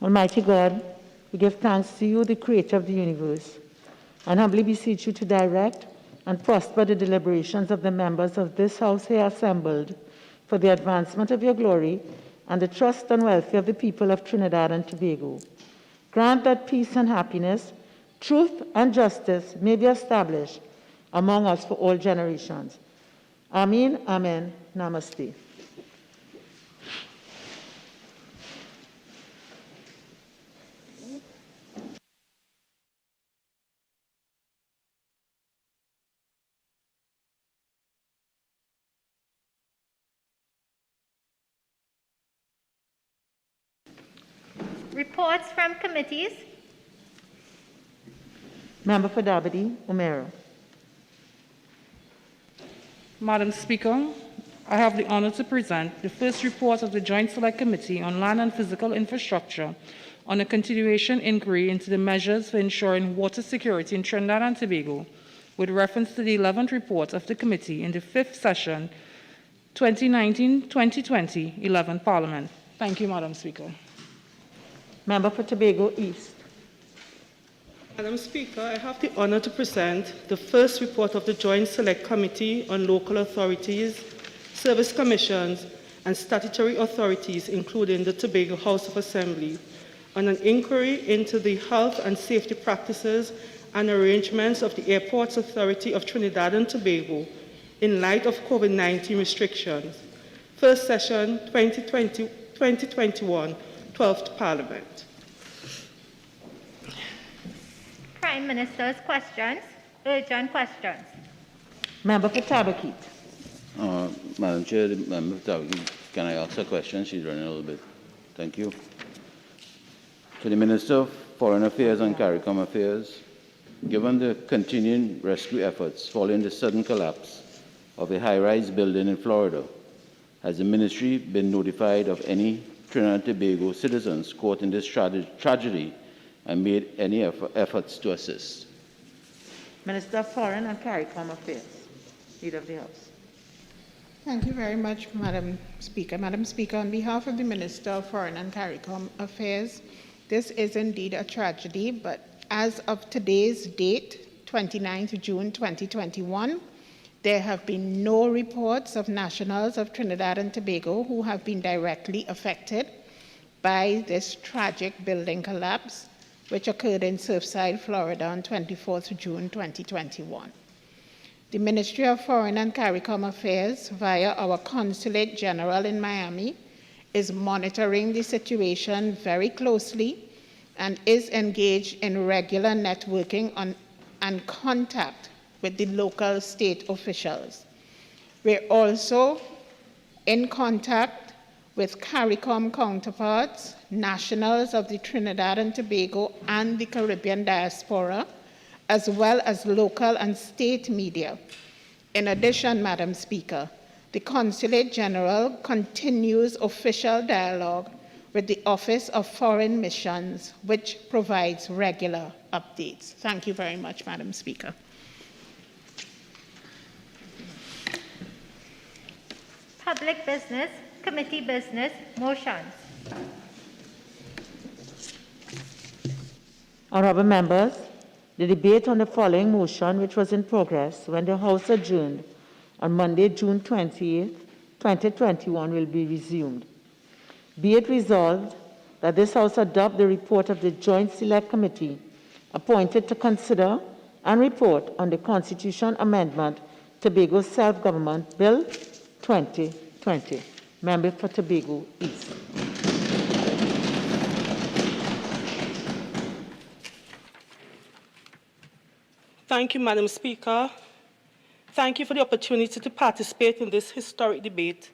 Almighty God, we give thanks to you, the creator of the universe, and humbly beseech you to direct and prosper the deliberations of the members of this house here assembled for the advancement of your glory and the trust and welfare of the people of Trinidad and Tobago. Grant that peace and happiness, truth and justice may be established among us for all generations. Amen, amen, namaste. Reports from committees. Member for Dabadi, Umero. Madam Speaker, I have the honor to present the first report of the Joint Select Committee on Land and Physical Infrastructure on a continuation inquiry into the measures for ensuring water security in Trinidad and Tobago, with reference to the 11th report of the committee in the 5th session 2019-2020 11th Parliament. Thank you, Madam Speaker. Member for Tobago East. Madam Speaker, I have the honor to present the first report of the Joint Select Committee on Local Authorities, Service Commissions, and Statutory Authorities, including the Tobago House of Assembly, on an inquiry into the health and safety practices and arrangements of the Airports Authority of Trinidad and Tobago in light of COVID-19 restrictions. First session 2020-2021, 12th Parliament. Prime Minister's questions, urgent questions. Member for Tabaquit. Madam Chair, the member for Tabaquit, can I ask a question? She's running a little bit. Thank you. To the Minister of Foreign Affairs and CARICOM Affairs, given the continuing rescue efforts following the sudden collapse of a high-rise building in Florida, has the ministry been notified of any Trinidad and Tobago citizens caught in this tragedy and made any efforts to assist? Minister of Foreign and CARICOM Affairs, Leader of the House. Thank you very much, Madam Speaker. Madam Speaker, on behalf of the Minister of Foreign and CARICOM Affairs, this is indeed a tragedy, but as of today's date, 29th June 2021, there have been no reports of nationals of Trinidad and Tobago who have been directly affected by this tragic building collapse, which occurred in Surfside, Florida on 24th June 2021. The Ministry of Foreign and CARICOM Affairs, via our Consulate General in Miami, is monitoring the situation very closely and is engaged in regular networking and contact with the local state officials. We're also in contact with CARICOM counterparts, nationals of the Trinidad and Tobago and the Caribbean diaspora, as well as local and state media. In addition, Madam Speaker, the Consulate General continues official dialogue with the Office of Foreign Missions, which provides regular updates. Thank you very much, Madam Speaker. Public business, committee business, motions. Honourable members, the debate on the following motion, which was in progress when the House adjourned on Monday, June 20th, 2021, will be resumed. Be it resolved that this House adopt the report of the Joint Select Committee appointed to consider and report on the Constitution Amendment Tobago Self-Government Bill 2020. Member for Tobago East. Thank you, Madam Speaker. Thank you for the opportunity to participate in this historic debate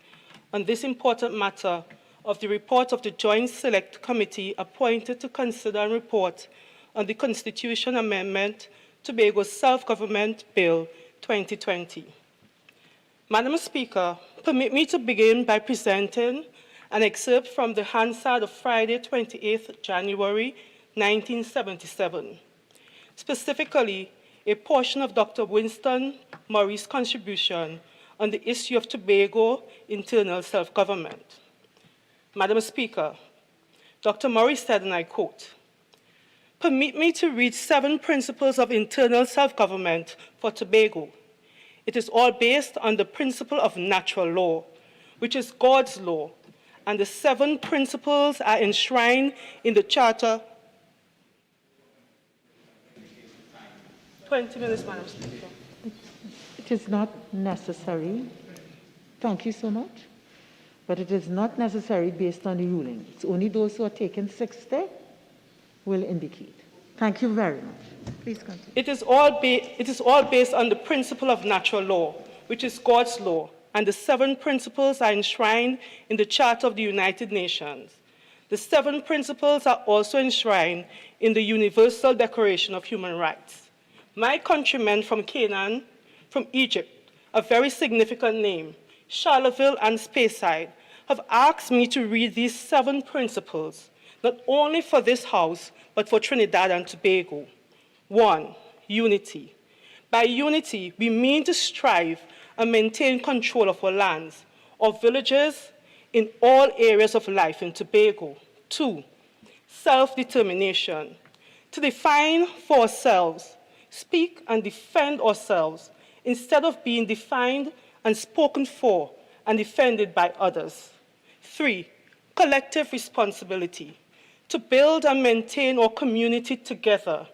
on this important matter of the report of the Joint Select Committee appointed to consider and report on the Constitution Amendment Tobago Self-Government Bill 2020. Madam Speaker, permit me to begin by presenting an excerpt from the Hansard of Friday, 28th January 1977, specifically a portion of Dr. Winston Murray's contribution on the issue of Tobago internal self-government. Madam Speaker, Dr. Murray said, and I quote, "Permit me to read 7 principles of internal self-government for Tobago. It is all based on the principle of natural law, which is God's law, and the 7 principles are enshrined in the Charter." 20 minutes, Madam Speaker. It is not necessary. Thank you so much. But it is not necessary based on the ruling. It's only those who are taking 60 will indicate. Thank you very much. Please continue. It is all based on the principle of natural law, which is God's law, and the 7 principles are enshrined in the Charter of the United Nations. The 7 principles are also enshrined in the Universal Declaration of Human Rights. My countrymen from Canaan, from Egypt, a very significant name, Charleville and Speyside, have asked me to read these 7 principles, not only for this House, but for Trinidad and Tobago. 1, unity. By unity, we mean to strive and maintain control of our lands, our villages, in all areas of life in Tobago. 2, self-determination. To define for ourselves, speak and defend ourselves, instead of being defined and spoken for and defended by others. 3, collective responsibility. To build and maintain our community together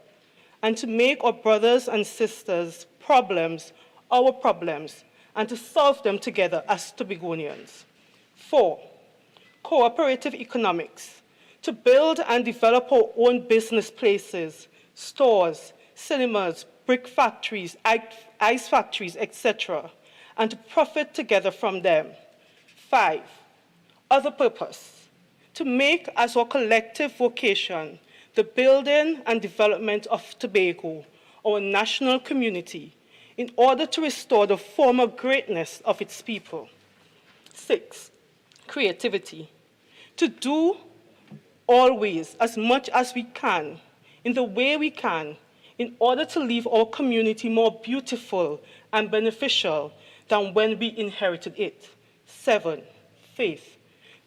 and to make our brothers and sisters' problems our problems and to solve them together as Tobagonians. 4, cooperative economics. To build and develop our own business places, stores, cinemas, brick factories, ice factories, etc., and to profit together from them. 5, other purpose. To make as our collective vocation the building and development of Tobago, our national community, in order to restore the former greatness of its people. 6, creativity. To do always as much as we can, in the way we can, in order to leave our community more beautiful and beneficial than when we inherited it. 7, faith.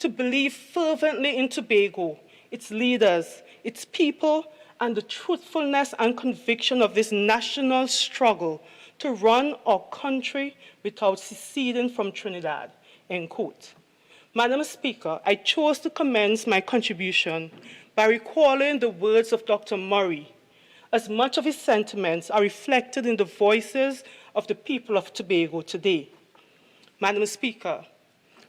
To believe fervently in Tobago, its leaders, its people, and the truthfulness and conviction of this national struggle to run our country without seceding from Trinidad, end quote. Madam Speaker, I chose to commence my contribution by recalling the words of Dr. Murray, as much of his sentiments are reflected in the voices of the people of Tobago today. Madam Speaker,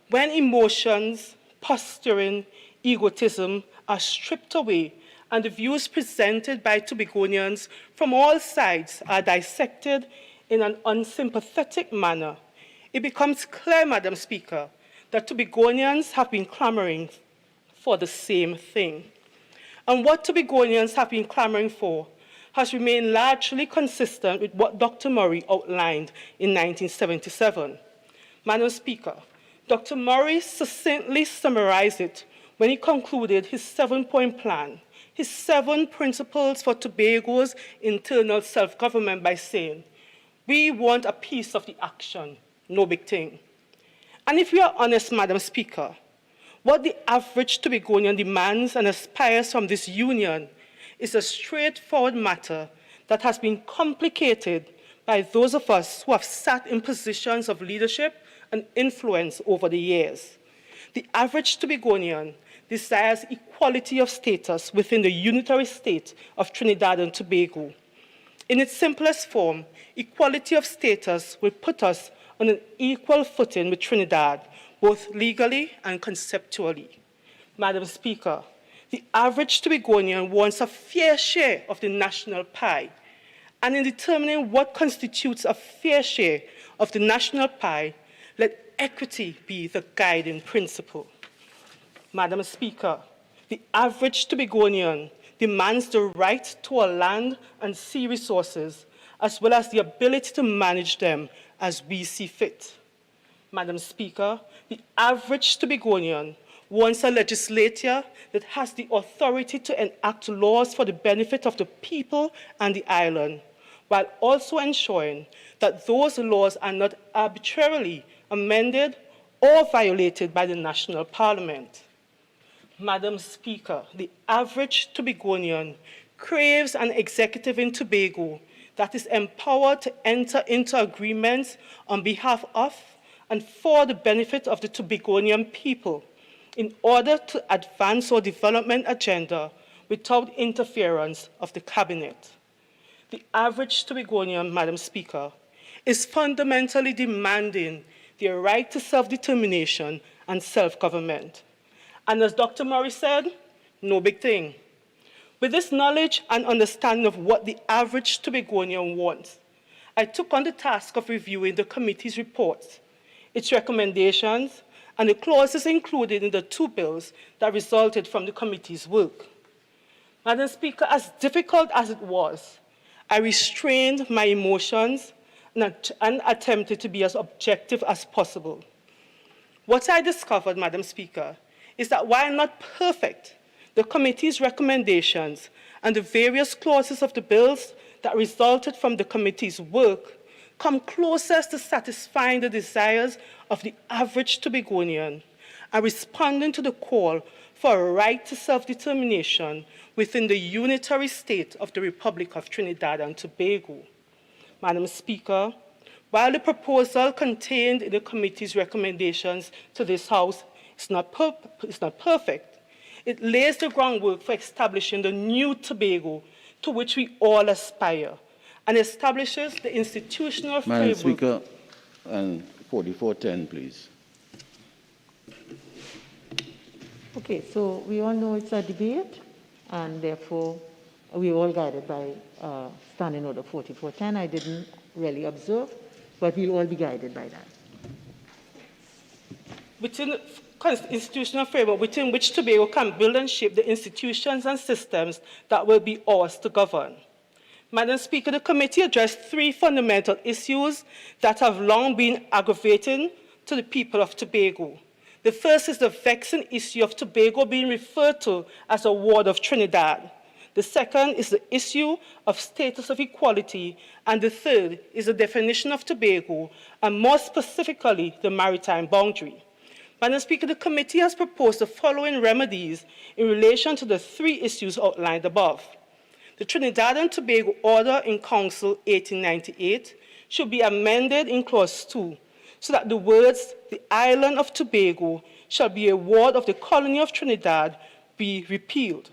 when emotions, posturing, egotism are stripped away and the views presented by Tobagonians from all sides are dissected in an unsympathetic manner, it becomes clear, Madam Speaker, that Tobagonians have been clamoring for the same thing. And what Tobagonians have been clamoring for has remained largely consistent with what Dr. Murray outlined in 1977. Madam Speaker, Dr. Murray succinctly summarized it when he concluded his 7-point plan, his 7 principles for Tobago's internal self-government by saying, "We want a piece of the action, no big thing." And if we are honest, Madam Speaker, what the average Tobagonian demands and aspires from this union is a straightforward matter that has been complicated by those of us who have sat in positions of leadership and influence over the years. The average Tobagonian desires equality of status within the unitary state of Trinidad and Tobago. In its simplest form, equality of status will put us on an equal footing with Trinidad, both legally and conceptually. Madam Speaker, the average Tobagonian wants a fair share of the national pie, and in determining what constitutes a fair share of the national pie, let equity be the guiding principle. Madam Speaker, the average Tobagonian demands the right to our land and sea resources, as well as the ability to manage them as we see fit. Madam Speaker, the average Tobagonian wants a legislature that has the authority to enact laws for the benefit of the people and the island, while also ensuring that those laws are not arbitrarily amended or violated by the National Parliament. Madam Speaker, the average Tobagonian craves an executive in Tobago that is empowered to enter into agreements on behalf of and for the benefit of the Tobagonian people in order to advance our development agenda without interference of the Cabinet. The average Tobagonian, Madam Speaker, is fundamentally demanding their right to self-determination and self-government. And as Dr. Morris said, no big thing. With this knowledge and understanding of what the average Tobagonian wants, I took on the task of reviewing the committee's reports, its recommendations, and the clauses included in the two bills that resulted from the committee's work. Madam Speaker, as difficult as it was, I restrained my emotions and attempted to be as objective as possible. What I discovered, Madam Speaker, is that while not perfect, the committee's recommendations and the various clauses of the bills that resulted from the committee's work come closest to satisfying the desires of the average Tobagonian and responding to the call for a right to self-determination within the unitary state of the Republic of Trinidad and Tobago. Madam Speaker, while the proposal contained in the committee's recommendations to this House is not perfect, it lays the groundwork for establishing the new Tobago to which we all aspire and establishes the institutional framework. Madam Speaker, and 4410, please. Okay, so we all know it's a debate, and therefore we all guided by Standing Order 4410. I didn't really observe, but we'll all be guided by that. Within the institutional framework within which Tobago can build and shape the institutions and systems that will be ours to govern. Madam Speaker, the committee addressed three fundamental issues that have long been aggravating to the people of Tobago. The first is the vexing issue of Tobago being referred to as a ward of Trinidad. The second is the issue of status of equality, and the third is the definition of Tobago, and more specifically, the maritime boundary. Madam Speaker, the committee has proposed the following remedies in relation to the three issues outlined above. The Trinidad and Tobago Order in Council 1898 should be amended in Clause 2 so that the words, "the island of Tobago shall be a ward of the colony of Trinidad," be repealed.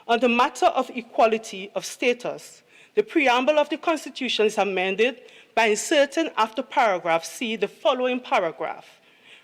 On the matter of equality of status, the preamble of the Constitution is amended by inserting after paragraph C the following paragraph.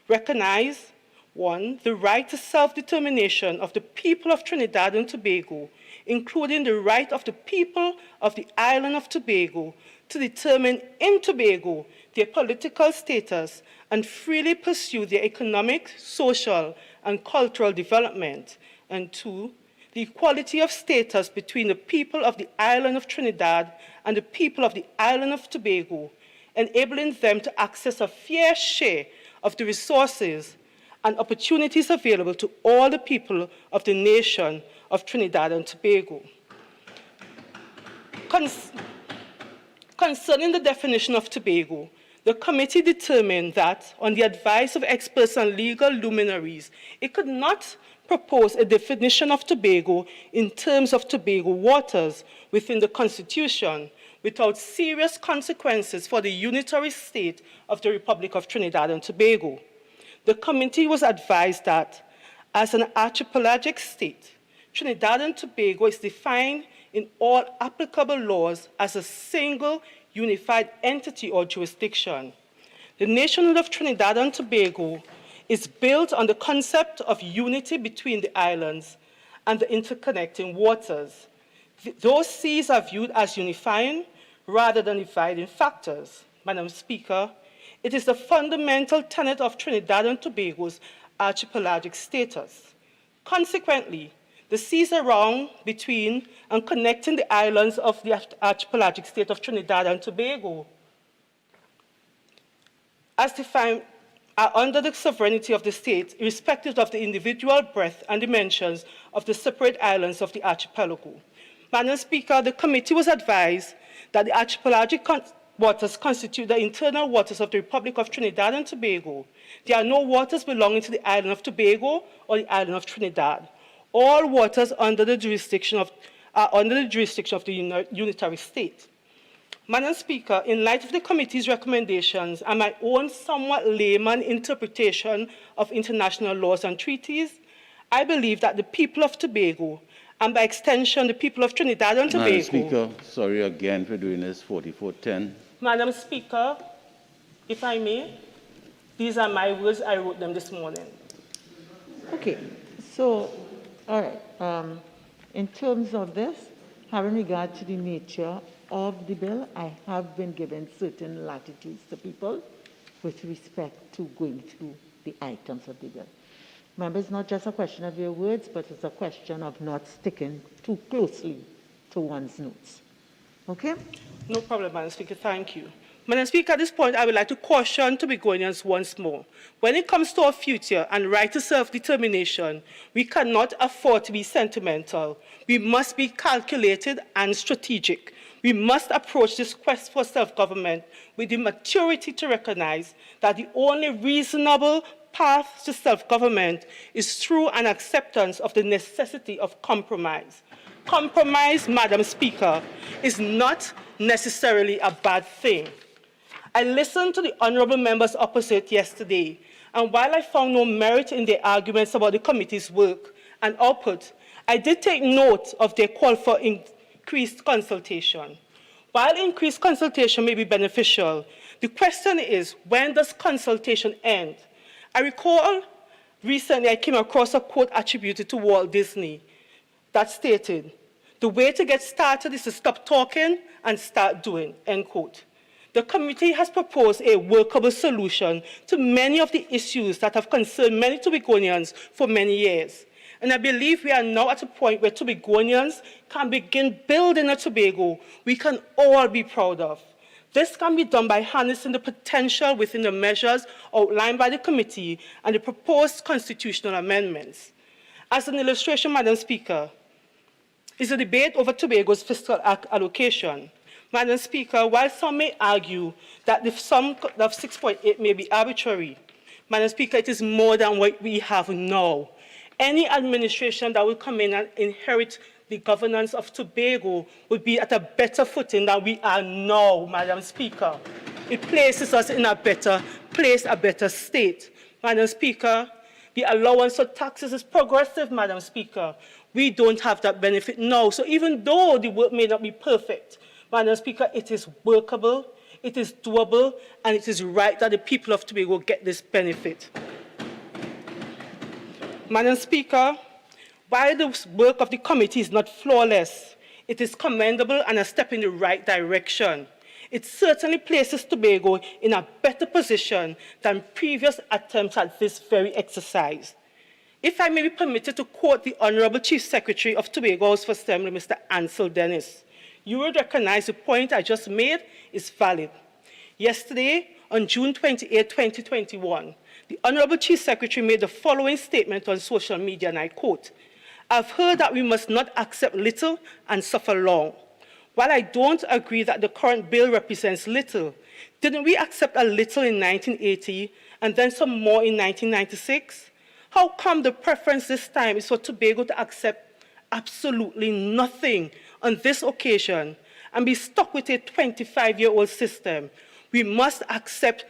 Recognize, 1, the right to self-determination of the people of Trinidad and Tobago, including the right of the people of the island of Tobago to determine in Tobago their political status and freely pursue their economic, social, and cultural development. And 2, the equality of status between the people of the island of Trinidad and the people of the island of Tobago, enabling them to access a fair share of the resources and opportunities available to all the people of the nation of Trinidad and Tobago. Concerning the definition of Tobago, the committee determined that, on the advice of experts and legal luminaries, it could not propose a definition of Tobago in terms of Tobago waters within the Constitution without serious consequences for the unitary state of the Republic of Trinidad and Tobago. The committee was advised that, as an archipelagic state, Trinidad and Tobago is defined in all applicable laws as a single unified entity or jurisdiction. The nationhood of Trinidad and Tobago is built on the concept of unity between the islands and the interconnecting waters. Those seas are viewed as unifying rather than dividing factors. Madam Speaker, it is the fundamental tenet of Trinidad and Tobago's archipelagic status. Consequently, the seas around, between, and connecting the islands of the archipelagic state of Trinidad and Tobago, as defined, are under the sovereignty of the state, irrespective of the individual breadth and dimensions of the separate islands of the archipelago. Madam Speaker, the committee was advised that the archipelagic waters constitute the internal waters of the Republic of Trinidad and Tobago. There are no waters belonging to the island of Tobago or the island of Trinidad. all waters under the jurisdiction of the unitary state. Madam Speaker, in light of the committee's recommendations and my own somewhat layman interpretation of international laws and treaties, I believe that the people of Tobago, and by extension the people of Trinidad and Tobago... Madam Speaker, sorry again for doing this, 4410. Madam Speaker, if I may, these are my words, I wrote them this morning. Okay, so, all right. In terms of this, having regard to the nature of the bill, I have been given certain latitudes to people with respect to going through the items of the bill. Remember, it's not just a question of your words, but it's a question of not sticking too closely to one's notes. Okay? No problem, Madam Speaker. Thank you. Madam Speaker, at this point, I would like to caution Tobagonians once more. When it comes to our future and right to self-determination, we cannot afford to be sentimental. We must be calculated and strategic. We must approach this quest for self-government with the maturity to recognize that the only reasonable path to self-government is through an acceptance of the necessity of compromise. Compromise, Madam Speaker, is not necessarily a bad thing. I listened to the honourable members opposite yesterday, and while I found no merit in their arguments about the committee's work and output, I did take note of their call for increased consultation. While increased consultation may be beneficial, the question is, when does consultation end? I recall recently I came across a quote attributed to Walt Disney that stated, "The way to get started is to stop talking and start doing," end quote. The committee has proposed a workable solution to many of the issues that have concerned many Tobagonians for many years. And I believe we are now at a point where Tobagonians can begin building a Tobago we can all be proud of. This can be done by harnessing the potential within the measures outlined by the committee and the proposed constitutional amendments. As an illustration, Madam Speaker, is a debate over Tobago's fiscal allocation. Madam Speaker, while some may argue that the sum of 6.8 may be arbitrary, Madam Speaker, it is more than what we have now. Any administration that will come in and inherit the governance of Tobago would be at a better footing than we are now, Madam Speaker. It places us in a better place, a better state. Madam Speaker, the allowance for taxes is progressive, Madam Speaker. We don't have that benefit now. So even though the work may not be perfect, Madam Speaker, it is workable, it is doable, and it is right that the people of Tobago get this benefit. Madam Speaker, while the work of the committee is not flawless, it is commendable and a step in the right direction. It certainly places Tobago in a better position than previous attempts at this very exercise. If I may be permitted to quote the Honourable Chief Secretary of Tobago House of Assembly, Mr. Ansel Dennis, you would recognize the point I just made is valid. Yesterday, on June 28, 2021, the Honourable Chief Secretary made the following statement on social media, and I quote, "I've heard that we must not accept little and suffer long. While I don't agree that the current bill represents little, didn't we accept a little in 1980 and then some more in 1996? How come the preference this time is for Tobago to accept absolutely nothing on this occasion and be stuck with a 25-year-old system? We must accept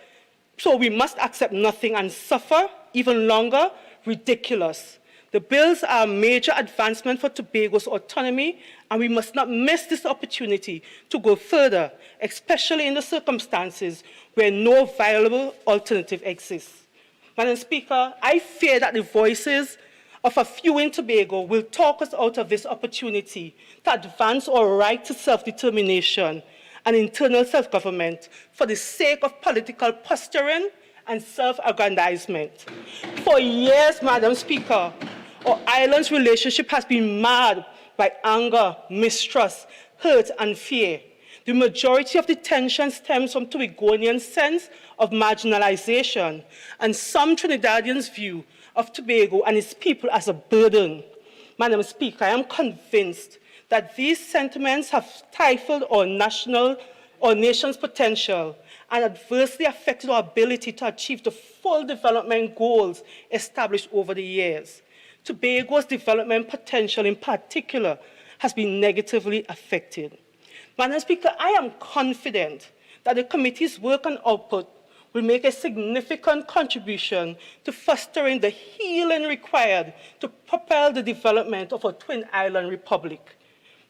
nothing and suffer even longer? Ridiculous. The bills are a major advancement for Tobago's autonomy, and we must not miss this opportunity to go further, especially in the circumstances where no viable alternative exists." Madam Speaker, I fear that the voices of a few in Tobago will talk us out of this opportunity to advance our right to self-determination and internal self-government for the sake of political posturing and self-aggrandizement. For years, Madam Speaker, our island's relationship has been marred by anger, mistrust, hurt, and fear. The majority of the tension stems from Tobagonians' sense of marginalization and some Trinidadians' view of Tobago and its people as a burden. Madam Speaker, I am convinced that these sentiments have stifled our nation's potential and adversely affected our ability to achieve the full development goals established over the years. Tobago's development potential in particular has been negatively affected. Madam Speaker, I am confident that the committee's work and output will make a significant contribution to fostering the healing required to propel the development of a Twin Island Republic.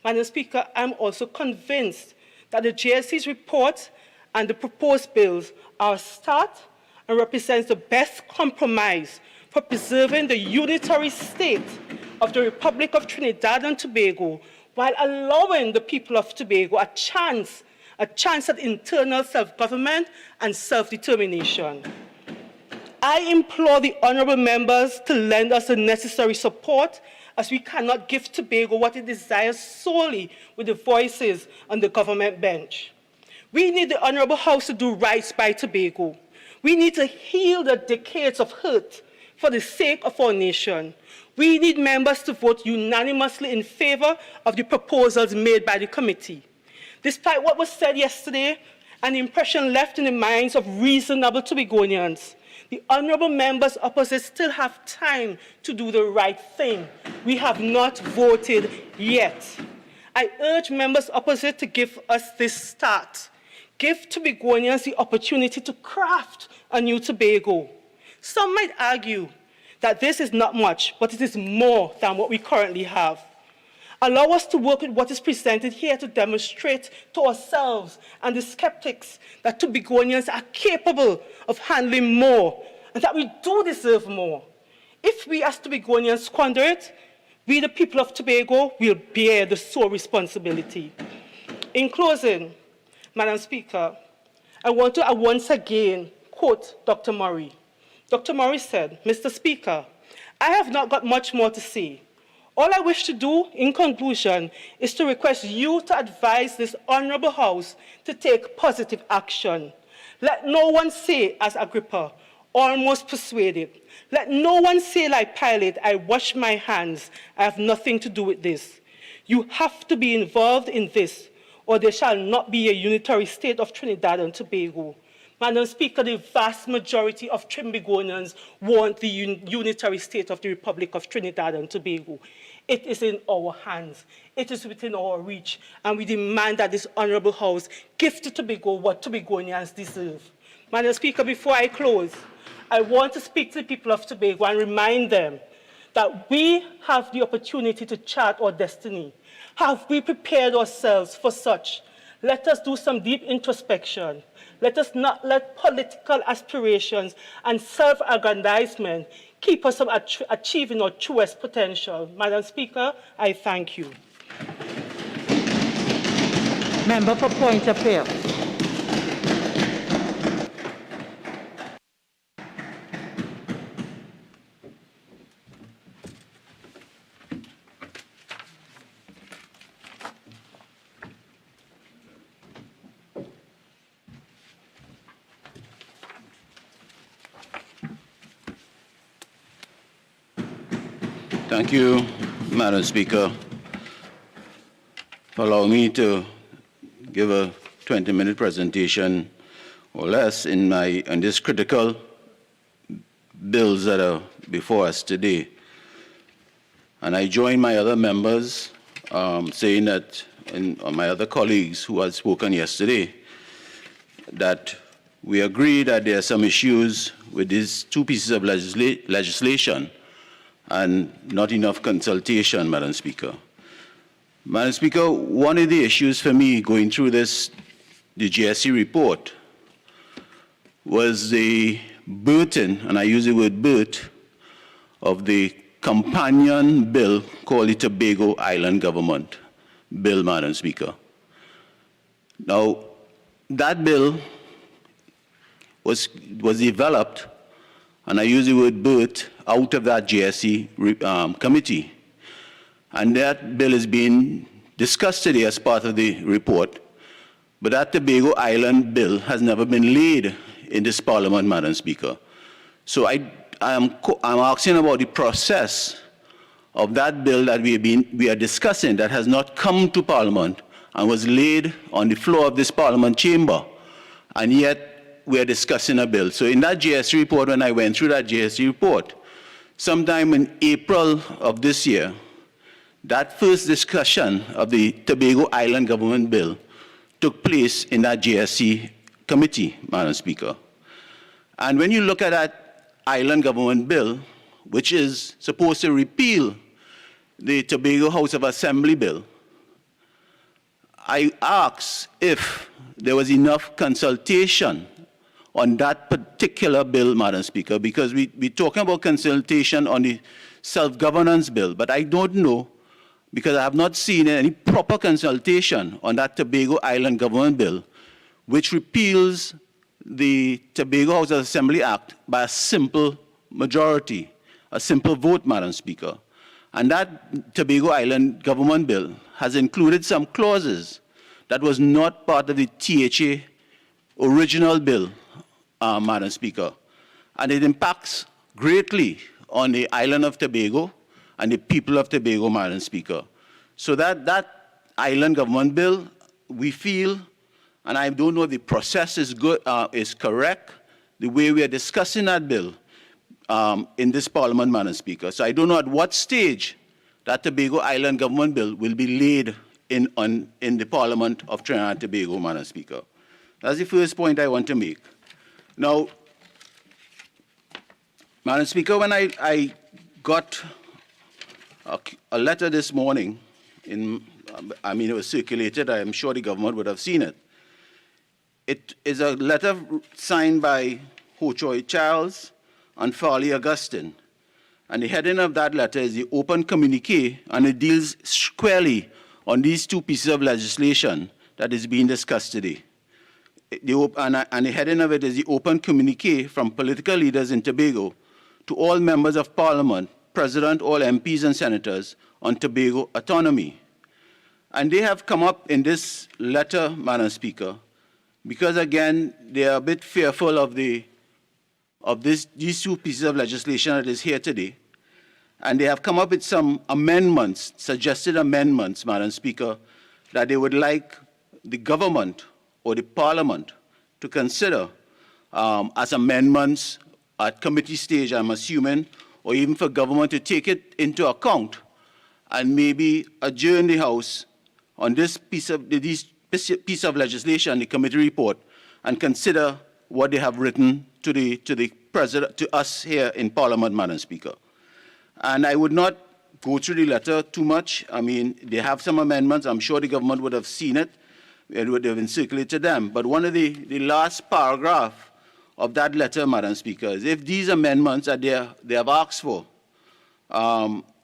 Madam Speaker, I'm also convinced that the JSC's report and the proposed bills are a start and represents the best compromise for preserving the unitary state of the Republic of Trinidad and Tobago while allowing the people of Tobago a chance at internal self-government and self-determination. I implore the honourable members to lend us the necessary support, as we cannot give Tobago what it desires solely with the voices on the government bench. We need the Honourable House to do right by Tobago. We need to heal the decades of hurt for the sake of our nation. We need members to vote unanimously in favour of the proposals made by the committee. Despite what was said yesterday, an impression left in the minds of reasonable Tobagonians, the honourable members opposite still have time to do the right thing. We have not voted yet. I urge members opposite to give us this start. Give Tobagonians the opportunity to craft a new Tobago. Some might argue that this is not much, but it is more than what we currently have. Allow us to work with what is presented here to demonstrate to ourselves and the skeptics that Tobagonians are capable of handling more and that we do deserve more. If we as Tobagonians squander it, we, the people of Tobago, will bear the sole responsibility. In closing, Madam Speaker, I want to once again quote Dr. Murray. Dr. Murray said, "Mr. Speaker, I have not got much more to say. All I wish to do, in conclusion, is to request you to advise this honourable House to take positive action. Let no one say, as Agrippa, almost persuaded. Let no one say like Pilate, I wash my hands, I have nothing to do with this. You have to be involved in this, or there shall not be a unitary state of Trinidad and Tobago." Madam Speaker, the vast majority of Trinbagonians want the unitary state of the Republic of Trinidad and Tobago. It is in our hands. It is within our reach. And we demand that this honourable House give to Tobago what Tobagonians deserve. Madam Speaker, before I close, I want to speak to the people of Tobago and remind them that we have the opportunity to chart our destiny. Have we prepared ourselves for such? Let us do some deep introspection. Let us not let political aspirations and self-aggrandizement keep us from achieving our truest potential. Madam Speaker, I thank you. Member for Point of Appeal. Thank you, Madam Speaker, for allowing me to give a 20-minute presentation or less in this critical bills that are before us today. And I join my other members saying that, and my other colleagues who had spoken yesterday, that we agree that there are some issues with these two pieces of legislation and not enough consultation, Madam Speaker. Madam Speaker, one of the issues for me going through the GSC report was the burden, and I use the word burden, of the companion bill called the Tobago Island Government Bill, Madam Speaker. Now, that bill was developed, and I use the word birth, out of that GSC committee. And that bill is being discussed today as part of the report. But that Tobago Island bill has never been laid in this Parliament, Madam Speaker. So I'm asking about the process of that bill that we are discussing that has not come to Parliament and was laid on the floor of this Parliament chamber. And yet we are discussing a bill. So in that GSC report, when I went through that GSC report, sometime in April of this year, that first discussion of the Tobago Island Government Bill took place in that JSC committee, Madam Speaker. And when you look at that Island Government Bill, which is supposed to repeal the Tobago House of Assembly Bill, I asked if there was enough consultation on that particular bill, Madam Speaker, because we're talking about consultation on the self-governance bill, but I don't know, because I have not seen any proper consultation on that Tobago Island Government Bill, which repeals the Tobago House of Assembly Act by a simple majority, a simple vote, Madam Speaker. And that Tobago Island Government Bill has included some clauses that was not part of the THA original bill, Madam Speaker. And it impacts greatly on the island of Tobago and the people of Tobago, Madam Speaker. So that island government bill, we feel, and I don't know if the process is good, is correct, the way we are discussing that bill in this Parliament, Madam Speaker. So I don't know at what stage that Tobago Island government bill will be laid in the Parliament of Trinidad and Tobago, Madam Speaker. That's the first point I want to make. Now, Madam Speaker, when I got a letter this morning, it was circulated, I am sure the government would have seen it. It is a letter signed by Ho Choi Charles and Farley Augustine. And the heading of that letter is the open communique, and it deals squarely on these two pieces of legislation that is being discussed today. And the heading of it is the open communique from political leaders in Tobago to all members of Parliament, President, all MPs and senators on Tobago autonomy. And they have come up in this letter, Madam Speaker, because again, they are a bit fearful of these two pieces of legislation that is here today. And they have come up with some amendments, suggested amendments, Madam Speaker, that they would like the government or the Parliament to consider as amendments at committee stage, I'm assuming, or even for government to take it into account and maybe adjourn the House on this piece of legislation, the committee report, and consider what they have written to the President, to us here in Parliament, Madam Speaker. And I would not go through the letter too much. I mean, they have some amendments. I'm sure the government would have seen it. It would have been circulated to them. But one of the last paragraph of that letter, Madam Speaker, is if these amendments that they have asked for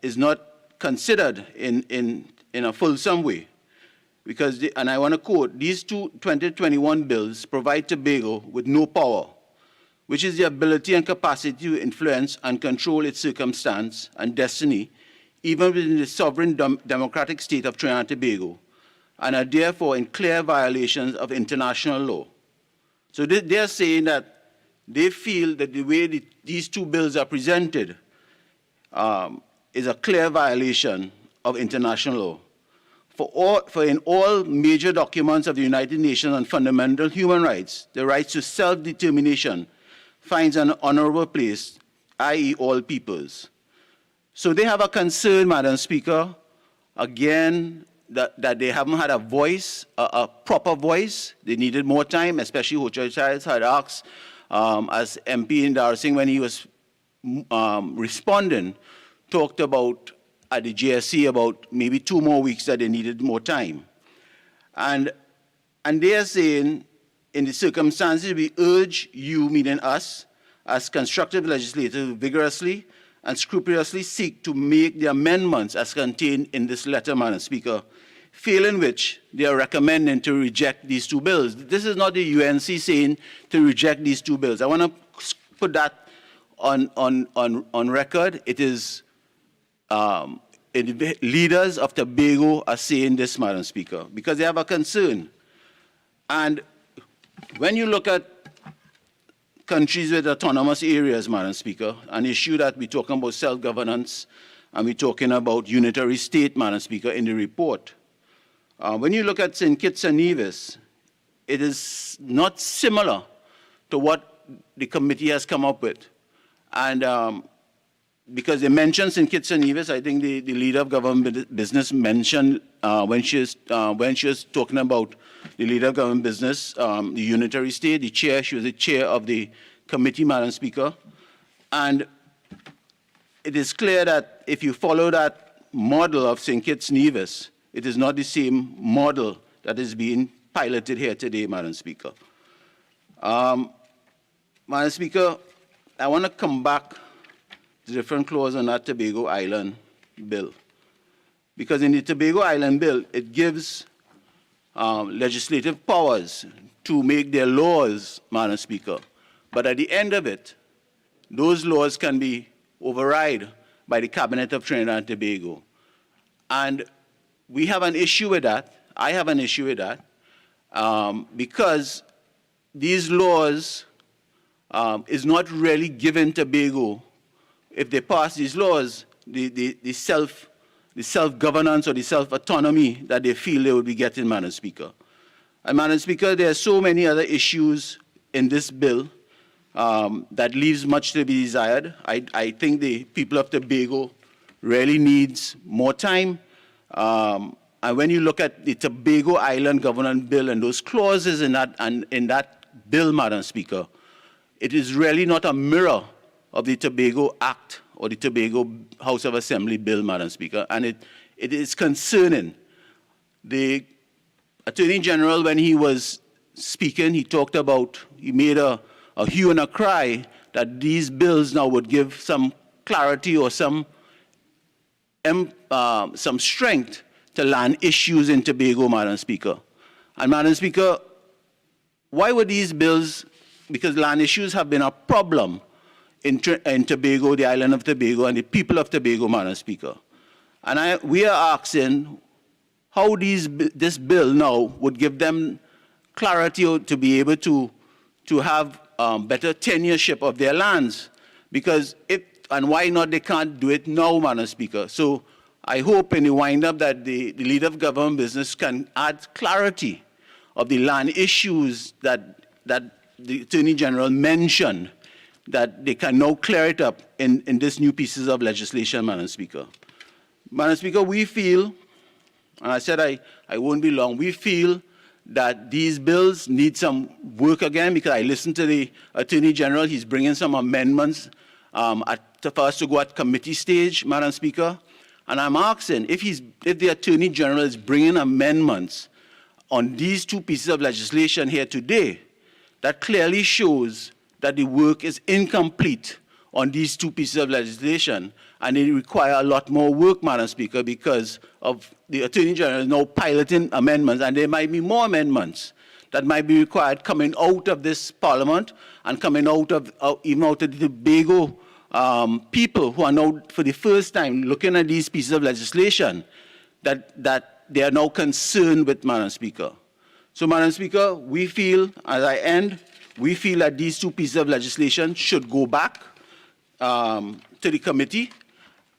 is not considered in a fulsome way, because, and I want to quote, these two 2021 bills provide Tobago with no power, which is the ability and capacity to influence and control its circumstance and destiny, even within the sovereign democratic state of Trinidad and Tobago, and are therefore in clear violations of international law. So they are saying that they feel that the way these two bills are presented is a clear violation of international law. For in all major documents of the United Nations on fundamental human rights, the rights to self-determination finds an honorable place, i.e. all peoples. So they have a concern, Madam Speaker, again, that they haven't had a voice, a proper voice. They needed more time, especially Ho Choi Charles had asked as MP in Deyalsingh when he was responding, talked about at the JSC about maybe 2 more weeks that they needed more time. And they are saying, in the circumstances, we urge you, meaning us, as constructive legislators, vigorously and scrupulously seek to make the amendments as contained in this letter, Madam Speaker, failing which they are recommending to reject these two bills. This is not the UNC saying to reject these two bills. I want to put that on record. It is leaders of Tobago are saying this, Madam Speaker, because they have a concern. And when you look at countries with autonomous areas, Madam Speaker, an issue that we're talking about self-governance, and we're talking about unitary state, Madam Speaker, in the report. When you look at St. Kitts and Nevis, it is not similar to what the committee has come up with. And because they mentioned St. Kitts and Nevis, I think the leader of government business mentioned when she was talking about the leader of government business, the unitary state, the chair, she was the chair of the committee, Madam Speaker. And it is clear that if you follow that model of St. Kitts and Nevis, it is not the same model that is being piloted here today, Madam Speaker. Madam Speaker, I want to come back to different clause on that Tobago Island bill. Because in the Tobago Island bill, it gives legislative powers to make their laws, Madam Speaker. But at the end of it, those laws can be override by the Cabinet of Trinidad and Tobago. And we have an issue with that. I have an issue with that because these laws is not really given Tobago. If they pass these laws, the self-governance or the self-autonomy that they feel they would be getting, Madam Speaker. And Madam Speaker, there are so many other issues in this bill that leaves much to be desired. I think the people of Tobago really needs more time. And when you look at the Tobago Island Governance Bill and those clauses in that bill, Madam Speaker, it is really not a mirror of the Tobago Act or the Tobago House of Assembly bill, Madam Speaker, and it is concerning. The Attorney General, when he was speaking, he talked about, he made a hue and a cry that these bills now would give some clarity or some strength to land issues in Tobago, Madam Speaker. And Madam Speaker, why would these bills, because land issues have been a problem in Tobago, the island of Tobago, and the people of Tobago, Madam Speaker. And we are asking how this bill now would give them clarity to be able to have better tenureship of their lands. Because and why not they can't do it now, Madam Speaker. So I hope in the wind-up that the leader of government business can add clarity of the land issues that the Attorney General mentioned, that they can now clear it up in these new pieces of legislation, Madam Speaker. Madam Speaker, we feel, and I said I won't be long, we feel that these bills need some work again, because I listened to the Attorney General. He's bringing some amendments for us to go at committee stage, Madam Speaker. And I'm asking, if the Attorney General is bringing amendments on these two pieces of legislation here today, that clearly shows that the work is incomplete on these two pieces of legislation, and it requires a lot more work, Madam Speaker, because of the Attorney General now piloting amendments, and there might be more amendments that might be required coming out of this Parliament and coming out of even out of the Tobago people who are now, for the first time, looking at these pieces of legislation that they are now concerned with, Madam Speaker. So, Madam Speaker, we feel, as I end, we feel that these two pieces of legislation should go back to the committee.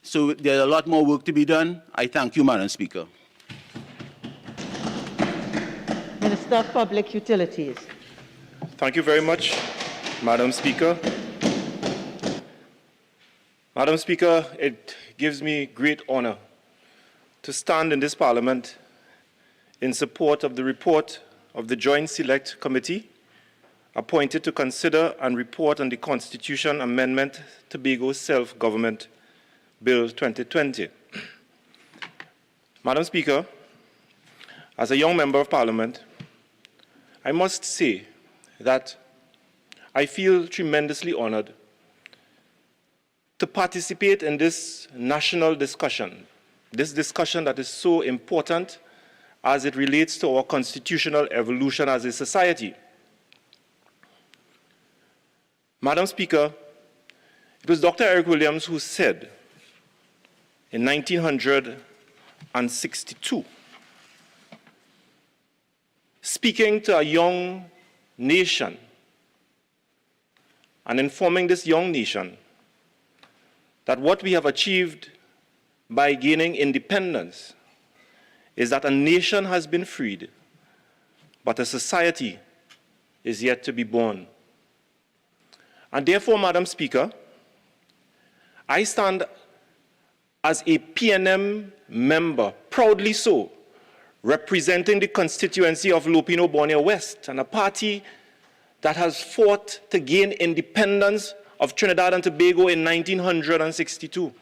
So there's a lot more work to be done. I thank you, Madam Speaker. Minister of Public Utilities. Thank you very much, Madam Speaker. Madam Speaker, it gives me great honor to stand in this Parliament in support of the report of the Joint Select Committee appointed to consider and report on the Constitution Amendment Tobago Self-Government Bill 2020. Madam Speaker, as a young member of Parliament, I must say that I feel tremendously honored to participate in this national discussion, this discussion that is so important as it relates to our constitutional evolution as a society. Madam Speaker, it was Dr. Eric Williams who said in 1962, speaking to a young nation and informing this young nation that what we have achieved by gaining independence is that a nation has been freed, but a society is yet to be born. And therefore, Madam Speaker, I stand as a PNM member, proudly so, representing the constituency of Lupino Borneo West, and a party that has fought to gain independence of Trinidad and Tobago in 1962,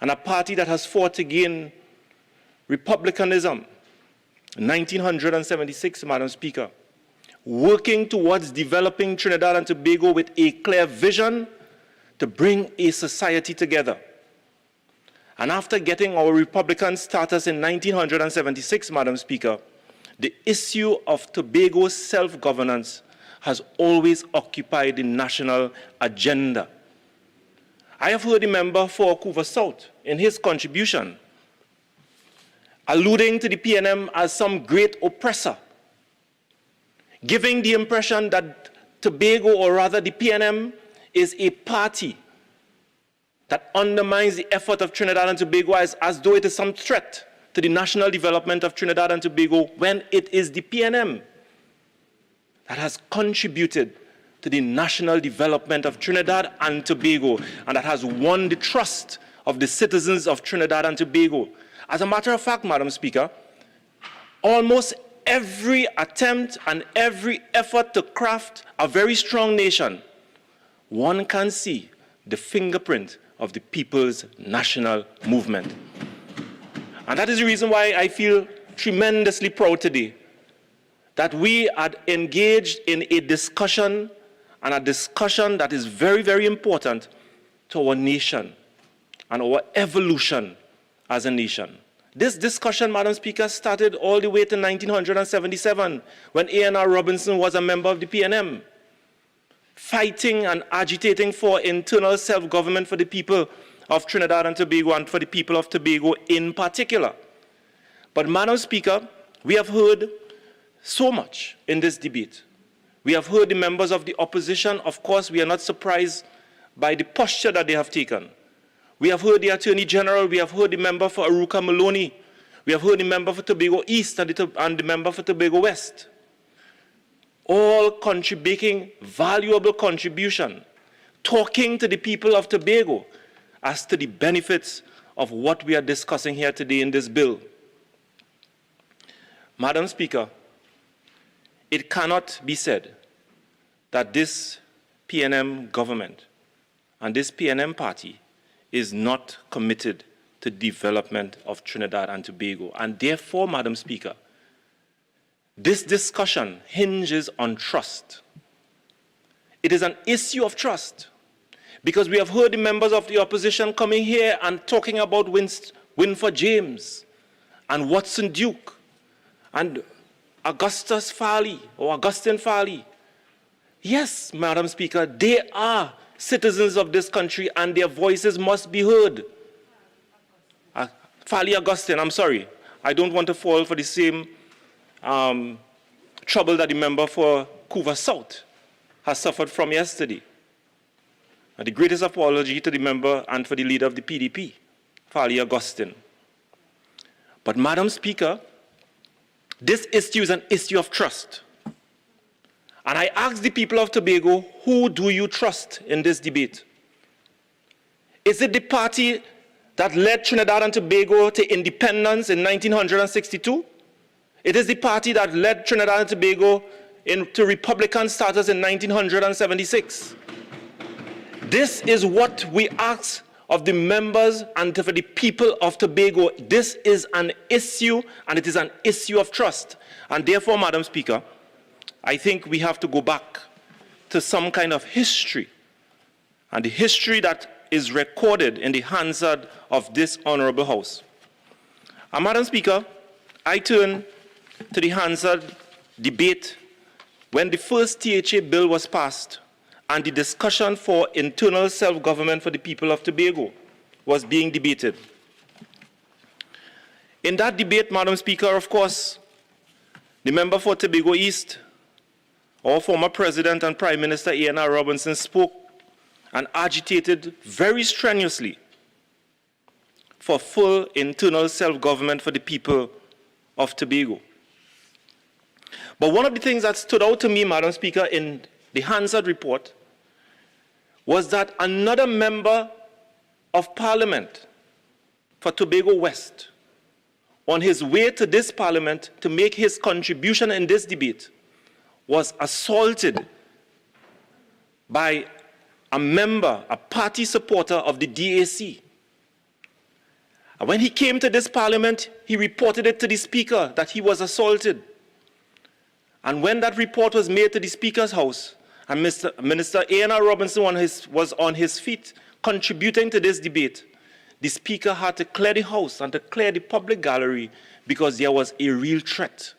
and a party that has fought to gain republicanism in 1976, Madam Speaker, working towards developing Trinidad and Tobago with a clear vision to bring a society together. And after getting our Republican status in 1976, Madam Speaker, the issue of Tobago's self-governance has always occupied the national agenda. I have heard the member for Couva South in his contribution alluding to the PNM as some great oppressor, giving the impression that Tobago, or rather the PNM, is a party that undermines the effort of Trinidad and Tobago as though it is some threat to the national development of Trinidad and Tobago, when it is the PNM that has contributed to the national development of Trinidad and Tobago, and that has won the trust of the citizens of Trinidad and Tobago. As a matter of fact, Madam Speaker, almost every attempt and every effort to craft a very strong nation, one can see the fingerprint of the People's National Movement. And that is the reason why I feel tremendously proud today that we are engaged in a discussion, and a discussion that is very, very important to our nation and our evolution as a nation. This discussion, Madam Speaker, started all the way to 1977, when Ayanna Robinson was a member of the PNM, fighting and agitating for internal self-government for the people of Trinidad and Tobago, and for the people of Tobago in particular. But, Madam Speaker, we have heard so much in this debate. We have heard the members of the opposition. Of course, we are not surprised by the posture that they have taken. We have heard the Attorney General, we have heard the member for Aruka Maloney, we have heard the member for Tobago East and the member for Tobago West, all contributing valuable contribution, talking to the people of Tobago as to the benefits of what we are discussing here today in this bill. Madam Speaker, it cannot be said that this PNM government and this PNM party is not committed to development of Trinidad and Tobago. And therefore, Madam Speaker, this discussion hinges on trust. It is an issue of trust, because we have heard the members of the opposition coming here and talking about Winford James and Watson Duke and Augustus Farley or Augustine Farley. Yes, Madam Speaker, they are citizens of this country, and their voices must be heard. Farley Augustine, I'm sorry. I don't want to fall for the same trouble that the member for Couva South has suffered from yesterday. The greatest apology to the member and for the leader of the PDP, Farley Augustine. But, Madam Speaker, this issue is an issue of trust. And I ask the people of Tobago, who do you trust in this debate? Is it the party that led Trinidad and Tobago to independence in 1962? It is the party that led Trinidad and Tobago into Republican status in 1976. This is what we ask of the members and for the people of Tobago. This is an issue, and it is an issue of trust. And therefore, Madam Speaker, I think we have to go back to some kind of history, and the history that is recorded in the Hansard of this Honorable House. And, Madam Speaker, I turn to the Hansard debate when the first THA bill was passed and the discussion for internal self-government for the people of Tobago was being debated. In that debate, Madam Speaker, of course, the member for Tobago East, our former President and Prime Minister Ayanna Robinson, spoke and agitated very strenuously for full internal self-government for the people of Tobago. But one of the things that stood out to me, Madam Speaker, in the Hansard report was that another member of Parliament for Tobago West, on his way to this Parliament to make his contribution in this debate, was assaulted by a member, a party supporter of the DAC. And when he came to this Parliament, he reported it to the Speaker that he was assaulted. And when that report was made to the Speaker's house, and Minister Ayanna Robinson was on his feet contributing to this debate, the Speaker had to clear the house and to clear the public gallery because there was a real threat.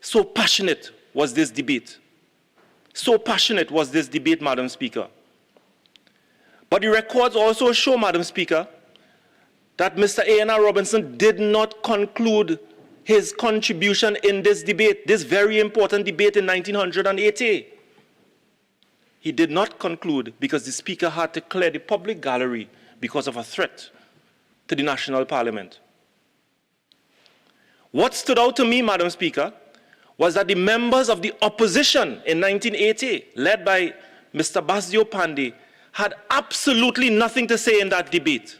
So passionate was this debate. So passionate was this debate, Madam Speaker. But the records also show, Madam Speaker, that Mr. Ayanna Robinson did not conclude his contribution in this debate, this very important debate in 1980. He did not conclude because the Speaker had to clear the public gallery because of a threat to the National Parliament. What stood out to me, Madam Speaker, was that the members of the opposition in 1980, led by Mr. Basdio Pandey, had absolutely nothing to say in that debate.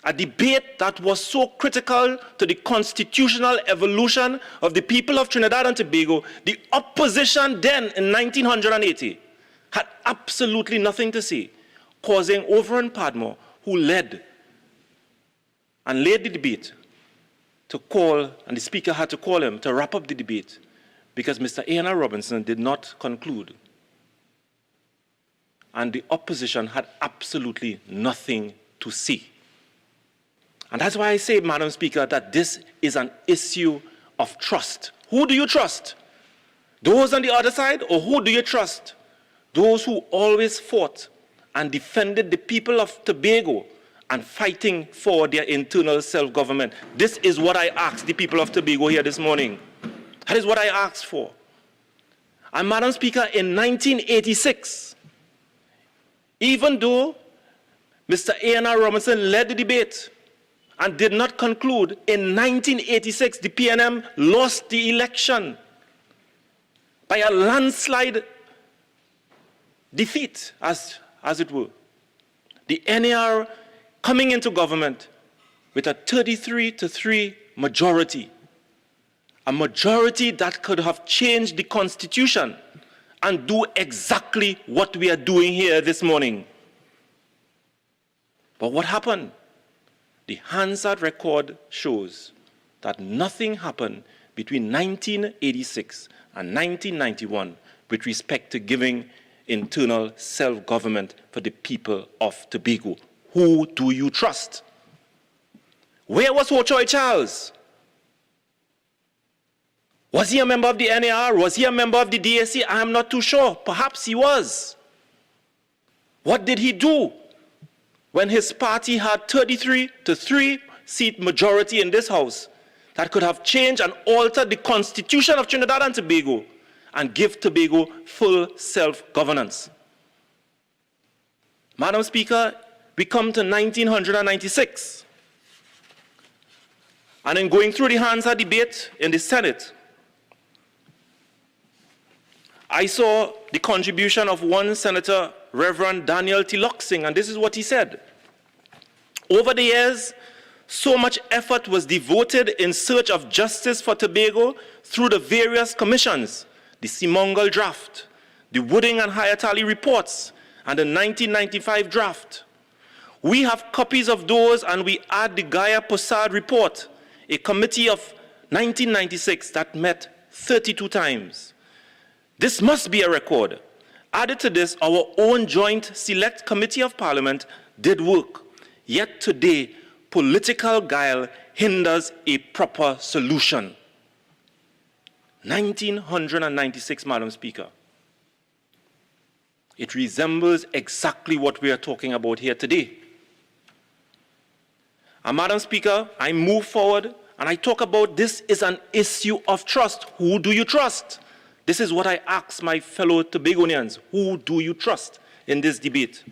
A debate that was so critical to the constitutional evolution of the people of Trinidad and Tobago, the opposition then in 1980 had absolutely nothing to say, causing Overend Padmore, who led and led the debate, to call, and the Speaker had to call him to wrap up the debate because Mr. Ayanna Robinson did not conclude. And the opposition had absolutely nothing to say. And that's why I say, Madam Speaker, that this is an issue of trust. Who do you trust? Those on the other side, or who do you trust? Those who always fought and defended the people of Tobago and fighting for their internal self-government. This is what I asked the people of Tobago here this morning. That is what I asked for. And Madam Speaker, in 1986, even though Mr. Ayanna Robinson led the debate and did not conclude, in 1986, the PNM lost the election by a landslide defeat, as it were. The NAR coming into government with a 33-3 majority, a majority that could have changed the Constitution and do exactly what we are doing here this morning. But what happened? The Hansard record shows that nothing happened between 1986 and 1991 with respect to giving internal self-government for the people of Tobago. Who do you trust? Where was Ho Choy Charles? Was he a member of the NAR? Was he a member of the DAC? I am not too sure. Perhaps he was. What did he do when his party had 33-3 seat majority in this House that could have changed and altered the Constitution of Trinidad and Tobago and give Tobago full self-governance? Madam Speaker, we come to 1996. And in going through the Hansard debate in the Senate, I saw the contribution of one Senator, Reverend Daniel Deyalsingh, and this is what he said. Over the years, so much effort was devoted in search of justice for Tobago through the various commissions, the Simongal draft, the Wooding and Hayatali reports, and the 1995 draft. We have copies of those, and we add the Gaya Posad report, a committee of 1996 that met 32 times. This must be a record. Added to this, our own joint select committee of Parliament did work. Yet today, political guile hinders a proper solution. 1996, Madam Speaker. It resembles exactly what we are talking about here today. And Madam Speaker, I move forward and I talk about this is an issue of trust. Who do you trust? This is what I ask my fellow Tobagonians. Who do you trust in this debate?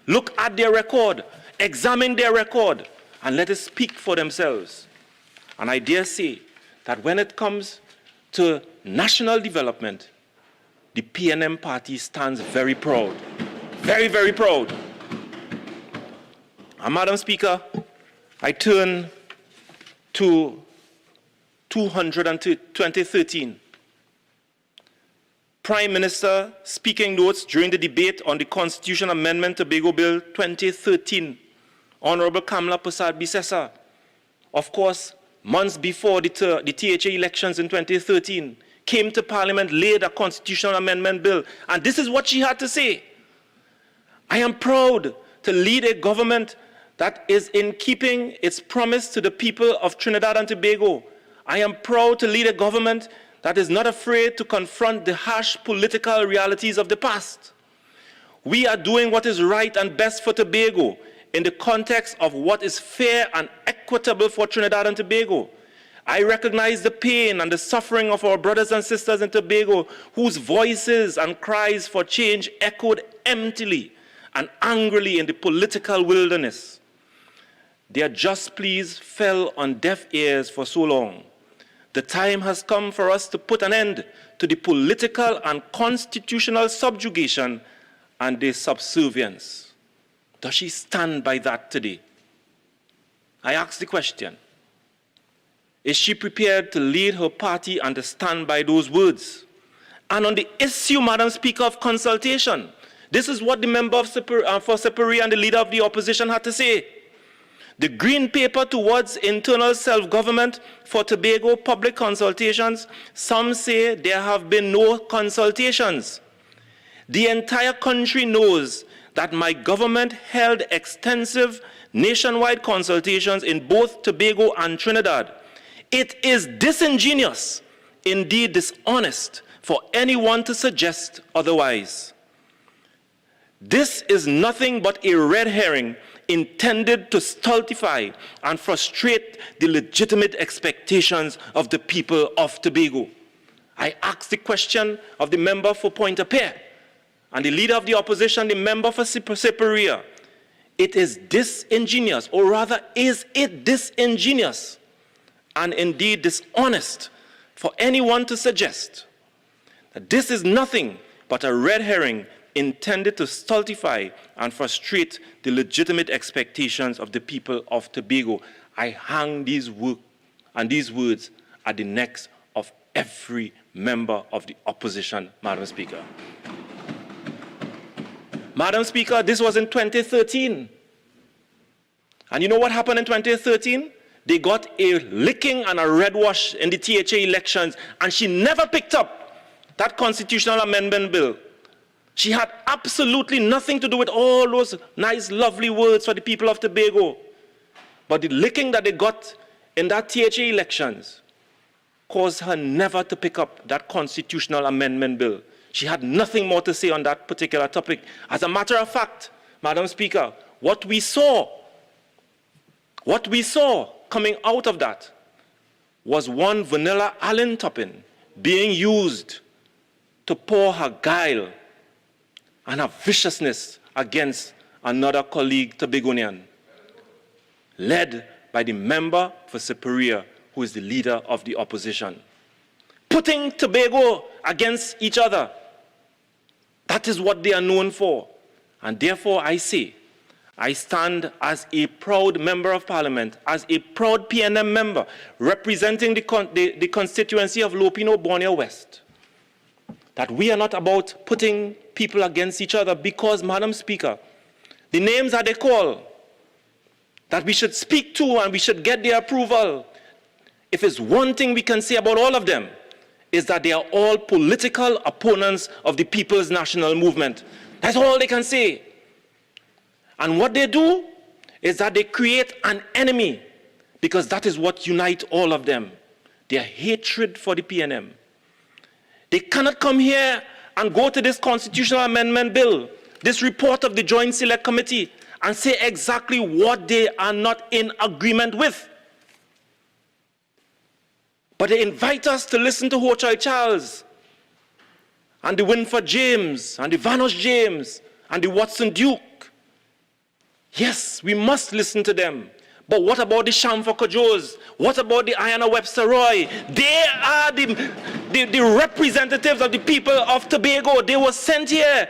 Look at their record, examine their record, and let it speak for themselves. And I dare say that when it comes to national development, the PNM party stands very proud. very, very proud. And Madam Speaker, I turn to 2013. Prime Minister speaking notes during the debate on the Constitution Amendment Tobago Bill 2013. Honorable Kamala Persad-Bissessar, of course, months before the THA elections in 2013, came to Parliament, laid a constitutional amendment bill, and this is what she had to say. I am proud to lead a government that is in keeping its promise to the people of Trinidad and Tobago. I am proud to lead a government that is not afraid to confront the harsh political realities of the past. We are doing what is right and best for Tobago in the context of what is fair and equitable for Trinidad and Tobago. I recognize the pain and the suffering of our brothers and sisters in Tobago whose voices and cries for change echoed emptily and angrily in the political wilderness. Their just pleas fell on deaf ears for so long. The time has come for us to put an end to the political and constitutional subjugation and the subservience. Does she stand by that today? I ask the question, is she prepared to lead her party and to stand by those words? And on the issue, Madam Speaker, of consultation, this is what the member for Separia and the leader of the opposition had to say. The Green Paper towards internal self-government for Tobago public consultations, some say there have been no consultations. The entire country knows that my government held extensive nationwide consultations in both Tobago and Trinidad. It is disingenuous, indeed dishonest, for anyone to suggest otherwise. This is nothing but a red herring intended to stultify and frustrate the legitimate expectations of the people of Tobago. I ask the question of the member for Pointe-a-Pierre and the leader of the opposition, the member for Separia. It is disingenuous, or rather, is it disingenuous and indeed dishonest for anyone to suggest that this is nothing but a red herring intended to stultify and frustrate the legitimate expectations of the people of Tobago. I hang these words at the necks of every member of the opposition, Madam Speaker. Madam Speaker, this was in 2013. And you know what happened in 2013? They got a licking and a red wash in the THA elections, and she never picked up that constitutional amendment bill. She had absolutely nothing to do with all those nice, lovely words for the people of Tobago. But the licking that they got in that THA elections caused her never to pick up that constitutional amendment bill. She had nothing more to say on that particular topic. As a matter of fact, Madam Speaker, what we saw coming out of that was one vanilla Allen topping being used to pour her guile and her viciousness against another colleague Tobagonian, led by the member for Separia, who is the leader of the opposition. Putting Tobago against each other. That is what they are known for. And therefore I say, I stand as a proud member of Parliament, as a proud PNM member, representing the constituency of Lopino Borneo West, that we are not about putting people against each other, because, Madam Speaker, the names that they call, that we should speak to and we should get their approval, if it's one thing we can say about all of them, is that they are all political opponents of the People's National Movement. That's all they can say. And what they do is that they create an enemy, because that is what unites all of them, their hatred for the PNM. They cannot come here and go to this constitutional amendment bill, this report of the Joint Select Committee, and say exactly what they are not in agreement with. But they invite us to listen to Ho Choi Charles, and the Winford James, and the Vanos James, and the Watson Duke. Yes, we must listen to them. But what about the Shamfa Kojos? What about the Ayanna Webster-Roy? They are the representatives of the people of Tobago. They were sent here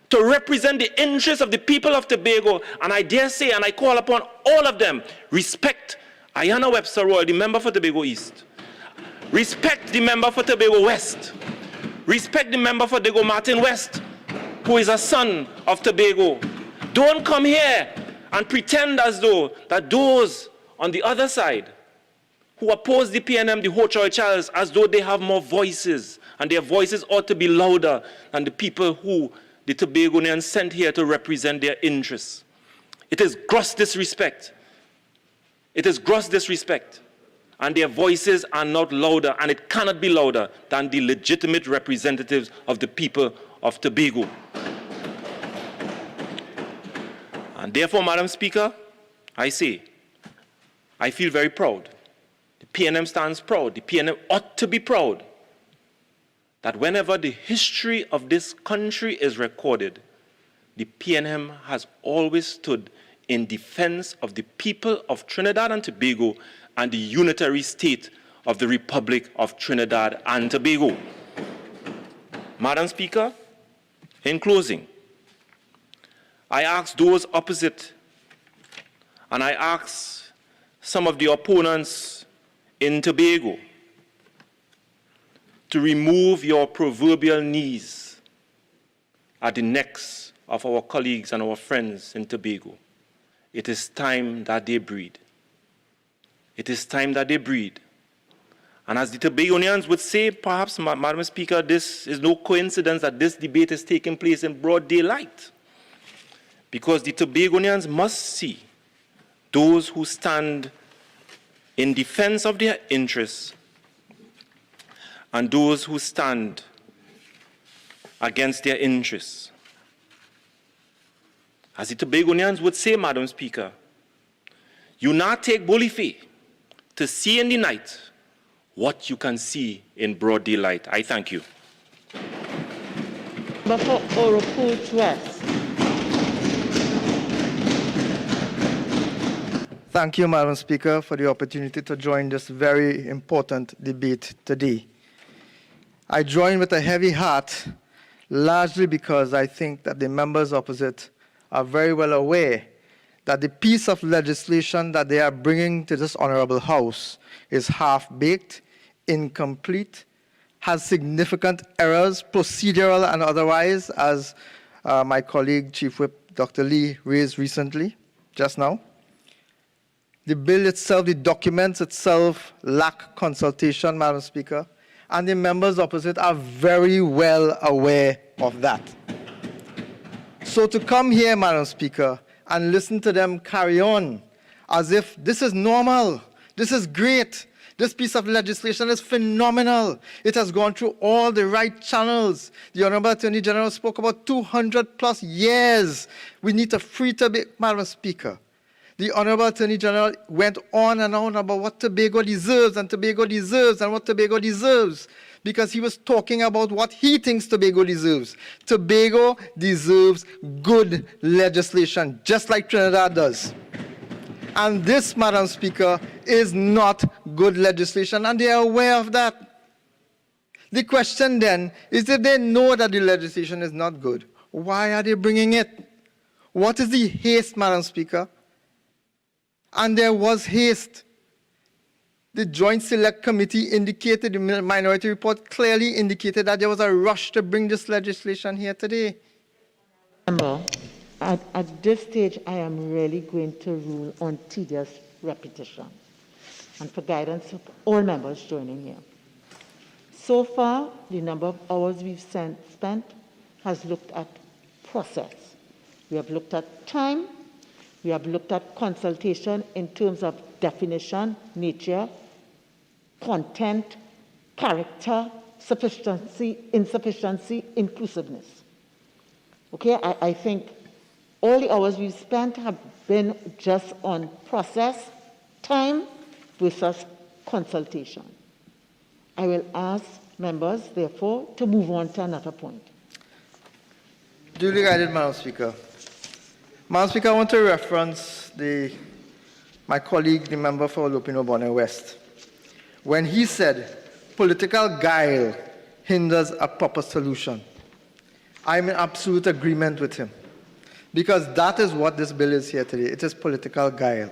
to represent the interests of the people of Tobago, and I dare say, and I call upon all of them, respect Ayanna Webster-Roy, the member for Tobago East. Respect the member for Tobago West. Respect the member for Tobago Martin West, who is a son of Tobago. Don't come here and pretend as though that those on the other side who oppose the PNM, the Ho Choi Charles, as though they have more voices, and their voices ought to be louder than the people who the Tobagonians sent here to represent their interests. It is gross disrespect. It is gross disrespect. And their voices are not louder, and it cannot be louder than the legitimate representatives of the people of Tobago. And therefore, Madam Speaker, I say, I feel very proud. The PNM stands proud. The PNM ought to be proud that whenever the history of this country is recorded, the PNM has always stood in defense of the people of Trinidad and Tobago and the unitary state of the Republic of Trinidad and Tobago. Madam Speaker, in closing, I ask those opposite, and I ask some of the opponents in Tobago to remove your proverbial knees at the necks of our colleagues and our friends in Tobago. It is time that they breed. It is time that they breed. And as the Tobagonians would say, perhaps, Madam Speaker, this is no coincidence that this debate is taking place in broad daylight. Because the Tobagonians must see those who stand in defense of their interests and those who stand against their interests. As the Tobagonians would say, Madam Speaker, you not take Bolife to see in the night what you can see in broad daylight. I thank you. Before Orokul West. Thank you, Madam Speaker, for the opportunity to join this very important debate today. I join with a heavy heart, largely because I think that the members opposite are very well aware that the piece of legislation that they are bringing to this Honorable House is half-baked, incomplete, has significant errors, procedural and otherwise, as my colleague, Chief Whip Dr. Lee, raised recently, just now. The bill itself, the documents itself lack consultation, Madam Speaker, and the members opposite are very well aware of that. So to come here, Madam Speaker, and listen to them carry on as if this is normal, this is great, this piece of legislation is phenomenal, it has gone through all the right channels. The Honorable Attorney General spoke about 200 plus years. We need to free Tobago, Madam Speaker. The Honorable Attorney General went on and on about what Tobago deserves and Tobago deserves and what Tobago deserves, because he was talking about what he thinks Tobago deserves. Tobago deserves good legislation, just like Trinidad does. And this, Madam Speaker, is not good legislation, and they are aware of that. The question then is, if they know that the legislation is not good, why are they bringing it? What is the haste, Madam Speaker? And there was haste. The Joint Select Committee indicated, the Minority Report clearly indicated that there was a rush to bring this legislation here today. Member, at this stage, I am really going to rule on tedious repetition and for guidance of all members joining here. So far, the number of hours we've spent has looked at process. We have looked at time. We have looked at consultation in terms of definition, nature, content, character, sufficiency, insufficiency, inclusiveness. Okay, I think all the hours we've spent have been just on process, time versus consultation. I will ask members, therefore, to move on to another point. Duly guided, Madam Speaker. Madam Speaker, I want to reference my colleague, the member for Lupino Bonner West, when he said political guile hinders a proper solution. I'm in absolute agreement with him, because that is what this bill is here today. It is political guile.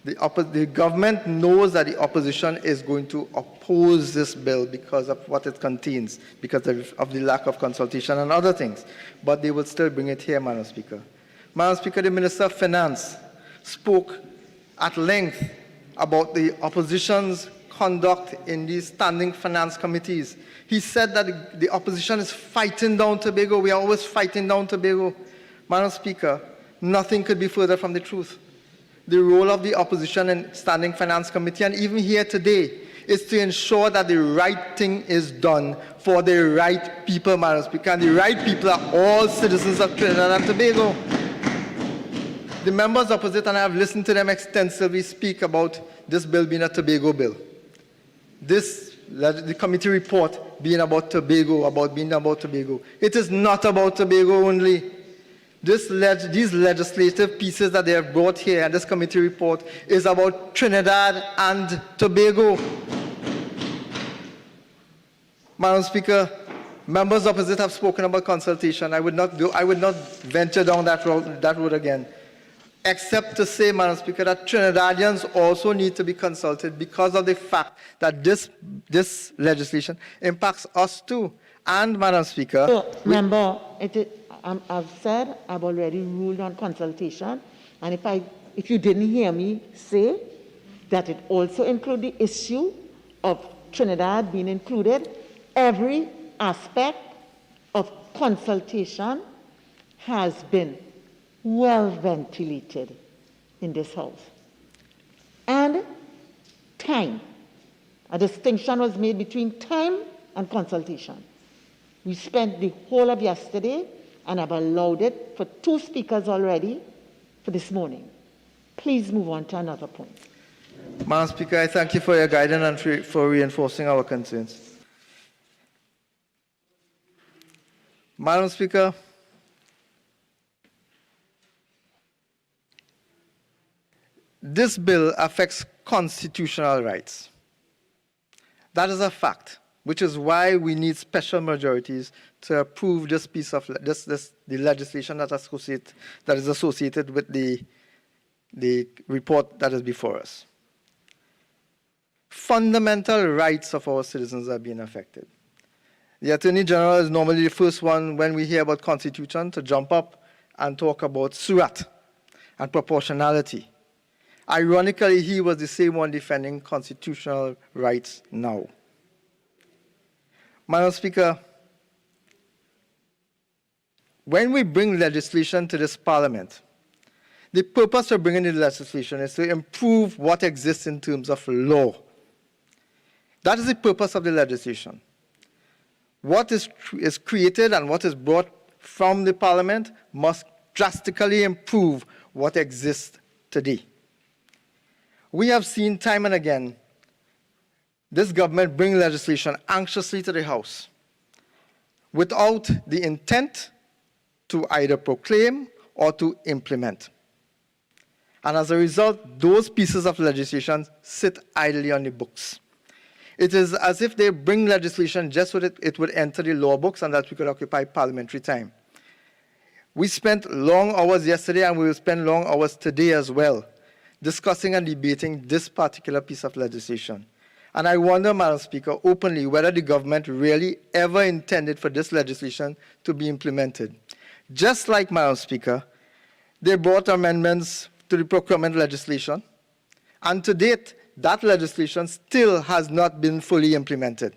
The government knows that the opposition is going to oppose this bill because of what it contains, because of the lack of consultation and other things. But they will still bring it here, Madam Speaker. Madam Speaker, the Minister of Finance spoke at length about the opposition's conduct in these standing finance committees. He said that the opposition is fighting down Tobago. We are always fighting down Tobago. Madam Speaker, nothing could be further from the truth. The role of the opposition in Standing Finance Committee, and even here today, is to ensure that the right thing is done for the right people, Madam Speaker. And the right people are all citizens of Trinidad and Tobago. The members opposite, and I have listened to them extensively speak about this bill being a Tobago bill. The committee report being about Tobago, It is not about Tobago only. These legislative pieces that they have brought here and this committee report is about Trinidad and Tobago. Madam Speaker, members opposite have spoken about consultation. I would not venture down that road again, except to say, Madam Speaker, that Trinidadians also need to be consulted because of the fact that this legislation impacts us too. And, Madam Speaker, Member, I've said I've already ruled on consultation, and if you didn't hear me say that it also includes the issue of Trinidad being included, every aspect of consultation has been well ventilated in this House. And time. A distinction was made between time and consultation. We spent the whole of yesterday, and I've allowed it for 2 speakers already for this morning. Please move on to another point. Madam Speaker, I thank you for your guidance and for reinforcing our concerns. Madam Speaker, this bill affects constitutional rights. That is a fact, which is why we need special majorities to approve this piece of the legislation that is associated with the report that is before us. Fundamental rights of our citizens are being affected. The Attorney General is normally the first one when we hear about constitution to jump up and talk about surat and proportionality. Ironically, he was the same one defending constitutional rights now. Madam Speaker, when we bring legislation to this Parliament, the purpose of bringing the legislation is to improve what exists in terms of law. That is the purpose of the legislation. What is created and what is brought from the Parliament must drastically improve what exists today. We have seen time and again this government bring legislation anxiously to the House without the intent to either proclaim or to implement. And as a result, those pieces of legislation sit idly on the books. It is as if they bring legislation just so that it would enter the law books and that we could occupy parliamentary time. We spent long hours yesterday and we will spend long hours today as well discussing and debating this particular piece of legislation. And I wonder, Madam Speaker, openly whether the government really ever intended for this legislation to be implemented. Just like, Madam Speaker, they brought amendments to the procurement legislation, and to date, that legislation still has not been fully implemented.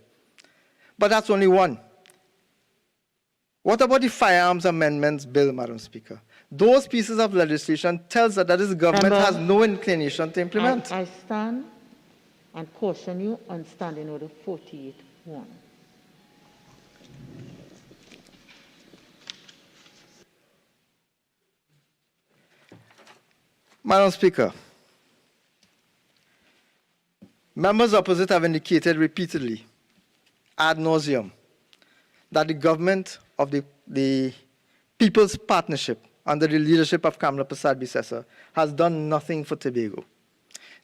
But that's only one. What about the firearms amendments bill, Madam Speaker? Those pieces of legislation tells us that this government has no inclination to implement. I stand and caution you on Standing Order 48-1. Madam Speaker, members opposite have indicated repeatedly, ad nauseum, that the government of the People's Partnership under the leadership of Kamla Persad-Bissessar has done nothing for Tobago.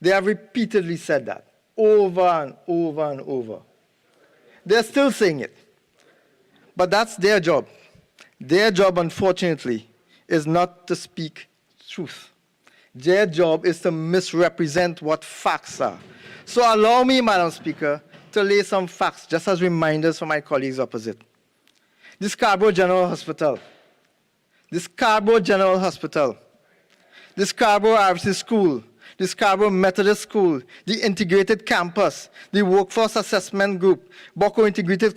They have repeatedly said that, over and over and over. They're still saying it. But that's their job. Their job, unfortunately, is not to speak truth. Their job is to misrepresent what facts are. So allow me, Madam Speaker, to lay some facts just as reminders for my colleagues opposite. The Scarborough General Hospital, the Scarborough General Hospital, the Scarborough RC School, the Scarborough Methodist School, the Integrated Campus, the Workforce Assessment Group, Boco Integrated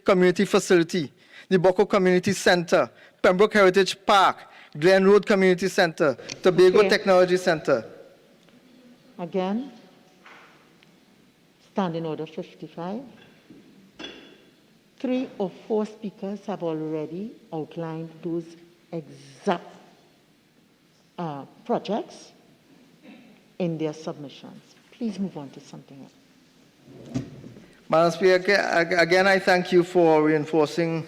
Community Facility, the Boco Community Center, Pembroke Heritage Park, Glen Road Community Center, Tobago Technology Center. Again, Standing Order 55. 3 or 4 speakers have already outlined those exact projects in their submissions. Please move on to something else. Madam Speaker, again, I thank you for reinforcing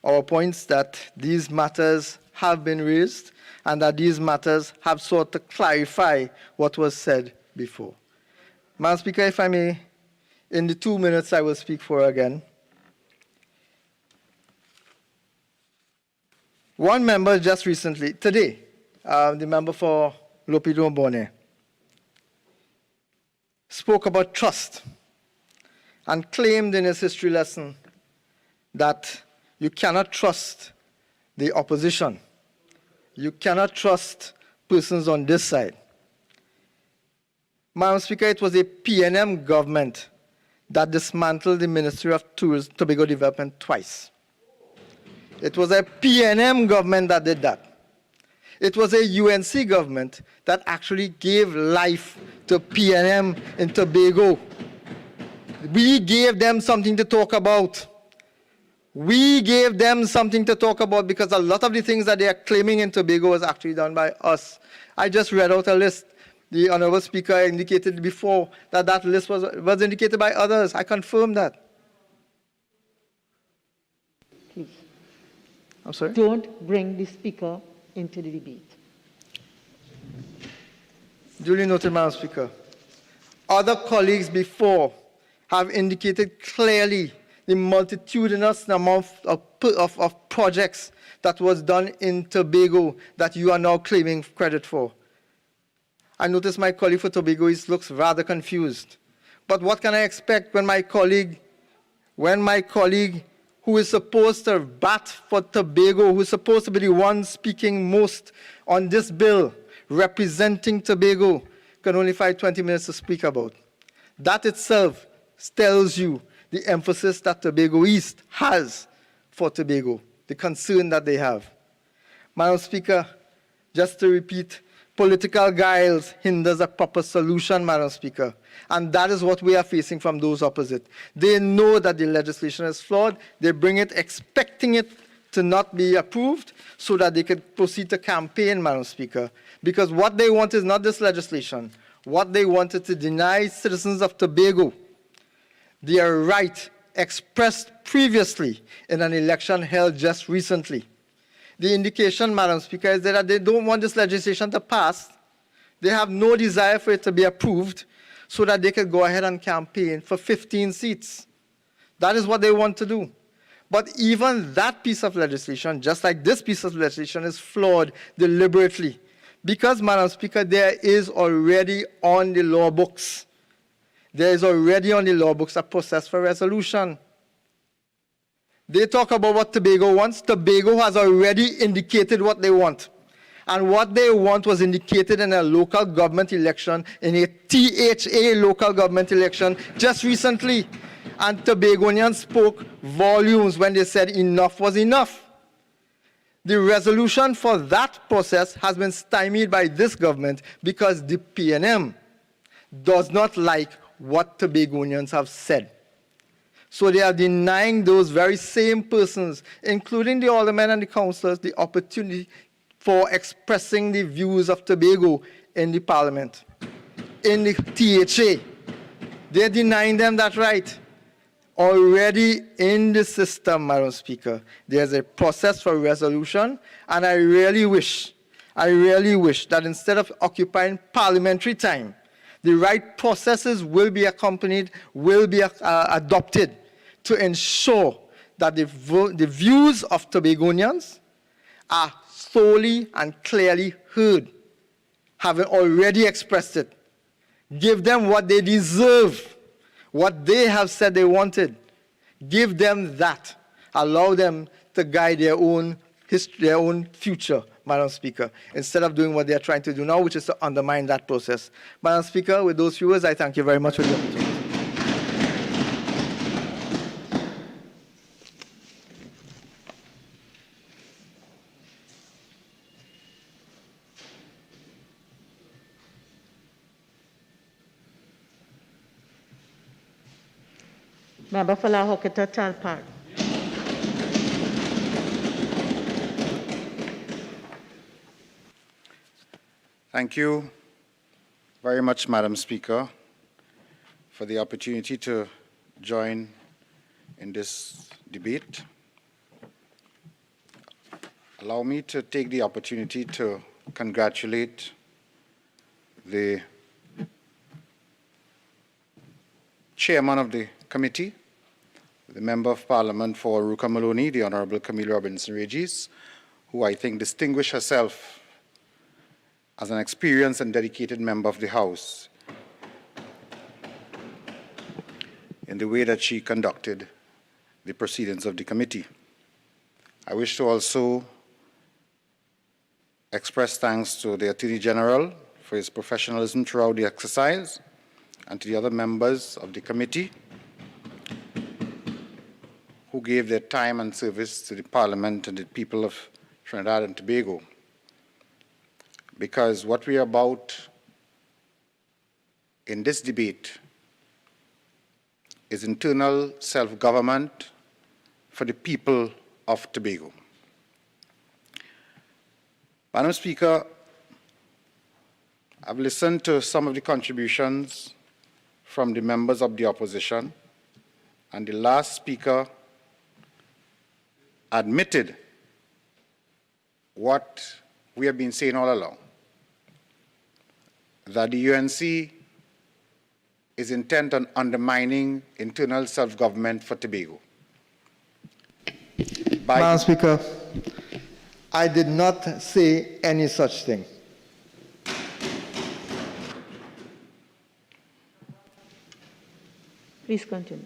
our points that these matters have been raised and that these matters have sought to clarify what was said before. Madam Speaker, if I may, in the 2 minutes I will speak for again. One member just recently, today, the member for Lopido-Bonnet, spoke about trust and claimed in his history lesson that you cannot trust the opposition. You cannot trust persons on this side. Madam Speaker, it was a PNM government that dismantled the Ministry of Tobago Development twice. It was a PNM government that did that. It was a UNC government that actually gave life to PNM in Tobago. We gave them something to talk about. We gave them something to talk about because a lot of the things that they are claiming in Tobago was actually done by us. I just read out a list. The Honorable Speaker indicated before that that list was indicated by others. I confirm that. Please. I'm sorry? Don't bring the speaker into the debate. Duly noted, Madam Speaker. Other colleagues before have indicated clearly the multitudinous amount of projects that was done in Tobago that you are now claiming credit for. I notice my colleague for Tobago looks rather confused. But what can I expect when my colleague who is supposed to bat for Tobago, who is supposed to be the one speaking most on this bill, representing Tobago, can only find 20 minutes to speak about? That itself tells you the emphasis that Tobago East has for Tobago, the concern that they have. Madam Speaker, just to repeat, political guile hinders a proper solution, Madam Speaker. And that is what we are facing from those opposite. They know that the legislation is flawed. They bring it expecting it to not be approved so that they can proceed to campaign, Madam Speaker. Because what they want is not this legislation. What they want is to deny citizens of Tobago their right expressed previously in an election held just recently. The indication, Madam Speaker, is that they don't want this legislation to pass. They have no desire for it to be approved so that they can go ahead and campaign for 15 seats. That is what they want to do. But even that piece of legislation, just like this piece of legislation, is flawed deliberately. Because, Madam Speaker, there is already on the law books. There is already on the law books a process for resolution. They talk about what Tobago wants. Tobago has already indicated what they want. And what they want was indicated in a local government election, in a THA local government election just recently. And Tobagonians spoke volumes when they said enough was enough. The resolution for that process has been stymied by this government because the PNM does not like what Tobagonians have said. So they are denying those very same persons, including the aldermen and the councillors, the opportunity for expressing the views of Tobago in the parliament, in the THA. They're denying them that right. Already in the system, Madam Speaker, there's a process for resolution, and I really wish that instead of occupying parliamentary time, the right processes will be accompanied, will be adopted to ensure that the views of Tobagonians are solely and clearly heard, having already expressed it. Give them what they deserve, what they have said they wanted. Give them that. Allow them to guide their own history, their own future, Madam Speaker, instead of doing what they're trying to do now, which is to undermine that process. Madam Speaker, with those few words, I thank you very much for the opportunity. Member for La Hoketa Talpark. Thank you very much, Madam Speaker, for the opportunity to join in this debate. Allow me to take the opportunity to congratulate the chairman of the committee, the Member of Parliament for Ruka Maloney, the Honorable Camille Robinson-Regis, who I think distinguished herself as an experienced and dedicated member of the House in the way that she conducted the proceedings of the committee. I wish to also express thanks to the Attorney General for his professionalism throughout the exercise, and to the other members of the committee who gave their time and service to the Parliament and the people of Trinidad and Tobago. Because what we are about in this debate is internal self-government for the people of Tobago. Madam Speaker, I've listened to some of the contributions from the members of the opposition, and the last speaker admitted what we have been saying all along, that the UNC is intent on undermining internal self-government for Tobago. Madam Speaker, I did not say any such thing. Please continue.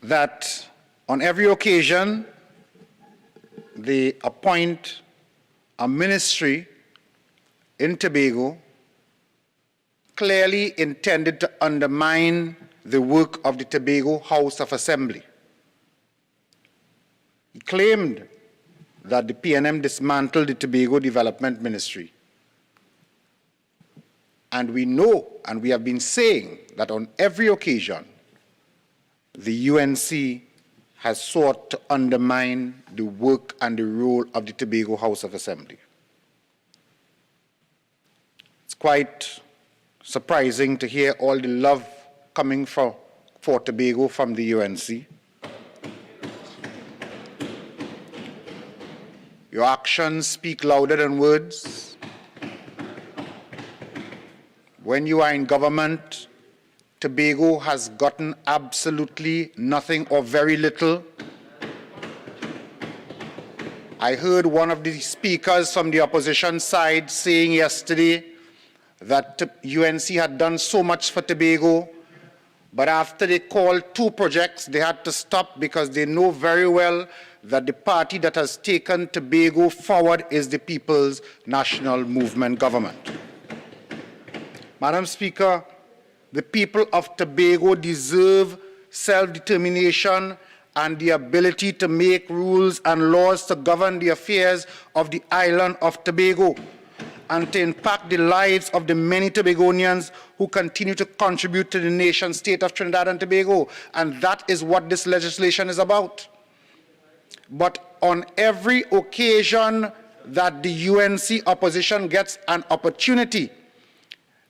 That on every occasion they appoint a ministry in Tobago clearly intended to undermine the work of the Tobago House of Assembly. He claimed that the PNM dismantled the Tobago Development Ministry. And we know, and we have been saying, that on every occasion, the UNC has sought to undermine the work and the role of the Tobago House of Assembly. It's quite surprising to hear all the love coming for Tobago from the UNC. Your actions speak louder than words. When you are in government, Tobago has gotten absolutely nothing or very little. I heard one of the speakers from the opposition side saying yesterday that UNC had done so much for Tobago, but after they called 2 projects, they had to stop because they know very well that the party that has taken Tobago forward is the People's National Movement government. Madam Speaker, the people of Tobago deserve self-determination and the ability to make rules and laws to govern the affairs of the island of Tobago and to impact the lives of the many Tobagonians who continue to contribute to the nation state of Trinidad and Tobago. And that is what this legislation is about. But on every occasion that the UNC opposition gets an opportunity,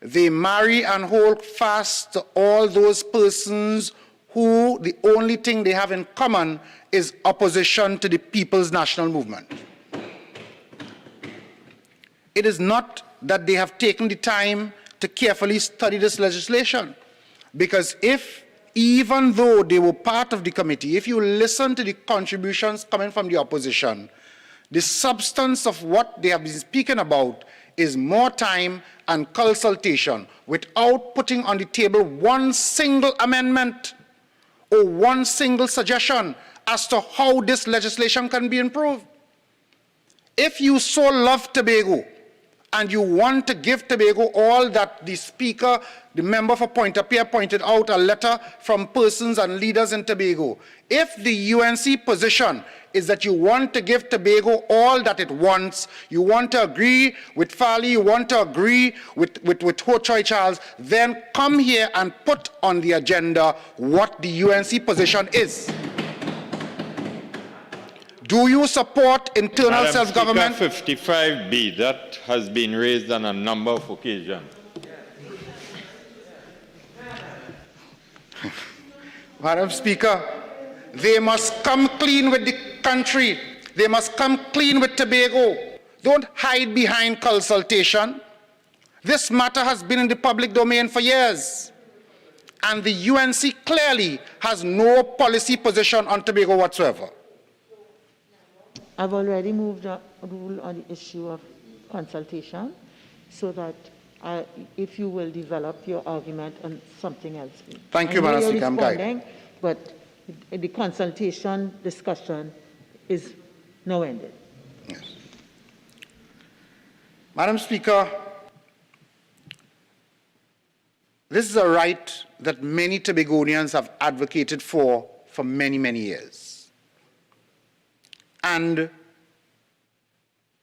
they marry and hold fast to all those persons who the only thing they have in common is opposition to the People's National Movement. It is not that they have taken the time to carefully study this legislation. Because even though they were part of the committee, if you listen to the contributions coming from the opposition, the substance of what they have been speaking about is more time and consultation without putting on the table one single amendment or one single suggestion as to how this legislation can be improved. If you so love Tobago and you want to give Tobago all that the Speaker, the member for Point-a-Pierre, pointed out, a letter from persons and leaders in Tobago, if the UNC position is that you want to give Tobago all that it wants, you want to agree with Farley, you want to agree with Ho Choi Charles, then come here and put on the agenda what the UNC position is. Do you support internal self-government? 55B, that has been raised on a number of occasions. Madam Speaker, they must come clean with the country. They must come clean with Tobago. Don't hide behind consultation. This matter has been in the public domain for years. And the UNC clearly has no policy position on Tobago whatsoever. I've already moved a rule on the issue of consultation, so that if you will develop your argument on something else. Thank you, Madam Speaker. I'm responding, but the consultation discussion is now ended. Yes. Madam Speaker, this is a right that many Tobagonians have advocated for many, many years. And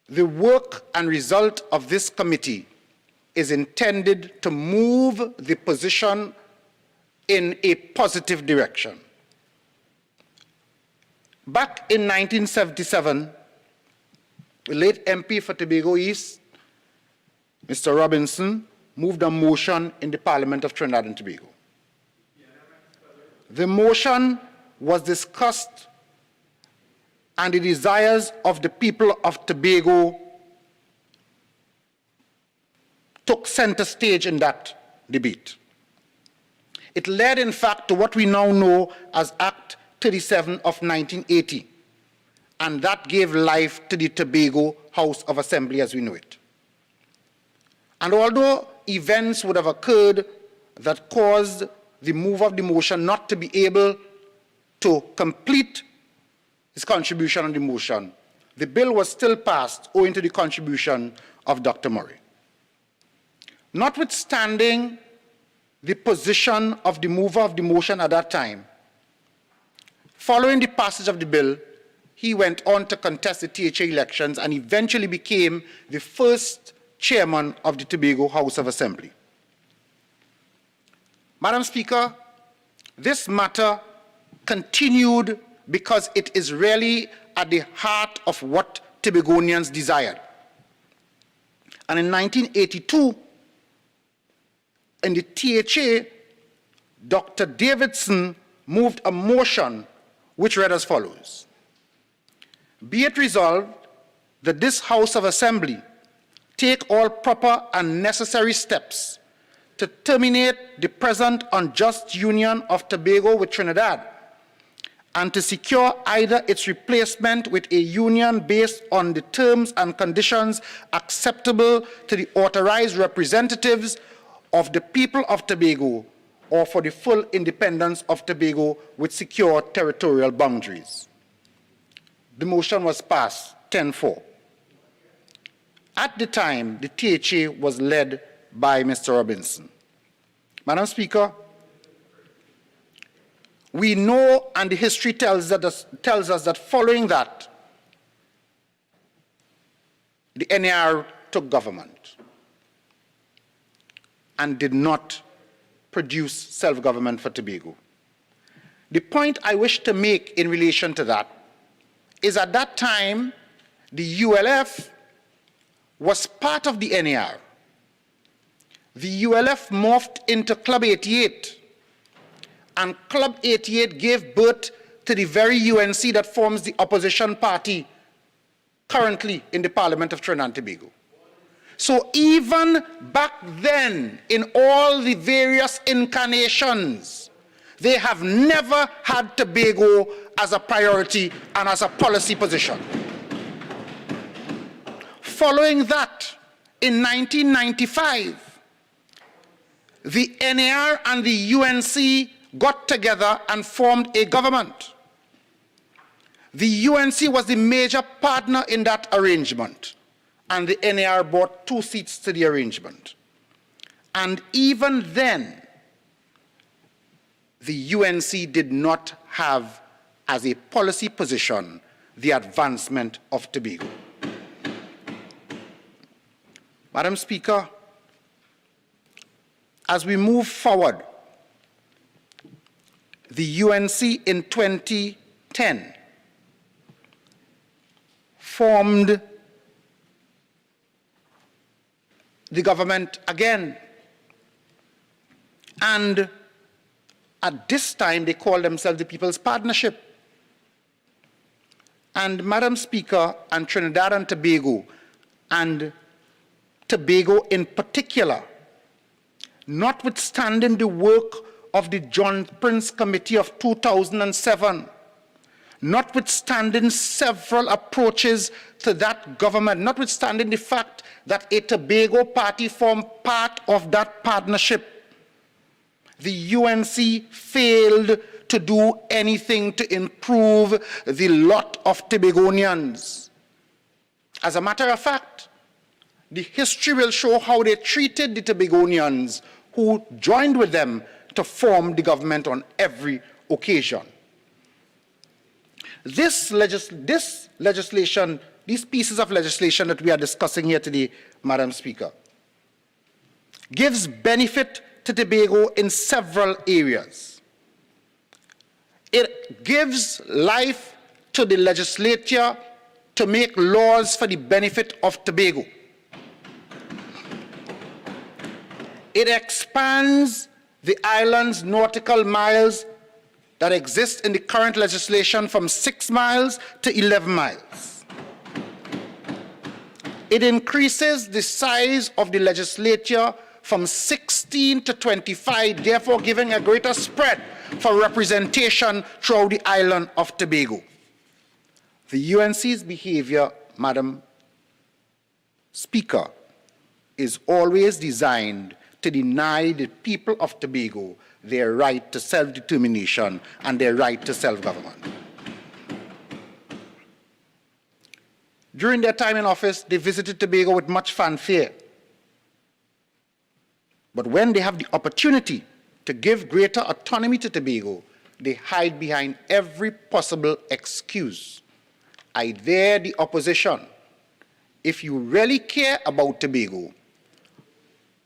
the work and result of this committee is intended to move the position in a positive direction. Back in 1977, the late MP for Tobago East, Mr. Robinson, moved a motion in the Parliament of Trinidad and Tobago. The motion was discussed, and the desires of the people of Tobago took center stage in that debate. It led, in fact, to what we now know as Act 37 of 1980, and that gave life to the Tobago House of Assembly as we know it. And although events would have occurred that caused the mover of the motion not to be able to complete his contribution on the motion, the bill was still passed owing to the contribution of Dr. Murray. Notwithstanding the position of the mover of the motion at that time, following the passage of the bill, he went on to contest the THA elections and eventually became the first chairman of the Tobago House of Assembly. Madam Speaker, this matter continued because it is really at the heart of what Tobagonians desired. And in 1982, in the THA, Dr. Davidson moved a motion which read as follows: be it resolved that this House of Assembly take all proper and necessary steps to terminate the present unjust union of Tobago with Trinidad, and to secure either its replacement with a union based on the terms and conditions acceptable to the authorized representatives of the people of Tobago, or for the full independence of Tobago with secure territorial boundaries. The motion was passed 10-4. At the time, the THA was led by Mr. Robinson. Madam Speaker, we know, and the history tells us that following that, the NAR took government and did not produce self-government for Tobago. The point I wish to make in relation to that is at that time, the ULF was part of the NAR. The ULF morphed into Club 88, and Club 88 gave birth to the very UNC that forms the opposition party currently in the Parliament of Trinidad and Tobago. So even back then, in all the various incarnations, they have never had Tobago as a priority and as a policy position. Following that, in 1995, the NAR and the UNC got together and formed a government. The UNC was the major partner in that arrangement, and the NAR brought 2 seats to the arrangement. And even then, the UNC did not have as a policy position the advancement of Tobago. Madam Speaker, as we move forward, the UNC in 2010 formed the government again. And at this time, they called themselves the People's Partnership. And Madam Speaker, and Trinidad and Tobago in particular, notwithstanding the work of the John Prince Committee of 2007, notwithstanding several approaches to that government, notwithstanding the fact that a Tobago party formed part of that partnership, the UNC failed to do anything to improve the lot of Tobagonians. As a matter of fact, the history will show how they treated the Tobagonians who joined with them to form the government on every occasion. This legislation, these pieces of legislation that we are discussing here today, Madam Speaker, gives benefit to Tobago in several areas. It gives life to the legislature to make laws for the benefit of Tobago. It expands the island's nautical miles that exist in the current legislation from 6 miles to 11 miles. It increases the size of the legislature from 16 to 25, therefore giving a greater spread for representation throughout the island of Tobago. The UNC's behavior, Madam Speaker, is always designed to deny the people of Tobago their right to self-determination and their right to self-government. During their time in office, they visited Tobago with much fanfare. But when they have the opportunity to give greater autonomy to Tobago, they hide behind every possible excuse. I dare the opposition, if you really care about Tobago,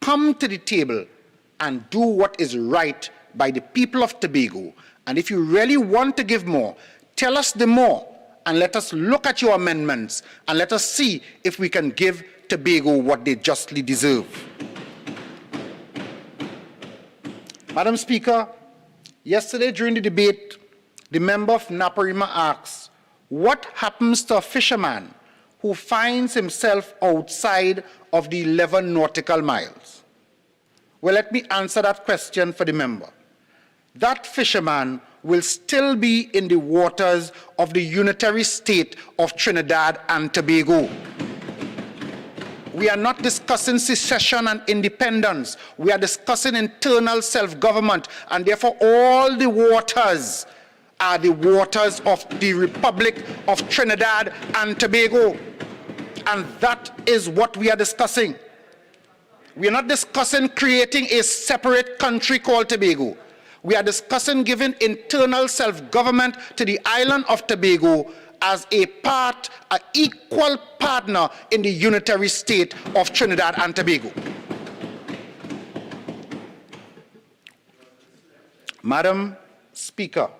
come to the table and do what is right by the people of Tobago. And if you really want to give more, tell us the more, and let us look at your amendments, and let us see if we can give Tobago what they justly deserve. Madam Speaker, yesterday during the debate, the member of Naparima asks, what happens to a fisherman who finds himself outside of the 11 nautical miles? Well, let me answer that question for the member. That fisherman will still be in the waters of the unitary state of Trinidad and Tobago. We are not discussing secession and independence. We are discussing internal self-government, and therefore all the waters are the waters of the Republic of Trinidad and Tobago. And that is what we are discussing. We are not discussing creating a separate country called Tobago. We are discussing giving internal self-government to the island of Tobago as a part, an equal partner in the unitary state of Trinidad and Tobago. Madam Speaker,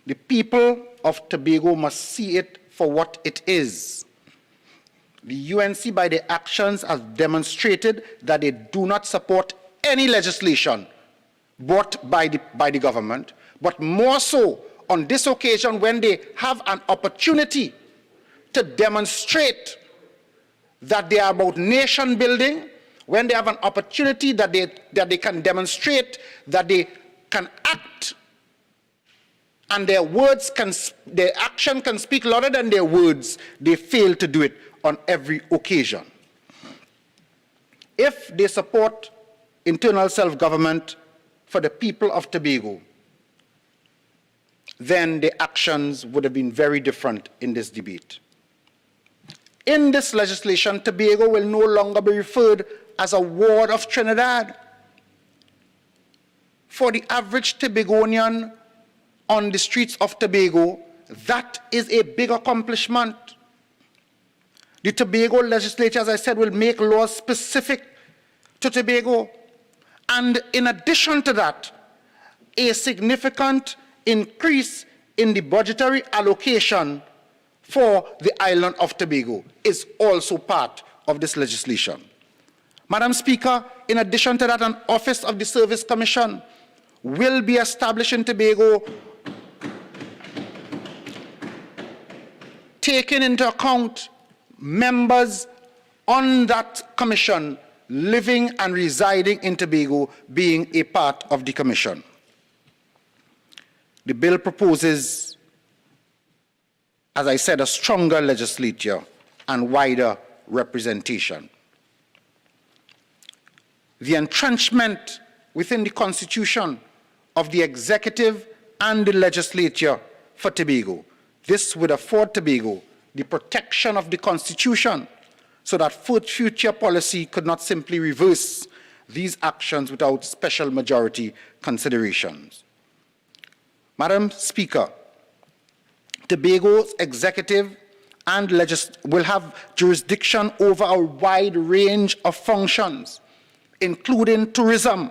the people of Tobago must see it for what it is. The UNC, by their actions, has demonstrated that they do not support any legislation brought by the government, but more so on this occasion when they have an opportunity to demonstrate that they are about nation building, when they have an opportunity that they can demonstrate that they can act and their action can speak louder than their words, they fail to do it on every occasion. If they support internal self-government for the people of Tobago, then the actions would have been very different in this debate. In this legislation, Tobago will no longer be referred as a ward of Trinidad. For the average Tobagonian on the streets of Tobago, that is a big accomplishment. The Tobago legislature, as I said, will make laws specific to Tobago. And in addition to that, a significant increase in the budgetary allocation for the island of Tobago is also part of this legislation. Madam Speaker, in addition to that, an Office of the Service Commission will be established in Tobago, taking into account members on that commission living and residing in Tobago being a part of the commission. The bill proposes, as I said, a stronger legislature and wider representation. The entrenchment within the Constitution of the executive and the legislature for Tobago. This would afford Tobago the protection of the Constitution so that future policy could not simply reverse these actions without special majority considerations. Madam Speaker, Tobago's executive and will have jurisdiction over a wide range of functions, including tourism,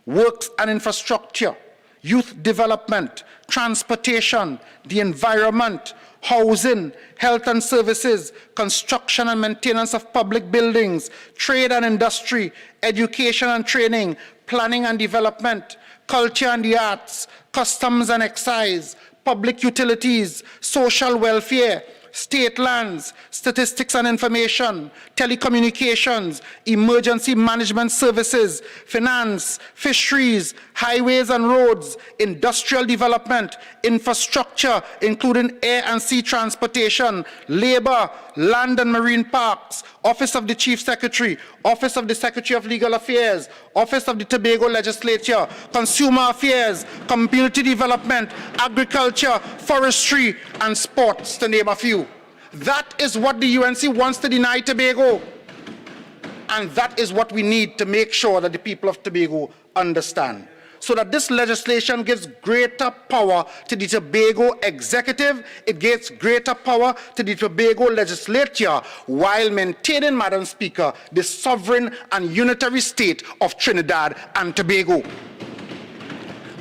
works and infrastructure, youth development, transportation, the environment, housing, health and services, construction and maintenance of public buildings, trade and industry, education and training, planning and development, culture and the arts, customs and excise, public utilities, social welfare, state lands, statistics and information, telecommunications, emergency management services, finance, fisheries, highways and roads, industrial development, infrastructure, including air and sea transportation, labor, land and marine parks, Office of the Chief Secretary, Office of the Secretary of Legal Affairs, Office of the Tobago Legislature, Consumer Affairs, Community Development, Agriculture, Forestry, and Sports, to name a few. That is what the UNC wants to deny Tobago. And that is what we need to make sure that the people of Tobago understand. So that this legislation gives greater power to the Tobago executive, it gives greater power to the Tobago legislature, while maintaining, Madam Speaker, the sovereign and unitary state of Trinidad and Tobago.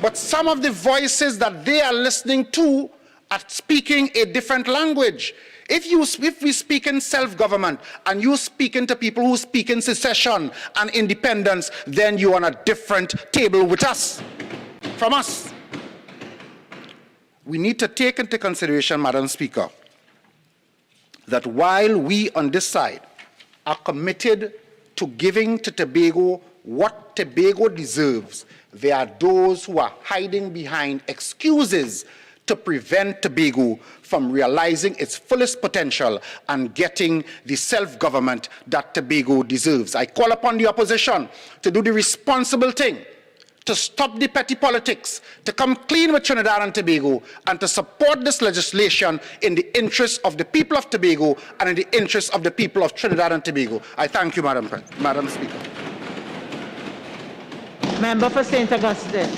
But some of the voices that they are listening to are speaking a different language. If we speak in self-government and you speaking to people who speak in secession and independence, then you're on a different table with us, from us. We need to take into consideration, Madam Speaker, that while we on this side are committed to giving to Tobago what Tobago deserves, there are those who are hiding behind excuses to prevent Tobago from realizing its fullest potential and getting the self-government that Tobago deserves. I call upon the opposition to do the responsible thing, to stop the petty politics, to come clean with Trinidad and Tobago, and to support this legislation in the interest of the people of Tobago and in the interest of the people of Trinidad and Tobago. I thank you, Madam Speaker. Member for St. Augustine.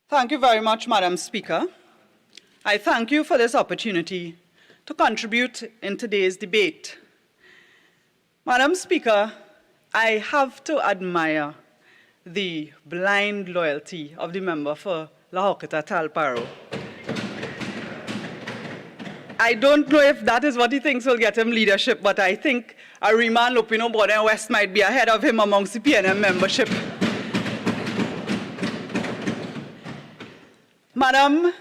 Thank you very much, Madam Speaker. I thank you for this opportunity to contribute in today's debate. Madam Speaker, I have to admire the blind loyalty of the member for Lahokita Talparo. I don't know if that is what he thinks will get him leadership, but I think Arima, Lupino, Border and West might be ahead of him amongst the PNM membership. Madam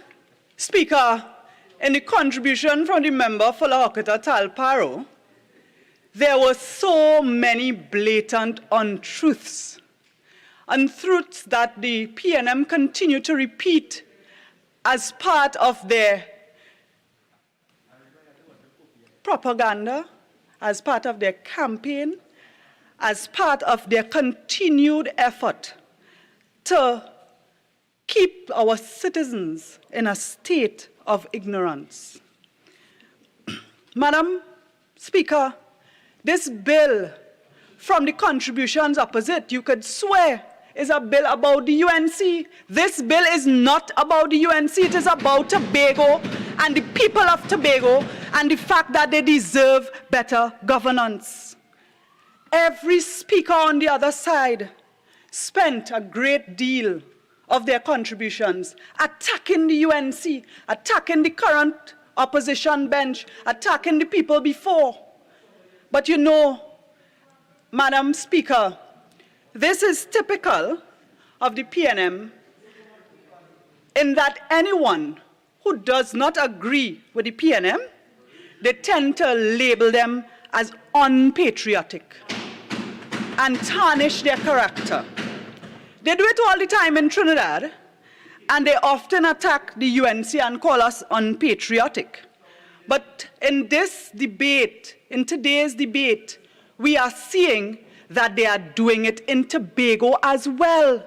Speaker, in the contribution from the member for Lahokota Talparo, there were so many blatant untruths, untruths that the PNM continue to repeat as part of their propaganda, as part of their campaign, as part of their continued effort to keep our citizens in a state of ignorance. Madam Speaker, this bill, from the contributions opposite, you could swear is a bill about the UNC. This bill is not about the UNC. It is about Tobago and the people of Tobago and the fact that they deserve better governance. Every speaker on the other side spent a great deal of their contributions attacking the UNC, attacking the current opposition bench, attacking the people before. But you know, Madam Speaker, this is typical of the PNM in that anyone who does not agree with the PNM, they tend to label them as unpatriotic and tarnish their character. They do it all the time in Trinidad, and they often attack the UNC and call us unpatriotic. But in this debate, in today's debate, we are seeing that they are doing it in Tobago as well,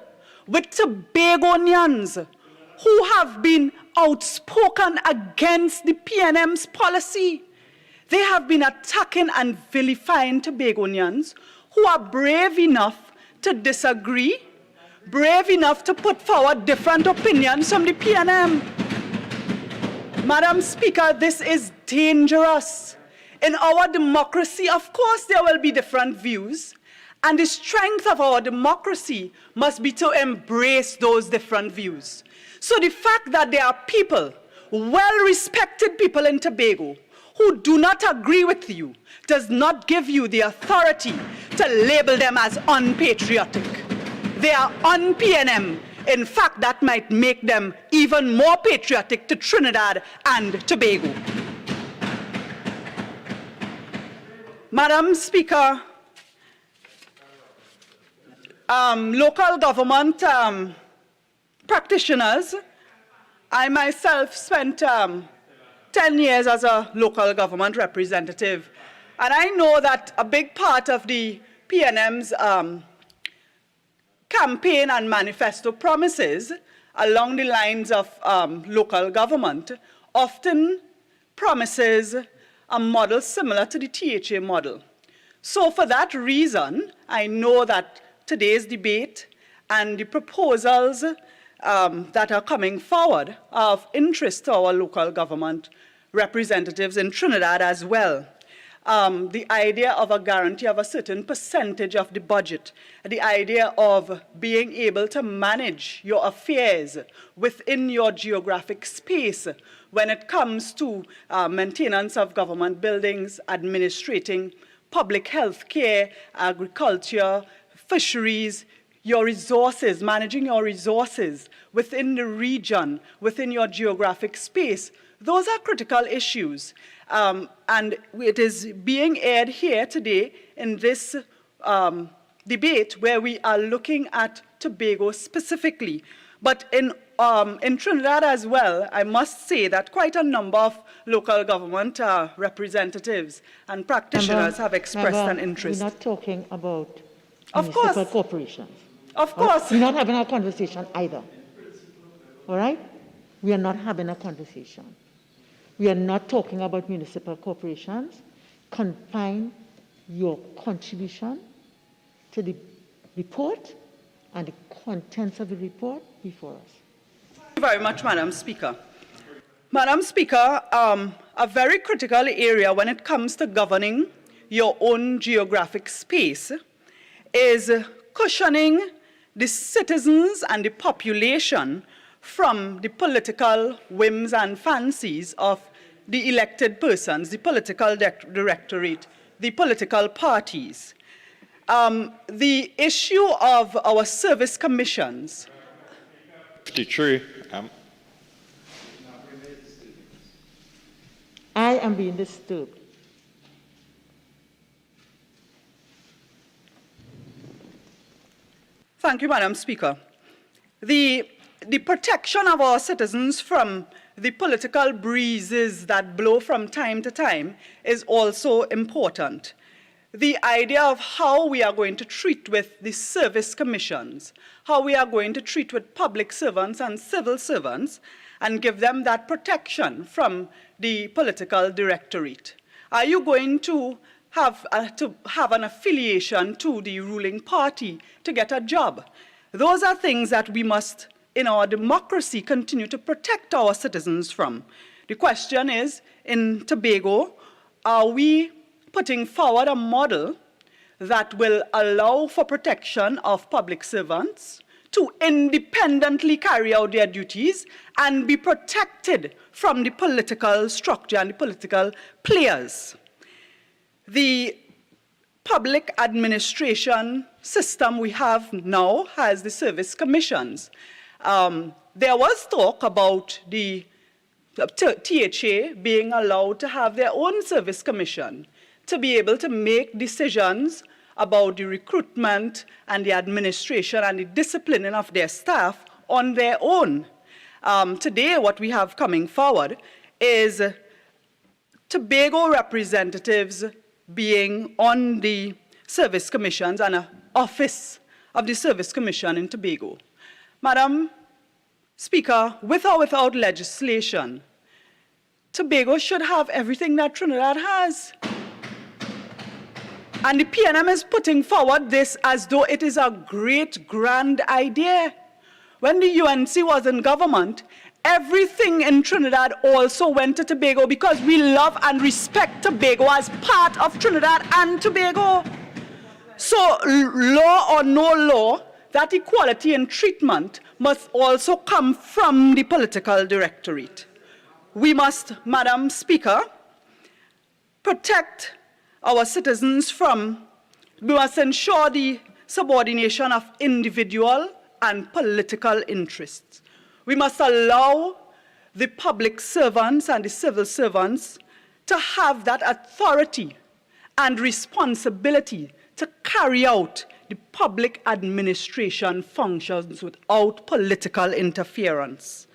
with Tobagonians who have been outspoken against the PNM's policy. They have been attacking and vilifying Tobagonians who are brave enough to disagree, brave enough to put forward different opinions from the PNM. Madam Speaker, this is dangerous. In our democracy, of course, there will be different views, and the strength of our democracy must be to embrace those different views. So the fact that there are people, well-respected people in Tobago, who do not agree with you does not give you the authority to label them as unpatriotic. They are un-PNM. In fact, that might make them even more patriotic to Trinidad and Tobago. Madam Speaker, local government practitioners, I myself spent 10 years as a local government representative, and I know that a big part of the PNM's campaign and manifesto promises along the lines of local government often promises a model similar to the THA model. So for that reason, I know that today's debate and the proposals that are coming forward are of interest to our local government representatives in Trinidad as well. The idea of a guarantee of a certain percentage of the budget, the idea of being able to manage your affairs within your geographic space when it comes to maintenance of government buildings, administrating public health care, agriculture, fisheries, your resources, managing your resources within the region, within your geographic space. Those are critical issues. And it is being aired here today in this debate where we are looking at Tobago specifically. But in Trinidad as well, I must say that quite a number of local government representatives and practitioners have expressed an interest. We're not talking about of municipal course. corporations. Of course. We're not having a conversation either. All right? We are not having a conversation. We are not talking about municipal corporations. Confine your contribution to the report and the contents of the report before us. Thank you very much, Madam Speaker. Madam Speaker, a very critical area when it comes to governing your own geographic space is cushioning the citizens and the population from the political whims and fancies of the elected persons, the political directorate, the political parties. The issue of our service commissions. 53. I am being disturbed. Thank you, Madam Speaker. The protection of our citizens from the political breezes that blow from time to time is also important. The idea of how we are going to treat with the service commissions, how we are going to treat with public servants and civil servants, and give them that protection from the political directorate. Are you going to have an affiliation to the ruling party to get a job? Those are things that we must, in our democracy, continue to protect our citizens from. The question is, in Tobago, are we putting forward a model that will allow for protection of public servants to independently carry out their duties and be protected from the political structure and the political players? The public administration system we have now has the service commissions. There was talk about the THA being allowed to have their own service commission to be able to make decisions about the recruitment and the administration and the disciplining of their staff on their own. Today, what we have coming forward is Tobago representatives being on the service commissions and an office of the service commission in Tobago. Madam Speaker, with or without legislation, Tobago should have everything that Trinidad has. And the PNM is putting forward this as though it is a great, grand idea. When the UNC was in government, everything in Trinidad also went to Tobago because we love and respect Tobago as part of Trinidad and Tobago. So, law or no law, that equality in treatment must also come from the political directorate. We must, Madam Speaker, protect our citizens from, we must ensure the subordination of individual and political interests. We must allow the public servants and the civil servants to have that authority and responsibility to carry out the public administration functions without political interference.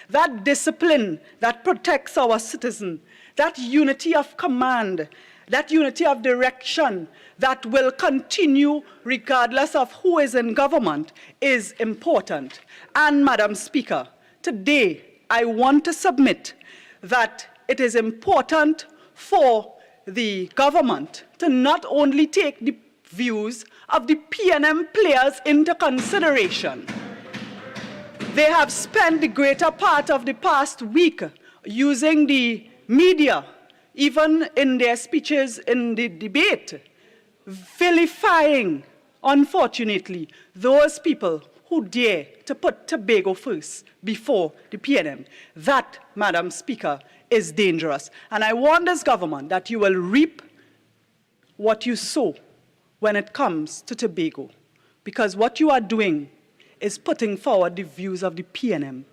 That discipline that protects our citizen, that unity of command, that unity of direction that will continue regardless of who is in government is important. And Madam Speaker, today I want to submit that it is important for the government to not only take the views of the PNM players into consideration. They have spent the greater part of the past week using the media, even in their speeches in the debate, vilifying, unfortunately, those people who dare to put Tobago first before the PNM. That, Madam Speaker, is dangerous. And I warn this government that you will reap what you sow when it comes to Tobago, because what you are doing is putting forward the views of the PNM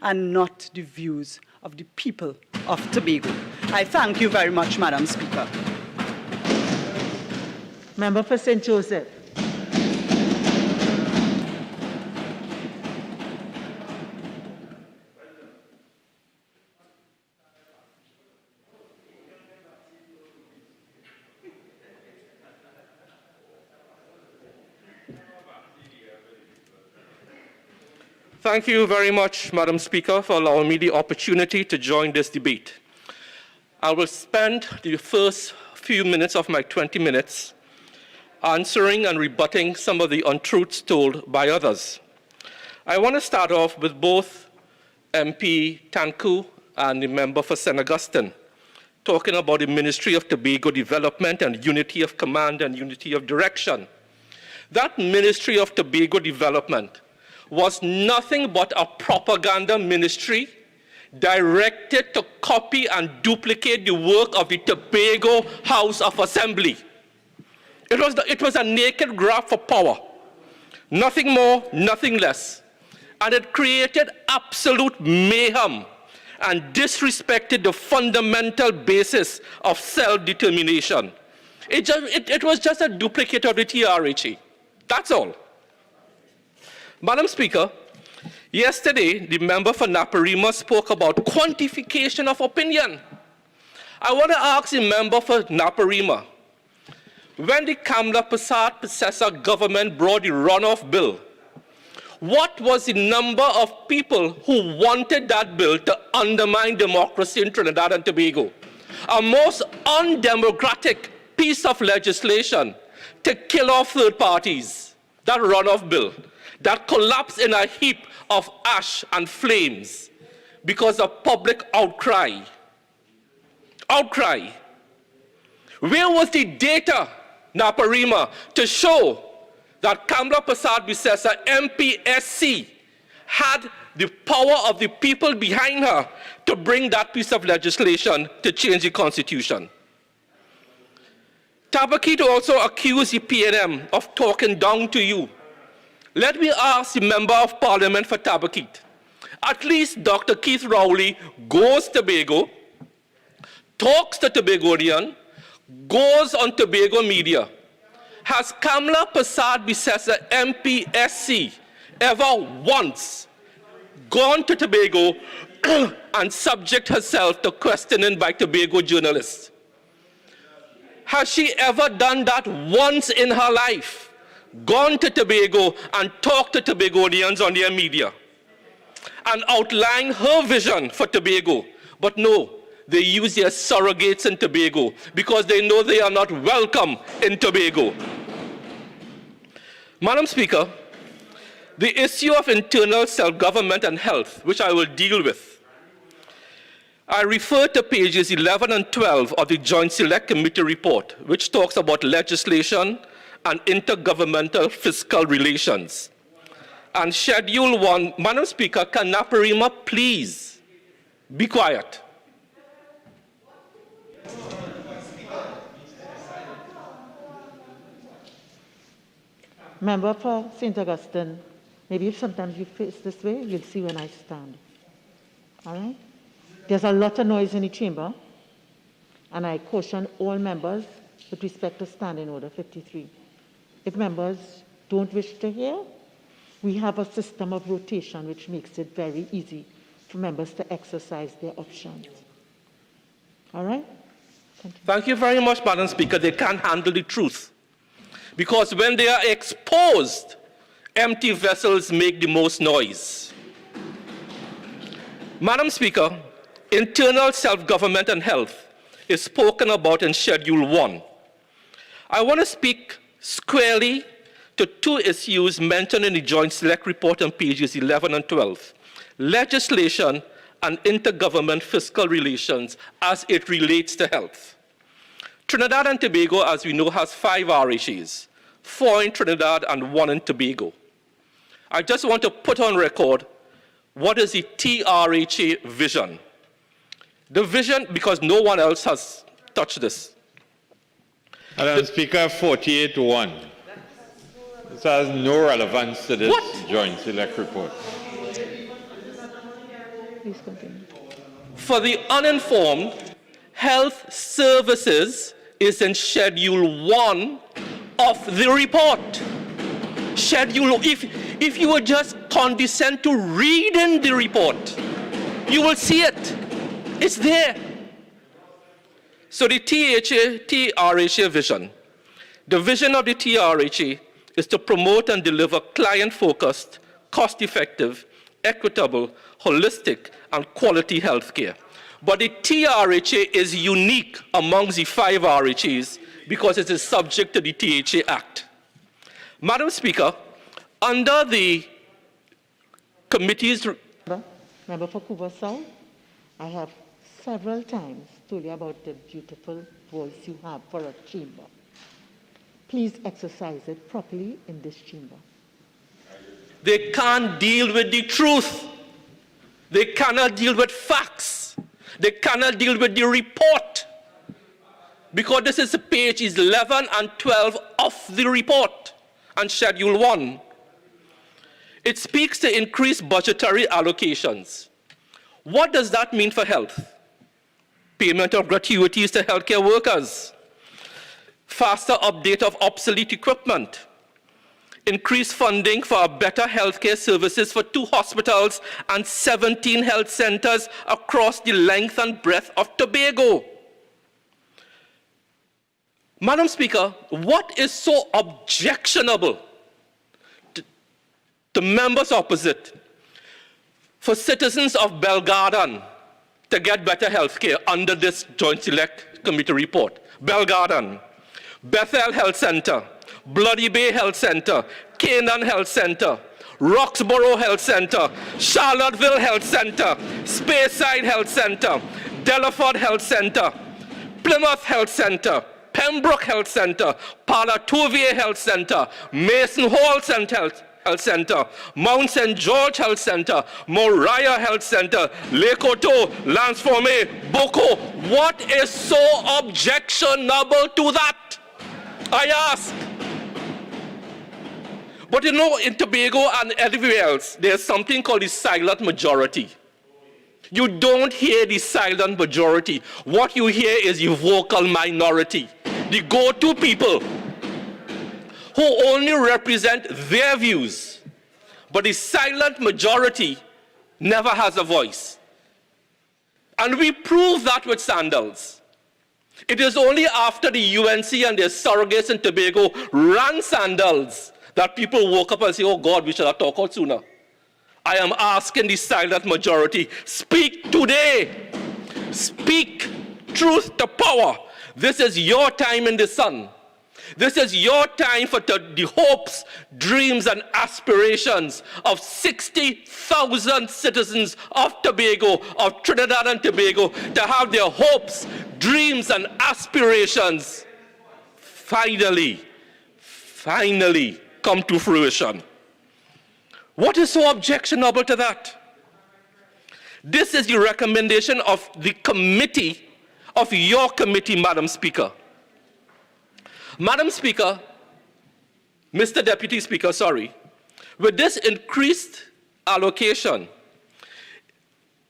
and not the views of the people of Tobago. I thank you very much, Madam Speaker. Member for St. Joseph. Thank you very much, Madam Speaker, for allowing me the opportunity to join this debate. I will spend the first few minutes of my 20 minutes answering and rebutting some of the untruths told by others. I want to start off with both MP Tancoo and the member for St. Augustine, talking about the Ministry of Tobago Development and unity of command and unity of direction. That Ministry of Tobago Development was nothing but a propaganda ministry directed to copy and duplicate the work of the Tobago House of Assembly. It was a naked grab for power. Nothing more, nothing less. And it created absolute mayhem and disrespected the fundamental basis of self-determination. It was just a duplicate of the TRHA. That's all. Madam Speaker, yesterday, the member for Naparima spoke about quantification of opinion. I want to ask the member for Naparima, when the Kamla Prasad Processor government brought the runoff bill, what was the number of people who wanted that bill to undermine democracy in Trinidad and Tobago? A most undemocratic piece of legislation to kill off third parties, that runoff bill, that collapsed in a heap of ash and flames because of public outcry. Outcry. Where was the data, Naparima, to show that Kamla Prasad Bisesa, MPSC, had the power of the people behind her to bring that piece of legislation to change the constitution? Tabakit also accused the PNM of talking down to you. Let me ask the Member of Parliament for Tabakit. At least Dr. Keith Rowley goes to Tobago, talks to Tobagonian, goes on Tobago media. Has Kamla Prasad Bisesa, MPSC, ever once gone to Tobago and subject herself to questioning by Tobago journalists? Has she ever done that once in her life? Gone to Tobago and talked to Tobagonians on their media and outlined her vision for Tobago? But no, they use their surrogates in Tobago because they know they are not welcome in Tobago. Madam Speaker, the issue of internal self-government and health, which I will deal with, I refer to pages 11 and 12 of the Joint Select Committee report, which talks about legislation and intergovernmental fiscal relations. And Schedule 1, Madam Speaker, can Naparima please be quiet? Member for St. Augustine, maybe if sometimes you face this way, you'll see when I stand. All right? There's a lot of noise in the chamber, and I caution all members with respect to Standing Order 53. If members don't wish to hear, we have a system of rotation which makes it very easy for members to exercise their options. All right? Thank you very much, Madam Speaker. They can't handle the truth. Because when they are exposed, empty vessels make the most noise. Madam Speaker, internal self-government and health is spoken about in Schedule 1. I want to speak squarely to two issues mentioned in the Joint Select Report on pages 11 and 12, legislation and intergovernment fiscal relations as it relates to health. Trinidad and Tobago, as we know, has 5 RHAs, 4 in Trinidad and 1 in Tobago. I just want to put on record what is the TRHA vision. The vision, because no one else has touched this. Madam Speaker, 48-1. This has no relevance to this Joint Select Report. Please continue. For the uninformed, health services is in Schedule 1 of the report. Schedule, if you would just condescend to read in the report, you will see it. It's there. So the TRHA vision. The vision of the TRHA is to promote and deliver client-focused, cost-effective, equitable, holistic, and quality health care. But the TRHA is unique amongst the 5 RHAs because it is subject to the THA Act. Madam Speaker, under the committee's... Member for Cuba South, I have several times told you about the beautiful voice you have for a chamber. Please exercise it properly in this chamber. They can't deal with the truth. They cannot deal with facts. They cannot deal with the report. Because this is pages 11 and 12 of the report and Schedule 1. It speaks to increased budgetary allocations. What does that mean for health? Payment of gratuities to healthcare workers, faster update of obsolete equipment, increased funding for better healthcare services for 2 hospitals and 17 health centers across the length and breadth of Tobago. Madam Speaker, what is so objectionable to members opposite for citizens of Belgarden to get better health care under this Joint Select Committee report? Belgarden, Bethel Health Center, Bloody Bay Health Center, Canaan Health Center, Roxborough Health Center, Charlottesville Health Center, Speyside Health Center, Delaford Health Center, Plymouth Health Center, Pembroke Health Center, Palatovier Health Center, Mason Hall Health Center, Mount St. George Health Center, Moriah Health Center, Lekoto, Lansforme, Boko. What is so objectionable to that? I ask. But you know, in Tobago and everywhere else, there's something called the silent majority. You don't hear the silent majority. What you hear is the vocal minority, the go-to people who only represent their views. But the silent majority never has a voice. And we prove that with sandals. It is only after the UNC and their surrogates in Tobago ran sandals that people woke up and say, oh God, we should have talked out sooner. I am asking the silent majority, speak today. Speak truth to power. This is your time in the sun. This is your time for the hopes, dreams, and aspirations of 60,000 citizens of Tobago, of Trinidad and Tobago, to have their hopes, dreams, and aspirations finally come to fruition. What is so objectionable to that? This is the recommendation of the committee, of your committee, Madam Speaker. Madam Speaker, Mr. Deputy Speaker, sorry, with this increased allocation,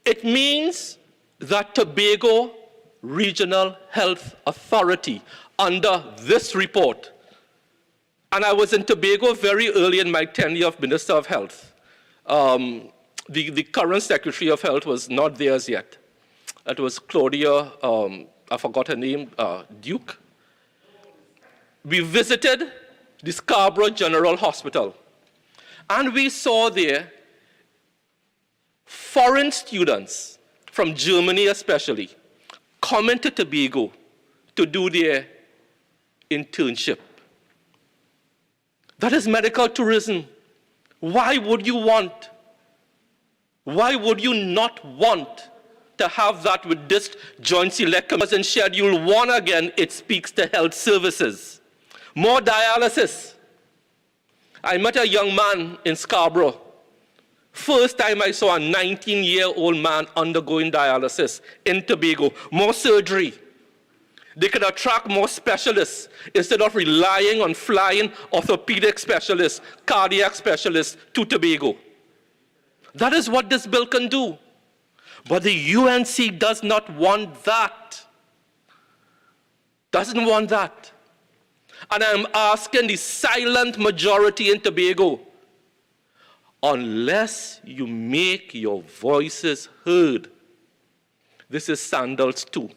it means that Tobago Regional Health Authority, under this report, and I was in Tobago very early in my tenure of Minister of Health. The current Secretary of Health was not there as yet. It was Claudia, I forgot her name, Duke. We visited the Scarborough General Hospital, and we saw there foreign students, from Germany especially, coming to Tobago to do their internship. That is medical tourism. Why would you not want to have that with this Joint Select Committee? In Schedule 1 again, it speaks to health services. More dialysis. I met a young man in Scarborough. First time I saw a 19-year-old man undergoing dialysis in Tobago. More surgery. They could attract more specialists instead of relying on flying orthopedic specialists, cardiac specialists to Tobago. That is what this bill can do. But the UNC does not want that. Doesn't want that. And I'm asking the silent majority in Tobago, unless you make your voices heard, this is Sandals 2.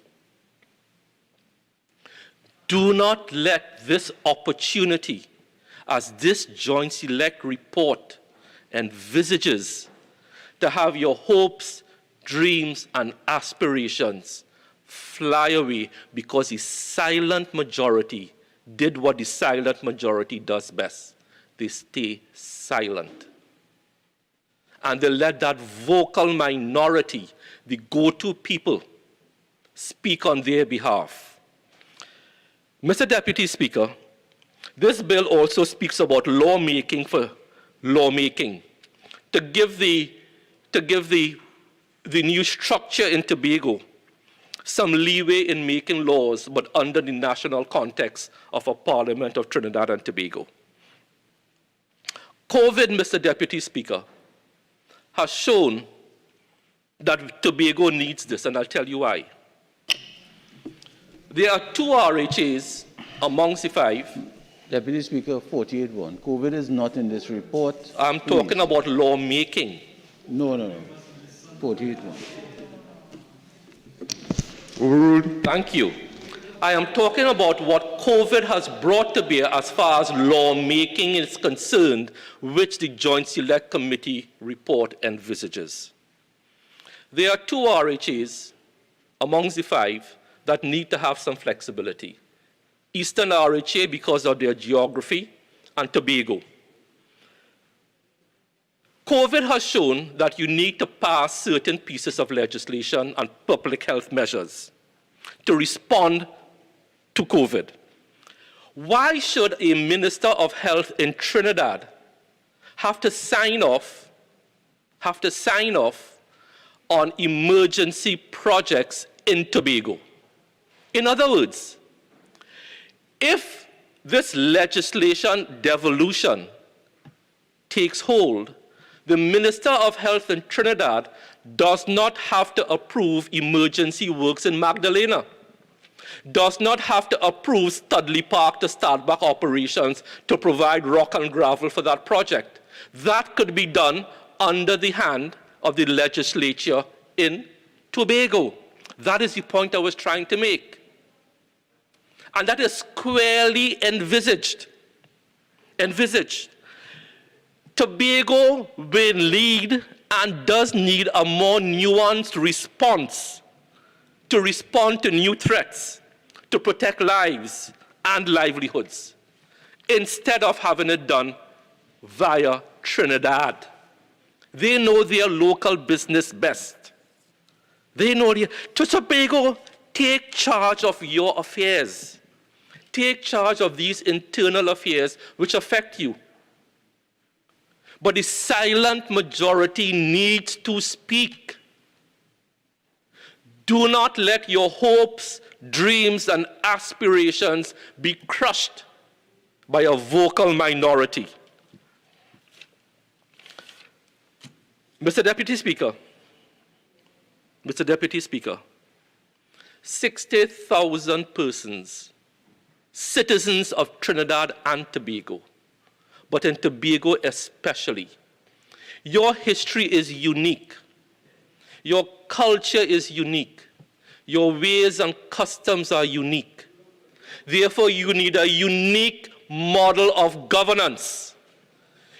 Do not let this opportunity, as this Joint Select report envisages, to have your hopes, dreams, and aspirations fly away because the silent majority did what the silent majority does best. They stay silent. And they let that vocal minority, the go-to people, speak on their behalf. Mr. Deputy Speaker, this bill also speaks about lawmaking for lawmaking, to give the new structure in Tobago some leeway in making laws, but under the national context of a Parliament of Trinidad and Tobago. COVID, Mr. Deputy Speaker, has shown that Tobago needs this, and I'll tell you why. There are 2 RHAs amongst the 5. Deputy Speaker, 48-1. COVID is not in this report. I'm talking about lawmaking. No. 48-1. Overruled. Thank you. I am talking about what COVID has brought to bear as far as lawmaking is concerned, which the Joint Select Committee report envisages. There are 2 RHAs amongst the 5 that need to have some flexibility. Eastern RHA because of their geography, and Tobago. COVID has shown that you need to pass certain pieces of legislation and public health measures to respond to COVID. Why should a Minister of Health in Trinidad have to sign off on emergency projects in Tobago? In other words, if this legislation devolution takes hold, the Minister of Health in Trinidad does not have to approve emergency works in Magdalena, does not have to approve Studley Park to start back operations to provide rock and gravel for that project. That could be done under the hand of the legislature in Tobago. That is the point I was trying to make. And that is squarely envisaged. Tobago will need and does need a more nuanced response to respond to new threats, to protect lives and livelihoods, instead of having it done via Trinidad. They know their local business best. To Tobago, take charge of your affairs. Take charge of these internal affairs which affect you. But the silent majority needs to speak. Do not let your hopes, dreams, and aspirations be crushed by a vocal minority. Mr. Deputy Speaker, 60,000 persons, citizens of Trinidad and Tobago, but in Tobago especially. Your history is unique. Your culture is unique. Your ways and customs are unique. Therefore, you need a unique model of governance.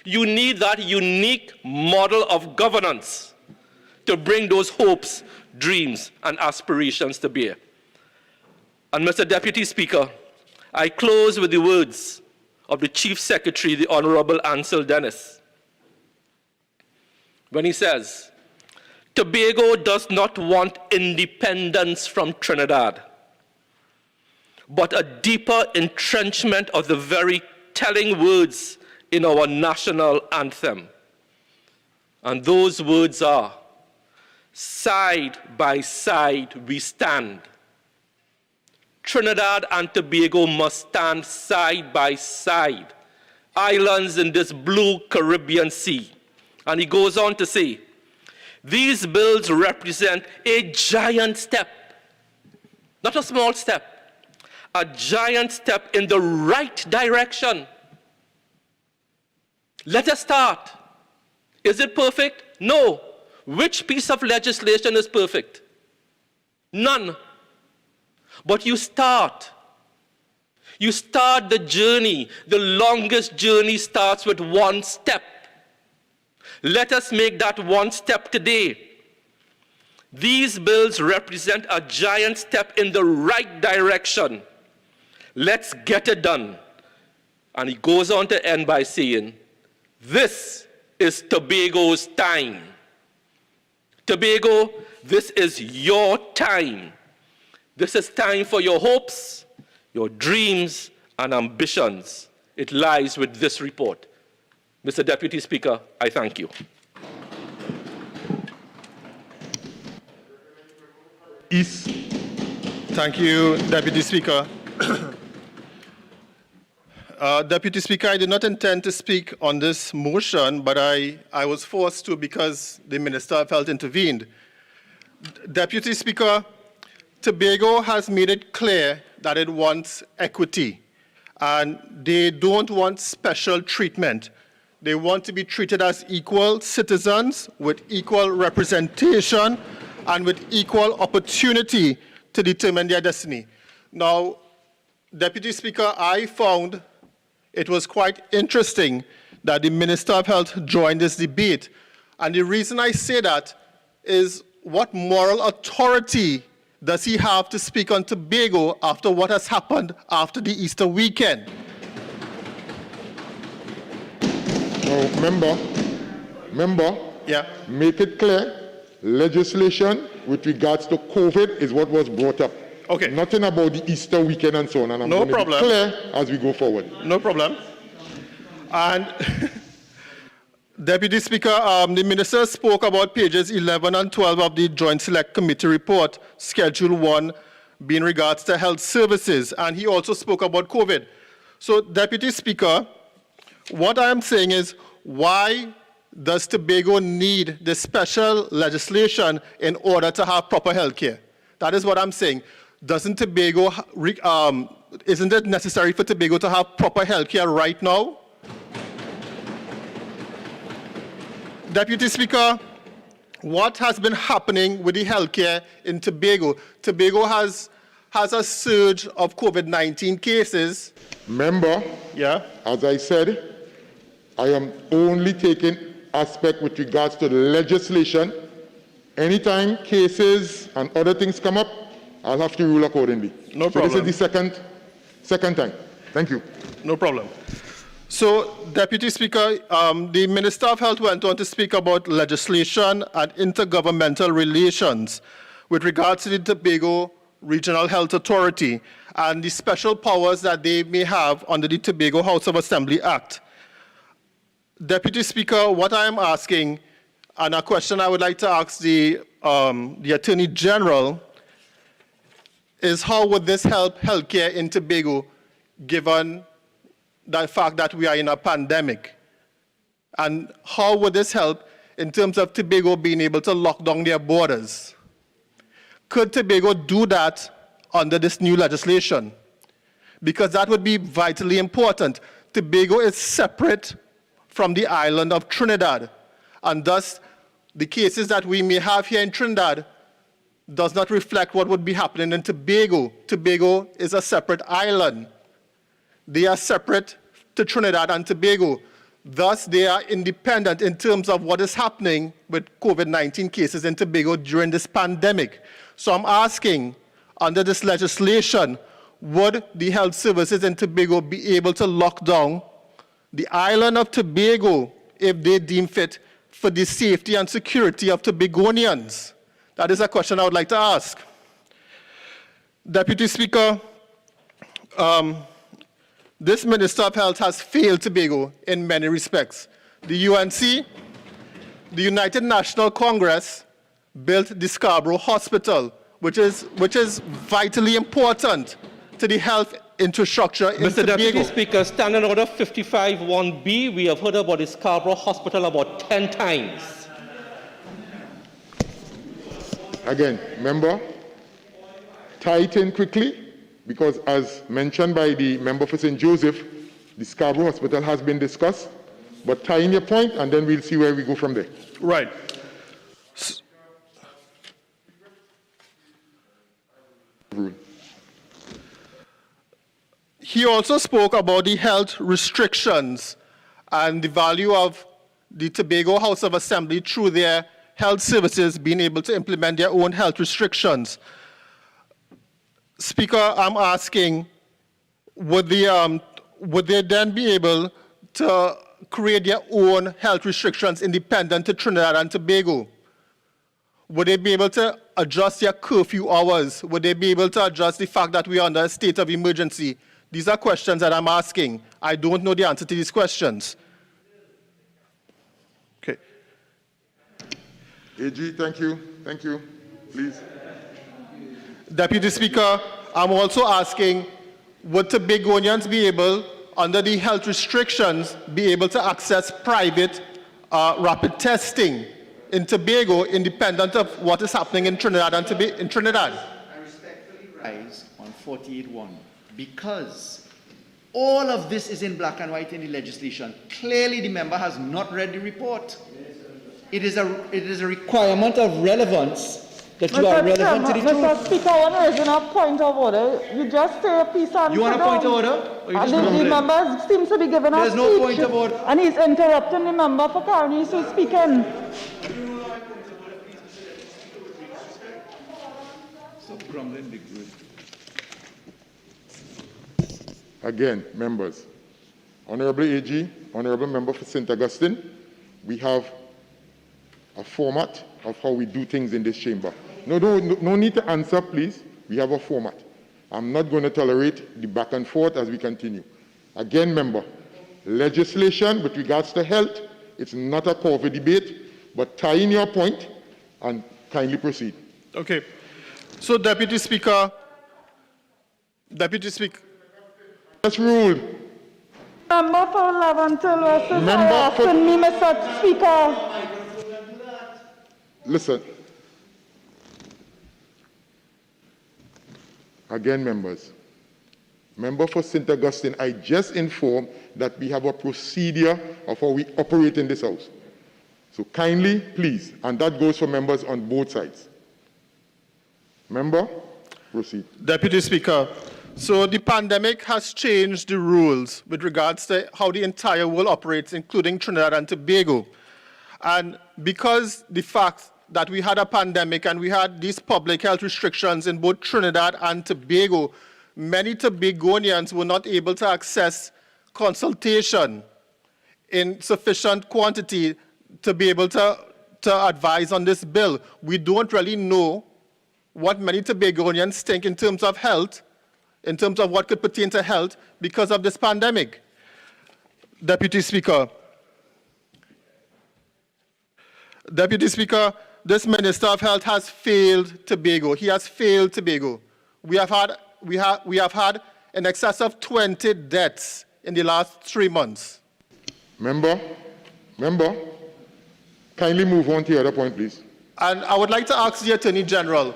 You need that unique model of governance to bring those hopes, dreams, and aspirations to bear. And Mr. Deputy Speaker, I close with the words of the Chief Secretary, the Honorable Ansel Dennis, when he says, Tobago does not want independence from Trinidad, but a deeper entrenchment of the very telling words in our national anthem. And those words are, side by side we stand. Trinidad and Tobago must stand side by side, islands in this blue Caribbean Sea. And he goes on to say, these bills represent a giant step, not a small step, a giant step in the right direction. Let us start. Is it perfect? No. Which piece of legislation is perfect? None. But you start. You start the journey. The longest journey starts with one step. Let us make that one step today. These bills represent a giant step in the right direction. Let's get it done. And he goes on to end by saying, this is Tobago's time. Tobago, this is your time. This is time for your hopes, your dreams, and ambitions. It lies with this report. Mr. Deputy Speaker, I thank you. East. Thank you, Deputy Speaker. Deputy Speaker, I did not intend to speak on this motion, but I was forced to because the Minister of Health intervened. Deputy Speaker, Tobago has made it clear that it wants equity, and they don't want special treatment. They want to be treated as equal citizens with equal representation and with equal opportunity to determine their destiny. Now, Deputy Speaker, I found it was quite interesting that the Minister of Health joined this debate. And the reason I say that is, what moral authority does he have to speak on Tobago after what has happened after the Easter weekend? Now, member, yeah, make it clear, legislation with regards to COVID is what was brought up. Okay. Nothing about the Easter weekend and so on, and I'm going to be clear as we go forward. No problem. And Deputy Speaker, the Minister spoke about pages 11 and 12 of the Joint Select Committee report, Schedule 1, being regards to health services, and he also spoke about COVID. So, Deputy Speaker, what I am saying is, why does Tobago need this special legislation in order to have proper health care? That is what I'm saying. Doesn't Tobago, isn't it necessary for Tobago to have proper health care right now? Deputy Speaker, what has been happening with the healthcare in Tobago? Tobago has a surge of COVID-19 cases. Member, yeah, as I said, I am only taking aspect with regards to the legislation. Anytime cases and other things come up, I'll have to rule accordingly. No problem. So this is the second time. Thank you. No problem. So, Deputy Speaker, the Minister of Health went on to speak about legislation and intergovernmental relations with regards to the Tobago Regional Health Authority and the special powers that they may have under the Tobago House of Assembly Act. Deputy Speaker, what I am asking, and a question I would like to ask the Attorney General, is how would this help healthcare in Tobago, given the fact that we are in a pandemic? And how would this help in terms of Tobago being able to lock down their borders? Could Tobago do that under this new legislation? Because that would be vitally important. Tobago is separate from the island of Trinidad, and thus the cases that we may have here in Trinidad does not reflect what would be happening in Tobago. Tobago is a separate island. They are separate to Trinidad and Tobago. Thus, they are independent in terms of what is happening with COVID-19 cases in Tobago during this pandemic. So I'm asking, under this legislation, would the health services in Tobago be able to lock down the island of Tobago if they deem fit for the safety and security of Tobagonians? That is a question I would like to ask. Deputy Speaker, this Minister of Health has failed Tobago in many respects. The UNC, the United National Congress, built the Scarborough Hospital, which is vitally important to the health infrastructure in Mr. Tobago. Deputy Speaker, Standing Order 55-1B, we have heard about the Scarborough Hospital about 10 times. Again, member, tie it in quickly, because as mentioned by the member for St. Joseph, the Scarborough Hospital has been discussed, but tie in your point and then we'll see where we go from there. Right. He also spoke about the health restrictions and the value of the Tobago House of Assembly through their health services being able to implement their own health restrictions. Speaker, I'm asking, would they then be able to create their own health restrictions independent to Trinidad and Tobago? Would they be able to adjust their curfew hours? Would they be able to adjust the fact that we are under a state of emergency? These are questions that I'm asking. I don't know the answer to these questions. Okay. AG, thank you. Thank you. Please. Deputy Speaker, I'm also asking, would Tobagonians be able, under the health restrictions, be able to access private rapid testing in Tobago, independent of what is happening in Trinidad and Trinidad. I respectfully rise on 48.1 because all of this is in black and white in the legislation. Clearly, the member has not read the report. It is a requirement of relevance that you are relevant to the truth. Mr. Speaker, I want to raise a point of order. You just say a piece and you want a point of order? Or you just the member seems to be giving us There's no point of order. And he's interrupting the member for carrying his speaking. Stop grumbling, big word. Again, members, Honorable AG, Honorable Member for St. Augustine, we have a format of how we do things in this chamber. No need to answer, please. We have a format. I'm not going to tolerate the back and forth as we continue. Again, member, legislation with regards to health, it's not a COVID debate, but tie in your point and kindly proceed. Okay. So, Deputy Speaker, that's ruled. Member for Levantil versus asking me, Mr. Speaker. Listen. Again, members. Member for St. Augustine, I just informed that we have a procedure of how we operate in this house. So kindly, please, and that goes for members on both sides. Member, proceed. Deputy Speaker, so the pandemic has changed the rules with regards to how the entire world operates, including Trinidad and Tobago. And because the fact that we had a pandemic and we had these public health restrictions in both Trinidad and Tobago, many Tobagonians were not able to access consultation in sufficient quantity to be able to advise on this bill. We don't really know what many Tobagonians think in terms of health, in terms of what could pertain to health because of this pandemic. Deputy Speaker, this Minister of Health has failed Tobago. He has failed Tobago. We have had in excess of 20 deaths in the last 3 months. Member, kindly move on to the other point, please. And I would like to ask the Attorney General,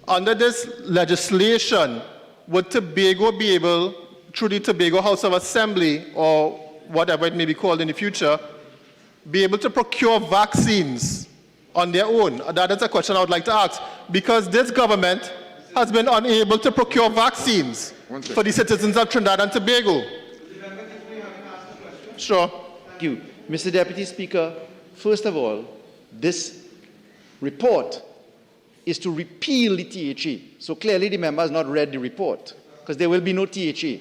under this legislation, would Tobago be able, through the Tobago House of Assembly, or whatever it may be called in the future, be able to procure vaccines on their own? That is a question I would like to ask, because this government has been unable to procure vaccines for the citizens of Trinidad and Tobago. Sure. Thank you. Mr. Deputy Speaker, first of all, this report is to repeal the THA. So clearly the member has not read the report, because there will be no THA.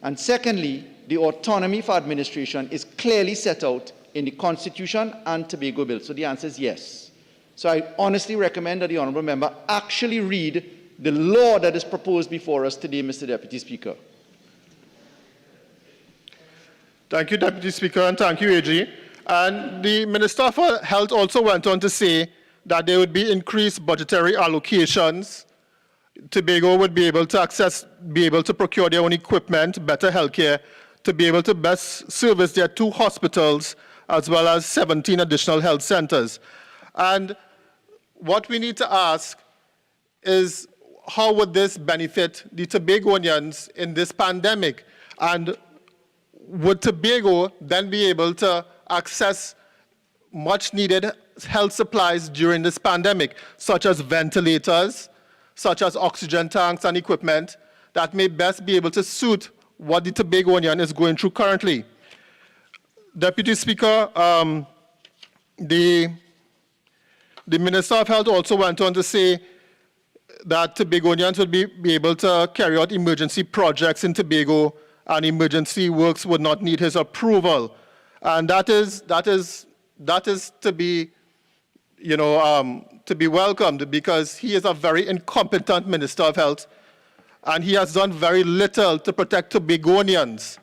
And secondly, the autonomy for administration is clearly set out in the Constitution and Tobago Bill. So the answer is yes. So I honestly recommend that the honourable member actually read the law that is proposed before us today, Mr. Deputy Speaker. Thank you, Deputy Speaker, and thank you, AG. And the Minister for Health also went on to say that there would be increased budgetary allocations. Tobago would be able to procure their own equipment, better healthcare, to be able to best service their 2 hospitals, as well as 17 additional health centers. And what we need to ask is, how would this benefit the Tobagonians in this pandemic? And would Tobago then be able to access much needed health supplies during this pandemic, such as ventilators, such as oxygen tanks and equipment that may best be able to suit what the Tobagonian is going through currently? Deputy Speaker, the Minister of Health also went on to say that Tobagonians would be able to carry out emergency projects in Tobago, and emergency works would not need his approval. And that is to be, to be welcomed, because he is a very incompetent Minister of Health, and he has done very little to protect Tobagonians.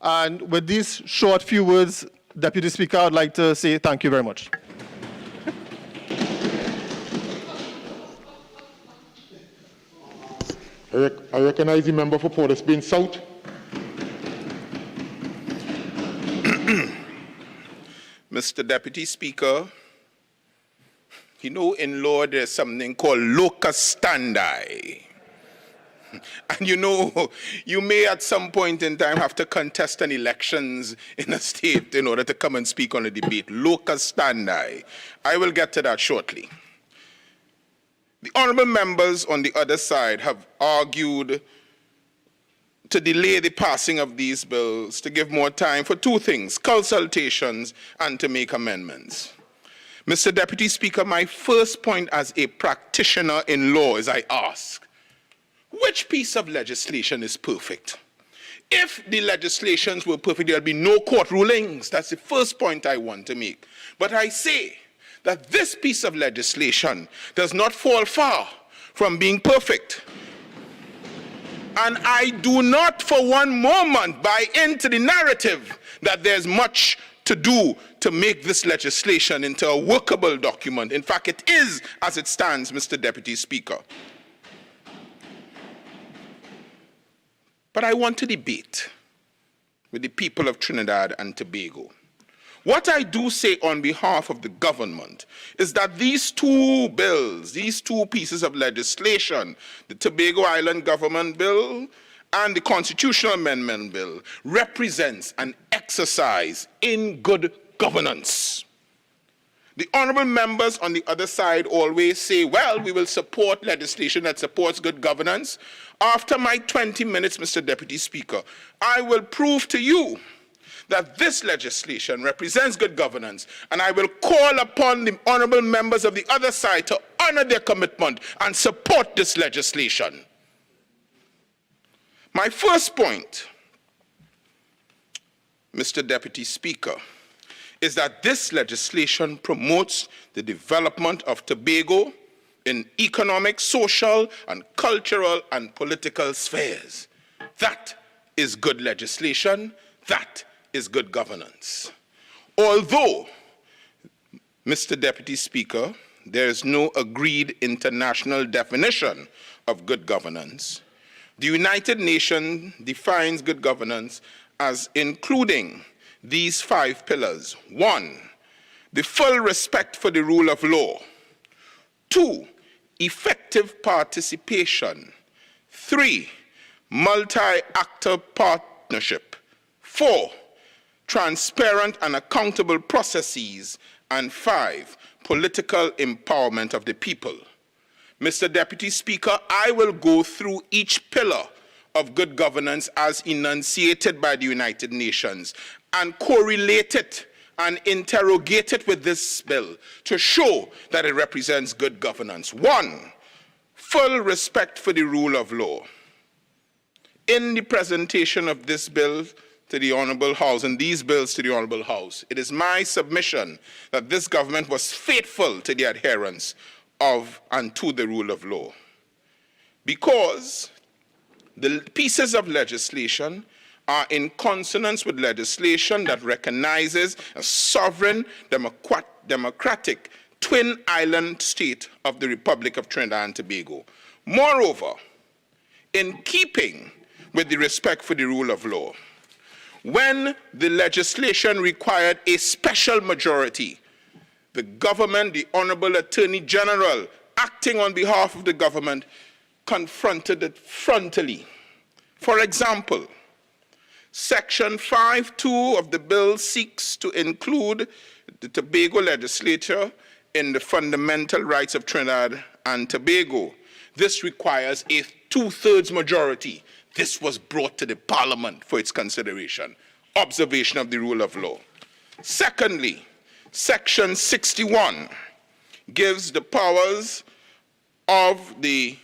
And with these short few words, Deputy Speaker, I'd like to say thank you very much. I recognize the member for Port of Spain South. Mr. Deputy Speaker, You know, in law, there's something called locus standi. And you know, you may at some point in time have to contest an elections in a state in order to come and speak on a debate. Locus standi. I will get to that shortly. The honorable members on the other side have argued to delay the passing of these bills, to give more time for two things: consultations and to make amendments. Mr. Deputy Speaker, my first point as a practitioner in law is I ask, which piece of legislation is perfect? If the legislations were perfect, there would be no court rulings. That's the first point I want to make. But I say that this piece of legislation does not fall far from being perfect. And I do not for one moment buy into the narrative that there's much to do to make this legislation into a workable document. In fact, it is as it stands, Mr. Deputy Speaker. But I want to debate with the people of Trinidad and Tobago. What I do say on behalf of the government is that these two bills, these two pieces of legislation, the Tobago Island Government Bill and the Constitutional Amendment Bill, represents an exercise in good governance. The honorable members on the other side always say, well, we will support legislation that supports good governance. After my 20 minutes, Mr. Deputy Speaker, I will prove to you that this legislation represents good governance, and I will call upon the honorable members of the other side to honor their commitment and support this legislation. My first point, Mr. Deputy Speaker, is that this legislation promotes the development of Tobago in economic, social, and cultural and political spheres. That is good legislation. That is good governance. Although, Mr. Deputy Speaker, there is no agreed international definition of good governance, the United Nations defines good governance as including these 5 pillars. 1, the full respect for the rule of law. 2, effective participation. 3, multi-actor partnership. 4, transparent and accountable processes. And 5, political empowerment of the people. Mr. Deputy Speaker, I will go through each pillar of good governance as enunciated by the United Nations and correlate it and interrogate it with this bill to show that it represents good governance. 1, full respect for the rule of law. In the presentation of this bill to the Honourable House and these bills to the Honourable House, it is my submission that this government was faithful to the adherence of and to the rule of law, because the pieces of legislation are in consonance with legislation that recognizes a sovereign, democratic, twin island state of the Republic of Trinidad and Tobago. Moreover, in keeping with the respect for the rule of law, when the legislation required a special majority, the government, the Honorable Attorney General, acting on behalf of the government, confronted it frontally. For example, Section 5.2 of the bill seeks to include the Tobago legislature in the fundamental rights of Trinidad and Tobago. This requires a 2/3 majority. This was brought to the Parliament for its consideration. Observation of the rule of law. Secondly, Section 61 gives the powers of the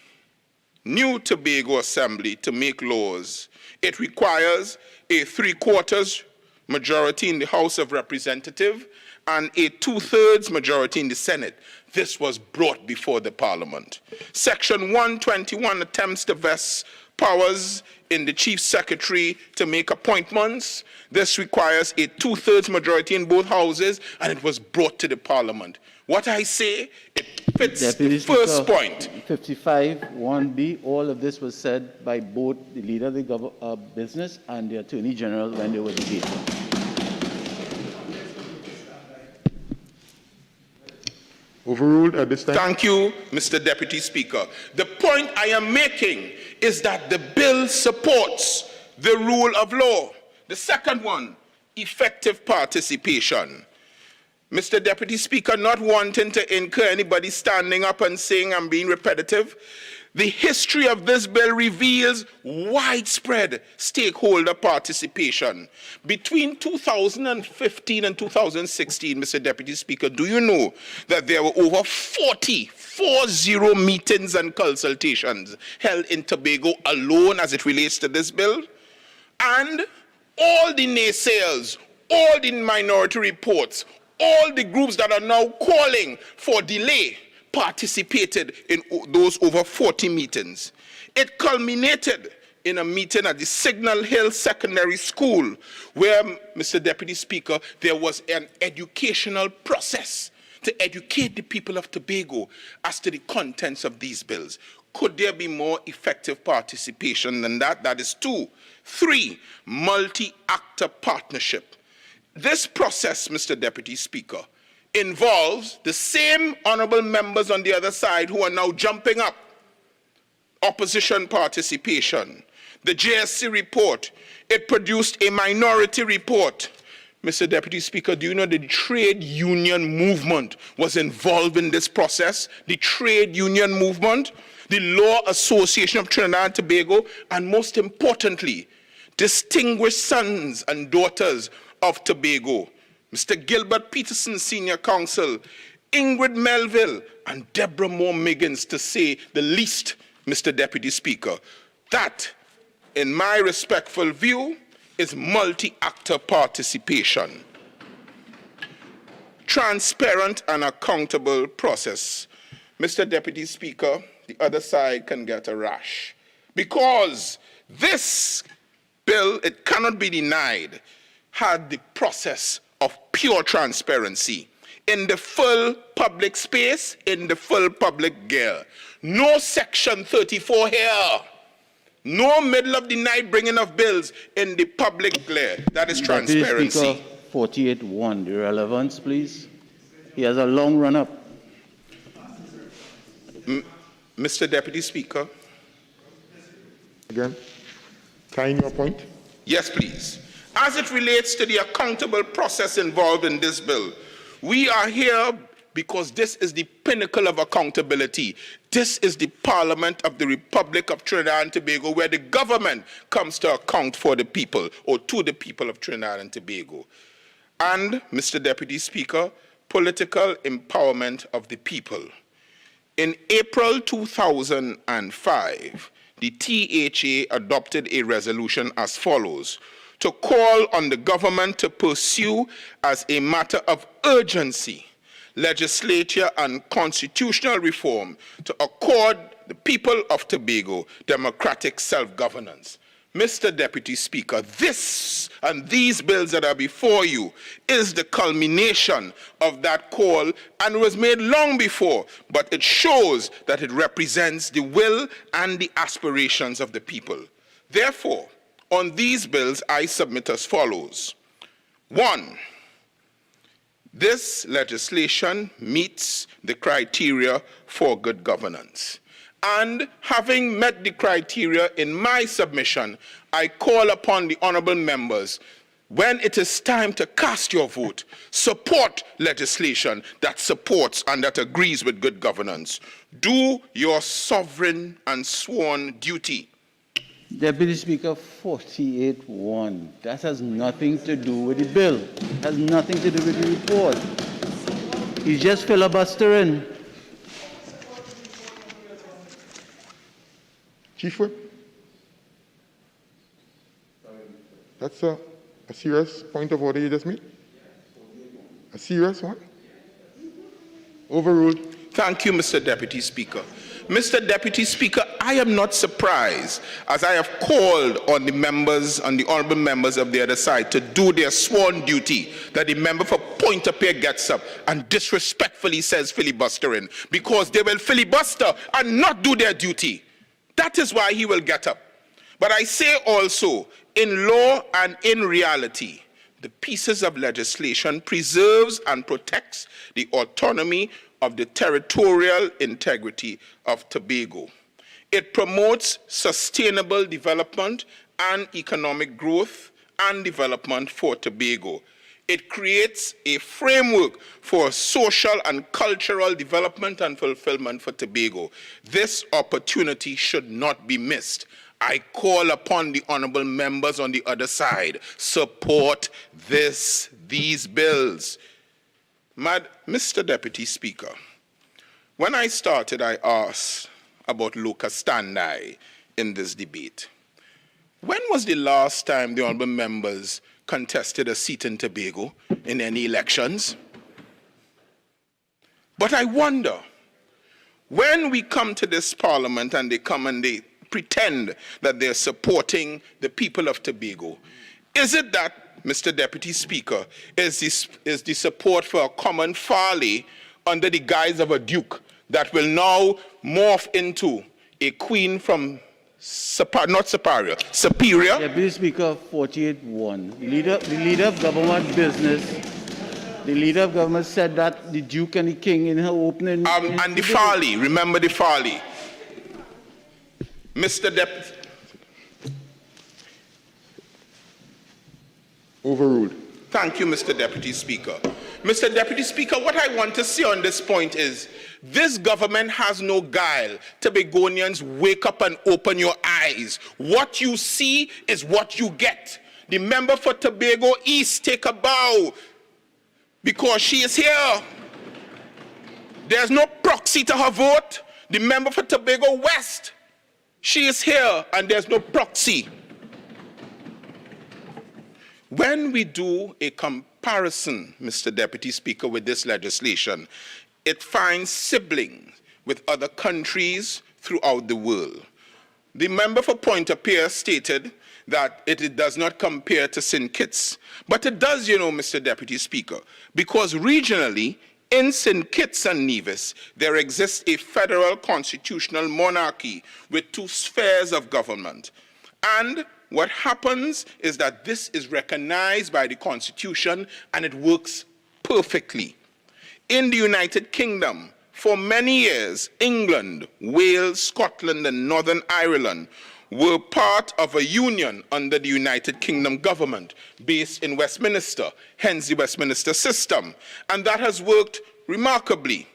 new Tobago Assembly to make laws. It requires a 3/4 majority in the House of Representatives and a 2/3 majority in the Senate. This was brought before the Parliament. Section 121 attempts to vest powers in the Chief Secretary to make appointments. This requires a 2/3 majority in both houses, and it was brought to the Parliament. What I say, it fits the first point. 55(1)(b), all of this was said by both the leader of the business and the Attorney General when they were debating. Overruled at this time. Thank you, Mr. Deputy Speaker. The point I am making is that the bill supports the rule of law. The second one, effective participation. Mr. Deputy Speaker, not wanting to incur anybody standing up and saying I'm being repetitive, the history of this bill reveals widespread stakeholder participation. Between 2015 and 2016, Mr. Deputy Speaker, do you know that there were over 40 meetings and consultations held in Tobago alone as it relates to this bill? And all the naysayers, all the minority reports, all the groups that are now calling for delay participated in those over 40 meetings. It culminated in a meeting at the Signal Hill Secondary School where, Mr. Deputy Speaker, there was an educational process to educate the people of Tobago as to the contents of these bills. Could there be more effective participation than that? That is 2. 3, multi-actor partnership. This process, Mr. Deputy Speaker, involves the same honourable members on the other side who are now jumping up. Opposition participation. The JSC report, it produced a minority report. Mr. Deputy Speaker, do you know the trade union movement was involved in this process? The trade union movement, the Law Association of Trinidad and Tobago, and most importantly, distinguished sons and daughters of Tobago. Mr. Gilbert Peterson, Senior Counsel, Ingrid Melville, and Deborah Moore Miggins, to say the least, Mr. Deputy Speaker. That, in my respectful view, is multi-actor participation. Transparent and accountable process. Mr. Deputy Speaker, the other side can get a rash. Because this bill, it cannot be denied, had the process of pure transparency in the full public space, in the full public gear. No Section 34 here. No middle of the night bringing of bills in the public glare. That is transparency. Deputy Speaker, 48-1, the relevance, please. He has a long run-up. Mr. Deputy Speaker. Again, tying your point. Yes, please. As it relates to the accountable process involved in this bill, we are here because this is the pinnacle of accountability. This is the Parliament of the Republic of Trinidad and Tobago, where the government comes to account for the people, or to the people of Trinidad and Tobago. And, Mr. Deputy Speaker, political empowerment of the people. In April 2005, the THA adopted a resolution as follows: to call on the government to pursue as a matter of urgency legislature and constitutional reform to accord the people of Tobago democratic self-governance. Mr. Deputy Speaker, this and these bills that are before you is the culmination of that call, and it was made long before, but it shows that it represents the will and the aspirations of the people. Therefore, on these bills, I submit as follows. 1, this legislation meets the criteria for good governance. And having met the criteria in my submission, I call upon the honourable members, when it is time to cast your vote, support legislation that supports and that agrees with good governance. Do your sovereign and sworn duty. Deputy Speaker, 48-1. That has nothing to do with the bill. It has nothing to do with the report. He's just filibustering. Chief Whip? That's a serious point of order you just made? A serious one? Overruled. Thank you, Mr. Deputy Speaker. Mr. Deputy Speaker, I am not surprised, as I have called on the members, on the honourable members of the other side to do their sworn duty, that the member for Point-a-Peer gets up and disrespectfully says filibustering, because they will filibuster and not do their duty. That is why he will get up. But I say also, in law and in reality, the pieces of legislation preserves and protects the autonomy of the territorial integrity of Tobago. It promotes sustainable development and economic growth and development for Tobago. It creates a framework for social and cultural development and fulfillment for Tobago. This opportunity should not be missed. I call upon the honorable members on the other side, support these bills. Mr. Deputy Speaker, when I started, I asked about locus standi in this debate. When was the last time the honorable members contested a seat in Tobago in any elections? But I wonder, when we come to this parliament and they come and they pretend that they're supporting the people of Tobago, is it that, Mr. Deputy Speaker, is the support for a common Farley under the guise of a duke that will now morph into a queen from Superior. Deputy Speaker, 48-1. The leader of government business, the leader of government said that the Duke and the King in her opening... and the Farley, remember the Farley. Mr. Deputy. Overruled. Thank you, Mr. Deputy Speaker. Mr. Deputy Speaker, what I want to say on this point is, this government has no guile. Tobagonians, wake up and open your eyes. What you see is what you get. The member for Tobago East, take a bow, because she is here. There's no proxy to her vote. The member for Tobago West, she is here, and there's no proxy. When we do a comparison, Mr. Deputy Speaker, with this legislation, it finds siblings with other countries throughout the world. The member for Pointe-à-Pierre stated that it does not compare to St. Kitts, but it does, you know, Mr. Deputy Speaker, because regionally, in St. Kitts and Nevis, there exists a federal constitutional monarchy with two spheres of government. And what happens is that this is recognized by the Constitution and it works perfectly. In the United Kingdom, for many years, England, Wales, Scotland, and Northern Ireland were part of a union under the United Kingdom government based in Westminster, hence the Westminster system. And that has worked remarkably.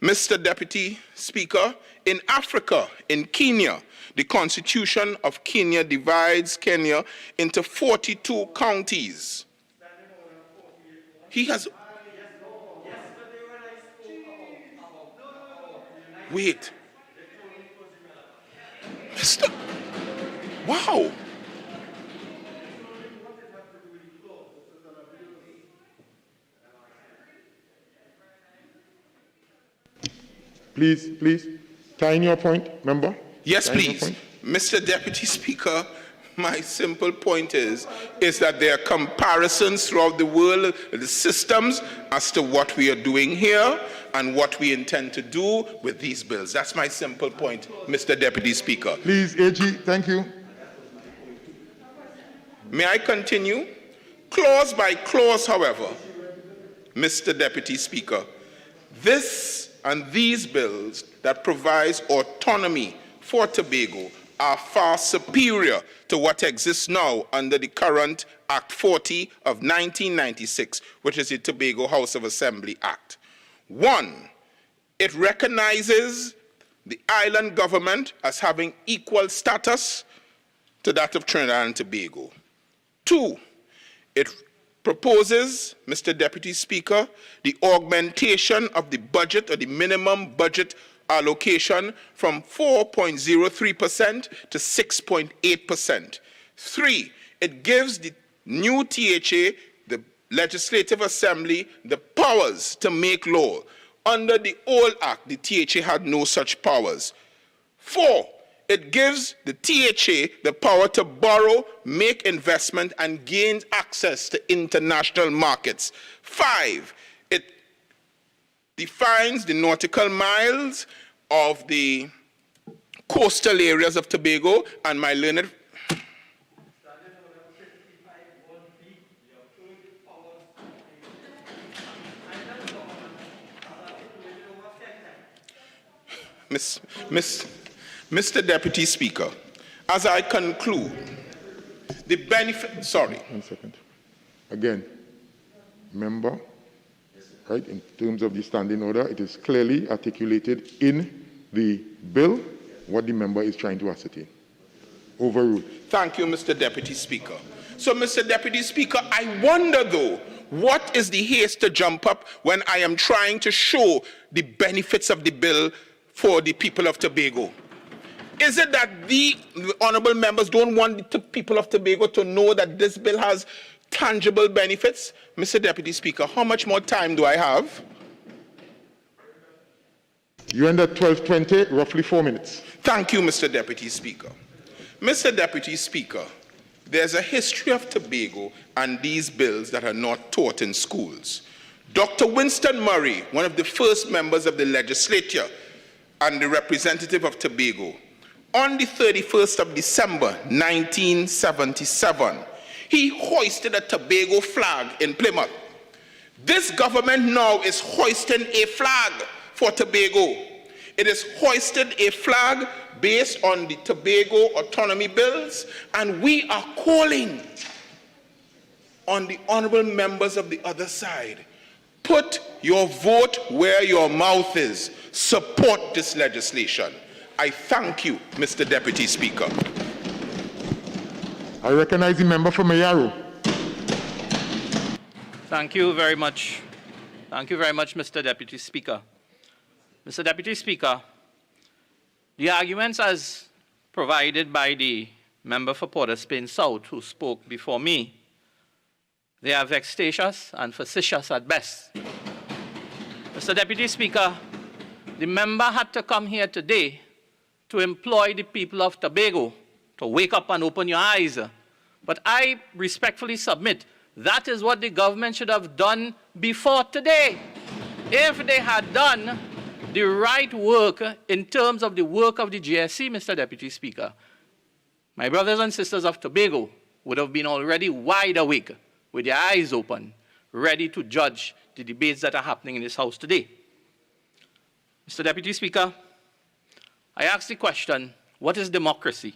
Mr. Deputy Speaker, in Africa, in Kenya, the Constitution of Kenya divides Kenya into 42 counties. He has... Wait. Mr. Wow. Please. Tying your point, member. Yes, please. Mr. Deputy Speaker, my simple point is that there are comparisons throughout the world, the systems, as to what we are doing here and what we intend to do with these bills. That's my simple point, Mr. Deputy Speaker. Please, AG, thank you. May I continue? Clause by clause, however, Mr. Deputy Speaker, this and these bills that provides autonomy for Tobago are far superior to what exists now under the current Act 40 of 1996, which is the Tobago House of Assembly Act. One, it recognizes the island government as having equal status to that of Trinidad and Tobago. Two, it proposes, Mr. Deputy Speaker, the augmentation of the budget or the minimum budget allocation from 4.03% to 6.8%. Three, it gives the new THA, the Legislative Assembly, the powers to make law. Under the old Act, the THA had no such powers. Four, it gives the THA the power to borrow, make investment, and gain access to international markets. Five, it defines the nautical miles of the coastal areas of Tobago, and my learned... Mr. Deputy Speaker, as I conclude, the benefit, sorry. 1 second. Again, member, right, in terms of the standing order, it is clearly articulated in the bill what the member is trying to ascertain. Overruled. Thank you, Mr. Deputy Speaker. So, Mr. Deputy Speaker, I wonder, though, what is the haste to jump up when I am trying to show the benefits of the bill for the people of Tobago? Is it that the honourable members don't want the people of Tobago to know that this bill has tangible benefits? Mr. Deputy Speaker, how much more time do I have? You end at 12:20, roughly 4 minutes. Thank you, Mr. Deputy Speaker. Mr. Deputy Speaker, there's a history of Tobago and these bills that are not taught in schools. Dr. Winston Murray, one of the first members of the legislature and the representative of Tobago, on the 31st of December 1977, he hoisted a Tobago flag in Plymouth. This government now is hoisting a flag for Tobago. It is hoisted a flag based on the Tobago autonomy bills, and we are calling on the honourable members of the other side. Put your vote where your mouth is. Support this legislation. I thank you, Mr. Deputy Speaker. I recognize the member for Mayaro. Thank you very much. Thank you very much, Mr. Deputy Speaker. Mr. Deputy Speaker, the arguments as provided by the member for Port of Spain South who spoke before me, they are vexatious and facetious at best. Mr. Deputy Speaker, the member had to come here today to employ the people of Tobago to wake up and open your eyes. But I respectfully submit that is what the government should have done before today. If they had done the right work in terms of the work of the GSC, Mr. Deputy Speaker, my brothers and sisters of Tobago would have been already wide awake with their eyes open, ready to judge the debates that are happening in this House today. Mr. Deputy Speaker, I ask the question, what is democracy?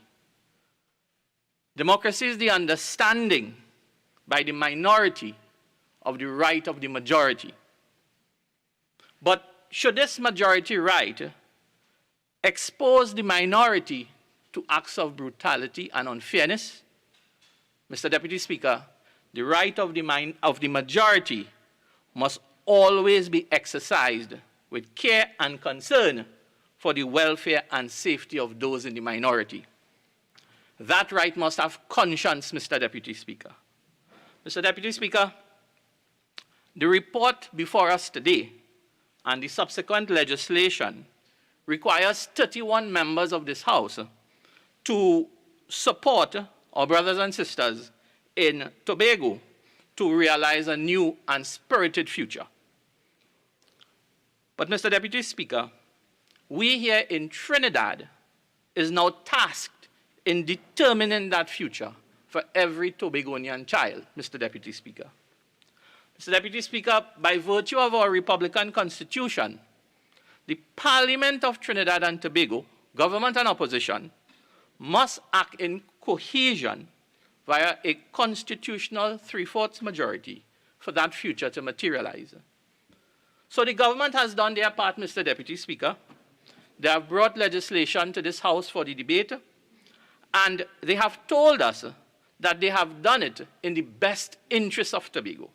Democracy is the understanding by the minority of the right of the majority. But should this majority right expose the minority to acts of brutality and unfairness? Mr. Deputy Speaker, the right of the majority must always be exercised with care and concern for the welfare and safety of those in the minority. That right must have conscience, Mr. Deputy Speaker. Mr. Deputy Speaker, the report before us today and the subsequent legislation requires 31 members of this House to support our brothers and sisters in Tobago to realize a new and spirited future. But, Mr. Deputy Speaker, we here in Trinidad is now tasked in determining that future for every Tobagonian child, Mr. Deputy Speaker. Mr. Deputy Speaker, by virtue of our Republican Constitution, the Parliament of Trinidad and Tobago, government and opposition, must act in cohesion via a constitutional 3/4 majority for that future to materialize. So the government has done their part, Mr. Deputy Speaker. They have brought legislation to this House for the debate, and they have told us that they have done it in the best interest of Tobago.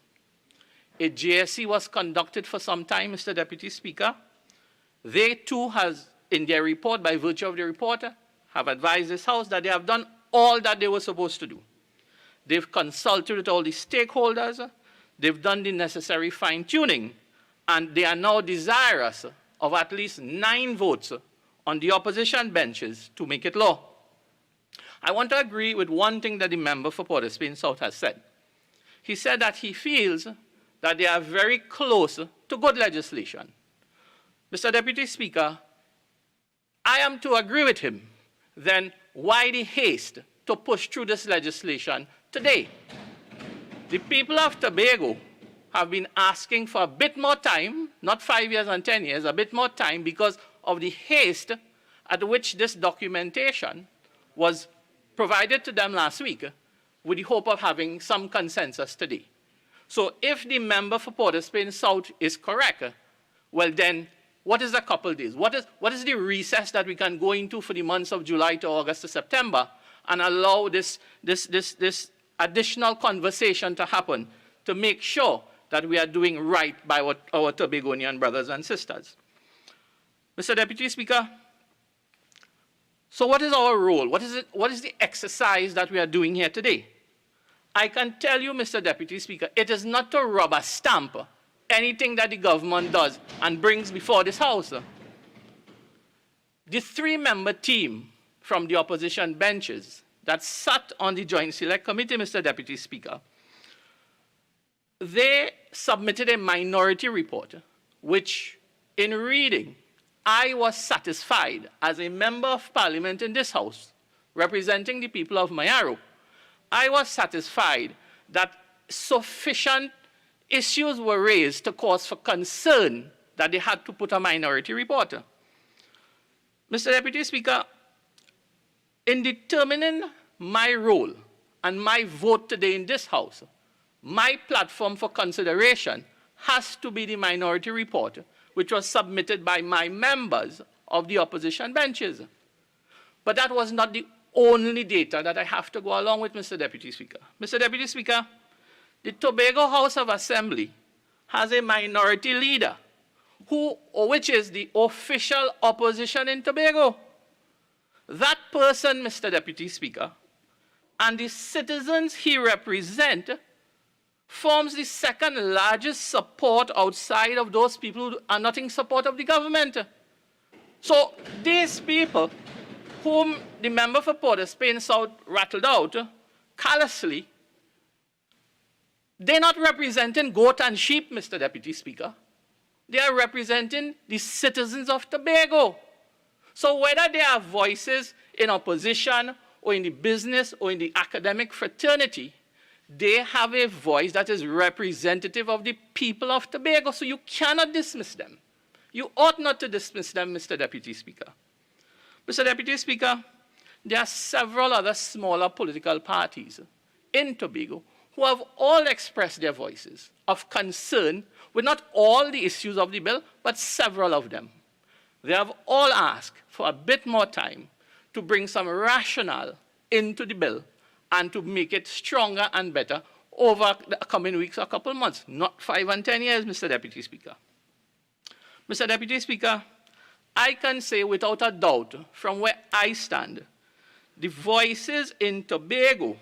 A GSC was conducted for some time, Mr. Deputy Speaker. They too has, in their report, by virtue of the report, have advised this House that they have done all that they were supposed to do. They've consulted with all the stakeholders, they've done the necessary fine-tuning, and they are now desirous of at least 9 votes on the opposition benches to make it law. I want to agree with one thing that the member for Port of Spain South has said. He said that he feels that they are very close to good legislation. Mr. Deputy Speaker, I am to agree with him. Then why the haste to push through this legislation today? The people of Tobago have been asking for a bit more time, not 5 years and 10 years, a bit more time, because of the haste at which this documentation was provided to them last week, with the hope of having some consensus today. So if the member for Port of Spain South is correct, well then, what is a couple days? What is the recess that we can go into for the months of July to August to September and allow this additional conversation to happen to make sure that we are doing right by our Tobagonian brothers and sisters? Mr. Deputy Speaker, so what is our role? What is the exercise that we are doing here today? I can tell you, Mr. Deputy Speaker, it is not to rubber stamp anything that the government does and brings before this House. The three-member team from the opposition benches that sat on the Joint Select Committee, Mr. Deputy Speaker, they submitted a minority report, which in reading, I was satisfied as a member of parliament in this House, representing the people of Mayaro. I was satisfied that sufficient issues were raised to cause for concern that they had to put a minority report. Mr. Deputy Speaker, in determining my role and my vote today in this House, my platform for consideration has to be the minority report, which was submitted by my members of the opposition benches. But that was not the only data that I have to go along with, Mr. Deputy Speaker. Mr. Deputy Speaker, the Tobago House of Assembly has a minority leader, which is the official opposition in Tobago. That person, Mr. Deputy Speaker, and the citizens he represents forms the second largest support outside of those people who are not in support of the government. So these people, whom the member for Port of Spain South rattled out callously, they're not representing goat and sheep, Mr. Deputy Speaker. They are representing the citizens of Tobago. So whether they are voices in opposition or in the business or in the academic fraternity, they have a voice that is representative of the people of Tobago, so you cannot dismiss them. You ought not to dismiss them, Mr. Deputy Speaker. Mr. Deputy Speaker, there are several other smaller political parties in Tobago who have all expressed their voices of concern with not all the issues of the bill, but several of them. They have all asked for a bit more time to bring some rationale into the bill and to make it stronger and better over the coming weeks or a couple of months, not 5 and 10 years, Mr. Deputy Speaker. Mr. Deputy Speaker, I can say without a doubt, from where I stand, the voices in Tobago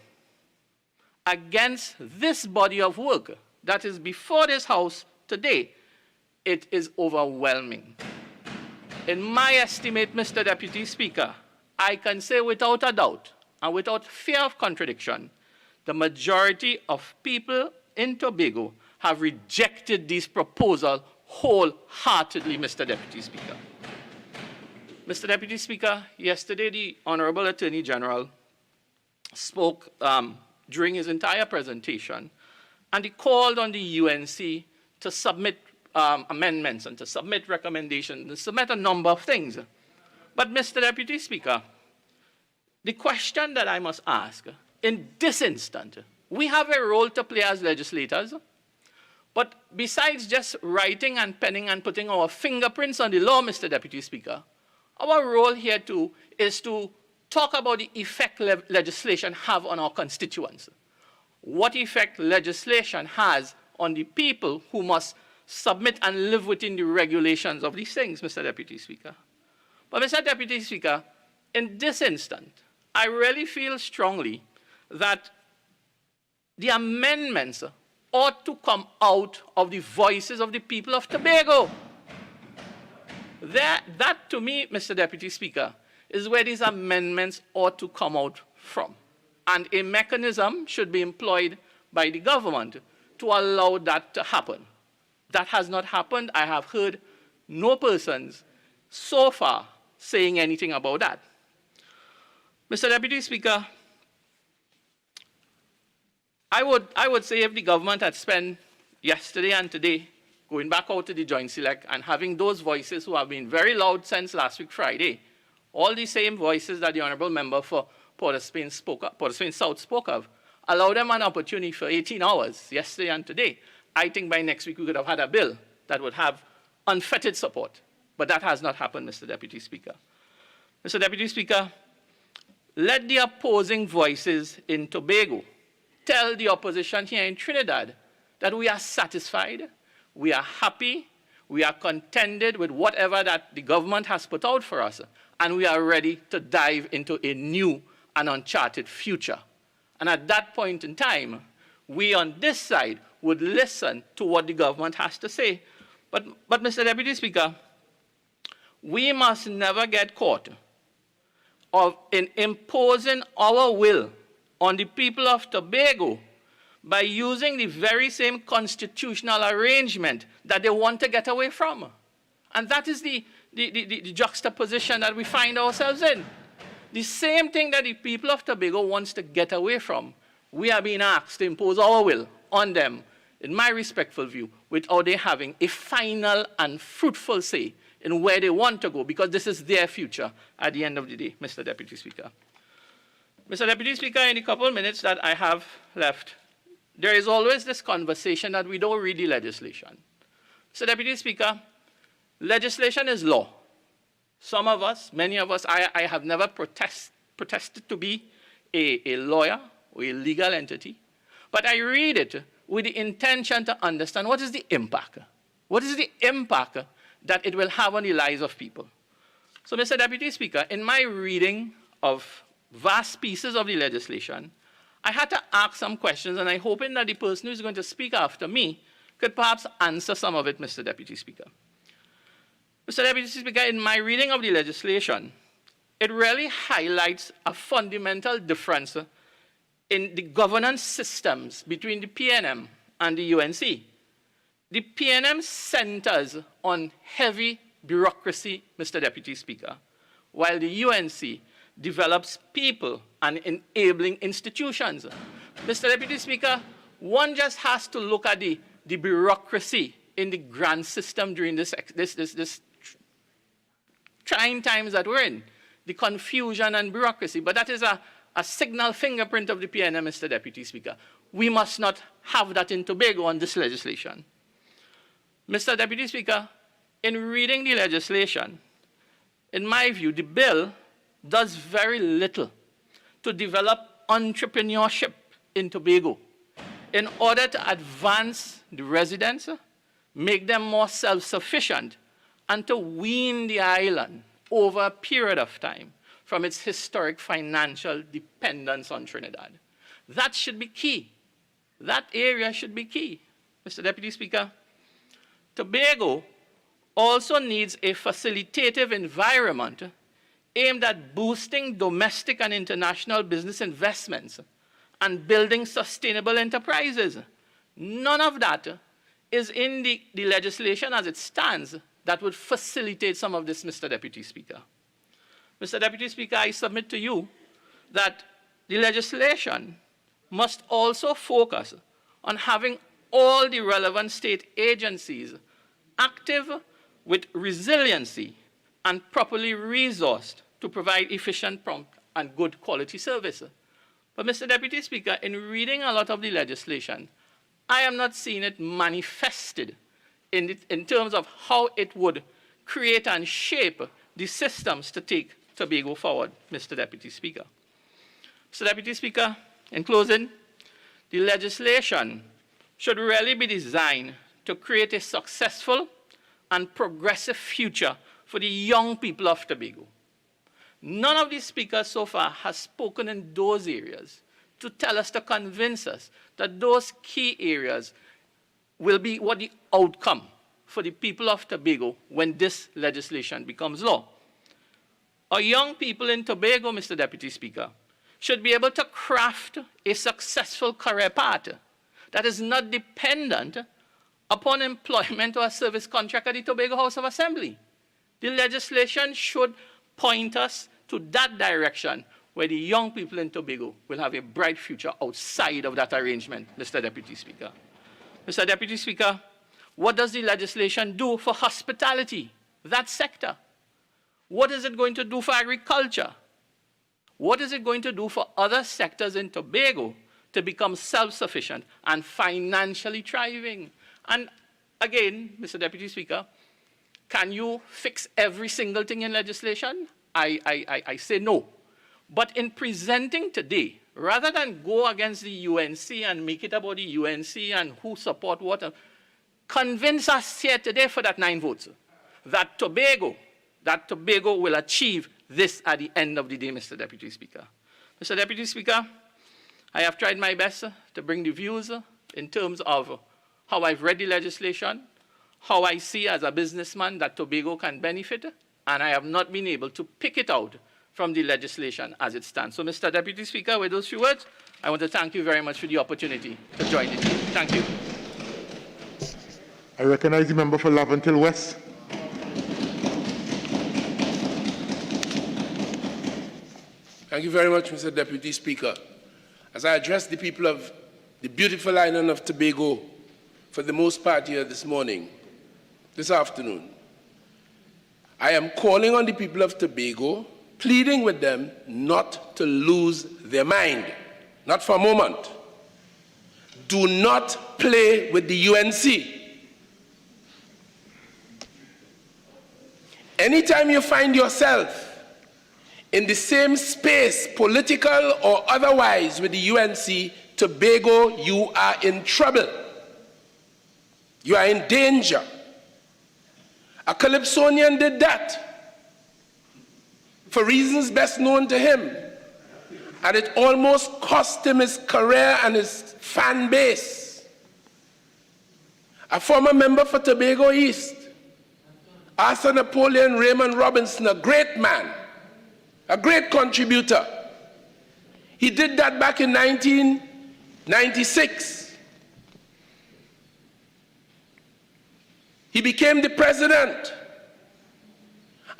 against this body of work that is before this House today, it is overwhelming. In my estimate, Mr. Deputy Speaker, I can say without a doubt and without fear of contradiction, the majority of people in Tobago have rejected this proposal wholeheartedly, Mr. Deputy Speaker. Mr. Deputy Speaker, yesterday the Honorable Attorney General spoke during his entire presentation, and he called on the UNC to submit amendments and to submit recommendations, to submit a number of things. But Mr. Deputy Speaker, the question that I must ask, in this instant, we have a role to play as legislators, but besides just writing and penning and putting our fingerprints on the law, Mr. Deputy Speaker, our role here too is to talk about the effect legislation have on our constituents. What effect legislation has on the people who must submit and live within the regulations of these things, Mr. Deputy Speaker. But Mr. Deputy Speaker, in this instant, I really feel strongly that the amendments ought to come out of the voices of the people of Tobago. That, to me, Mr. Deputy Speaker, is where these amendments ought to come out from. And a mechanism should be employed by the government to allow that to happen. That has not happened. I have heard no persons so far saying anything about that. Mr. Deputy Speaker, I would say if the government had spent yesterday and today going back out to the Joint Select and having those voices who have been very loud since last week Friday, all the same voices that the Honourable Member for Port of Spain South spoke of, allow them an opportunity for 18 hours, yesterday and today. I think by next week we could have had a bill that would have unfettered support. But that has not happened, Mr. Deputy Speaker. Mr. Deputy Speaker, let the opposing voices in Tobago tell the opposition here in Trinidad that we are satisfied, we are happy, we are contented with whatever that the government has put out for us, and we are ready to dive into a new and uncharted future. And at that point in time, we on this side would listen to what the government has to say. But Mr. Deputy Speaker, we must never get caught in imposing our will on the people of Tobago by using the very same constitutional arrangement that they want to get away from. And that is the juxtaposition that we find ourselves in. The same thing that the people of Tobago wants to get away from, we are being asked to impose our will on them, in my respectful view, without they having a final and fruitful say in where they want to go, because this is their future at the end of the day, Mr. Deputy Speaker. Mr. Deputy Speaker, in the couple of minutes that I have left, there is always this conversation that we don't read the legislation. Mr. Deputy Speaker, legislation is law. Some of us, many of us, I have never protested to be a lawyer or a legal entity, but I read it with the intention to understand what is the impact. What is the impact that it will have on the lives of people? So, Mr. Deputy Speaker, in my reading of vast pieces of the legislation, I had to ask some questions, and I'm hoping that the person who is going to speak after me could perhaps answer some of it, Mr. Deputy Speaker. Mr. Deputy Speaker, in my reading of the legislation, it really highlights a fundamental difference in the governance systems between the PNM and the UNC. The PNM centers on heavy bureaucracy, Mr. Deputy Speaker, while the UNC develops people and enabling institutions. Mr. Deputy Speaker, one just has to look at the bureaucracy in the grant system during this trying times that we're in, the confusion and bureaucracy. But that is a signal fingerprint of the PNM, Mr. Deputy Speaker. We must not have that in Tobago on this legislation. Mr. Deputy Speaker, in reading the legislation, in my view, the bill does very little to develop entrepreneurship in Tobago in order to advance the residents, make them more self-sufficient, and to wean the island over a period of time from its historic financial dependence on Trinidad. That should be key. That area should be key. Mr. Deputy Speaker, Tobago also needs a facilitative environment aimed at boosting domestic and international business investments and building sustainable enterprises. None of that is in the legislation as it stands that would facilitate some of this, Mr. Deputy Speaker. Mr. Deputy Speaker, I submit to you that the legislation must also focus on having all the relevant state agencies active with resiliency and properly resourced to provide efficient, prompt, and good quality service. But Mr. Deputy Speaker, in reading a lot of the legislation, I am not seeing it manifested in terms of how it would create and shape the systems to take Tobago forward, Mr. Deputy Speaker. Mr. Deputy Speaker, in closing, the legislation should really be designed to create a successful and progressive future for the young people of Tobago. None of the speakers so far has spoken in those areas to tell us, to convince us that those key areas will be what the outcome for the people of Tobago when this legislation becomes law. Our young people in Tobago, Mr. Deputy Speaker, should be able to craft a successful career path that is not dependent upon employment or a service contract at the Tobago House of Assembly. The legislation should point us to that direction where the young people in Tobago will have a bright future outside of that arrangement, Mr. Deputy Speaker. Mr. Deputy Speaker, What does the legislation do for hospitality, that sector? What is it going to do for agriculture? What is it going to do for other sectors in Tobago to become self-sufficient and financially thriving? And again, Mr. Deputy Speaker, can you fix every single thing in legislation? I say no. But in presenting today, rather than go against the UNC and make it about the UNC and who support what, convince us here today for that 9 votes, that Tobago will achieve this at the end of the day, Mr. Deputy Speaker. Mr. Deputy Speaker, I have tried my best to bring the views in terms of how I've read the legislation, how I see as a businessman that Tobago can benefit, and I have not been able to pick it out from the legislation as it stands. So, Mr. Deputy Speaker, with those few words, I want to thank you very much for the opportunity to join the team. Thank you. I recognize the member for Laventille West. Thank you very much, Mr. Deputy Speaker. As I address the people of the beautiful island of Tobago, for the most part here this morning, this afternoon, I am calling on the people of Tobago, pleading with them not to lose their mind, not for a moment. Do not play with the UNC. Anytime you find yourself in the same space, political or otherwise, with the UNC, Tobago, you are in trouble. You are in danger. A Calypsonian did that for reasons best known to him, and it almost cost him his career and his fan base. A former member for Tobago East, Arthur Napoleon Raymond Robinson, a great man, a great contributor. He did that back in 1996. He became the president.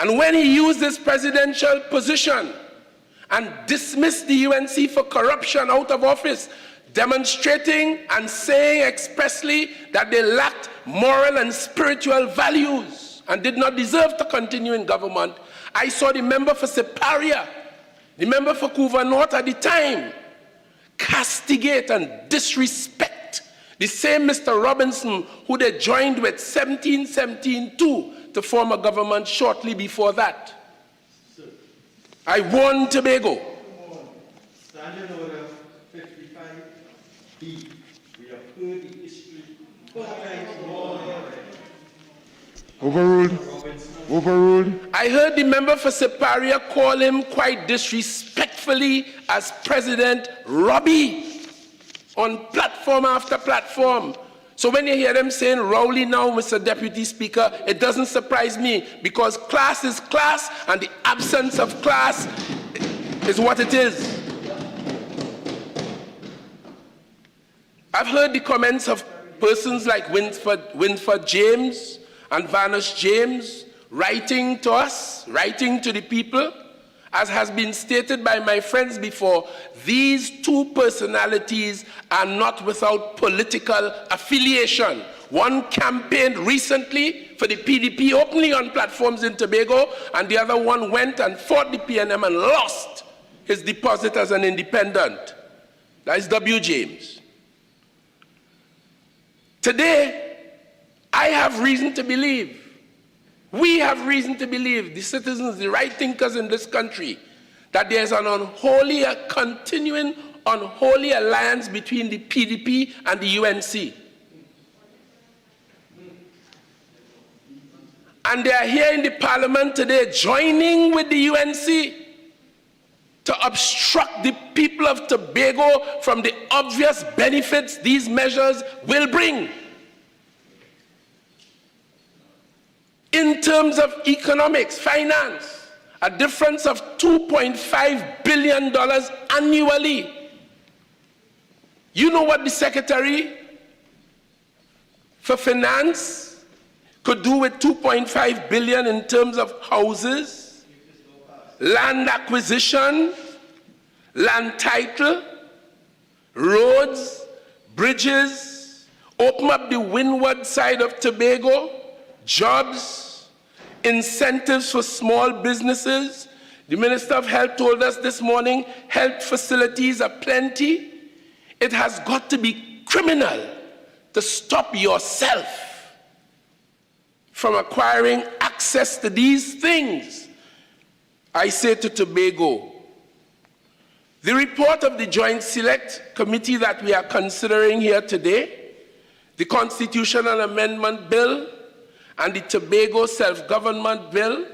And when he used his presidential position and dismissed the UNC for corruption out of office, demonstrating and saying expressly that they lacked moral and spiritual values and did not deserve to continue in government, I saw the member for Separia, the member for Couva North at the time, castigate and disrespect the same Mr. Robinson who they joined with 17-17-2 to form a government shortly before that. I warned Tobago. Standing order 55B. We have heard the history. Overruled. Overruled. I heard the member for Separia call him quite disrespectfully as President Robbie on platform after platform. So when you hear them saying Rowley now, Mr. Deputy Speaker, it doesn't surprise me, because class is class and the absence of class is what it is. I've heard the comments of persons like Winford James and Vanish James writing to us, writing to the people. As has been stated by my friends before, these two personalities are not without political affiliation. One campaigned recently for the PDP openly on platforms in Tobago, and the other one went and fought the PNM and lost his deposit as an independent. That is W. James. Today, I have reason to believe, we have reason to believe, the citizens, the right thinkers in this country, that there's an unholy, a continuing unholy alliance between the PDP and the UNC. And they are here in the parliament today joining with the UNC to obstruct the people of Tobago from the obvious benefits these measures will bring. In terms of economics, finance, a difference of $2.5 billion annually. You know what the Secretary for Finance could do with $2.5 billion in terms of houses, land acquisition, land title, roads, bridges, open up the windward side of Tobago, jobs, incentives for small businesses. The Minister of Health told us this morning, health facilities are plenty. It has got to be criminal to stop yourself from acquiring access to these things. I say to Tobago, the report of the Joint Select Committee that we are considering here today, the Constitutional Amendment Bill and the Tobago Self-Government Bill,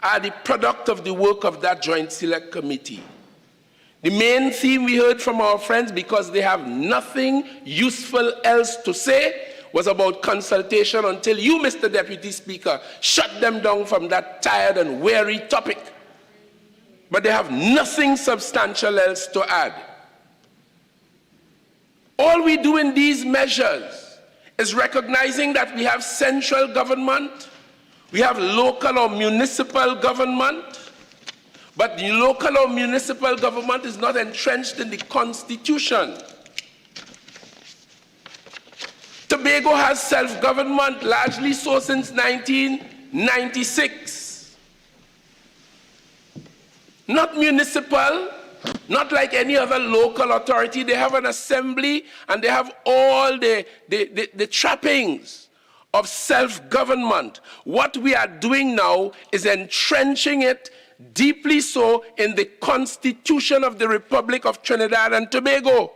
are the product of the work of that Joint Select Committee. The main theme we heard from our friends, because they have nothing useful else to say, was about consultation until you, Mr. Deputy Speaker, shut them down from that tired and weary topic. But they have nothing substantial else to add. All we do in these measures is recognizing that we have central government, we have local or municipal government, but the local or municipal government is not entrenched in the Constitution. Tobago has self-government, largely so since 1996. Not municipal, not like any other local authority. They have an assembly and they have all the trappings of self-government. What we are doing now is entrenching it deeply so in the Constitution of the Republic of Trinidad and Tobago.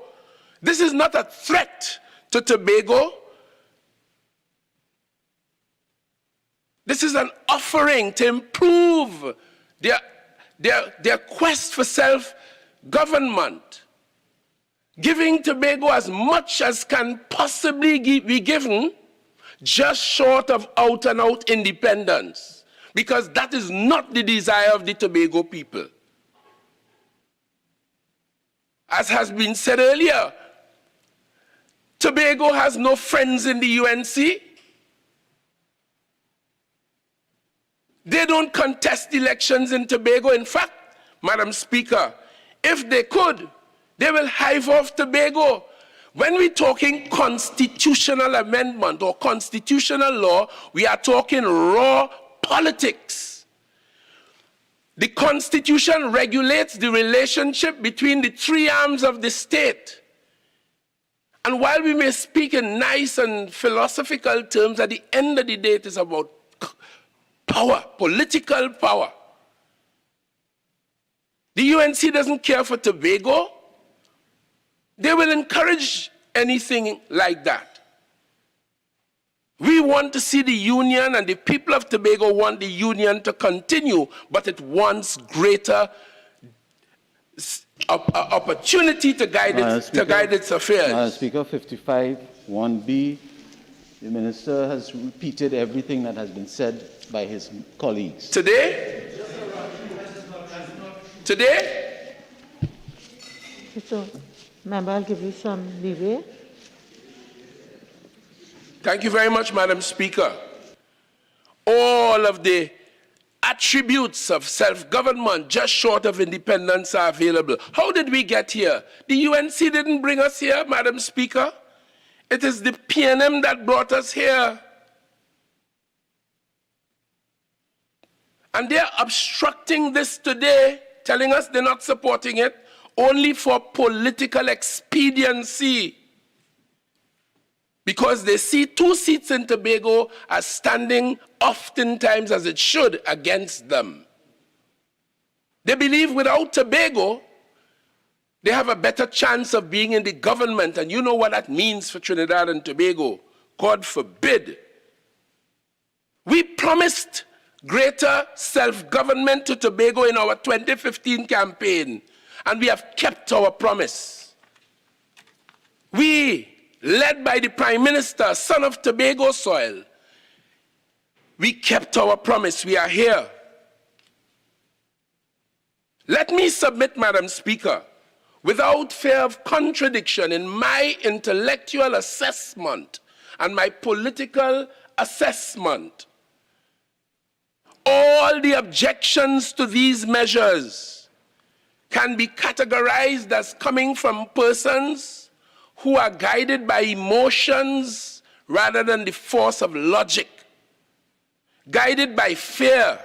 This is not a threat to Tobago. This is an offering to improve their quest for self-government, giving Tobago as much as can possibly be given, just short of out-and-out independence, because that is not the desire of the Tobago people. As has been said earlier, Tobago has no friends in the UNC. They don't contest elections in Tobago. In fact, Madam Speaker, if they could, they will hive off Tobago. When we're talking constitutional amendment or constitutional law, we are talking raw politics. The Constitution regulates the relationship between the three arms of the state. And while we may speak in nice and philosophical terms, at the end of the day, it is about power, political power. The UNC doesn't care for Tobago. They will encourage anything like that. We want to see the union, and the people of Tobago want the union to continue, but it wants greater opportunity to guide its affairs. Madam Speaker, 55, 1B, the Minister has repeated everything that has been said by his colleagues. Today? Today? So, member, I'll give you some leeway. Thank you very much, Madam Speaker. All of the attributes of self-government, just short of independence, are available. How did we get here? The UNC didn't bring us here, Madam Speaker. It is the PNM that brought us here. And they're obstructing this today, telling us they're not supporting it, only for political expediency. Because they see 2 seats in Tobago as standing oftentimes as it should against them. They believe without Tobago, they have a better chance of being in the government, and you know what that means for Trinidad and Tobago. God forbid. We promised greater self-government to Tobago in our 2015 campaign, and we have kept our promise. We, led by the Prime Minister, son of Tobago soil, we kept our promise. We are here. Let me submit, Madam Speaker, without fear of contradiction in my intellectual assessment and my political assessment, all the objections to these measures can be categorized as coming from persons who are guided by emotions rather than the force of logic, guided by fear,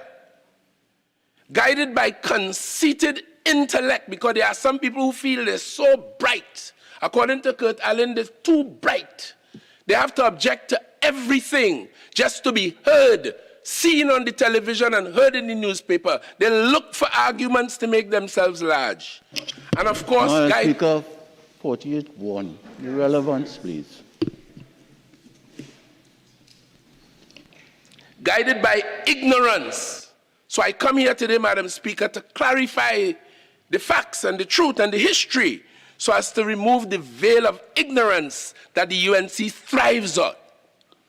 guided by conceited intellect, because there are some people who feel they're so bright. According to Kurt Allen, they're too bright. They have to object to everything just to be heard, seen on the television and heard in the newspaper. They look for arguments to make themselves large. And of course, Speaker 48-1, irrelevance, please. Guided by ignorance. So I come here today, Madam Speaker, to clarify the facts and the truth and the history so as to remove the veil of ignorance that the UNC thrives on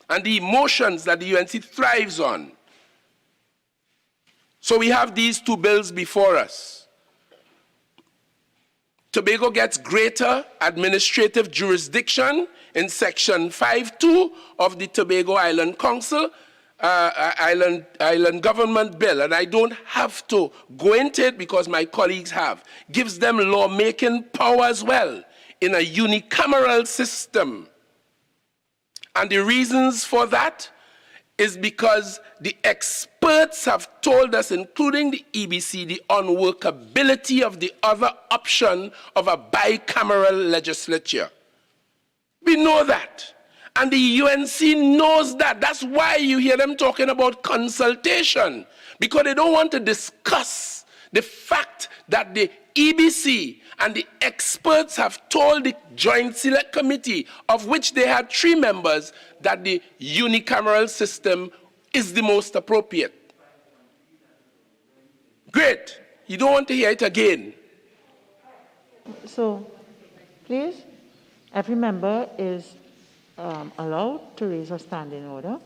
and the emotions that the UNC thrives on. So we have these two bills before us. Tobago gets greater administrative jurisdiction in Section 5.2 of the Tobago Island Council, Island Government Bill, and I don't have to go into it because my colleagues have. Gives them lawmaking power as well in a unicameral system. And the reasons for that is because the experts have told us, including the EBC, the unworkability of the other option of a bicameral legislature. We know that. And the UNC knows that. That's why you hear them talking about consultation, because they don't want to discuss the fact that the EBC and the experts have told the Joint Select Committee, of which they had 3 members, that the unicameral system is the most appropriate. Great. You don't want to hear it again. So, please, every member is allowed to raise a standing order,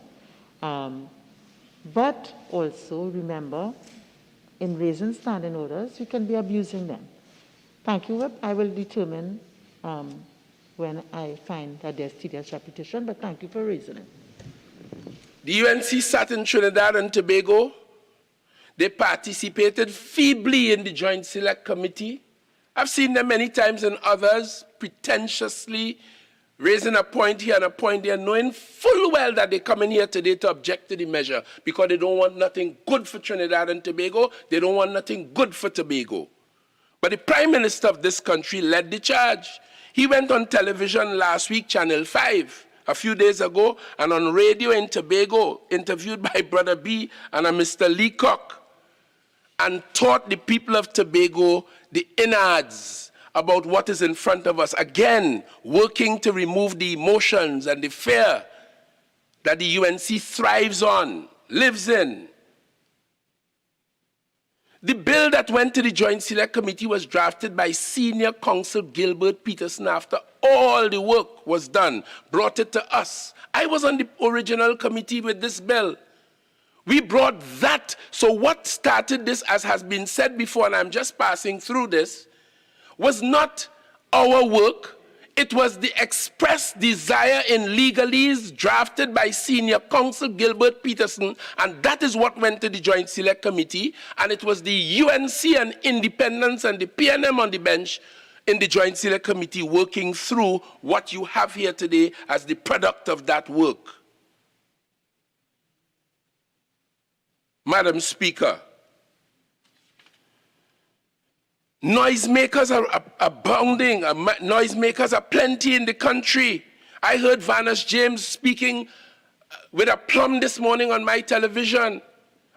but also remember, in raising standing orders, you can be abusing them. Thank you, Whip. I will determine when I find that there's tedious repetition, but thank you for raising it. The UNC sat in Trinidad and Tobago. They participated feebly in the Joint Select Committee. I've seen them many times in others, pretentiously raising a point here and a point there, knowing full well that they come in here today to object to the measure because they don't want nothing good for Trinidad and Tobago. They don't want nothing good for Tobago. But the Prime Minister of this country led the charge. He went on television last week, Channel 5, a few days ago, and on radio in Tobago, interviewed by Brother B and a Mr. Leacock, and taught the people of Tobago the innards about what is in front of us. Again, working to remove the emotions and the fear that the UNC thrives on, lives in. The bill that went to the Joint Select Committee was drafted by Senior Counsel Gilbert Peterson after all the work was done, brought it to us. I was on the original committee with this bill. We brought that. So what started this, as has been said before, and I'm just passing through this, was not our work. It was the express desire in legalese drafted by Senior Counsel Gilbert Peterson, and that is what went to the Joint Select Committee, and it was the UNC and independents and the PNM on the bench in the Joint Select Committee working through what you have here today as the product of that work. Madam Speaker, noisemakers are abounding. Noisemakers are plenty in the country. I heard Vanas James speaking with aplomb this morning on my television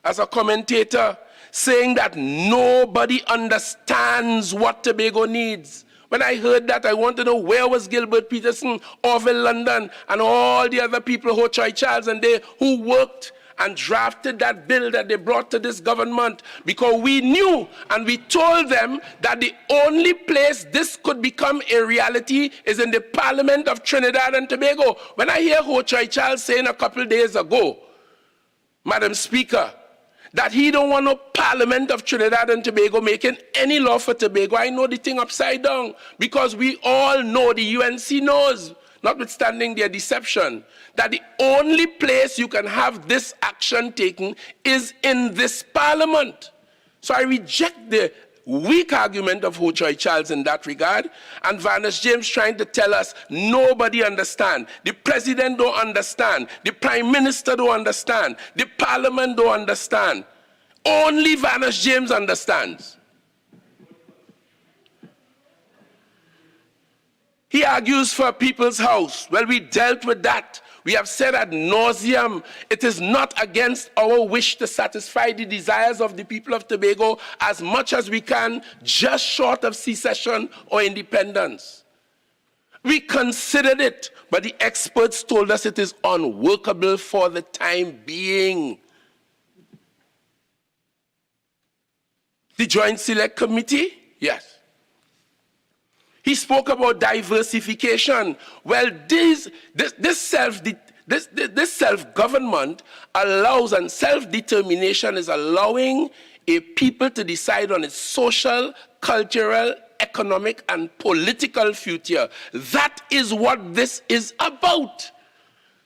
as a commentator, saying that nobody understands what Tobago needs. When I heard that, I wanted to know where was Gilbert Peterson, Orville London, and all the other people, Ho Choi Charles, and they who worked and drafted that bill that they brought to this government, because we knew and we told them that the only place this could become a reality is in the Parliament of Trinidad and Tobago. When I hear Ho Choi Charles saying a couple days ago, Madam Speaker, that he don't want no Parliament of Trinidad and Tobago making any law for Tobago, I know the thing upside down, because we all know, the UNC knows, notwithstanding their deception, that the only place you can have this action taken is in this Parliament. So I reject the weak argument of Ho Choi Charles in that regard, and Vanis James trying to tell us nobody understands. The president don't understand. The prime minister don't understand. The parliament don't understand. Only Vanis James understands. He argues for People's House. Well, we dealt with that. We have said ad nauseum, it is not against our wish to satisfy the desires of the people of Tobago as much as we can, just short of secession or independence. We considered it, but the experts told us it is unworkable for the time being. The Joint Select Committee? Yes. He spoke about diversification. Well, this self-government allows, and self-determination is allowing a people to decide on its social, cultural, economic, and political future. That is what this is about.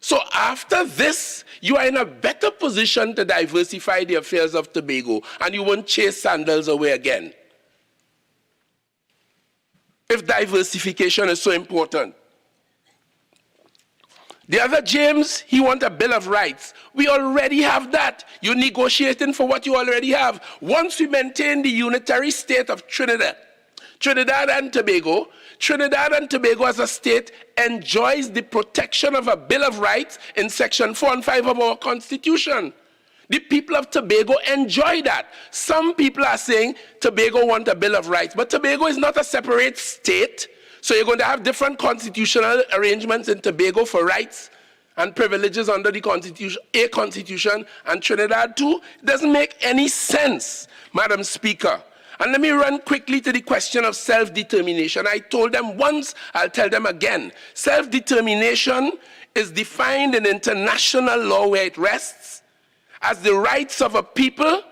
So after this, you are in a better position to diversify the affairs of Tobago, and you won't chase sandals away again. If diversification is so important. The other James, he wants a Bill of Rights. We already have that. You're negotiating for what you already have. Once we maintain the unitary state of Trinidad and Tobago as a state enjoys the protection of a Bill of Rights in Section 4 and 5 of our Constitution. The people of Tobago enjoy that. Some people are saying Tobago want a Bill of Rights, but Tobago is not a separate state, so you're going to have different constitutional arrangements in Tobago for rights and privileges under the Constitution, and Trinidad too. It doesn't make any sense, Madam Speaker. And let me run quickly to the question of self-determination. I told them once, I'll tell them again. Self-determination is defined in international law where it rests as the rights of a people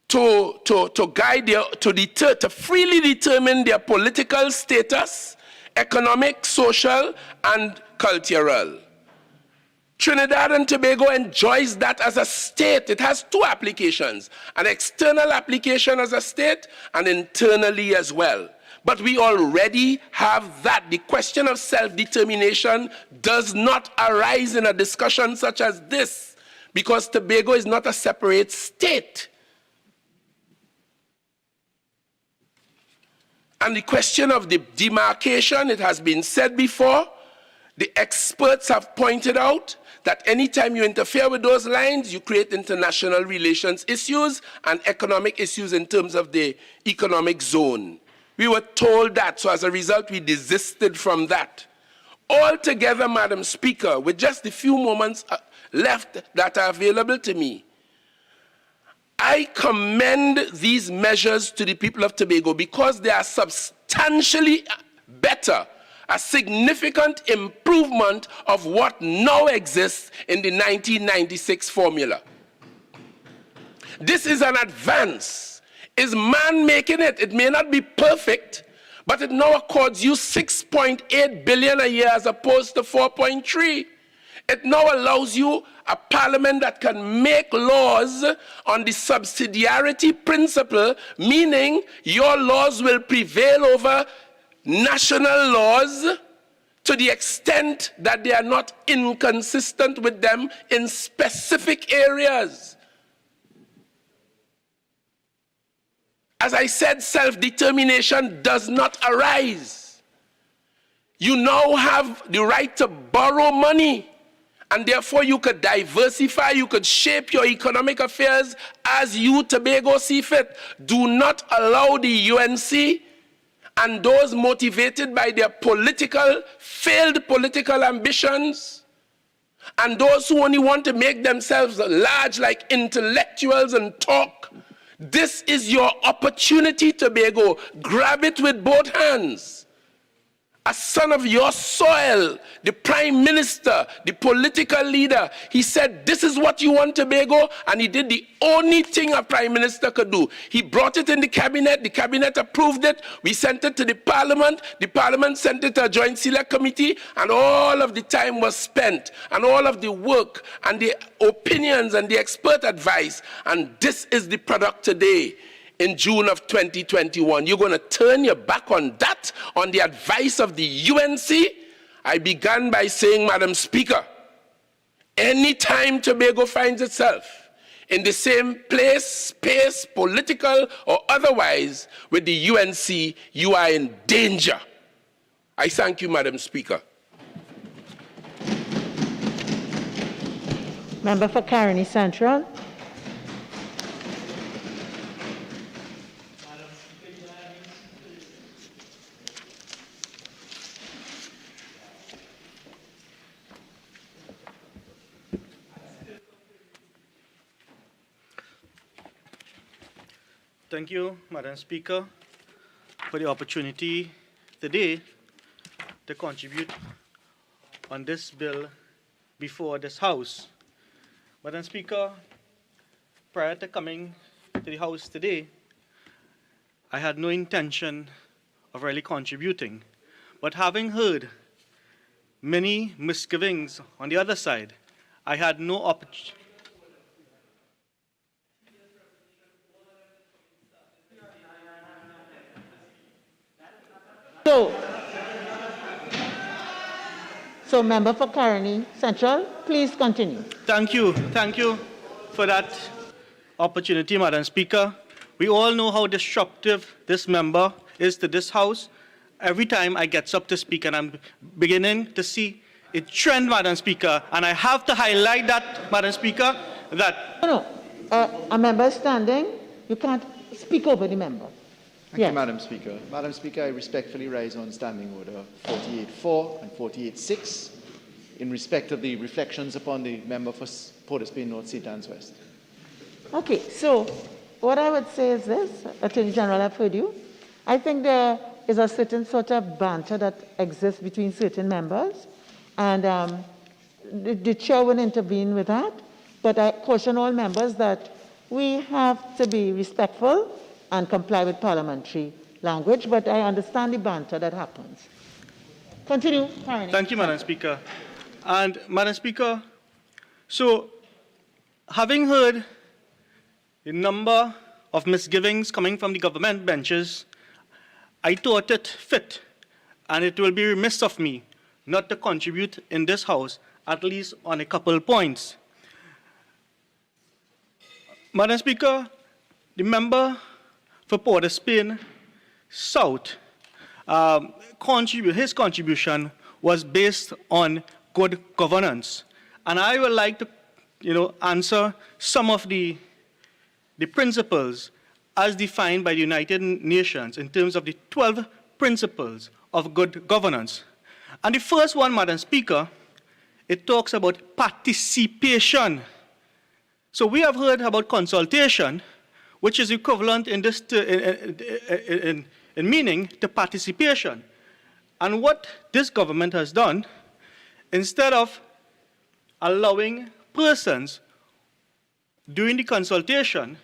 to freely determine their political status, economic, social, and cultural. Trinidad and Tobago enjoys that as a state. It has two applications, an external application as a state and internally as well. But we already have that. The question of self-determination does not arise in a discussion such as this because Tobago is not a separate state. And the question of the demarcation, it has been said before, the experts have pointed out that anytime you interfere with those lines, you create international relations issues and economic issues in terms of the economic zone. We were told that, so as a result, we desisted from that. Altogether, Madam Speaker, with just the few moments left that are available to me, I commend these measures to the people of Tobago because they are substantially better, a significant improvement of what now exists in the 1996 formula. This is an advance. Is man making it? It may not be perfect, but it now accords you 6.8 billion a year as opposed to 4.3. It now allows you a parliament that can make laws on the subsidiarity principle, meaning your laws will prevail over national laws to the extent that they are not inconsistent with them in specific areas. As I said, self-determination does not arise. You now have the right to borrow money, and therefore you could diversify, you could shape your economic affairs as you, Tobago, see fit. Do not allow the UNC and those motivated by their failed political ambitions, and those who only want to make themselves large like intellectuals and talk. This is your opportunity, Tobago. Grab it with both hands. a son of your soil, the prime minister, the political leader. He said, this is what you want, Tobago, and he did the only thing a prime minister could do. He brought it in the cabinet approved it, we sent it to the parliament sent it to a joint select committee, and all of the time was spent, and all of the work, and the opinions, and the expert advice, and this is the product today. In June of 2021. You're going to turn your back on that, on the advice of the UNC? I began by saying, Madam Speaker, anytime Tobago finds itself in the same place, space, political or otherwise, with the UNC, you are in danger. I thank you, Madam Speaker. Member for Caroni Central. Thank you, Madam Speaker, for the opportunity today to contribute on this bill before this House. Madam Speaker, prior to coming to the House today, I had no intention of really contributing, but having heard many misgivings on the other side, I had no opportunity. So member for Caroni Central, please continue. Thank you for that opportunity, Madam Speaker. We all know how disruptive this member is to this House. Every time I get up to speak, and I'm beginning to see a trend, Madam Speaker, and I have to highlight that, Madam Speaker, that... A member is standing, you can't speak over the member. Thank you, Madam Speaker. Madam Speaker, I respectfully rise on Standing Order 48.4 and 48.6 in respect of the reflections upon the member for Port of Spain North St. Anne's West. Okay, so what I would say is this, Attorney General, I've heard you. I think there is a certain sort of banter that exists between certain members, and the chair will intervene with that, but I caution all members that we have to be respectful and comply with parliamentary language, but I understand the banter that happens. Continue, Caroni. Thank you, Madam Speaker. And, Madam Speaker, so having heard a number of misgivings coming from the government benches, I thought it fit, and it will be remiss of me not to contribute in this House, at least on a couple points. Madam Speaker, the member for Port of Spain South, his contribution was based on good governance. And I would like to answer some of the principles as defined by the United Nations in terms of the 12 principles of good governance. And the first one, Madam Speaker, it talks about participation. So we have heard about consultation, which is equivalent in this in meaning to participation. And what this government has done, instead of allowing persons during the consultation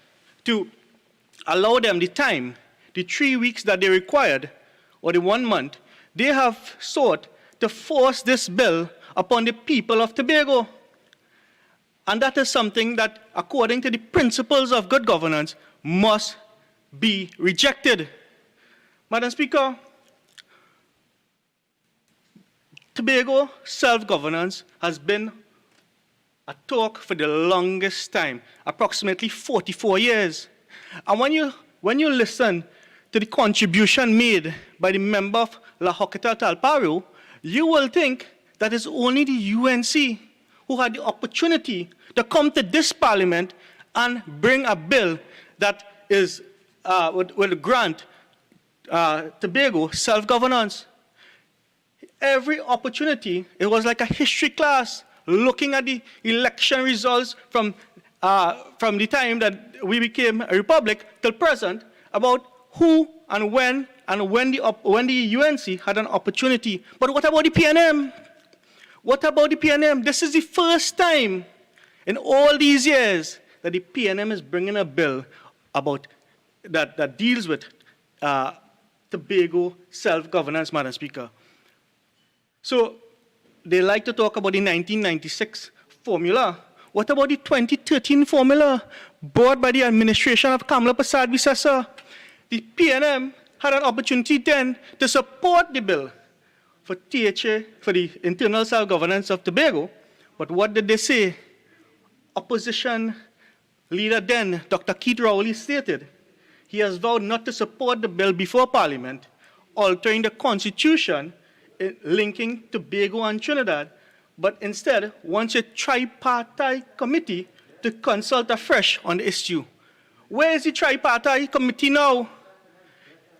to allow them the time, the 3 weeks that they required, or the 1 month, they have sought to force this bill upon the people of Tobago. And that is something that, according to the principles of good governance, must be rejected. Madam Speaker, Tobago self-governance has been a talk for the longest time, approximately 44 years. And when you listen to the contribution made by the member of La Hoqueta Talparo, you will think that it's only the UNC who had the opportunity to come to this parliament and bring a bill that is will grant Tobago self-governance. Every opportunity, it was like a history class, looking at the election results from the time that we became a republic till present, about who and when the UNC had an opportunity. But what about the PNM? What about the PNM? This is the first time in all these years that the PNM is bringing a bill about that deals with Tobago self-governance, Madam Speaker. So they like to talk about the 1996 formula. What about the 2013 formula brought by the administration of Kamala Prasad-Visesa? The PNM had an opportunity then to support the bill for THA, for the internal self-governance of Tobago. But what did they say? Opposition leader then, Dr. Keith Rowley, stated he has vowed not to support the bill before Parliament, altering the Constitution, linking Tobago and Trinidad, but instead wants a tripartite committee to consult afresh on the issue. Where is the tripartite committee now?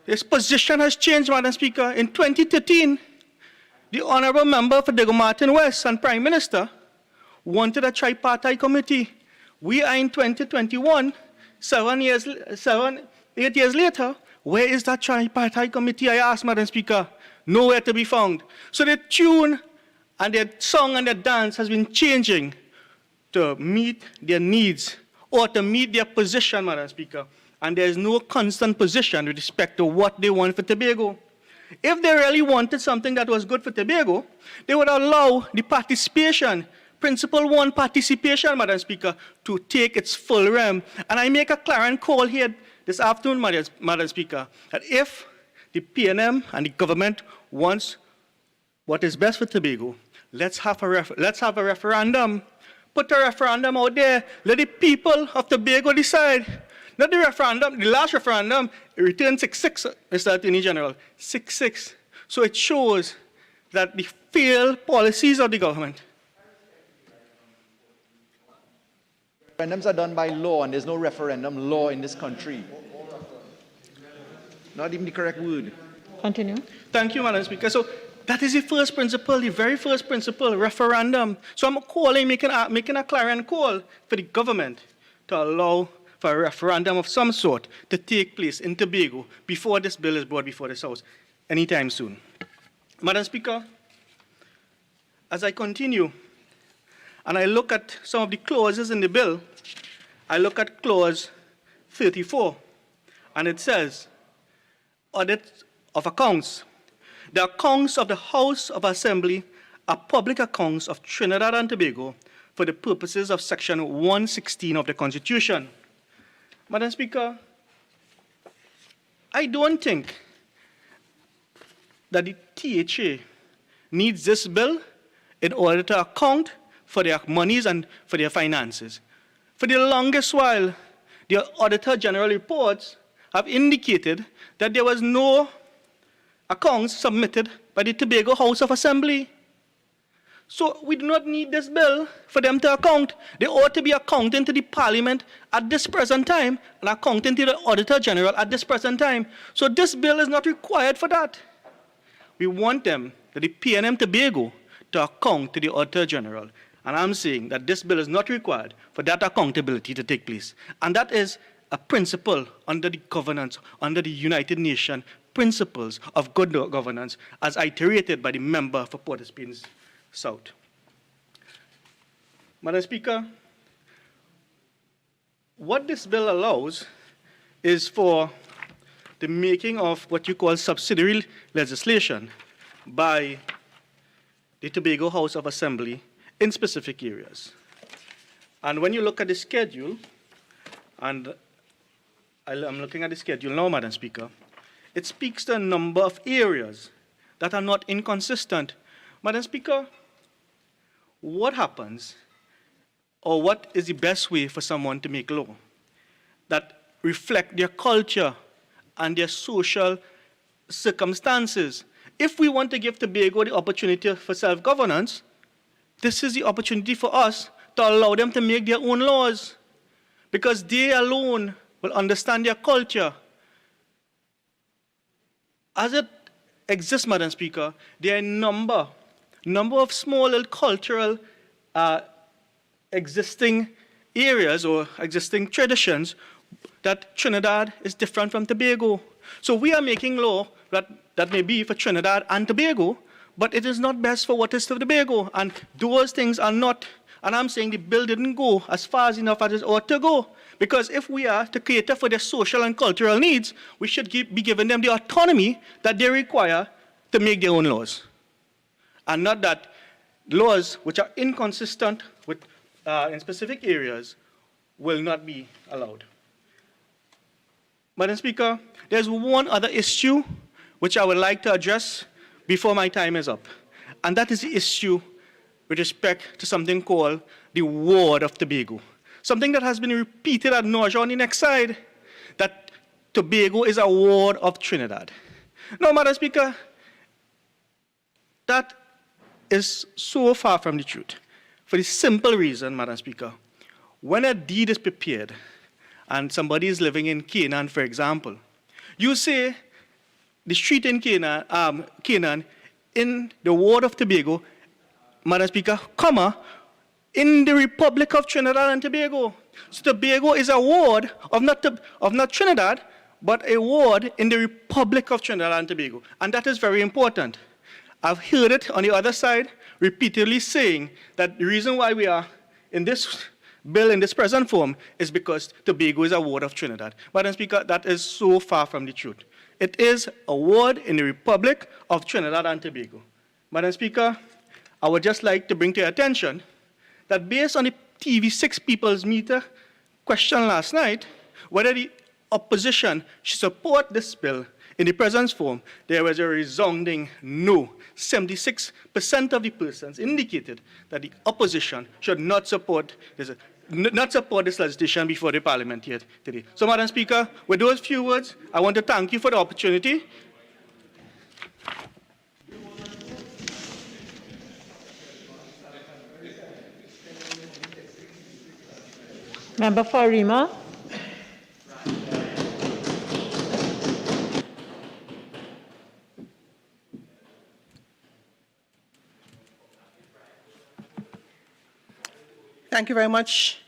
His position has changed, Madam Speaker. In 2013, the Honourable Member for Diego Martin West and Prime Minister wanted a tripartite committee. We are in 2021, 8 years later. Where is that tripartite committee, I ask, Madam Speaker? Nowhere to be found. So their tune and their song and their dance has been changing to meet their needs or to meet their position, Madam Speaker. And there is no constant position with respect to what they want for Tobago. If they really wanted something that was good for Tobago, they would allow the participation, Principle 1 participation, Madam Speaker, to take its full realm. And I make a clarion call here this afternoon, Madam Speaker, that if the PNM and the government wants what is best for Tobago, let's have a referendum. Put a referendum out there. Let the people of Tobago decide. Not the referendum, the last referendum, it returned 6-6, Mr. Attorney General, 6-6. So it shows that the failed policies of the government. Referendums are done by law, and there's no referendum law in this country. Not even the correct word. Continue. Thank you, Madam Speaker. So that is the first principle, the very first principle, referendum. So I'm calling, making a clarion call for the government to allow for a referendum of some sort to take place in Tobago before this bill is brought before this House anytime soon. Madam Speaker, as I continue and I look at some of the clauses in the bill, I look at clause 34, and it says, audit of accounts. The accounts of the House of Assembly are public accounts of Trinidad and Tobago for the purposes of Section 116 of the Constitution. Madam Speaker, I don't think that the THA needs this bill in order to account for their monies and for their finances. For the longest while, the Auditor General reports have indicated that there was no accounts submitted by the Tobago House of Assembly. So we do not need this bill for them to account. They ought to be accounting to the Parliament at this present time and accounting to the Auditor General at this present time. So this bill is not required for that. We want them, the PNM Tobago, to account to the Auditor General. And I'm saying that this bill is not required for that accountability to take place. And that is a principle under the governance, under the United Nations principles of good governance, as iterated by the member for Port au Prince South. Madam Speaker, what this bill allows is for the making of what you call subsidiary legislation by the Tobago House of Assembly in specific areas. And when you look at the schedule, and I'm looking at the schedule now, Madam Speaker, it speaks to a number of areas that are not inconsistent. Madam Speaker, what happens, or what is the best way for someone to make law that reflect their culture and their social circumstances? If we want to give Tobago the opportunity for self-governance, this is the opportunity for us to allow them to make their own laws, because they alone will understand their culture. As it exists, Madam Speaker, there are a number of small little cultural existing areas or existing traditions that Trinidad is different from Tobago. So we are making law that may be for Trinidad and Tobago, but it is not best for what is for Tobago. And those things are not, and I'm saying the bill didn't go as far enough as it ought to go. Because if we are to cater for their social and cultural needs, we should be giving them the autonomy that they require to make their own laws. And not that laws which are inconsistent with, in specific areas will not be allowed. Madam Speaker, there's one other issue which I would like to address before my time is up. And that is the issue with respect to something called the Ward of Tobago. Something that has been repeated ad nauseam on the next slide, that Tobago is a ward of Trinidad. Now, Madam Speaker, that is so far from the truth. For the simple reason, Madam Speaker, when a deed is prepared and somebody is living in Canaan, for example, you say the street in Canaan in the ward of Tobago, Madam Speaker, comma, in the Republic of Trinidad and Tobago. So Tobago is a ward of not Trinidad, but a ward in the Republic of Trinidad and Tobago. And that is very important. I've heard it on the other side repeatedly saying that the reason why we are in this bill in this present form is because Tobago is a ward of Trinidad. Madam Speaker, that is so far from the truth. It is a ward in the Republic of Trinidad and Tobago. Madam Speaker, I would just like to bring to your attention that based on the TV6 People's Meter question last night, whether the opposition should support this bill in the present form, there was a resounding no. 76% of the persons indicated that the opposition should not support this legislation before the Parliament here today. So, Madam Speaker, with those few words, I want to thank you for the opportunity. Member for Rima. Thank you very much,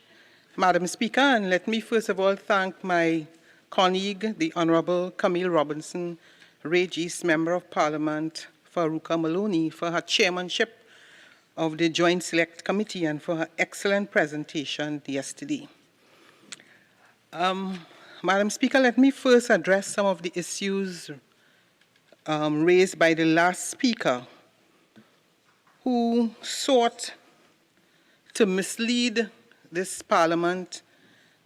Madam Speaker, and let me first of all thank my colleague, the Honourable Camille Robinson, Regis, Member of Parliament for Faruqa Maloney, for her chairmanship of the Joint Select Committee and for her excellent presentation yesterday. Madam Speaker, let me first address some of the issues raised by the last speaker, who sought to mislead this Parliament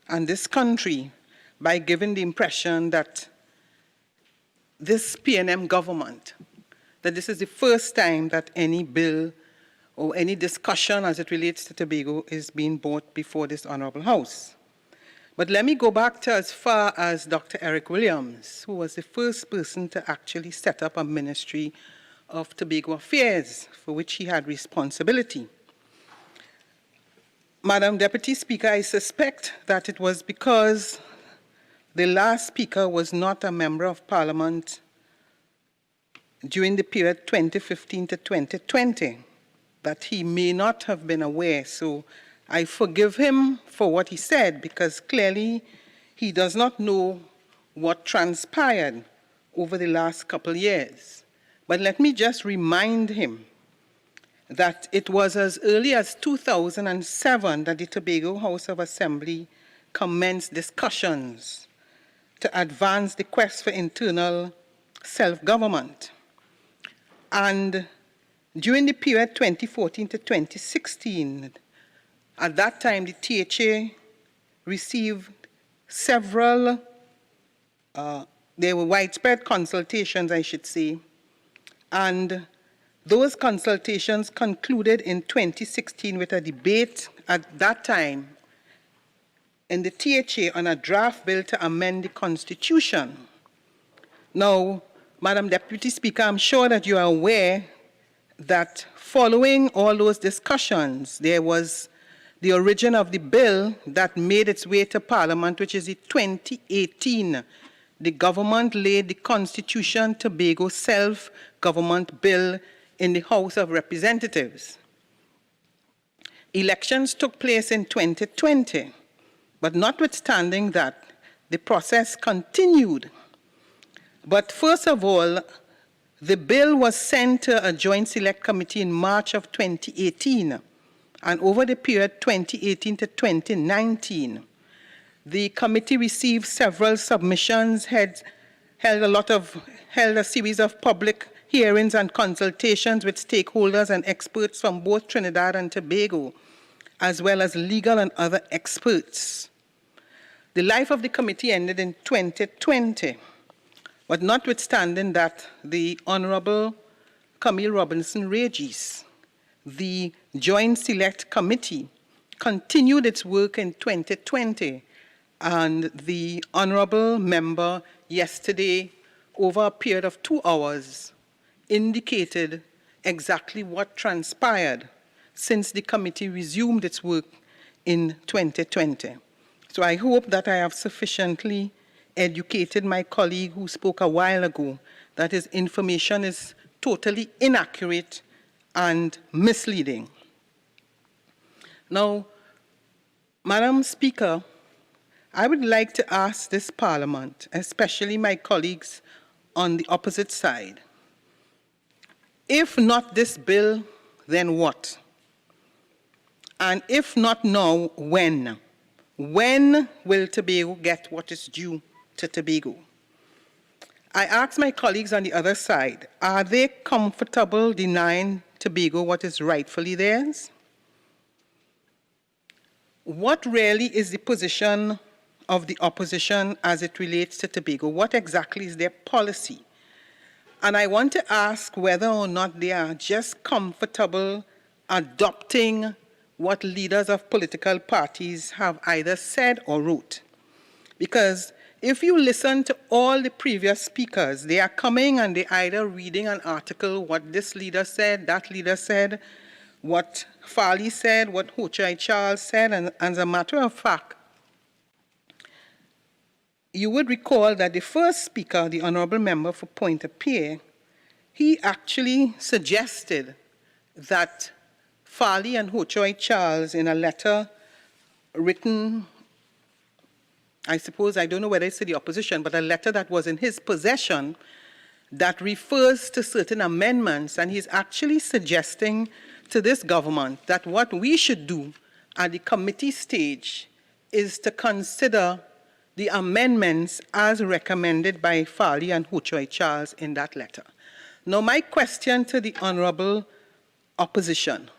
and this country by giving the impression that this PNM government, that this is the first time that any bill or any discussion as it relates to Tobago is being brought before this Honourable House. But let me go back to as far as Dr. Eric Williams, who was the first person to actually set up a Ministry of Tobago Affairs, for which he had responsibility. Madam Deputy Speaker, I suspect that it was because the last speaker was not a member of Parliament during the period 2015 to 2020, that he may not have been aware. So I forgive him for what he said, because clearly he does not know what transpired over the last couple years. But let me just remind him that it was as early as 2007 that the Tobago House of Assembly commenced discussions to advance the quest for internal self-government. And during the period 2014 to 2016, at that time the THA received several, there were widespread consultations, I should say, and those consultations concluded in 2016 with a debate at that time in the THA on a draft bill to amend the Constitution. Now, Madam Deputy Speaker, I'm sure that you are aware that following all those discussions, there was the origin of the bill that made its way to Parliament, which is the 2018. The government laid the Constitution Tobago Self-Government Bill in the House of Representatives. Elections took place in 2020, but notwithstanding that, the process continued. But first of all, the bill was sent to a Joint Select Committee in March of 2018, and over the period 2018 to 2019, the committee received several submissions, held a series of public hearings and consultations with stakeholders and experts from both Trinidad and Tobago, as well as legal and other experts. The life of the committee ended in 2020, but notwithstanding that, the Honorable Camille Robinson Regis, the Joint Select Committee, continued its work in 2020, and the Honorable Member yesterday, over a period of 2 hours, indicated exactly what transpired since the committee resumed its work in 2020. So I hope that I have sufficiently educated my colleague who spoke a while ago that his information is totally inaccurate and misleading. Now, Madam Speaker, I would like to ask this Parliament, especially my colleagues on the opposite side, if not this bill, then what? And if not now, when? When will Tobago get what is due to Tobago? I ask my colleagues on the other side, are they comfortable denying Tobago what is rightfully theirs? What really is the position of the opposition as it relates to Tobago? What exactly is their policy? And I want to ask whether or not they are just comfortable adopting what leaders of political parties have either said or wrote. Because if you listen to all the previous speakers, they are coming and they're either reading an article, what this leader said, that leader said, what Farley said, what Ho Choi Charles said, and as a matter of fact, you would recall that the first speaker, the Honourable Member for Pointe-a-Pierre, he actually suggested that Farley and Ho Choi Charles, in a letter written, I suppose, I don't know whether it's to the opposition, but a letter that was in his possession that refers to certain amendments, and he's actually suggesting to this government that what we should do at the committee stage is to consider the amendments as recommended by Farley and Ho Choi Charles in that letter. Now, my question to the Honourable Opposition,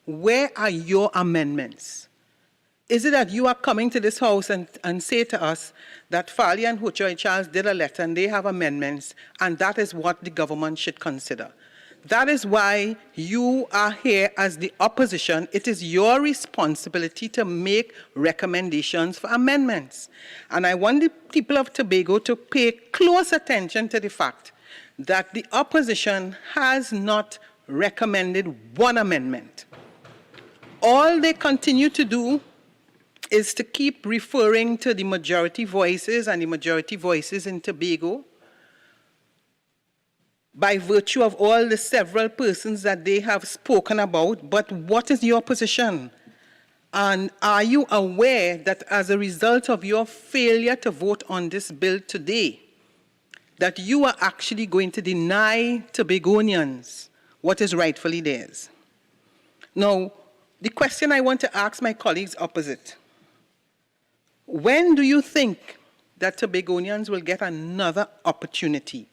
where are your amendments? Is it that you are coming to this House and say to us that Farley and Ho Choi Charles did a letter and they have amendments, and that is what the government should consider? That is why you are here as the opposition. It is your responsibility to make recommendations for amendments. And I want the people of Tobago to pay close attention to the fact that the opposition has not recommended one amendment. All they continue to do is to keep referring to the majority voices and the majority voices in Tobago by virtue of all the several persons that they have spoken about. But what is your position? And are you aware that as a result of your failure to vote on this bill today, that you are actually going to deny Tobagonians what is rightfully theirs? Now, the question I want to ask my colleagues opposite, when do you think that Tobagonians will get another opportunity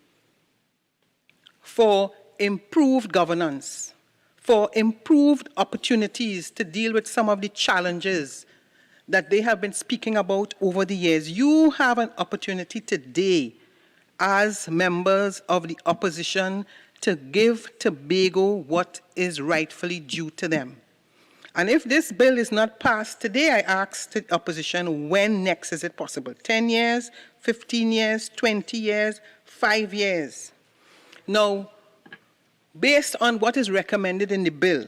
for improved governance, for improved opportunities to deal with some of the challenges that they have been speaking about over the years? You have an opportunity today as members of the opposition to give Tobago what is rightfully due to them. And if this bill is not passed today, I ask the opposition, when next is it possible? 10 years, 15 years, 20 years, 5 years? Now, based on what is recommended in the bill,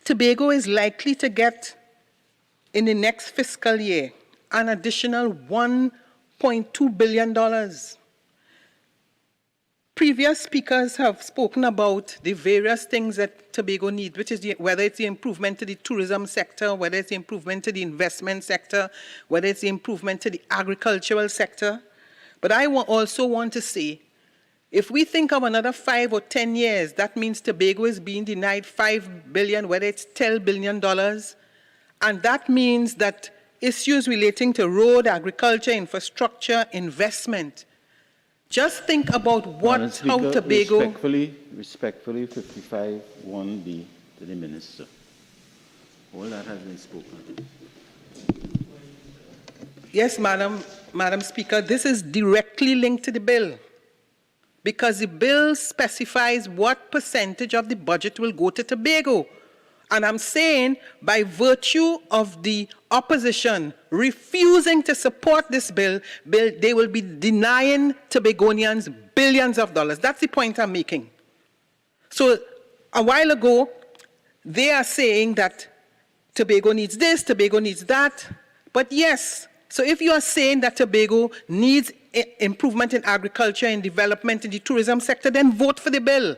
Tobago is likely to get, in the next fiscal year, an additional $1.2 billion. Previous speakers have spoken about the various things that Tobago needs, which is whether it's the improvement to the tourism sector, whether it's the improvement to the investment sector, whether it's the improvement to the agricultural sector. But I also want to say, if we think of another 5 or 10 years, that means Tobago is being denied $5 billion, whether it's $10 billion. And that means that issues relating to road, agriculture, infrastructure, investment. Just think about how Tobago... Respectfully, 55(1)(b) to the Minister. All that has been spoken. Yes, Madam Speaker, this is directly linked to the bill, because the bill specifies what percentage of the budget will go to Tobago. And I'm saying, by virtue of the opposition refusing to support this bill, they will be denying Tobagonians billions of dollars. That's the point I'm making. So a while ago, they are saying that Tobago needs this, Tobago needs that. But yes, so if you are saying that Tobago needs improvement in agriculture and development in the tourism sector, then vote for the bill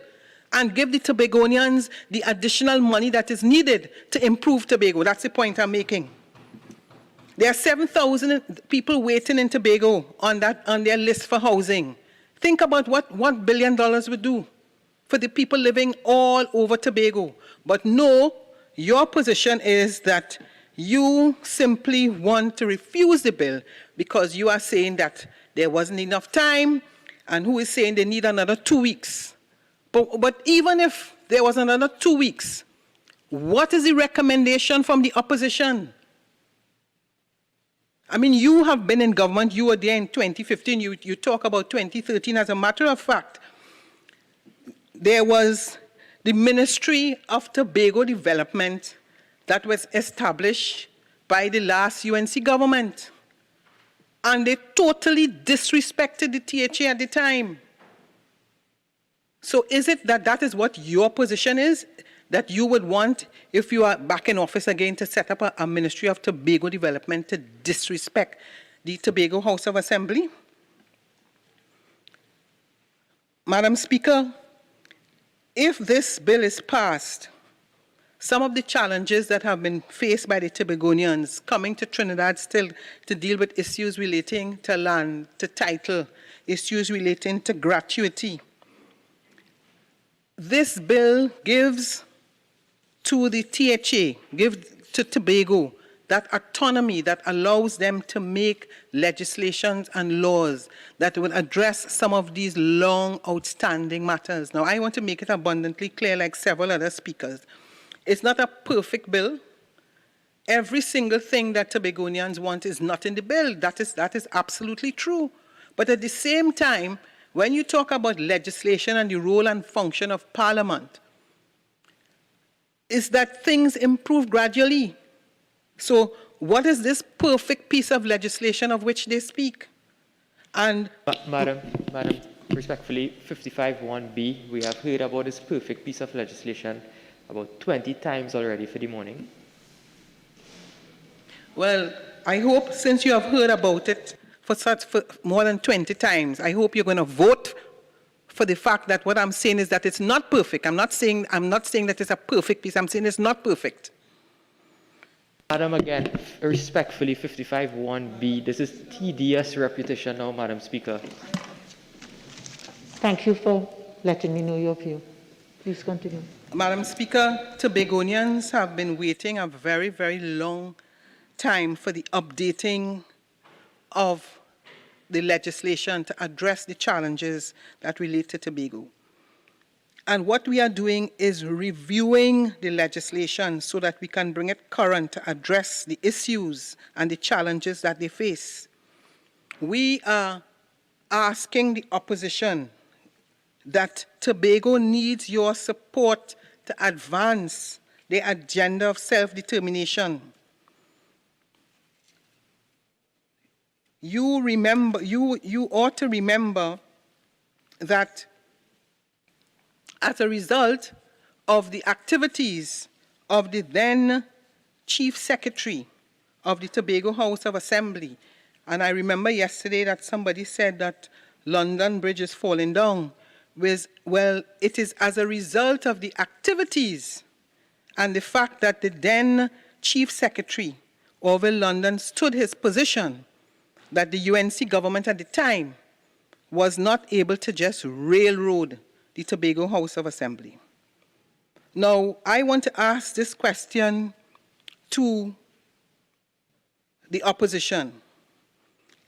and give the Tobagonians the additional money that is needed to improve Tobago. That's the point I'm making. There are 7,000 people waiting in Tobago on their list for housing. Think about what $1 billion would do for the people living all over Tobago. But no, your position is that you simply want to refuse the bill because you are saying that there wasn't enough time, and who is saying they need another 2 weeks. But even if there was another 2 weeks, what is the recommendation from the opposition? I mean, you have been in government, you were there in 2015, you talk about 2013. As a matter of fact, there was the Ministry of Tobago Development that was established by the last UNC government. And they totally disrespected the THA at the time. So is it that that is what your position is? That you would want, if you are back in office again, to set up a Ministry of Tobago Development to disrespect the Tobago House of Assembly? Madam Speaker, if this bill is passed, some of the challenges that have been faced by the Tobagonians coming to Trinidad still to deal with issues relating to land, to title, issues relating to gratuity. This bill gives to the THA, gives to Tobago that autonomy that allows them to make legislations and laws that will address some of these long outstanding matters. Now, I want to make it abundantly clear, like several other speakers. It's not a perfect bill. Every single thing that Tobagonians want is not in the bill. That is absolutely true. But at the same time, when you talk about legislation and the role and function of Parliament, is that things improve gradually. So what is this perfect piece of legislation of which they speak? And Madam, respectfully, 55(1)(b), we have heard about this perfect piece of legislation about 20 times already for the morning. Well, I hope, since you have heard about it for more than 20 times, I hope you're going to vote for the fact that what I'm saying is that it's not perfect. I'm not saying that it's a perfect piece. I'm saying it's not perfect. Madam, again, respectfully, 55(1)(b), this is tedious repetition now, Madam Speaker. Thank you for letting me know your view. Please continue. Madam Speaker, Tobagonians have been waiting a very, very long time for the updating of the legislation to address the challenges that relate to Tobago. And what we are doing is reviewing the legislation so that we can bring it current to address the issues and the challenges that they face. We are asking the opposition that Tobago needs your support to advance the agenda of self-determination. You ought to remember that as a result of the activities of the then Chief Secretary of the Tobago House of Assembly, and I remember yesterday that somebody said that London Bridge is falling down, well, it is as a result of the activities and the fact that the then Chief Secretary, Orville London, stood his position that the UNC government at the time was not able to just railroad the Tobago House of Assembly. Now, I want to ask this question to the opposition.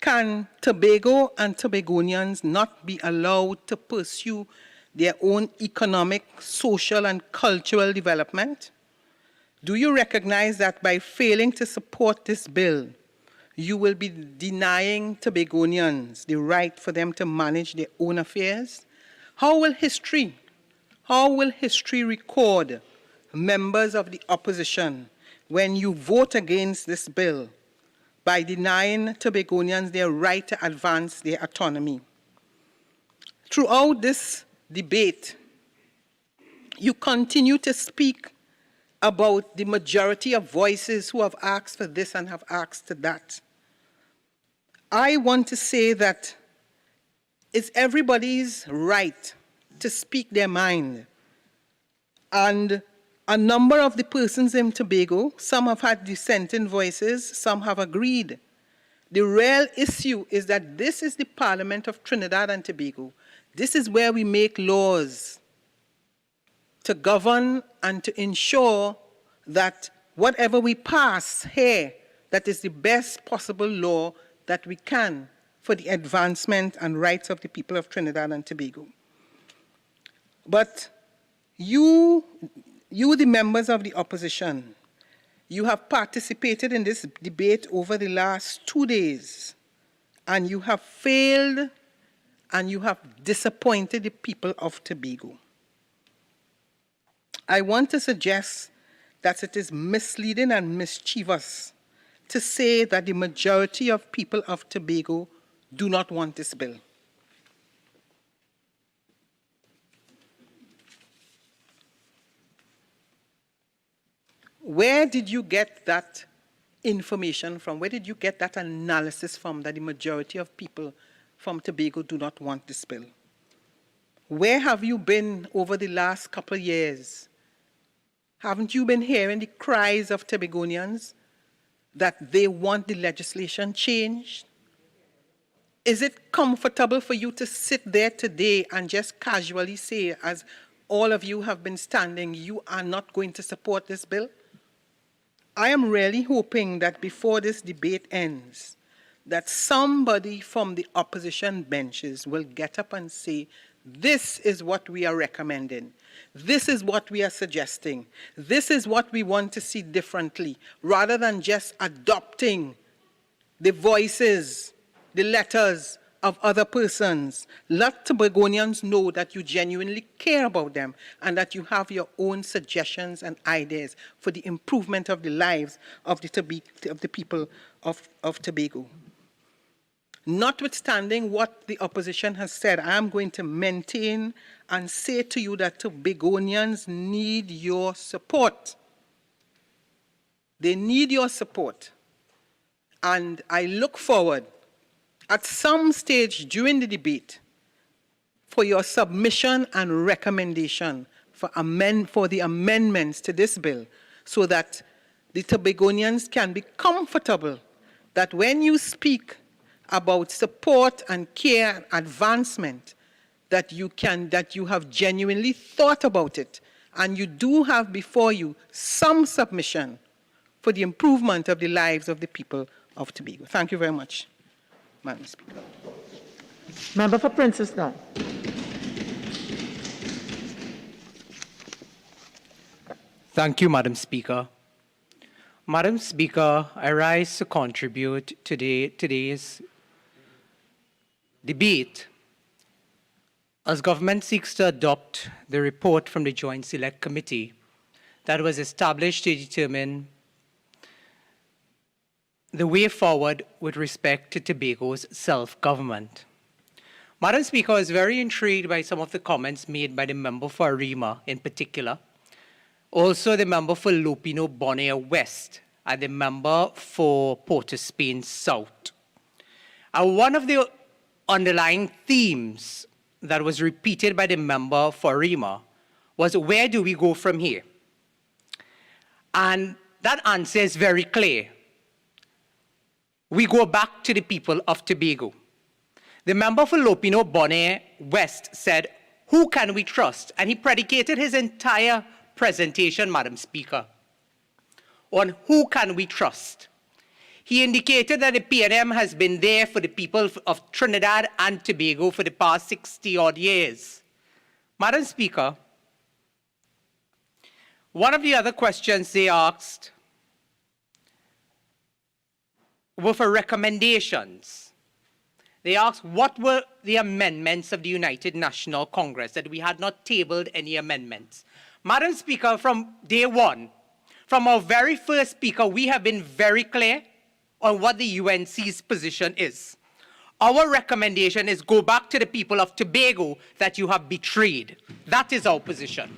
Can Tobago and Tobagonians not be allowed to pursue their own economic, social, and cultural development? Do you recognize that by failing to support this bill, you will be denying Tobagonians the right for them to manage their own affairs? How will history record members of the opposition when you vote against this bill by denying Tobagonians their right to advance their autonomy? Throughout this debate, you continue to speak about the majority of voices who have asked for this and have asked for that. I want to say that it's everybody's right to speak their mind. And a number of the persons in Tobago, some have had dissenting voices, some have agreed. The real issue is that this is the Parliament of Trinidad and Tobago. This is where we make laws to govern and to ensure that whatever we pass here, that is the best possible law that we can for the advancement and rights of the people of Trinidad and Tobago. But you, the members of the opposition, you have participated in this debate over the last 2 days, and you have failed and you have disappointed the people of Tobago. I want to suggest that it is misleading and mischievous to say that the majority of people of Tobago do not want this bill. Where did you get that information from? Where did you get that analysis from that the majority of people from Tobago do not want this bill? Where have you been over the last couple of years? Haven't you been hearing the cries of Tobagonians that they want the legislation changed? Is it comfortable for you to sit there today and just casually say, as all of you have been standing, you are not going to support this bill? I am really hoping that before this debate ends, that somebody from the opposition benches will get up and say, this is what we are recommending. This is what we are suggesting. This is what we want to see differently, rather than just adopting the voices, the letters of other persons. Let Tobagonians know that you genuinely care about them and that you have your own suggestions and ideas for the improvement of the lives of the people of Tobago. Notwithstanding what the opposition has said, I am going to maintain and say to you that Tobagonians need your support. They need your support. And I look forward at some stage during the debate for your submission and recommendation for the amendments to this bill, so that the Tobagonians can be comfortable that when you speak about support and care and advancement, that you have genuinely thought about it, and you do have before you some submission for the improvement of the lives of the people of Tobago. Thank you very much, Madam Speaker. Member for Princess now. Thank you, Madam Speaker. Madam Speaker, I rise to contribute to today's debate as government seeks to adopt the report from the Joint Select Committee that was established to determine the way forward with respect to Tobago's self-government. Madam Speaker, I was very intrigued by some of the comments made by the member for Arima in particular, also the member for Lupino Bonaire West, and the member for Port of Spain South. One of the underlying themes that was repeated by the member for Arima was, where do we go from here? And that answer is very clear. We go back to the people of Tobago. The member for Lopino Bonnet West said, "Who can we trust?" And he predicated his entire presentation, Madam Speaker, on who can we trust. He indicated that the PNM has been there for the people of Trinidad and Tobago for the past 60-odd years. Madam Speaker, one of the other questions they asked were for recommendations. They asked what were the amendments of the United National Congress, that we had not tabled any amendments. Madam Speaker, from day one, from our very first speaker, we have been very clear on what the UNC's position is. Our recommendation is go back to the people of Tobago that you have betrayed. That is our position.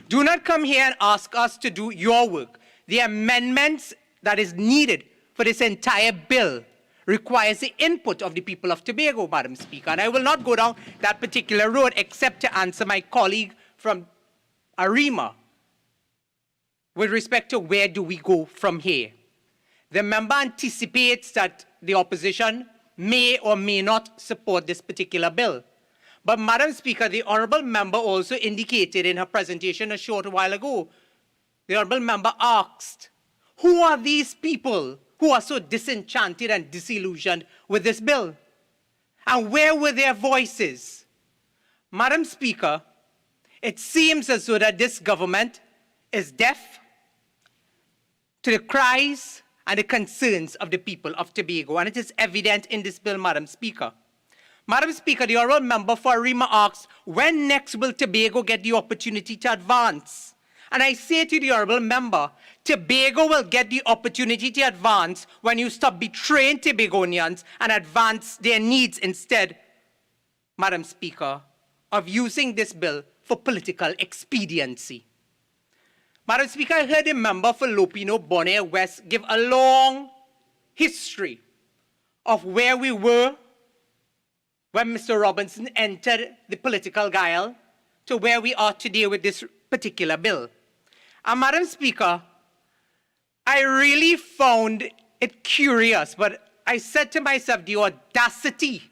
Do not come here and ask us to do your work. The amendments that is needed for this entire bill requires the input of the people of Tobago, Madam Speaker. And I will not go down that particular road except to answer my colleague from Arima with respect to where do we go from here. The member anticipates that the opposition may or may not support this particular bill. But Madam Speaker, the honourable member also indicated in her presentation a short while ago, the honourable member asked, who are these people who are so disenchanted and disillusioned with this bill? And where were their voices? Madam Speaker, it seems as though that this government is deaf to the cries and the concerns of the people of Tobago, and it is evident in this bill, Madam Speaker. Madam Speaker, the honourable member for Arima asks, when next will Tobago get the opportunity to advance? And I say to the honourable member, Tobago will get the opportunity to advance when you stop betraying Tobagonians and advance their needs instead, Madam Speaker, of using this bill for political expediency. Madam Speaker, I heard the member for Lopino Bonnet West give a long history of where we were when Mr. Robinson entered the political guile to where we are today with this particular bill. And Madam Speaker, I really found it curious, but I said to myself, the audacity,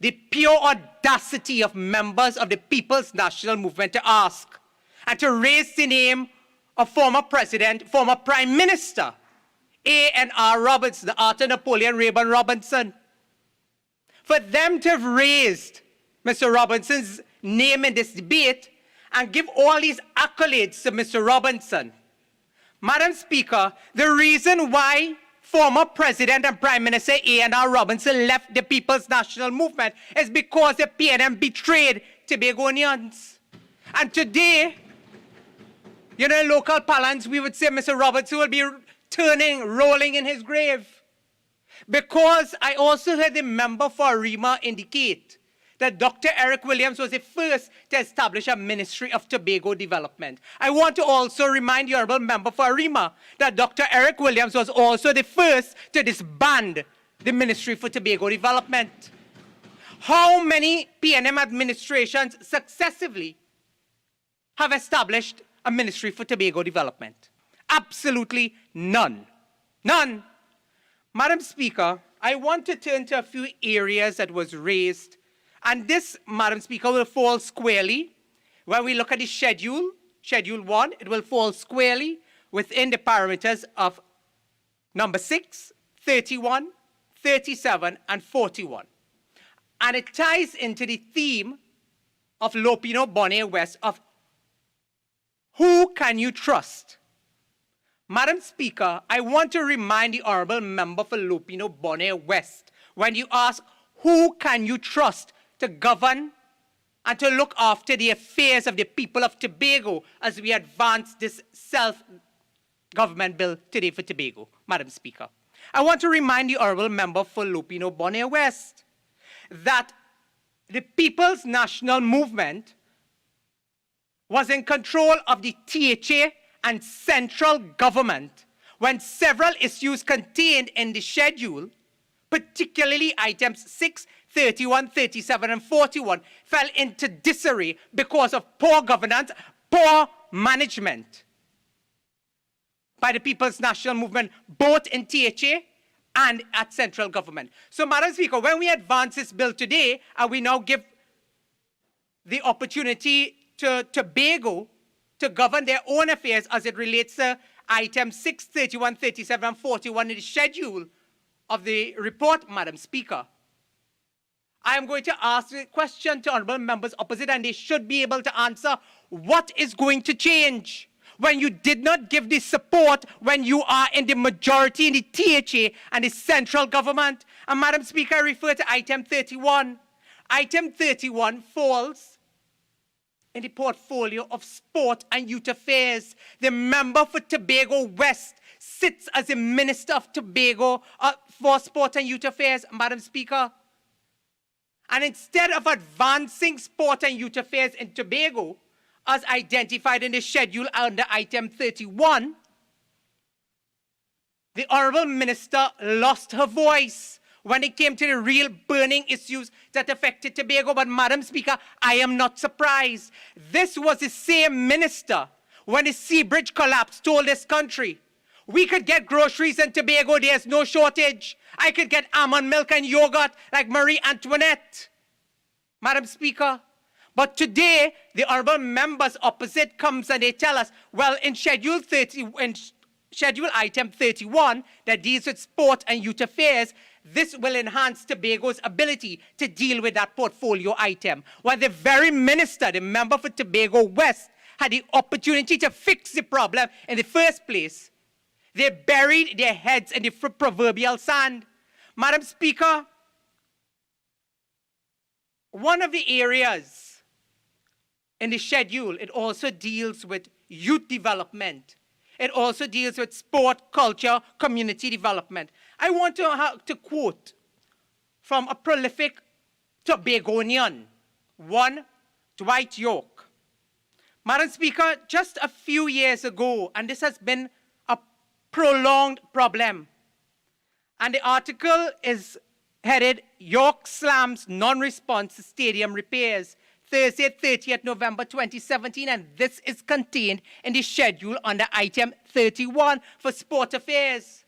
the pure audacity of members of the People's National Movement to ask and to raise the name of former President, former Prime Minister, A.N.R. Robertson, the Arthur Napoleon Rayburn Robinson. For them to have raised Mr. Robinson's name in this debate and give all these accolades to Mr. Robinson. Madam Speaker, the reason why former President and Prime Minister A.N.R. Robinson left the People's National Movement is because the PNM betrayed Tobagonians. And today, you know, in local parlance, we would say Mr. Robinson will be rolling in his grave. Because I also heard the member for Arima indicate that Dr. Eric Williams was the first to establish a Ministry of Tobago Development. I want to also remind the honourable member for Arima that Dr. Eric Williams was also the first to disband the Ministry for Tobago Development. How many PNM administrations successively have established a Ministry for Tobago Development? Absolutely none. None. Madam Speaker, I want to turn to a few areas that was raised. And this, Madam Speaker, will fall squarely. When we look at the schedule, Schedule 1, it will fall squarely within the parameters of number 6, 31, 37, and 41. And it ties into the theme of Lopino Bonnet West of who can you trust? Madam Speaker, I want to remind the honourable member for Lopino Bonnet West, when you ask who can you trust to govern and to look after the affairs of the people of Tobago as we advance this self-government bill today for Tobago, Madam Speaker. I want to remind the honourable member for Lopino Bonnet West that the People's National Movement was in control of the THA and central government when several issues contained in the schedule, particularly items 6, 31, 37, and 41, fell into disarray because of poor governance, poor management by the People's National Movement, both in THA and at central government. So, Madam Speaker, when we advance this bill today, and we now give the opportunity to Tobago to govern their own affairs as it relates to items 6, 31, 37, and 41 in the schedule of the report, Madam Speaker, I am going to ask the question to honourable members opposite, and they should be able to answer what is going to change when you did not give the support when you are in the majority in the THA and the central government. And Madam Speaker, I refer to item 31. Item 31 falls in the portfolio of sport and youth affairs. The member for Tobago West sits as the Minister of Tobago for Sport and Youth Affairs, Madam Speaker. And instead of advancing sport and youth affairs in Tobago, as identified in the schedule under item 31, the Honourable Minister lost her voice when it came to the real burning issues that affected Tobago. But Madam Speaker, I am not surprised. This was the same minister when the Sea Bridge collapsed told this country, we could get groceries in Tobago, there's no shortage. I could get almond milk and yogurt like Marie Antoinette, Madam Speaker. But today, the honourable members opposite comes and they tell us, well, in schedule item 31 that deals with sport and youth affairs, this will enhance Tobago's ability to deal with that portfolio item. While the very minister, the member for Tobago West, had the opportunity to fix the problem in the first place, they buried their heads in the proverbial sand. Madam Speaker, one of the areas in the schedule, it also deals with youth development. It also deals with sport, culture, community development. I want to quote from a prolific Tobagonian, one Dwight York. Madam Speaker, just a few years ago, and this has been a prolonged problem, and the article is headed, York slams non-response to stadium repairs, Thursday, 30th November 2017, and this is contained in the schedule under item 31 for sport affairs.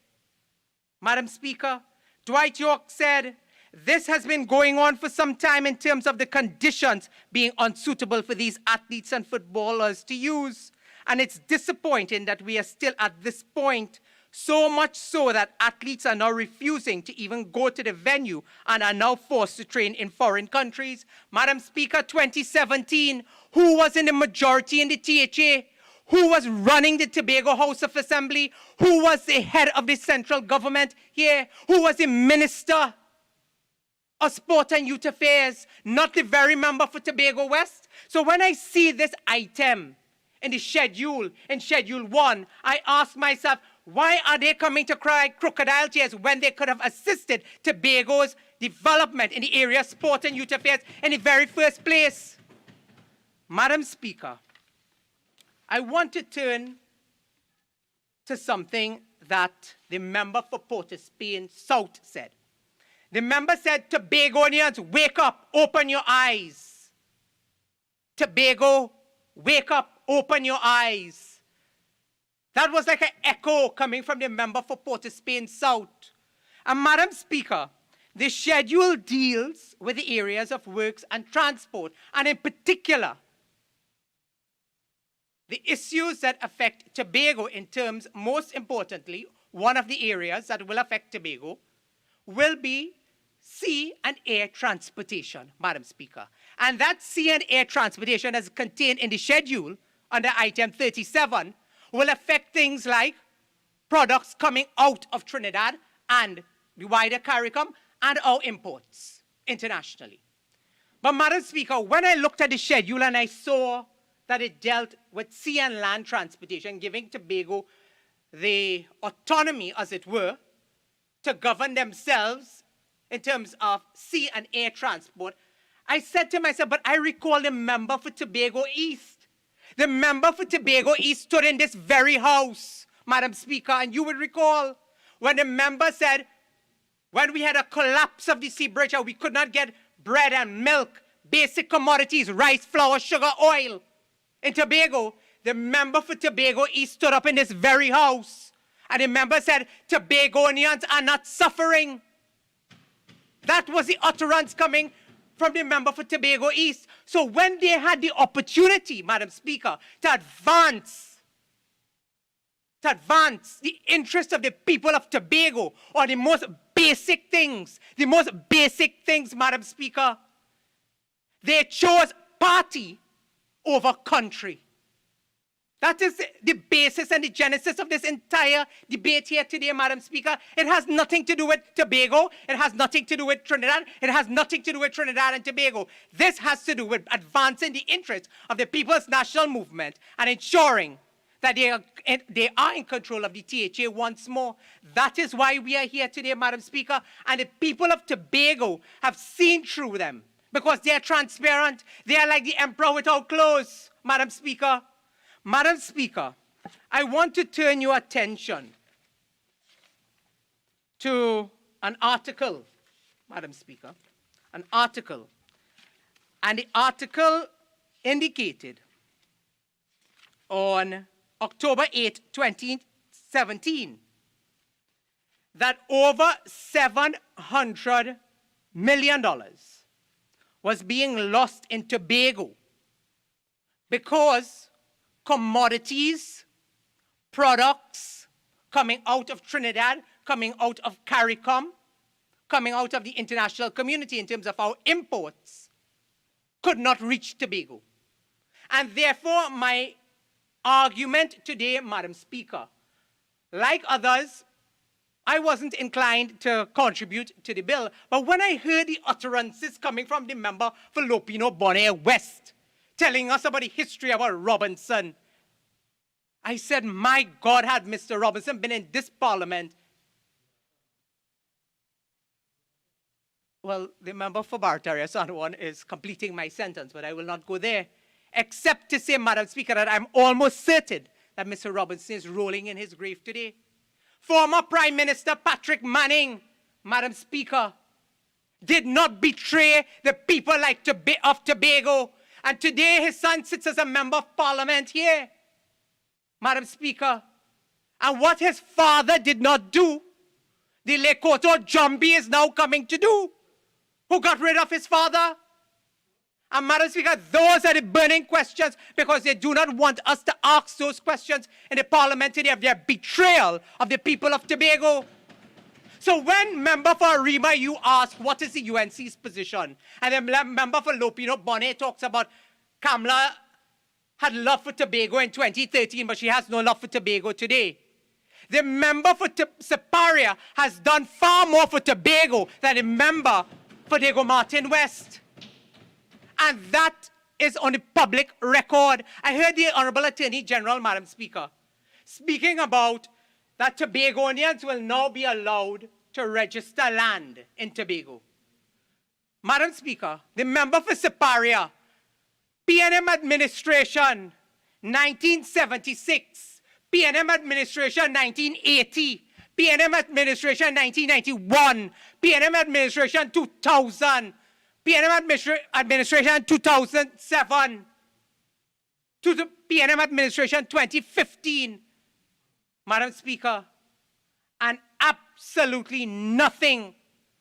Madam Speaker, Dwight York said, this has been going on for some time in terms of the conditions being unsuitable for these athletes and footballers to use. And it's disappointing that we are still at this point, so much so that athletes are now refusing to even go to the venue and are now forced to train in foreign countries. Madam Speaker, 2017, who was in the majority in the THA? Who was running the Tobago House of Assembly? Who was the head of the central government here? Who was the Minister of Sport and Youth Affairs? Not the very member for Tobago West. So when I see this item in the schedule, in Schedule 1, I ask myself, why are they coming to cry crocodile tears when they could have assisted Tobago's development in the area of sport and youth affairs in the very first place? Madam Speaker, I want to turn to something that the member for Port of Spain South said. The member said, Tobagonians, wake up, open your eyes. Tobago, wake up, open your eyes. That was like an echo coming from the member for Port of Spain South. And Madam Speaker, the schedule deals with the areas of works and transport, and in particular, the issues that affect Tobago in terms, most importantly, one of the areas that will affect Tobago will be sea and air transportation, Madam Speaker. And that sea and air transportation, as contained in the schedule under item 37, will affect things like products coming out of Trinidad and the wider CARICOM and our imports internationally. But Madam Speaker, when I looked at the schedule and I saw that it dealt with sea and land transportation, giving Tobago the autonomy, as it were, to govern themselves in terms of sea and air transport, I said to myself, but I recall the member for Tobago East. The member for Tobago East stood in this very house, Madam Speaker, and you would recall when the member said, when we had a collapse of the Sea Bridge and we could not get bread and milk, basic commodities, rice, flour, sugar, oil in Tobago, the member for Tobago East stood up in this very house And the member said, Tobagonians are not suffering. That was the utterance coming from the member for Tobago East. So when they had the opportunity, Madam Speaker, to advance the interest of the people of Tobago on the most basic things, Madam Speaker, they chose party over country. That is the basis and the genesis of this entire debate here today, Madam Speaker. It has nothing to do with Tobago. It has nothing to do with Trinidad. It has nothing to do with Trinidad and Tobago. This has to do with advancing the interests of the People's National Movement and ensuring that they are in control of the THA once more. That is why we are here today, Madam Speaker. And the people of Tobago have seen through them because they are transparent. They are like the emperor without clothes, Madam Speaker. Madam Speaker, I want to turn your attention to an article, Madam Speaker, an article. And the article indicated on October 8, 2017, that over $700 million was being lost in Tobago because commodities, products coming out of Trinidad, coming out of CARICOM, coming out of the international community in terms of our imports, could not reach Tobago. And therefore, my argument today, Madam Speaker, like others, I wasn't inclined to contribute to the bill. But when I heard the utterances coming from the member for Lopino Bonaire West, telling us about the history about Robinson, I said, my God, had Mr. Robinson been in this parliament. Well, the member for Barataria San Juan is completing my sentence, but I will not go there, except to say, Madam Speaker, that I'm almost certain that Mr. Robinson is rolling in his grave today. Former Prime Minister Patrick Manning, Madam Speaker, did not betray the people of Tobago. And today his son sits as a member of parliament here, Madam Speaker. And what his father did not do, the Lekoto Jumbi is now coming to do. Who got rid of his father? And Madam Speaker, those are the burning questions because they do not want us to ask those questions in the parliament today of their betrayal of the people of Tobago. So when member for Arima, you ask what is the UNC's position, and the member for Lopino Bonaire talks about Kamala had love for Tobago in 2013, but she has no love for Tobago today. The member for Siparia has done far more for Tobago than the member for Diego Martin West. And that is on the public record. I heard the Honorable Attorney General, Madam Speaker, speaking about that Tobagonians will now be allowed to register land in Tobago. Madam Speaker, the member for Siparia, PNM administration, 1976, PNM administration, 1980, PNM administration, 1991, PNM administration, 2000, PNM administration, 2007, to the PNM administration, 2015. Madam Speaker, and absolutely nothing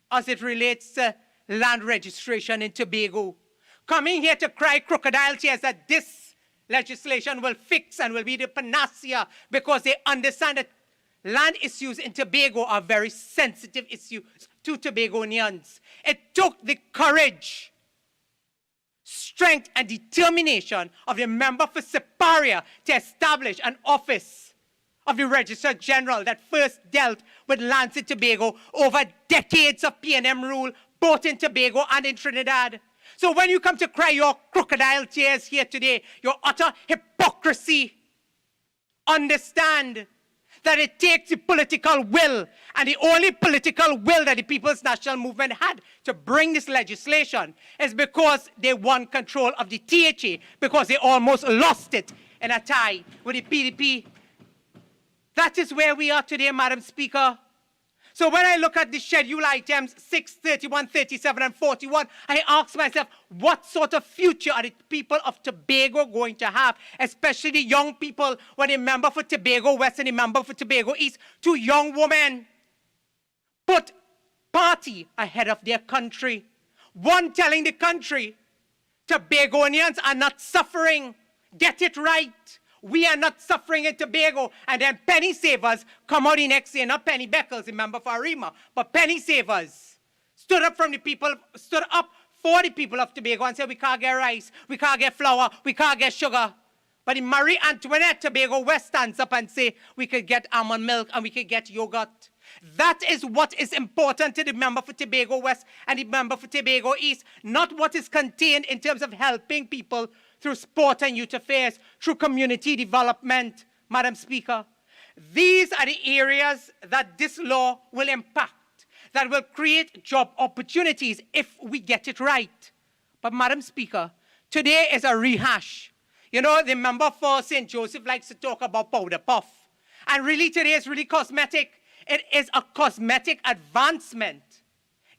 as it relates to land registration in Tobago. Coming here to cry crocodile tears that this legislation will fix and will be the panacea because they understand that land issues in Tobago are very sensitive issues to Tobagonians. It took the courage, strength, and determination of the member for Siparia to establish an office of the Registrar General that first dealt with lands in Tobago over decades of PNM rule, both in Tobago and in Trinidad. So when you come to cry your crocodile tears here today, your utter hypocrisy, understand that it takes the political will, and the only political will that the People's National Movement had to bring this legislation is because they won control of the THA, because they almost lost it in a tie with the PDP. That is where we are today, Madam Speaker. So when I look at the schedule items 6, 31, 37, and 41, I ask myself, what sort of future are the people of Tobago going to have, especially the young people, when the member for Tobago West and the member for Tobago East, two young women, put party ahead of their country. One telling the country, Tobagonians are not suffering. Get it right. We are not suffering in Tobago. And then penny savers come out the next year, not Penny Beckles, the member for Arima, but penny savers stood up for the people of Tobago and said, we can't get rice, we can't get flour, we can't get sugar. But in Marie Antoinette, Tobago West stands up and say, we could get almond milk and we could get yogurt. That is what is important to the member for Tobago West and the member for Tobago East, not what is contained in terms of helping people through sport and youth affairs, through community development, Madam Speaker. These are the areas that this law will impact, that will create job opportunities if we get it right. But Madam Speaker, today is a rehash. You know, the member for St. Joseph likes to talk about powder puff. And really today is really cosmetic. It is a cosmetic advancement,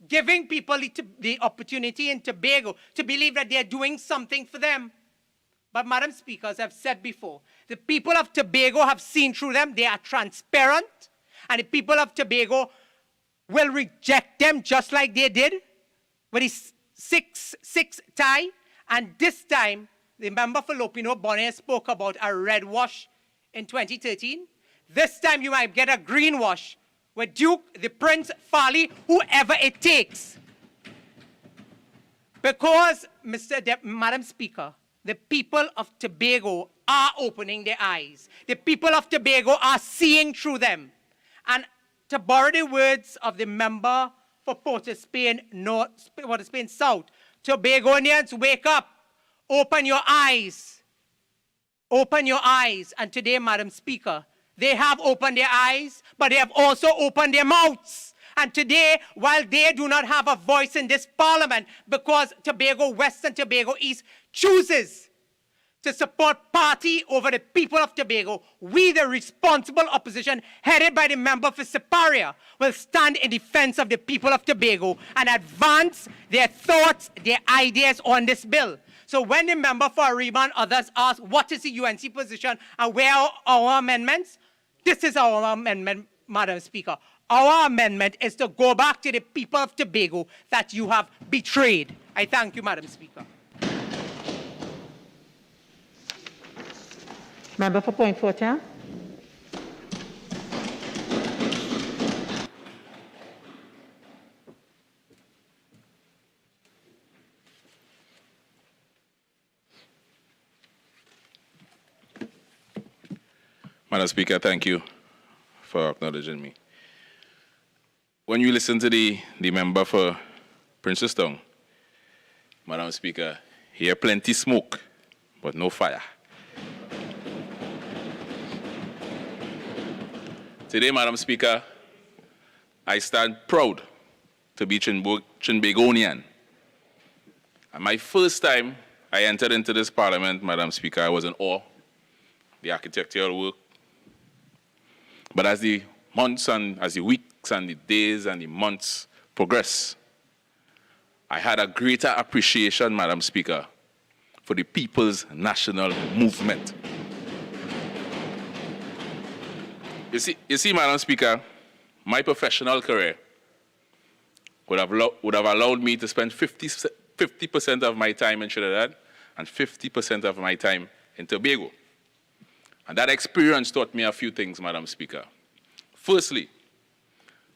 giving people the opportunity in Tobago to believe that they're doing something for them. But Madam Speaker, as I've said before, the people of Tobago have seen through them. They are transparent. And the people of Tobago will reject them just like they did with the 6-6 tie. And this time, the member for Lopino Bonnet spoke about a red wash in 2013. This time you might get a green wash with Duke, the Prince, Farley, whoever it takes. Because, Madam Speaker, the people of Tobago are opening their eyes. The people of Tobago are seeing through them. And to borrow the words of the member for Port of Spain, Port of Spain South, Tobagonians, wake up. Open your eyes. Open your eyes. And today, Madam Speaker, they have opened their eyes, but they have also opened their mouths. And today, while they do not have a voice in this parliament, because Tobago West and Tobago East chooses to support party over the people of Tobago, we, the responsible opposition, headed by the member for Siparia, will stand in defense of the people of Tobago and advance their thoughts, their ideas on this bill. So when the member for Arima and others ask, what is the UNC position and where are our amendments? This is our amendment, Madam Speaker. Our amendment is to go back to the people of Tobago that you have betrayed. I thank you, Madam Speaker. Member for Point Fortin. Madam Speaker, thank you for acknowledging me. When you listen to the member for Princestown, Madam Speaker, hear plenty smoke, but no fire. Today, Madam Speaker, I stand proud to be Trinbagonian. And my first time I entered into this parliament, Madam Speaker, I was in awe. The architectural work. But as the months and as the weeks and the days and the months progress, I had a greater appreciation, Madam Speaker, for the People's National Movement. You see, Madam Speaker, my professional career would have allowed me to spend 50% of my time in Trinidad and 50% of my time in Tobago. And that experience taught me a few things, Madam Speaker. Firstly,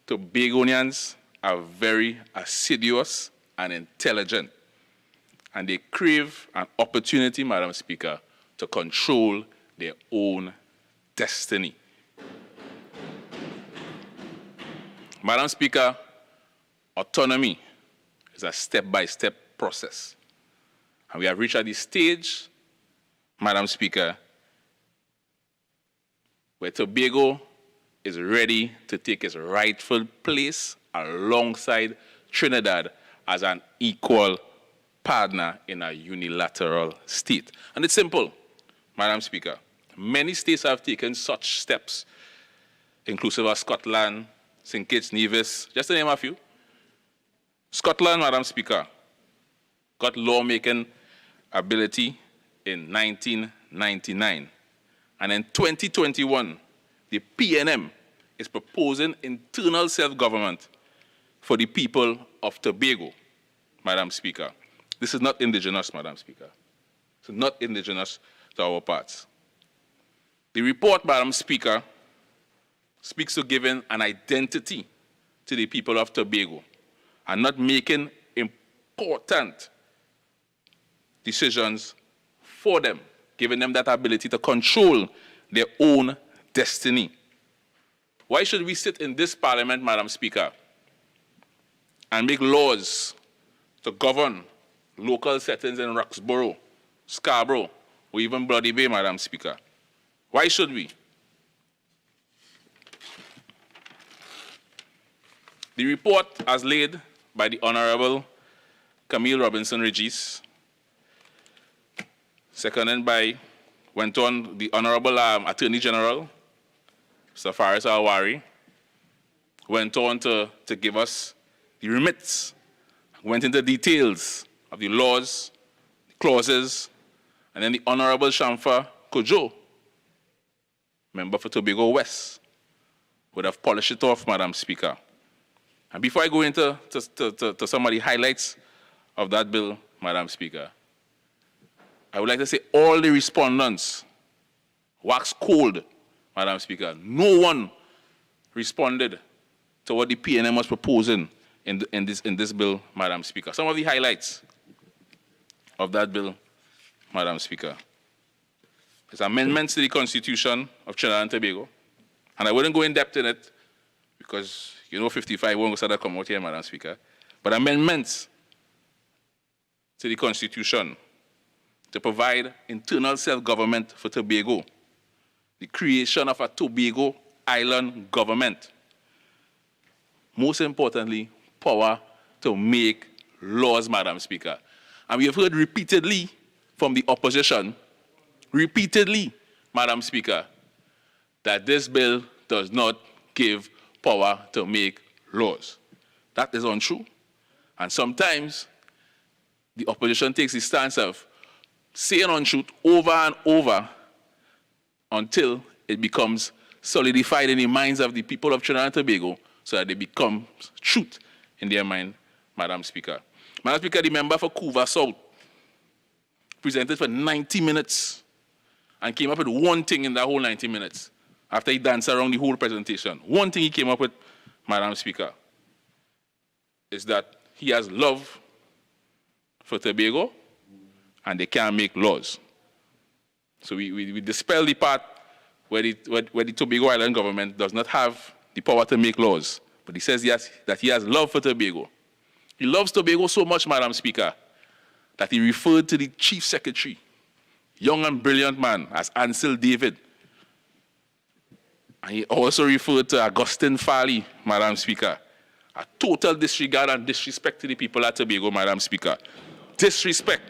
Tobagonians are very assiduous and intelligent, and they crave an opportunity, Madam Speaker, to control their own destiny. Madam Speaker, autonomy is a step-by-step process. And we have reached at the stage, Madam Speaker, where Tobago is ready to take its rightful place alongside Trinidad as an equal partner in a unilateral state. And it's simple, Madam Speaker. Many states have taken such steps, inclusive of Scotland, St. Kitts, Nevis, just to name a few. Scotland, Madam Speaker, got lawmaking ability in 1999. And in 2021, the PNM is proposing internal self-government for the people of Tobago, Madam Speaker. This is not indigenous, Madam Speaker. It's not indigenous to our parts. The report, Madam Speaker, speaks to giving an identity to the people of Tobago and not making important decisions for them, giving them that ability to control their own destiny. Why should we sit in this parliament, Madam Speaker, and make laws to govern local settings in Roxborough, Scarborough, or even Bloody Bay, Madam Speaker? Why should we? The report, as laid by the Honorable Camille Robinson Regis, seconded by, went on the Honorable Attorney General, Mr. Faris Alwari, went on to give us the remits, went into details of the laws, the clauses, and then the Honorable Shamfa Kojo, member for Tobago West, would have polished it off, Madam Speaker. And before I go into some of the highlights of that bill, Madam Speaker, I would like to say all the respondents waxed cold, Madam Speaker. No one responded to what the PNM was proposing in this bill, Madam Speaker. Some of the highlights of that bill, Madam Speaker, is amendments to the Constitution of Trinidad and Tobago. And I wouldn't go in depth in it because you know 55 won't start to come out here, Madam Speaker. But amendments to the Constitution to provide internal self-government for Tobago, the creation of a Tobago island government. Most importantly, power to make laws, Madam Speaker. And we have heard repeatedly from the opposition, Madam Speaker, that this bill does not give power to make laws. That is untrue. And sometimes the opposition takes the stance of saying untruth over and over until it becomes solidified in the minds of the people of Trinidad and Tobago so that it becomes truth in their mind, Madam Speaker. Madam Speaker, the member for Couva South presented for 90 minutes and came up with one thing in that whole 90 minutes after he danced around the whole presentation. One thing he came up with, Madam Speaker, is that he has love for Tobago and they can't make laws. So we dispel the part where the Tobago Island government does not have the power to make laws. But he says that he has love for Tobago. He loves Tobago so much, Madam Speaker, that he referred to the Chief Secretary, young and brilliant man, as Ansel David. And he also referred to Augustine Farley, Madam Speaker. A total disregard and disrespect to the people at Tobago, Madam Speaker. Disrespect.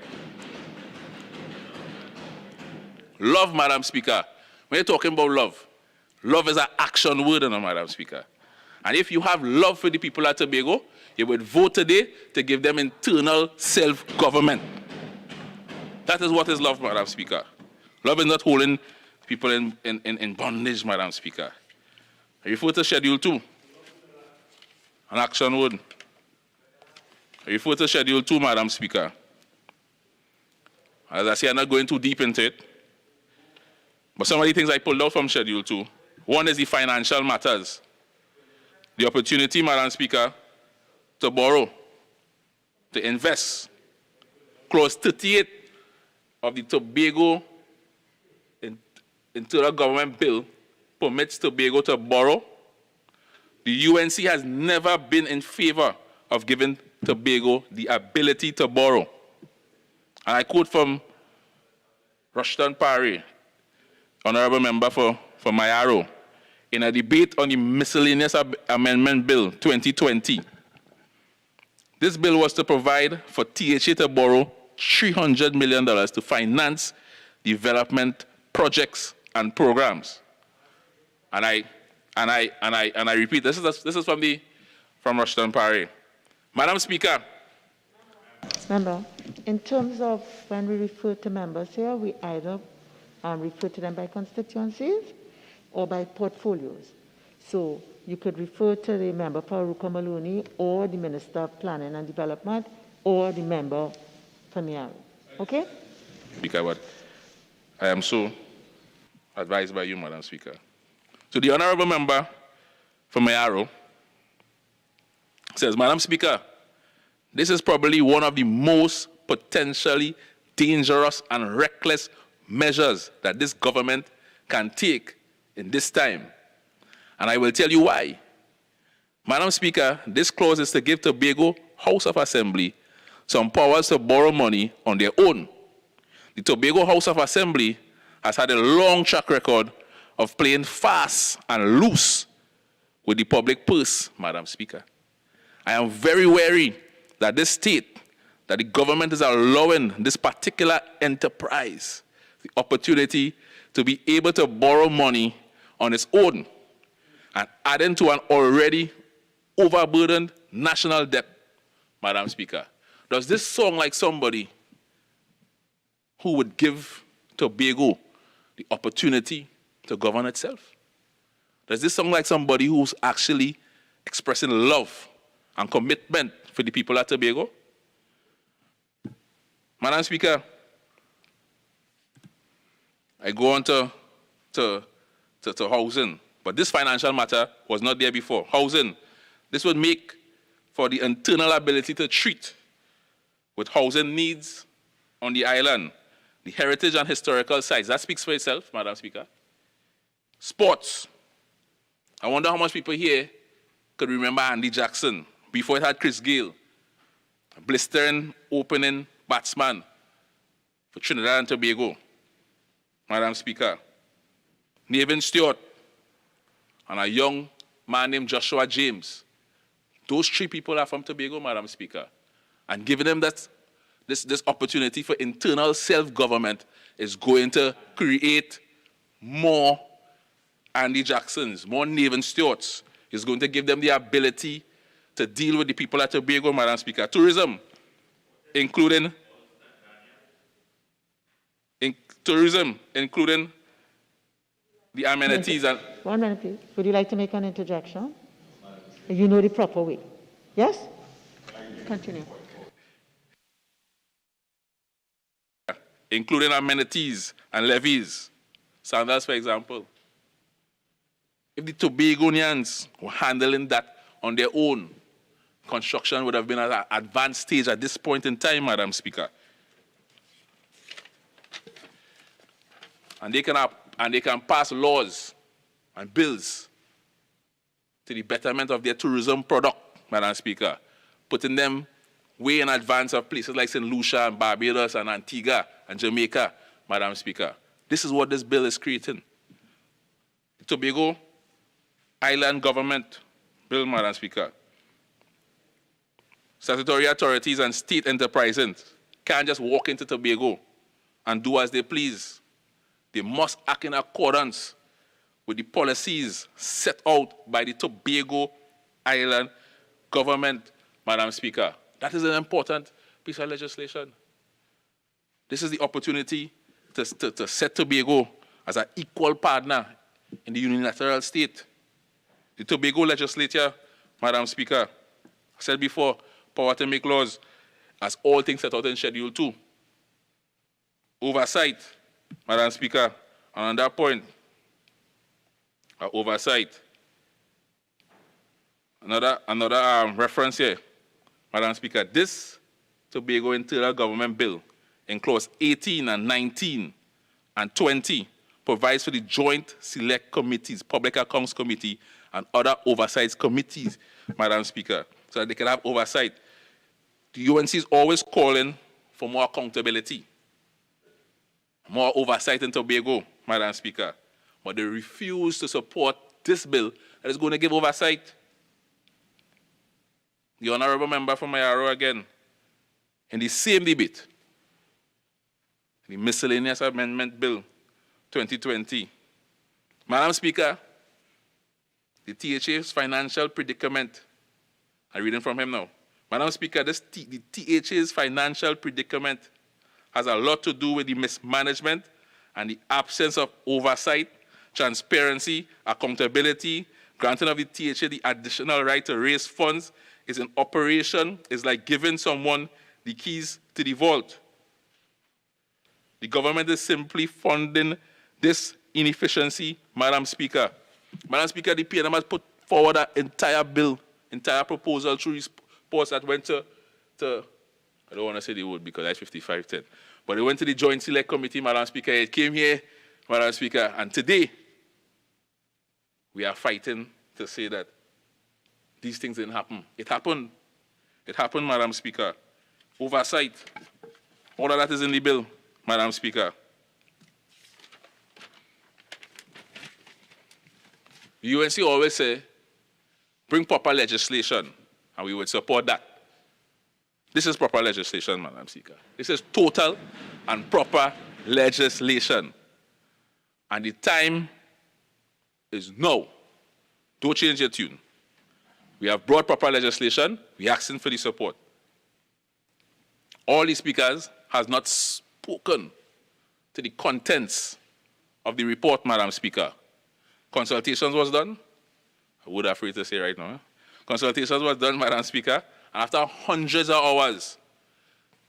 Love, Madam Speaker. When you're talking about love, love is an action word, Madam Speaker. And if you have love for the people at Tobago, you would vote today to give them internal self-government. That is what is love, Madam Speaker. Love is not holding people in bondage, Madam Speaker. I refer to Schedule 2, an action word. I refer to Schedule 2, Madam Speaker. As I say, I'm not going too deep into it. But some of the things I pulled out from Schedule 2, one is the financial matters. The opportunity, Madam Speaker, to borrow, to invest. Clause 38 of the Tobago Internal Government Bill permits Tobago to borrow. The UNC has never been in favor of giving Tobago the ability to borrow. And I quote from Rushton Paray, Honorable Member for Mayaro, in a debate on the Miscellaneous Amendment Bill 2020. This bill was to provide for THA to borrow $300 million to finance development projects and programs. And I And I repeat, this is from Rushton Paray. Madam Speaker. Member, in terms of when we refer to members here, we either refer to them by constituencies or by portfolios. So you could refer to the member for Ruka Maloney or the Minister of Planning and Development or the member for Miari. Okay? Speaker, but I am so advised by you, Madam Speaker. So the honorable member for Mayaro says, Madam Speaker, this is probably one of the most potentially dangerous and reckless measures that this government can take in this time. And I will tell you why. Madam Speaker, this clause is to give Tobago House of Assembly some powers to borrow money on their own. The Tobago House of Assembly has had a long track record of playing fast and loose with the public purse, Madam Speaker. I am very wary that this state, that the government is allowing this particular enterprise the opportunity to be able to borrow money on its own and adding to an already overburdened national debt, Madam Speaker. Does this sound like somebody who would give Tobago the opportunity to govern itself? Does this sound like somebody who's actually expressing love and commitment for the people at Tobago? Madam Speaker, I go on to housing, but this financial matter was not there before. Housing, this would make for the internal ability to treat with housing needs on the island, the heritage and historical sites. That speaks for itself, Madam Speaker. Sports. I wonder how much people here could remember Andy Jackson before it had Chris Gayle, a blistering opening batsman for Trinidad and Tobago, Madam Speaker. Nevin Stewart and a young man named Joshua James. Those three people are from Tobago, Madam Speaker. And giving them this opportunity for internal self-government is going to create more Andy Jacksons, more Nevin Stewarts. It's going to give them the ability to deal with the people at Tobago, Madam Speaker. Tourism, including the amenities. And 1 minute, please. Would you like to make an interjection? You know the proper way. Yes? Continue. Including amenities and levies. Sandals, for example. If the Tobagonians were handling that on their own, construction would have been at an advanced stage at this point in time, Madam Speaker. And they can pass laws and bills to the betterment of their tourism product, Madam Speaker, putting them way in advance of places like St. Lucia and Barbados and Antigua and Jamaica, Madam Speaker. This is what this bill is creating. The Tobago Island Government Bill, Madam Speaker. Statutory authorities and state enterprises can't just walk into Tobago and do as they please. They must act in accordance with the policies set out by the Tobago Island government, Madam Speaker. That is an important piece of legislation. This is the opportunity to set Tobago as an equal partner in the unilateral state. The Tobago legislature, Madam Speaker, I said before, power to make laws as all things set out in Schedule 2. Oversight, Madam Speaker, and on that point, oversight. Another reference here, Madam Speaker. This Tobago Internal Government Bill in clause 18 and 19 and 20 provides for the joint select committees, Public Accounts Committee, and other oversight committees, Madam Speaker, so that they can have oversight. The UNC is always calling for more accountability, more oversight in Tobago, Madam Speaker. But they refuse to support this bill that is going to give oversight. The honorable member from Mayaro again, in the same debate, the Miscellaneous Amendment Bill 2020. Madam Speaker, the THA's financial predicament. I'm reading from him now. Madam Speaker, the THA's financial predicament has a lot to do with the mismanagement and the absence of oversight, transparency, accountability. Granting of the THA the additional right to raise funds is an operation, is like giving someone the keys to the vault. The government is simply funding this inefficiency, Madam Speaker. Madam Speaker, the PNM has put forward an entire bill, entire proposal through reports that went to I don't want to say the word because that's 5510, but it went to the Joint Select Committee, Madam Speaker. It came here, Madam Speaker, and today we are fighting to say that these things didn't happen. It happened. It happened, Madam Speaker. Oversight. All of that is in the bill, Madam Speaker. The UNC always say, bring proper legislation, and we would support that. This is proper legislation, Madam Speaker. This is total and proper legislation. And the time is now. Don't change your tune. We have brought proper legislation. We're asking for the support. All the speakers has not spoken to the contents of the report, Madam Speaker. Consultations was done. I would have free to say right now. Consultations was done, Madam Speaker. And after hundreds of hours,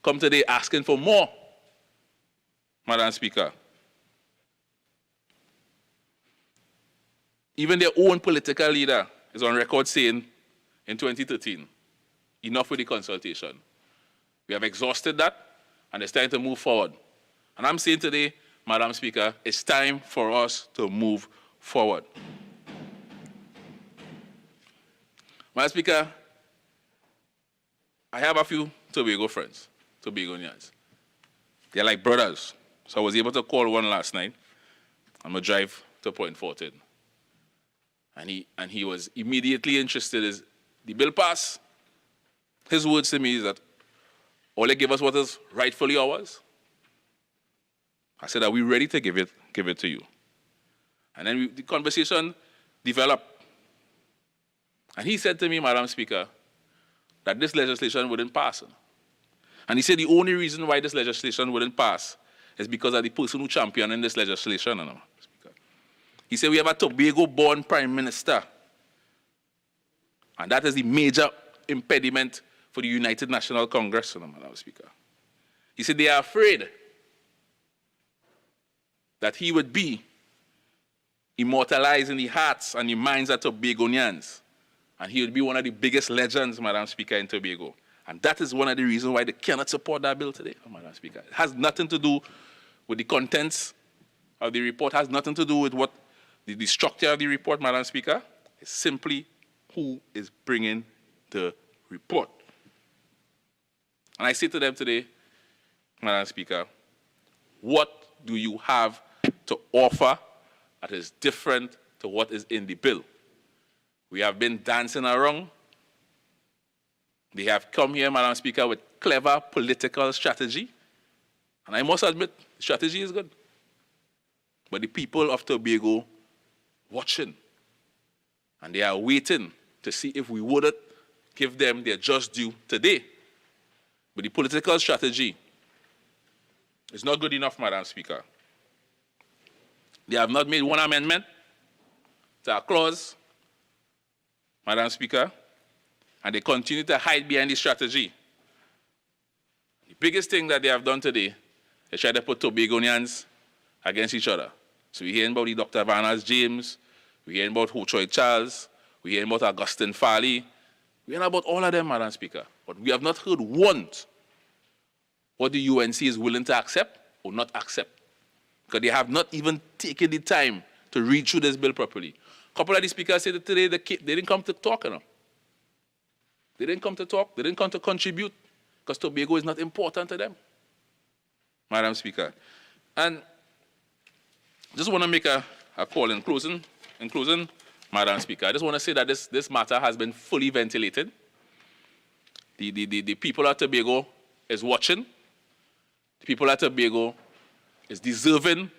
come today asking for more, Madam Speaker. Even their own political leader is on record saying in 2013, enough with the consultation. We have exhausted that, and it's time to move forward. And I'm saying today, Madam Speaker, it's time for us to move forward. Madam Speaker, I have a few Tobago friends, Tobagonians. They're like brothers. So I was able to call one last night. I'm going to drive to Point Fortin. And he was immediately interested in the bill pass. His words to me is that all they give us what is rightfully ours. I said, are we ready to give it to you? And then the conversation developed. And he said to me, Madam Speaker, that this legislation wouldn't pass. And he said the only reason why this legislation wouldn't pass is because of the person who championed this legislation. He said we have a Tobago-born Prime Minister. And that is the major impediment for the United National Congress, Madam Speaker. He said they are afraid that he would be immortalized in the hearts and the minds of Tobagonians. And he would be one of the biggest legends, Madam Speaker, in Tobago. And that is one of the reasons why they cannot support that bill today, Madam Speaker. It has nothing to do with the contents of the report, has nothing to do with what the structure of the report, Madam Speaker. It's simply who is bringing the report. And I say to them today, Madam Speaker, what do you have to offer that is different to what is in the bill? We have been dancing around. They have come here, Madam Speaker, with clever political strategy. And I must admit, the strategy is good. But the people of Tobago watching. And they are waiting to see if we wouldn't give them their just due today. But the political strategy is not good enough, Madam Speaker. They have not made one amendment to a clause, Madam Speaker, and they continue to hide behind the strategy. The biggest thing that they have done today is try to put Tobagonians against each other. So we're hearing about the Dr. Varnas James, we're hearing about Ho Choi Charles, we're hearing about Augustine Farley, we're hearing about all of them, Madam Speaker. But we have not heard once what the UNC is willing to accept or not accept. Because they have not even taken the time to read through this bill properly. A couple of the speakers said that today they didn't come to talk, They didn't come to talk, they didn't come to contribute, because Tobago is not important to them, Madam Speaker. And just want to make a call in closing, Madam Speaker. I just want to say that this matter has been fully ventilated. The people at Tobago is watching. The people at Tobago is deserving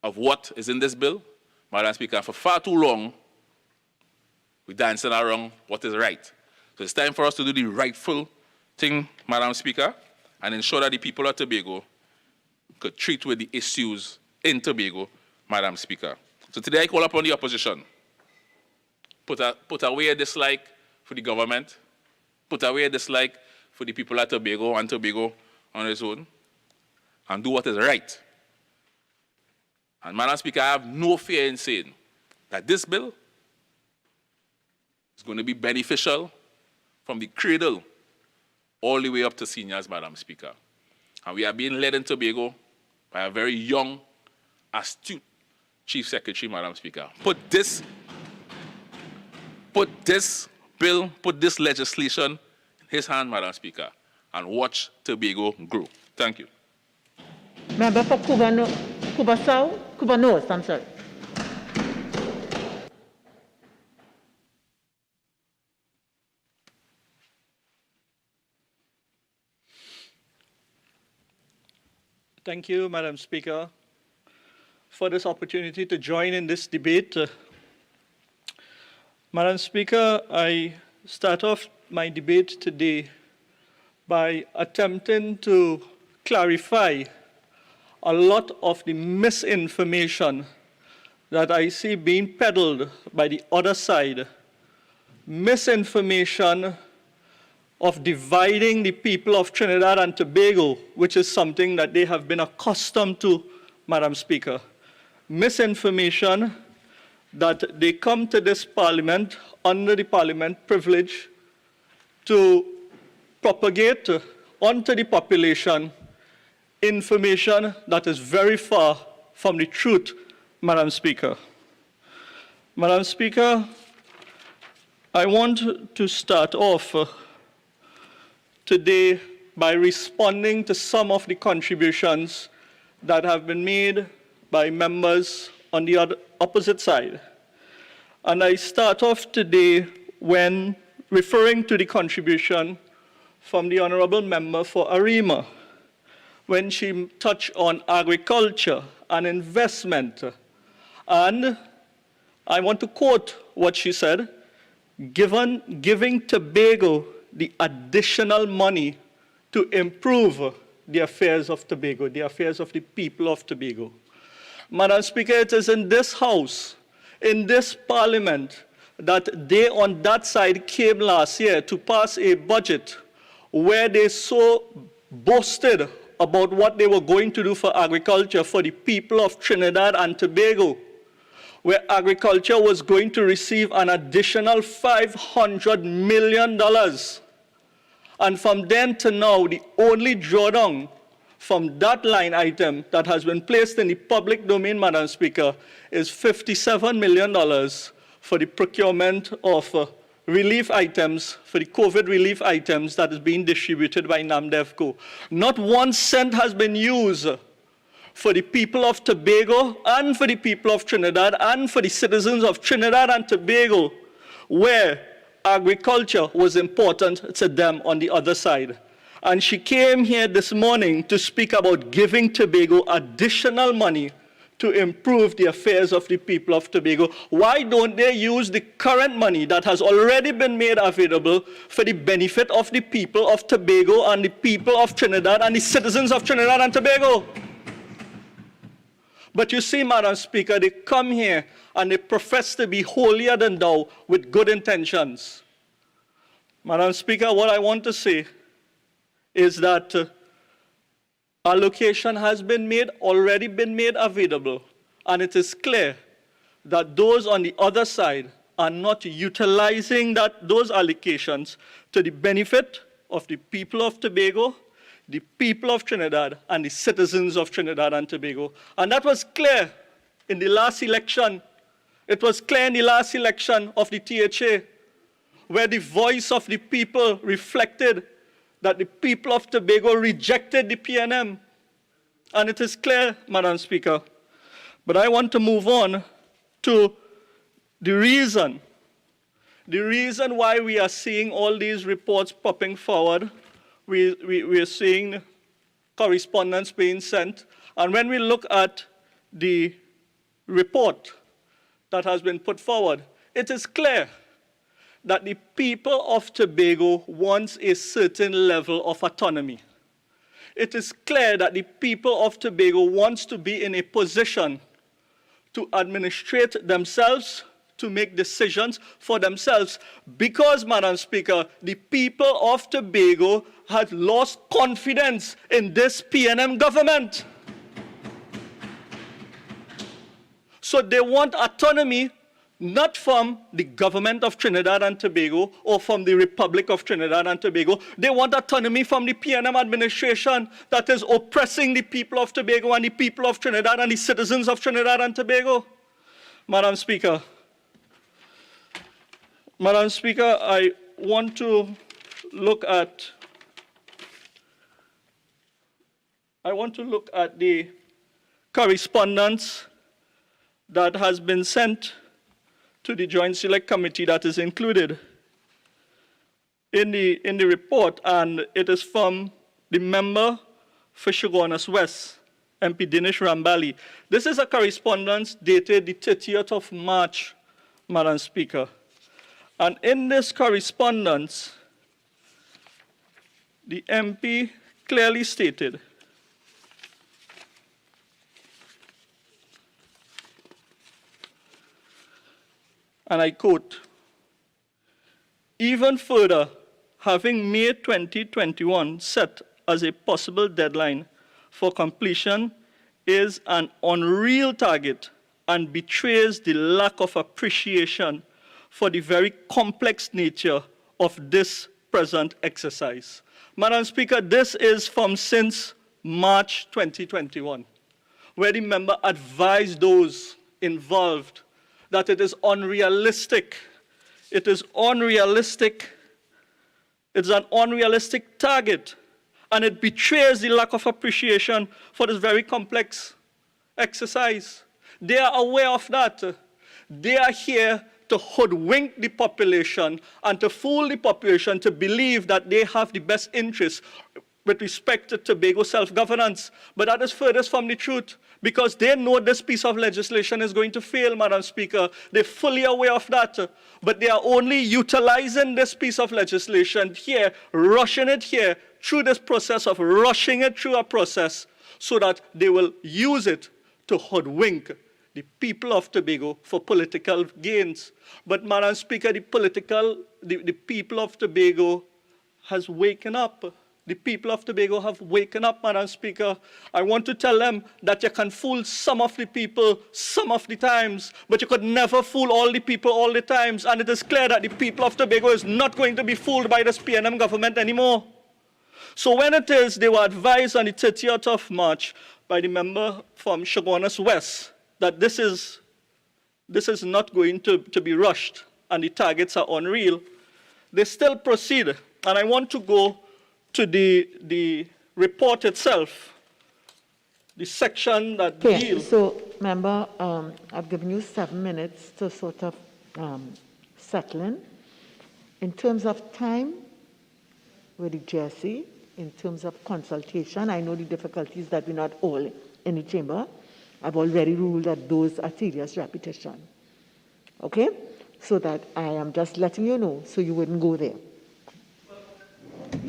of what is in this bill. Madam Speaker, for far too long, we're dancing around what is right. So it's time for us to do the rightful thing, Madam Speaker, and ensure that the people of Tobago could treat with the issues in Tobago, Madam Speaker. So today I call upon the opposition. Put away a dislike for the government, put away a dislike for the people of Tobago and Tobago on its own, and do what is right. And Madam Speaker, I have no fear in saying that this bill is going to be beneficial from the cradle all the way up to seniors, Madam Speaker. And we are being led in Tobago by a very young, astute Chief Secretary, Madam Speaker. Put this bill, put this legislation in his hand, Madam Speaker, and watch Tobago grow. Thank you. Member for Cuba North, I'm sorry. Thank you, Madam Speaker, for this opportunity to join in this debate. Madam Speaker, I start off my debate today by attempting to clarify a lot of the misinformation that I see being peddled by the other side. Misinformation of dividing the people of Trinidad and Tobago, which is something that they have been accustomed to, Madam Speaker. Misinformation that they come to this parliament under the parliament privilege to propagate onto the population information that is very far from the truth, Madam Speaker. Madam Speaker, I want to start off today by responding to some of the contributions that have been made by members on the opposite side. And I start off today when referring to the contribution from the Honorable Member for Arima, when she touched on agriculture and investment. And I want to quote what she said, giving Tobago the additional money to improve the affairs of Tobago, the affairs of the people of Tobago. Madam Speaker, it is in this House, in this Parliament, that they on that side came last year to pass a budget where they so boasted about what they were going to do for agriculture for the people of Trinidad and Tobago, where agriculture was going to receive an additional $500 million. And from then to now, the only drawdown from that line item that has been placed in the public domain, Madam Speaker, is $57 million for the procurement of relief items, for the COVID relief items that is being distributed by NAMDEVCO. Not 1 cent has been used for the people of Tobago and for the people of Trinidad and for the citizens of Trinidad and Tobago, where agriculture was important to them on the other side. And she came here this morning to speak about giving Tobago additional money to improve the affairs of the people of Tobago. Why don't they use the current money that has already been made available for the benefit of the people of Tobago and the people of Trinidad and the citizens of Trinidad and Tobago? But you see, Madam Speaker, they come here and they profess to be holier than thou with good intentions. Madam Speaker, what I want to say is that allocation has already been made available, and it is clear that those on the other side are not utilizing those allocations to the benefit of the people of Tobago, the people of Trinidad, and the citizens of Trinidad and Tobago. And that was clear in the last election. It was clear in the last election of the THA, where the voice of the people reflected that the people of Tobago rejected the PNM. And it is clear, Madam Speaker. But I want to move on to the reason why we are seeing all these reports popping forward. We are seeing correspondence being sent. And when we look at the report that has been put forward, it is clear that the people of Tobago wants a certain level of autonomy. It is clear that the people of Tobago wants to be in a position to administrate themselves, to make decisions for themselves, because, Madam Speaker, the people of Tobago had lost confidence in this PNM government. So they want autonomy, not from the government of Trinidad and Tobago or from the Republic of Trinidad and Tobago. They want autonomy from the PNM administration that is oppressing the people of Tobago and the people of Trinidad and the citizens of Trinidad and Tobago. Madam Speaker, I want to look at the correspondence that has been sent to the Joint Select Committee that is included in the report, and it is from the member for Chaguanas West, MP Dinesh Rambali. This is a correspondence dated the 30th of March, Madam Speaker. And in this correspondence, the MP clearly stated, and I quote, "Even further, having May 2021 set as a possible deadline for completion is an unreal target and betrays the lack of appreciation for the very complex nature of this present exercise." Madam Speaker, this is from since March 2021, where the member advised those involved that it is unrealistic. It is unrealistic. It's an unrealistic target, and it betrays the lack of appreciation for this very complex exercise. They are aware of that. They are here to hoodwink the population and to fool the population to believe that they have the best interests with respect to Tobago self-governance. But that is furthest from the truth, because they know this piece of legislation is going to fail, Madam Speaker. They're fully aware of that. But they are only utilizing this piece of legislation here, rushing it here, through this process of rushing it through a process, so that they will use it to hoodwink the people of Tobago for political gains. But, Madam Speaker, the people of Tobago has waken up. The people of Tobago have waken up, Madam Speaker. I want to tell them that you can fool some of the people some of the times, but you could never fool all the people all the times. And it is clear that the people of Tobago is not going to be fooled by this PNM government anymore. So when it is, they were advised on the 30th of March by the member from Chaguanas West that this is not going to be rushed and the targets are unreal. They still proceed. And I want to go to the report itself, the section that deals. So, member, I've given you 7 minutes to sort of settle in. In terms of time with the GSC, in terms of consultation, I know the difficulties that we're not all in the chamber. I've already ruled that those are serious repetition. Okay? So that I am just letting you know so you wouldn't go there.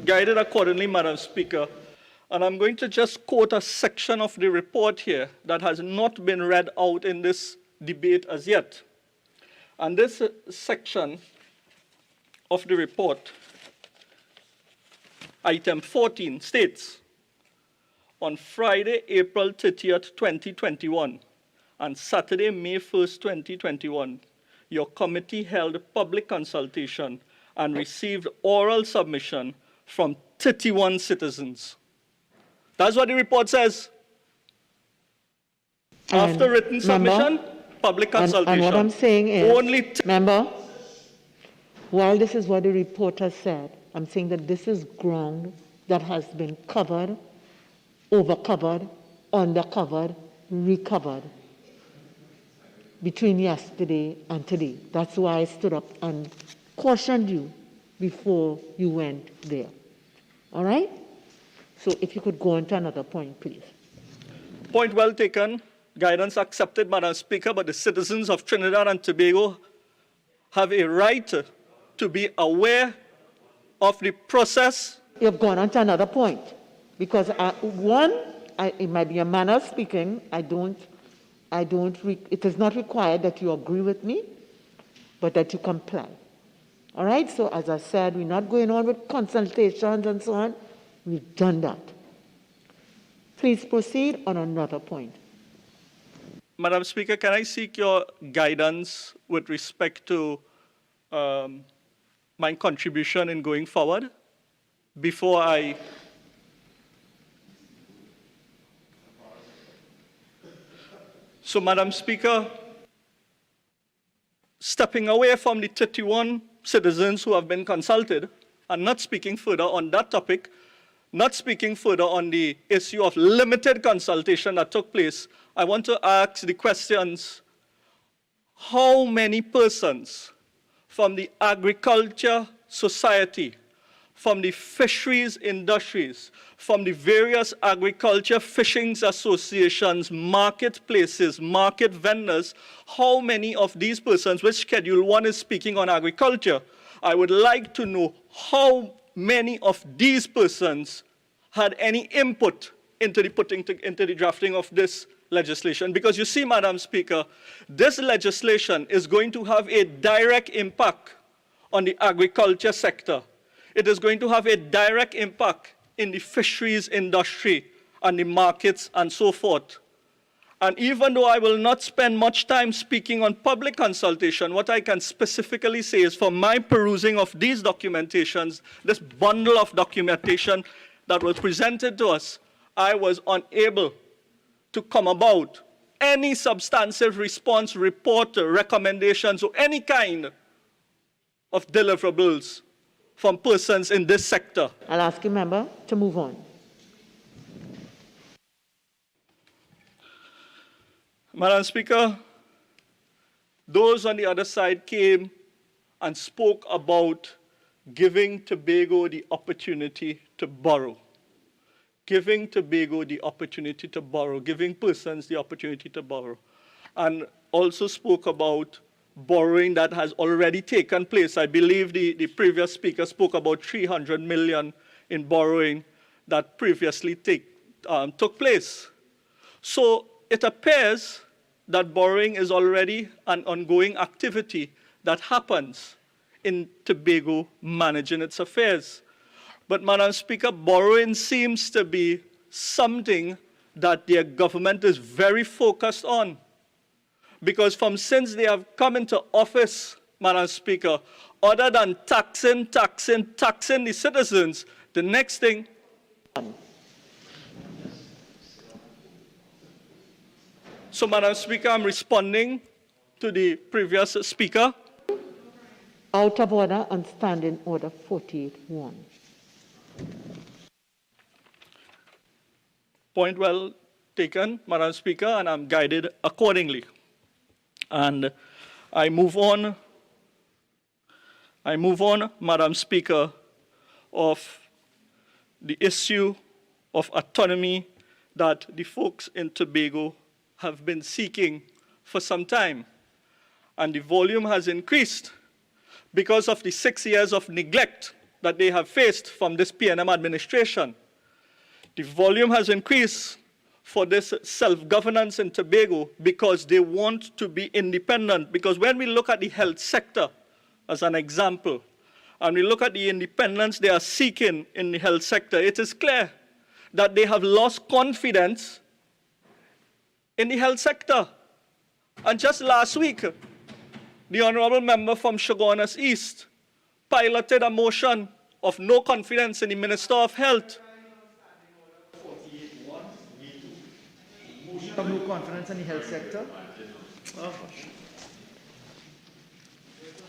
Guided accordingly, Madam Speaker. And I'm going to just quote a section of the report here that has not been read out in this debate as yet. And this section of the report, item 14, states, on Friday, April 30th, 2021, and Saturday, May 1st, 2021, your committee held public consultation and received oral submission from 31 citizens. That's what the report says. After written submission, public consultation. And what I'm saying is, member, while this is what the report has said, I'm saying that this is ground that has been covered, overcovered, undercovered, recovered between yesterday and today. That's why I stood up and cautioned you before you went there. All right? So if you could go on to another point, please. Point well taken. guidance accepted, Madam Speaker, but the citizens of Trinidad and Tobago have a right to be aware of the process. You've gone on to another point, because it might be a manner of speaking. It is not required that you agree with me, but that you comply. All right, so as I said, we're not going on with consultations and so on. We've done that. Please proceed on another point. Madam Speaker, can I seek your guidance with respect to my contribution in going forward before I... So, Madam Speaker, stepping away from the 31 citizens who have been consulted and not speaking further on that topic, not speaking further on the issue of limited consultation that took place, I want to ask the questions: how many persons from the agriculture society, from the fisheries industries, from the various agriculture fishing associations, marketplaces, market vendors, how many of these persons, which Schedule 1 is speaking on agriculture, I would like to know how many of these persons had any input into the drafting of this legislation. Because you see, Madam Speaker, this legislation is going to have a direct impact on the agriculture sector. It is going to have a direct impact in the fisheries industry and the markets and so forth. And even though I will not spend much time speaking on public consultation, what I can specifically say is from my perusing of these documentations, this bundle of documentation that was presented to us, I was unable to come about any substantive response, report, recommendations, or any kind of deliverables from persons in this sector. I'll ask you, member, to move on. Madam Speaker, those on the other side came and spoke about giving Tobago the opportunity to borrow. Giving Tobago the opportunity to borrow, giving persons the opportunity to borrow. And also spoke about borrowing that has already taken place. I believe the previous speaker spoke about 300 million in borrowing that previously took place. So it appears that borrowing is already an ongoing activity that happens in Tobago managing its affairs. But, Madam Speaker, borrowing seems to be something that their government is very focused on. Because since they have come into office, Madam Speaker, other than taxing the citizens, the next thing... So, Madam Speaker, I'm responding to the previous speaker. Out of order on Standing Order 48-1. Point well taken, Madam Speaker, and I'm guided accordingly. And I move on, Madam Speaker, of the issue of autonomy that the folks in Tobago have been seeking for some time. And the volume has increased because of the 6 years of neglect that they have faced from this PNM administration. The volume has increased for this self-governance in Tobago because they want to be independent. Because when we look at the health sector as an example, and we look at the independence they are seeking in the health sector, it is clear that they have lost confidence in the health sector. And just last week, the honorable member from Chaguanas East piloted a motion of no confidence in the Minister of Health. Have no confidence in the health sector?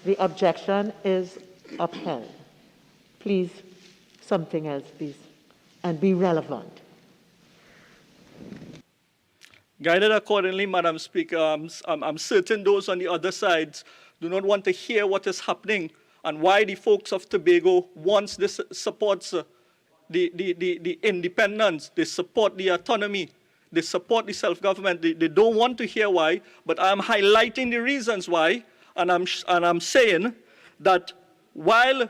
The objection is upheld. Please, something else, please, and be relevant. Guided accordingly, Madam Speaker, I'm certain those on the other side do not want to hear what is happening and why the folks of Tobago wants this supports the independence, they support the autonomy. They support the self-government. They don't want to hear why, but I'm highlighting the reasons why, and I'm saying that while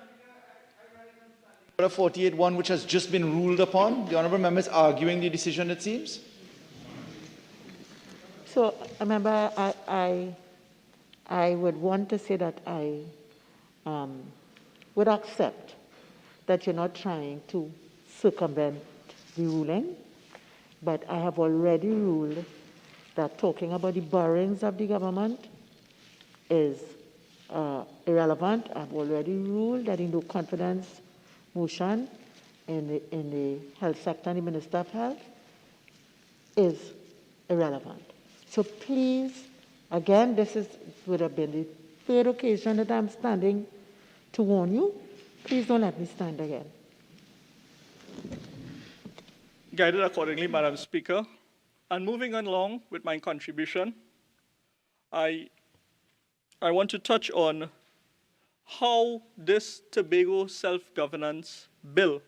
Order 48.1, which has just been ruled upon, the honourable member is arguing the decision, it seems. So, remember, I would want to say that I would accept that you're not trying to circumvent the ruling, but I have already ruled that talking about the borrowings of the government is irrelevant. I've already ruled that in no confidence motion in the health sector and the Minister of Health is irrelevant. So please, again, would have been the third occasion that I'm standing to warn you. Please don't let me stand again. guided accordingly, Madam Speaker. And moving along with my contribution, I want to touch on how this Tobago self-governance bill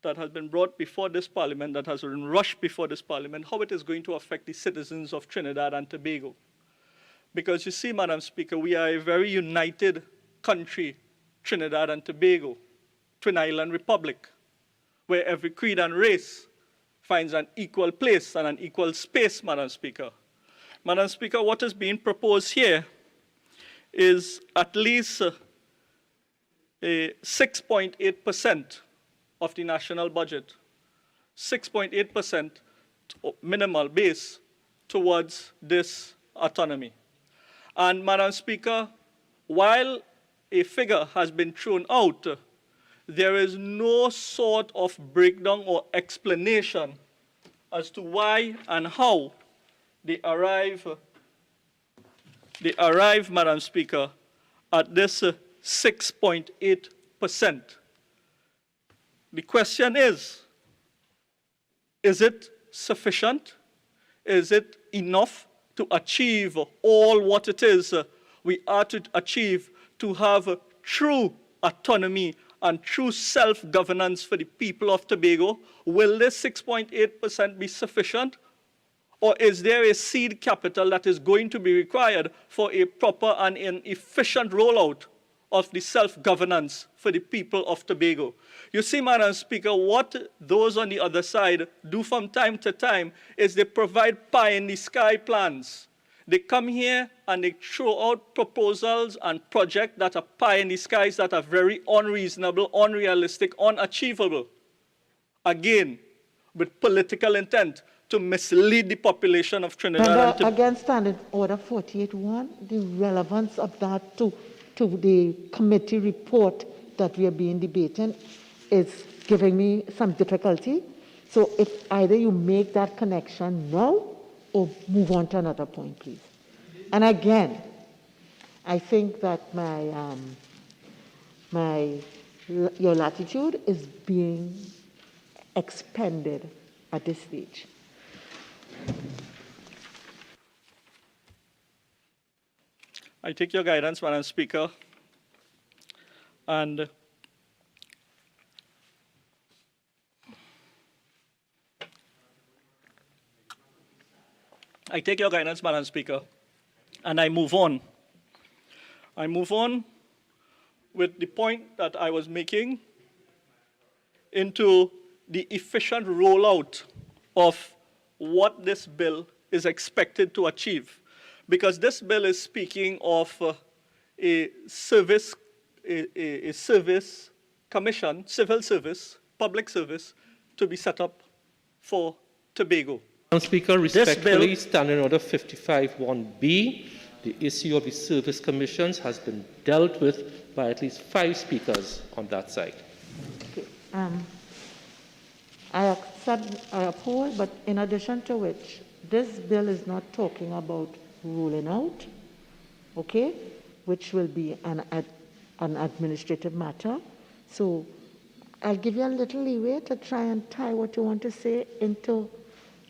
that has been brought before this Parliament, that has been rushed before this Parliament, how it is going to affect the citizens of Trinidad and Tobago. Because you see, Madam Speaker, we are a very united country, Trinidad and Tobago, Twin Island Republic, where every creed and race finds an equal place and an equal space, Madam Speaker. Madam Speaker, what is being proposed here is at least 6.8% of the national budget, 6.8% minimal base towards this autonomy. And Madam Speaker, while a figure has been thrown out, there is no sort of breakdown or explanation as to why and how they arrive, Madam Speaker, at this 6.8%. The question is it sufficient? Is it enough to achieve all what it is we are to achieve to have true autonomy and true self-governance for the people of Tobago? Will this 6.8% be sufficient? Or is there a seed capital that is going to be required for a proper and an efficient rollout of the self-governance for the people of Tobago? You see, Madam Speaker, what those on the other side do from time to time is they provide pie-in-the-sky plans. They come here and they throw out proposals and projects that are pie in the skies, that are very unreasonable, unrealistic, unachievable. Again, with political intent to mislead the population of Trinidad and Tobago. Against Standing Order 48.1, the relevance of that to the committee report that we are being debating is giving me some difficulty. So if either you make that connection now or move on to another point, please. And again, I think that your latitude is being expended at this stage. I take your guidance, Madam Speaker, and I take your guidance, Madam Speaker, and I move on. I move on with the point that I was making into the efficient rollout of what this bill is expected to achieve. Because this bill is speaking of a service commission, civil service, public service, to be set up for Tobago. Madam Speaker, respectfully, Standing Order 55.1b, the issue of the service commissions has been dealt with by at least 5 speakers on that side. Okay. I accept, I uphold, but in addition to which, this bill is not talking about ruling out, okay, which will be an administrative matter. So I'll give you a little leeway to try and tie what you want to say into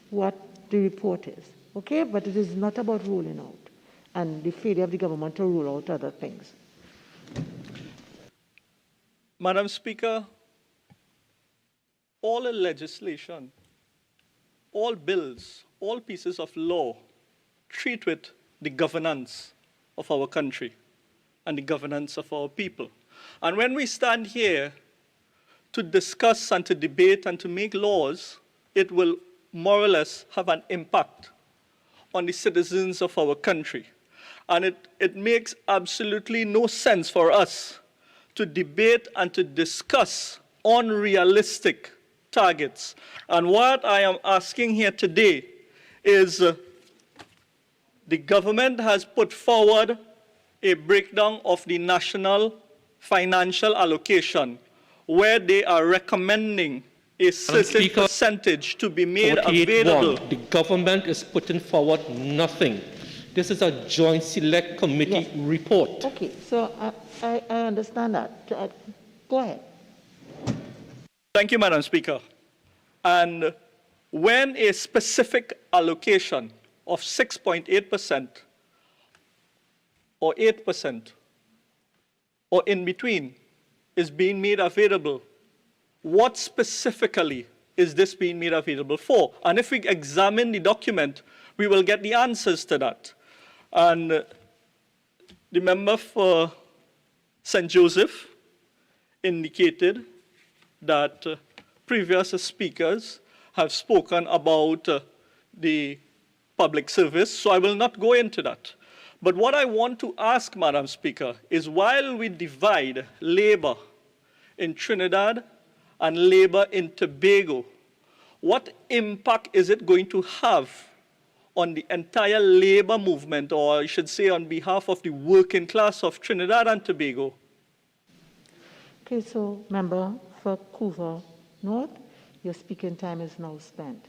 what the report is, okay? But it is not about ruling out and the failure of the government to rule out other things. Madam Speaker, all the legislation all bills, all pieces of law treat with the governance of our country and the governance of our people. And when we stand here to discuss and to debate and to make laws, it will more or less have an impact on the citizens of our country. And it makes absolutely no sense for us to debate and to discuss unrealistic targets. And what I am asking here today is the government has put forward a breakdown of the national financial allocation where they are recommending a certain percentage to be made available. The government is putting forward nothing. This is a joint select committee report. Okay, so I understand that. Go ahead. Thank you, Madam Speaker. And when a specific allocation of 6.8% or 8% or in between is being made available, what specifically is this being made available for? And if we examine the document, we will get the answers to that. And the member for St. Joseph indicated that previous speakers have spoken about the public service, so I will not go into that. But what I want to ask, Madam Speaker, is while we divide labor in Trinidad and labor in Tobago, what impact is it going to have on the entire labor movement, or I should say on behalf of the working class of Trinidad and Tobago? Okay, so member for Couva North, your speaking time is now spent.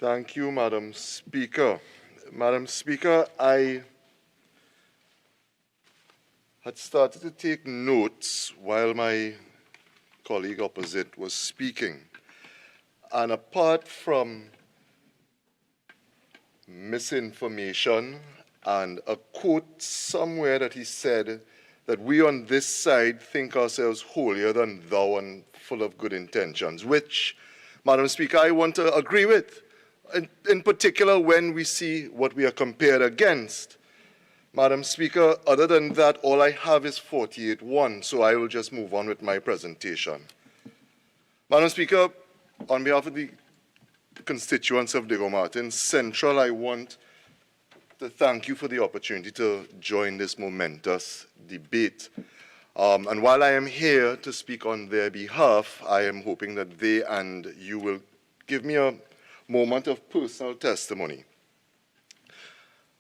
Thank you, Madam Speaker. Madam Speaker, I had started to take notes while my colleague opposite was speaking. And apart from misinformation and a quote somewhere that he said that we on this side think ourselves holier than thou and full of good intentions, which, Madam Speaker, I want to agree with. In particular, when we see what we are compared against. Madam Speaker, other than that, all I have is 48-1, so I will just move on with my presentation. Madam Speaker, on behalf of the constituents of Diego Martin Central, I want to thank you for the opportunity to join this momentous debate. And while I am here to speak on their behalf, I am hoping that they and you will give me a moment of personal testimony.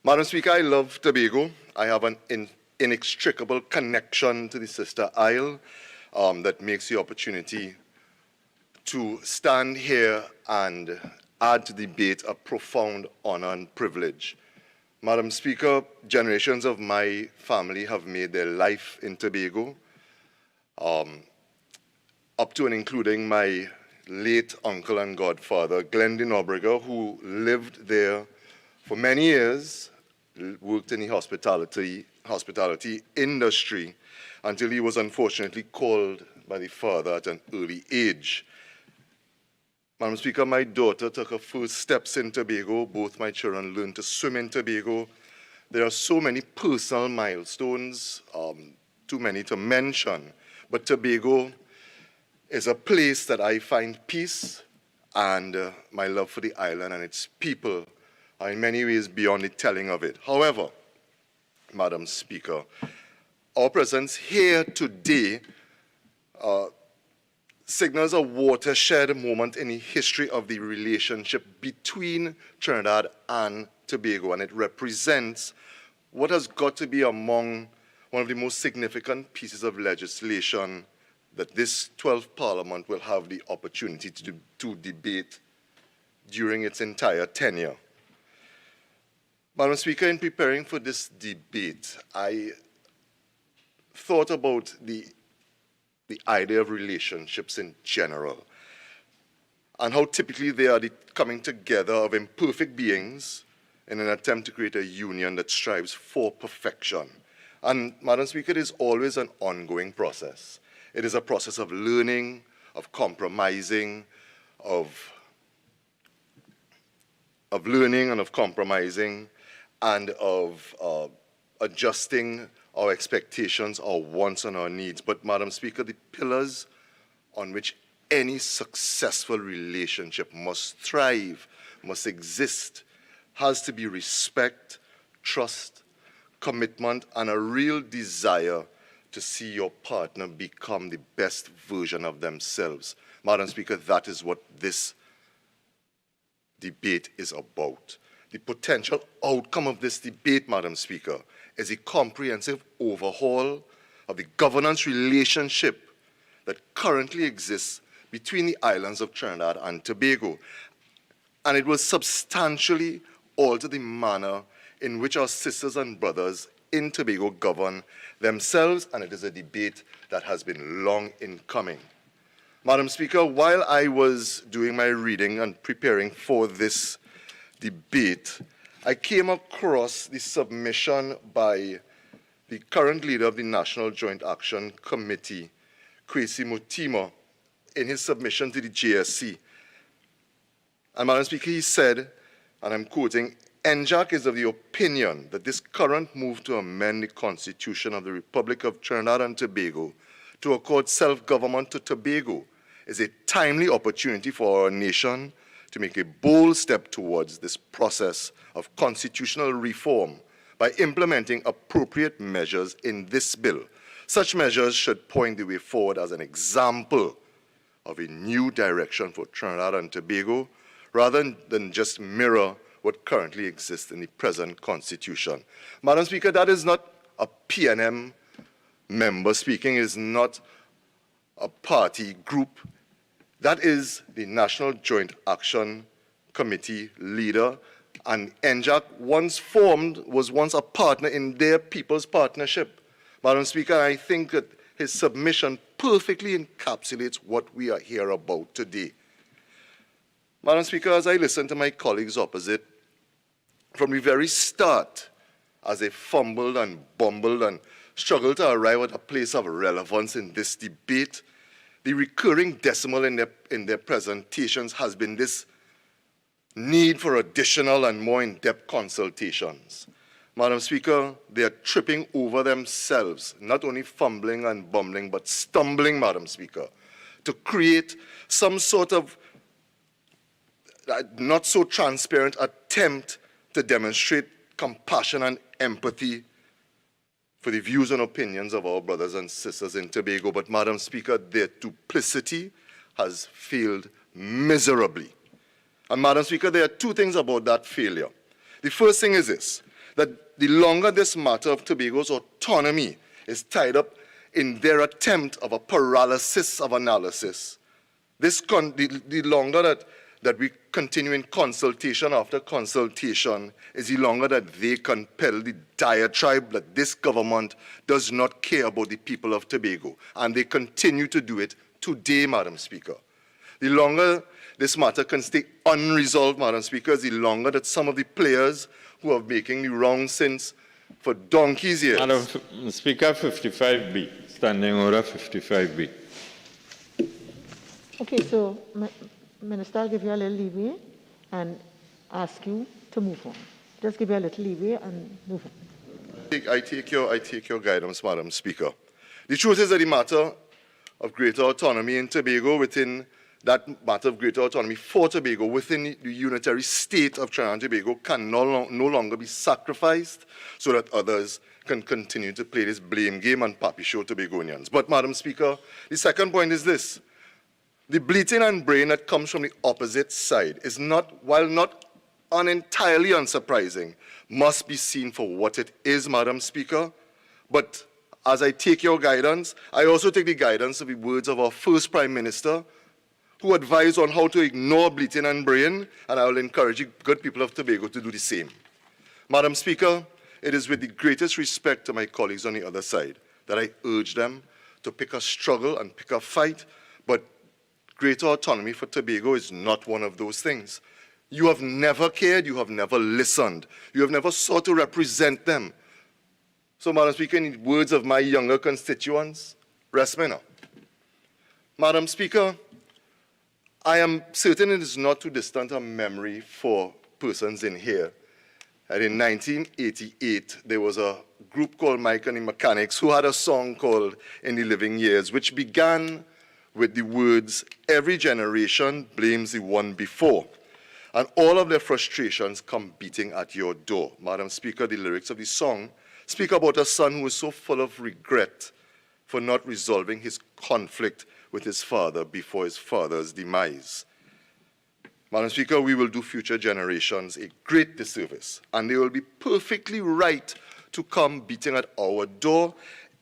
Madam Speaker, I love Tobago. I have an inextricable connection to the sister isle that makes the opportunity to stand here and add to the debate a profound honor and privilege. Madam Speaker, generations of my family have made their life in Tobago, up to and including my late uncle and godfather, Symon de Nobriga, who lived there for many years, worked in the hospitality industry until he was unfortunately called by the father at an early age. Madam Speaker, my daughter took her first steps in Tobago. Both my children learned to swim in Tobago. There are so many personal milestones, too many to mention, but Tobago is a place that I find peace, and my love for the island and its people are in many ways beyond the telling of it. However, Madam Speaker, our presence here today signals a watershed moment in the history of the relationship between Trinidad and Tobago, and it represents what has got to be among one of the most significant pieces of legislation that this 12th Parliament will have the opportunity to debate during its entire tenure. Madam Speaker, in preparing for this debate, I thought about the idea of relationships in general. and how typically they are the coming together of imperfect beings in an attempt to create a union that strives for perfection. And, Madam Speaker, it is always an ongoing process. It is a process of learning, of compromising, of learning and of compromising, and of adjusting our expectations, our wants, and our needs. But, Madam Speaker, the pillars on which any successful relationship must thrive, must exist, has to be respect, trust, commitment, and a real desire to see your partner become the best version of themselves. Madam Speaker, that is what this debate is about. The potential outcome of this debate, Madam Speaker, is a comprehensive overhaul of the governance relationship that currently exists between the islands of Trinidad and Tobago. And it will substantially alter the manner in which our sisters and brothers in Tobago govern themselves, and it is a debate that has been long in coming. Madam Speaker, while I was doing my reading and preparing for this debate, I came across the submission by the current leader of the National Joint Action Committee, Kwesi Mutima, in his submission to the JSC. And Madam Speaker, he said, and I'm quoting, "NJAC is of the opinion that this current move to amend the Constitution of the Republic of Trinidad and Tobago to accord self-government to Tobago is a timely opportunity for our nation to make a bold step towards this process of constitutional reform by implementing appropriate measures in this bill. Such measures should point the way forward as an example of a new direction for Trinidad and Tobago, rather than just mirror what currently exists in the present Constitution." Madam Speaker, that is not a PNM member speaking, is not a party group. That is the National Joint Action Committee leader, and NJAC, once formed, was once a partner in their People's Partnership. Madam Speaker, I think that his submission perfectly encapsulates what we are here about today. Madam Speaker, as I listen to my colleagues opposite, from the very start, as they fumbled and bumbled and struggled to arrive at a place of relevance in this debate, the recurring decimal in their presentations has been this need for additional and more in-depth consultations. Madam Speaker, they are tripping over themselves, not only fumbling and bumbling, but stumbling, Madam Speaker, to create some sort of not so transparent attempt to demonstrate compassion and empathy for the views and opinions of our brothers and sisters in Tobago. But, Madam Speaker, their duplicity has failed miserably. And, Madam Speaker, there are two things about that failure. The first thing is this, that the longer this matter of Tobago's autonomy is tied up in their attempt of a paralysis of analysis, the longer that we continue in consultation after consultation is the longer that they compel the diatribe that this government does not care about the people of Tobago. And they continue to do it today, Madam Speaker. The longer this matter can stay unresolved, Madam Speaker, the longer that some of the players who are making the wrong since for donkey's years. Madam Speaker, 55B, standing order 55B. Okay, so, Minister, I'll give you a little leeway and ask you to move on. Just give you a little leeway and move on. I take your guidance, Madam Speaker. The truth is that the matter of greater autonomy in Tobago, within that matter of greater autonomy for Tobago within the unitary state of Trinidad and Tobago can no longer be sacrificed so that others can continue to play this blame game and pappy show Tobagonians. But, Madam Speaker, the second point is this. The bleating and braying that comes from the opposite side is not, while not entirely unsurprising, must be seen for what it is, Madam Speaker. But as I take your guidance, I also take the guidance of the words of our first Prime Minister, who advised on how to ignore bleating and braying, and I will encourage the good people of Tobago to do the same. Madam Speaker, it is with the greatest respect to my colleagues on the other side that I urge them to pick a struggle and pick a fight, but greater autonomy for Tobago is not one of those things. You have never cared, you have never listened, you have never sought to represent them. So, Madam Speaker, in the words of my younger constituents, rest me now. Madam Speaker, I am certain it is not too distant a memory for persons in here that in 1988, there was a group called Mike and the Mechanics who had a song called In the Living Years, which began with the words, every generation blames the one before, and all of their frustrations come beating at your door. Madam Speaker, the lyrics of the song speak about a son who is so full of regret for not resolving his conflict with his father before his father's demise. Madam Speaker, we will do future generations a great disservice, and they will be perfectly right to come beating at our door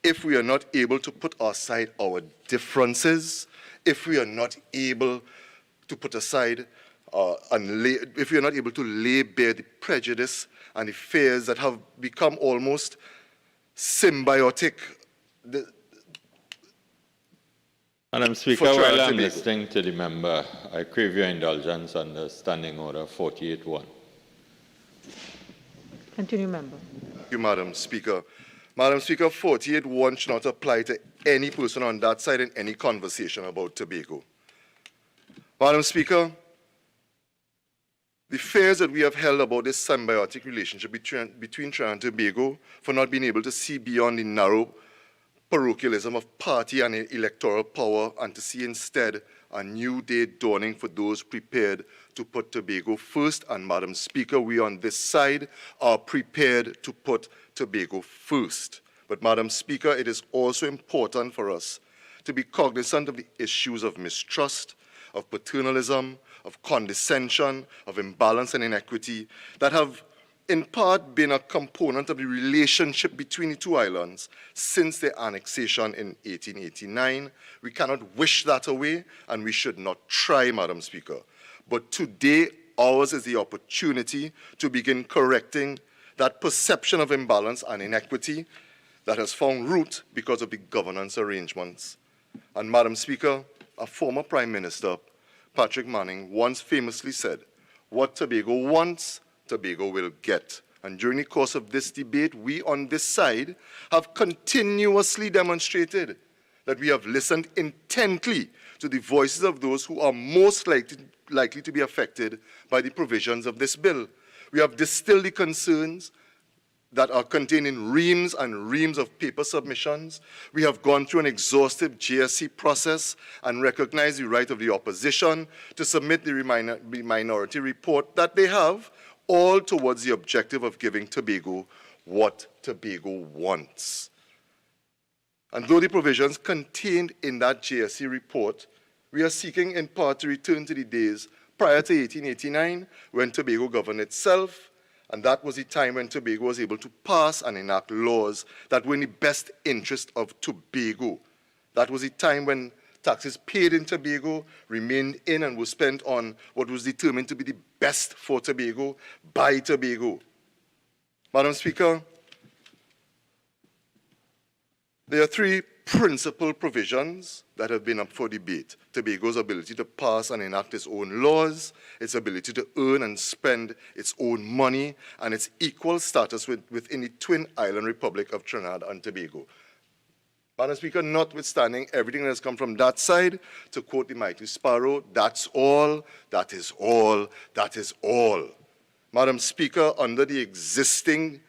if we are not able to put aside our differences, if we are not able to put aside if we are not able to lay bare the prejudice and the fears that have become almost symbiotic. Madam Speaker, while I'm listening to the member, I crave your indulgence under Standing Order 48-1. Continue, member. Thank you, Madam Speaker. Madam Speaker, 48-1 should not apply to any person on that side in any conversation about Tobago. Madam Speaker, the fears that we have held about this symbiotic relationship between Trinidad and Tobago for not being able to see beyond the narrow parochialism of party and electoral power and to see instead a new day dawning for those prepared to put Tobago first. And Madam Speaker, we on this side are prepared to put Tobago first. But Madam Speaker, it is also important for us to be cognizant of the issues of mistrust, of paternalism, of condescension, of imbalance and inequity that have in part been a component of the relationship between the two islands since their annexation in 1889. We cannot wish that away, and we should not try, Madam Speaker. But today, ours is the opportunity to begin correcting that perception of imbalance and inequity that has found root because of the governance arrangements. And Madam Speaker, a former Prime Minister, Patrick Manning, once famously said, what Tobago wants, Tobago will get. And during the course of this debate, we on this side have continuously demonstrated that we have listened intently to the voices of those who are most likely to be affected by the provisions of this bill. We have distilled the concerns that are contained in reams and reams of paper submissions. We have gone through an exhaustive GSC process and recognized the right of the opposition to submit the minority report that they have, all towards the objective of giving Tobago what Tobago wants. And though the provisions contained in that GSC report, we are seeking in part to return to the days prior to 1889 when Tobago governed itself, and that was the time when Tobago was able to pass and enact laws that were in the best interest of Tobago. That was the time when taxes paid in Tobago remained in and were spent on what was determined to be the best for Tobago by Tobago. Madam Speaker, there are three principal provisions that have been up for debate. Tobago's ability to pass and enact its own laws, its ability to earn and spend its own money, and its equal status within the twin island republic of Trinidad and Tobago. Madam Speaker, notwithstanding everything that has come from that side, to quote the mighty Sparrow, that's all, that is all, that is all. Madam Speaker, under the existing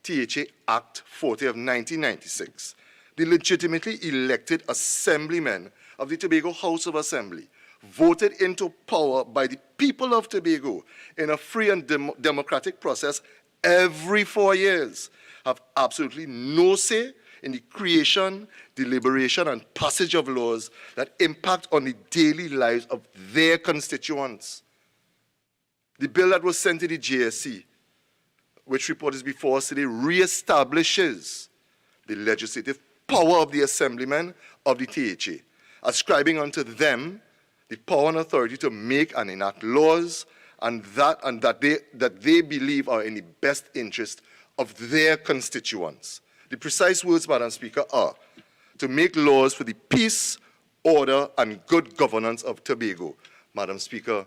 THA Act 40 of 1996, the legitimately elected assemblymen of the Tobago House of Assembly, voted into power by the people of Tobago in a free and democratic process every 4 years, have absolutely no say in the creation, deliberation, and passage of laws that impact on the daily lives of their constituents. The bill that was sent to the JSC, which report is before us today, reestablishes the legislative power of the assemblymen of the THA, ascribing unto them the power and authority to make and enact laws and that they believe are in the best interest of their constituents. The precise words, Madam Speaker, are to make laws for the peace, order, and good governance of Tobago. Madam Speaker,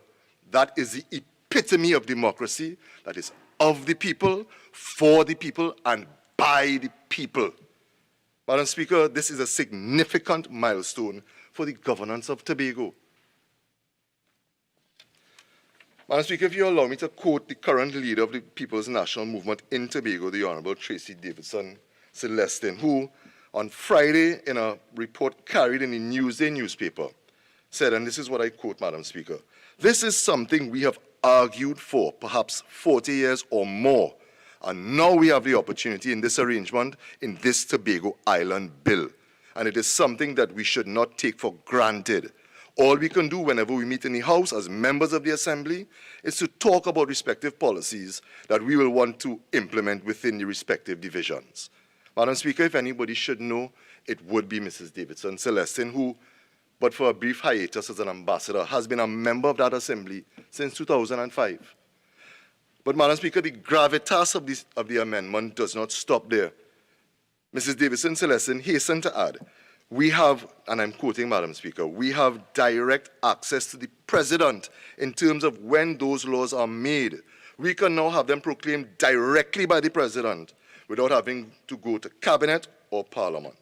that is the epitome of democracy, that is of the people, for the people, and by the people. Madam Speaker, this is a significant milestone for the governance of Tobago. Madam Speaker, if you allow me to quote the current leader of the People's National Movement in Tobago, the Honourable Tracy Davidson Celestin, who on Friday in a report carried in the Newsday newspaper said, and this is what I quote, Madam Speaker, "This is something we have argued for perhaps 40 years or more, and now we have the opportunity in this arrangement in this Tobago Island bill, and it is something that we should not take for granted. All we can do whenever we meet in the House as members of the Assembly is to talk about respective policies that we will want to implement within the respective divisions." Madam Speaker, if anybody should know, it would be Mrs. Davidson Celestin, who, but for a brief hiatus as an ambassador, has been a member of that Assembly since 2005. But, Madam Speaker, the gravitas of the amendment does not stop there. Mrs. Davidson Celestin hastened to add, "We have," and I'm quoting, Madam Speaker, "we have direct access to the President in terms of when those laws are made. We can now have them proclaimed directly by the President without having to go to Cabinet or Parliament."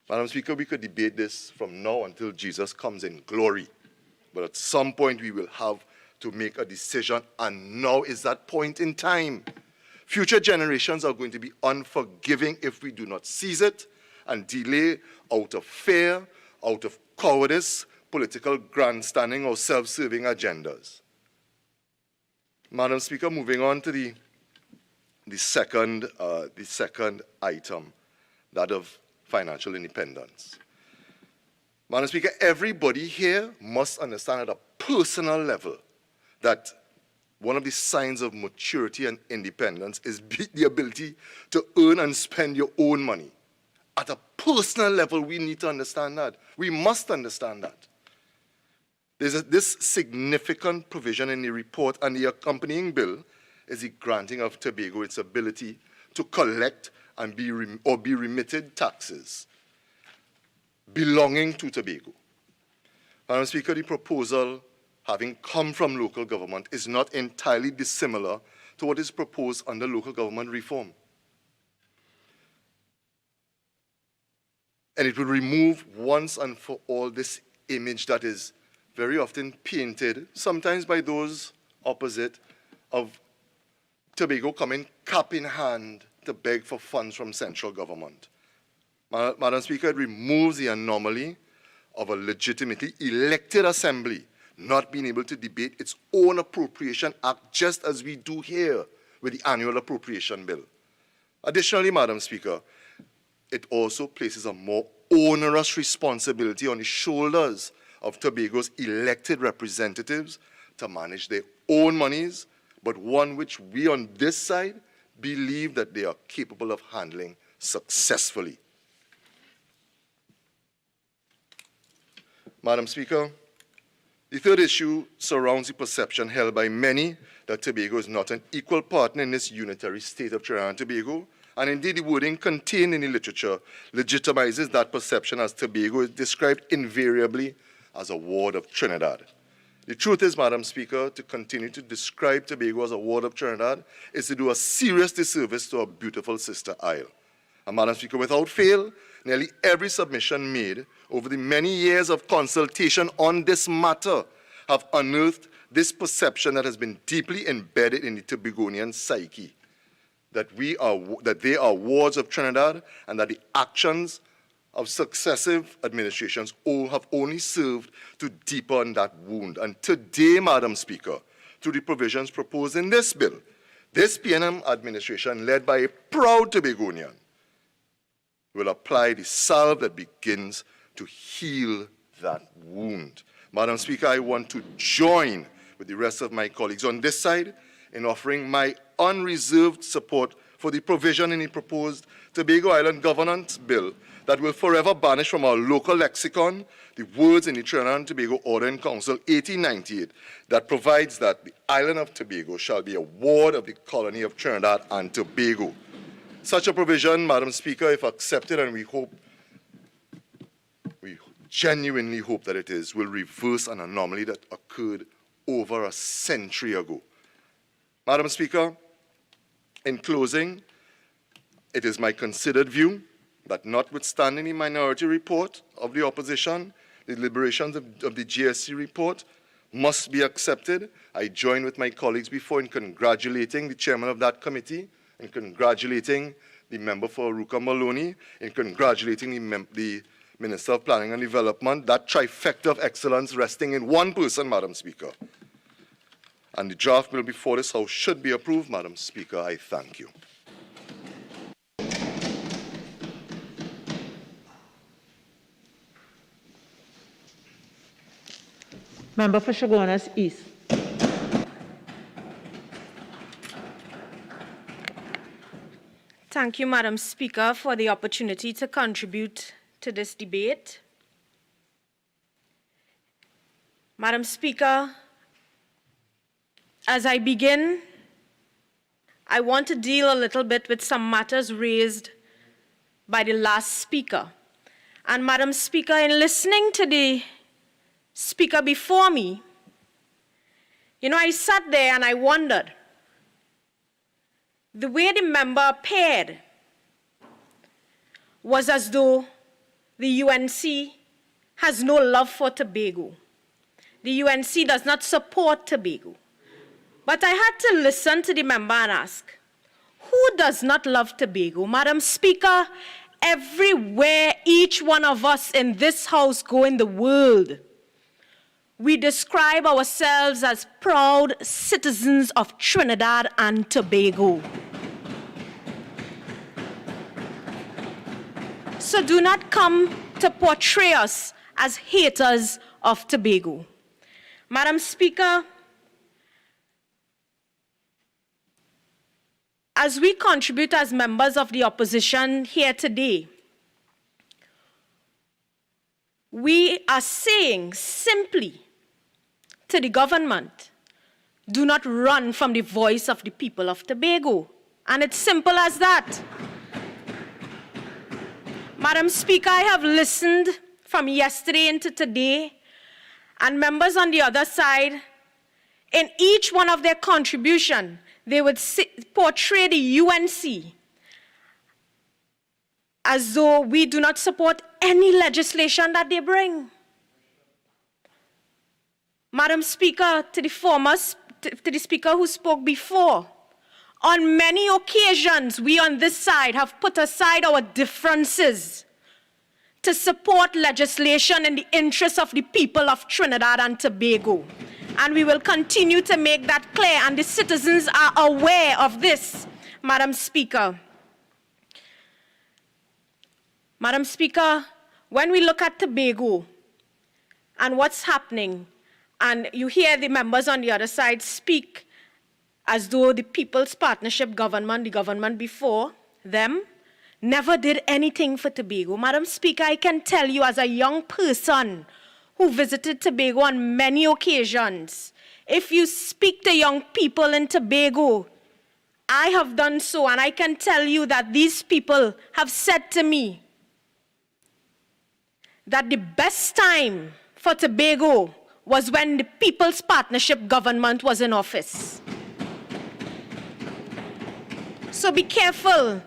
Madam Speaker, we could debate this from now until Jesus comes in glory. But at some point we will have to make a decision, and now is that point in time. Future generations are going to be unforgiving if we do not seize it and delay out of fear, out of cowardice, political grandstanding, or self-serving agendas. Madam Speaker, moving on to the second item, that of financial independence. Madam Speaker, everybody here must understand at a personal level that one of the signs of maturity and independence is the ability to earn and spend your own money. At a personal level, we need to understand that. We must understand that. There's this significant provision in the report, and the accompanying bill is the granting of Tobago its ability to collect and be remitted taxes belonging to Tobago. Madam Speaker, the proposal, having come from local government, is not entirely dissimilar to what is proposed under local government reform. And it will remove once and for all this image that is very often painted, sometimes by those opposite, of Tobago coming cap in hand to beg for funds from central government. Madam Speaker, it removes the anomaly of a legitimately elected assembly not being able to debate its own appropriation act, just as we do here with the annual appropriation bill. Additionally, Madam Speaker, it also places a more onerous responsibility on the shoulders of Tobago's elected representatives to manage their own monies, but one which we on this side believe that they are capable of handling successfully. Madam Speaker, the third issue surrounds the perception held by many that Tobago is not an equal partner in this unitary state of Trinidad and Tobago, and indeed the wording contained in the literature legitimizes that perception, as Tobago is described invariably as a ward of Trinidad. The truth is, Madam Speaker, to continue to describe Tobago as a ward of Trinidad is to do a serious disservice to our beautiful sister isle. And Madam Speaker, without fail, nearly every submission made over the many years of consultation on this matter have unearthed this perception that has been deeply embedded in the Tobagonian psyche, that they are wards of Trinidad and that the actions of successive administrations have only served to deepen that wound. And today, Madam Speaker, through the provisions proposed in this bill, this PNM administration, led by a proud Tobagonian, will apply the salve that begins to heal that wound. Madam Speaker, I want to join with the rest of my colleagues on this side in offering my unreserved support for the provision in the proposed Tobago Island Governance Bill that will forever banish from our local lexicon the words in the Trinidad and Tobago Order in Council 1898 that provides that the island of Tobago shall be a ward of the colony of Trinidad and Tobago. Such a provision, Madam Speaker, if accepted, and we genuinely hope that it is, will reverse an anomaly that occurred over a century ago. Madam Speaker, in closing, it is my considered view that notwithstanding the minority report of the opposition, the deliberations of the GSC report must be accepted. I join with my colleagues before in congratulating the chairman of that committee, in congratulating the member for Ruka Maloney, in congratulating the Minister of Planning and Development, that trifecta of excellence resting in one person, Madam Speaker. And the draft bill before this House should be approved, Madam Speaker. I thank you. Member for Chaguanas East. Thank you, Madam Speaker, for the opportunity to contribute to this debate. Madam Speaker, as I begin, I want to deal a little bit with some matters raised by the last speaker. And Madam Speaker, in listening to the speaker before me, I sat there and I wondered, the way the member appeared was as though the UNC has no love for Tobago. The UNC does not support Tobago. But I had to listen to the member and ask, who does not love Tobago? Madam Speaker, everywhere each one of us in this house go in the world, we describe ourselves as proud citizens of Trinidad and Tobago. So do not come to portray us as haters of Tobago. Madam Speaker, as we contribute as members of the opposition here today, we are saying simply to the government, do not run from the voice of the people of Tobago. And it's simple as that. Madam Speaker, I have listened from yesterday into today, and members on the other side, in each one of their contribution, they would portray the UNC as though we do not support any legislation that they bring. Madam Speaker, to the speaker who spoke before, on many occasions, we on this side have put aside our differences to support legislation in the interest of the people of Trinidad and Tobago. And we will continue to make that clear, and the citizens are aware of this, Madam Speaker. Madam Speaker, when we look at Tobago and what's happening, and you hear the members on the other side speak as though the People's Partnership government, the government before them, never did anything for Tobago. Madam Speaker, I can tell you as a young person who visited Tobago on many occasions, if you speak to young people in Tobago, I have done so, and I can tell you that these people have said to me that the best time for Tobago was when the People's Partnership government was in office. So be careful.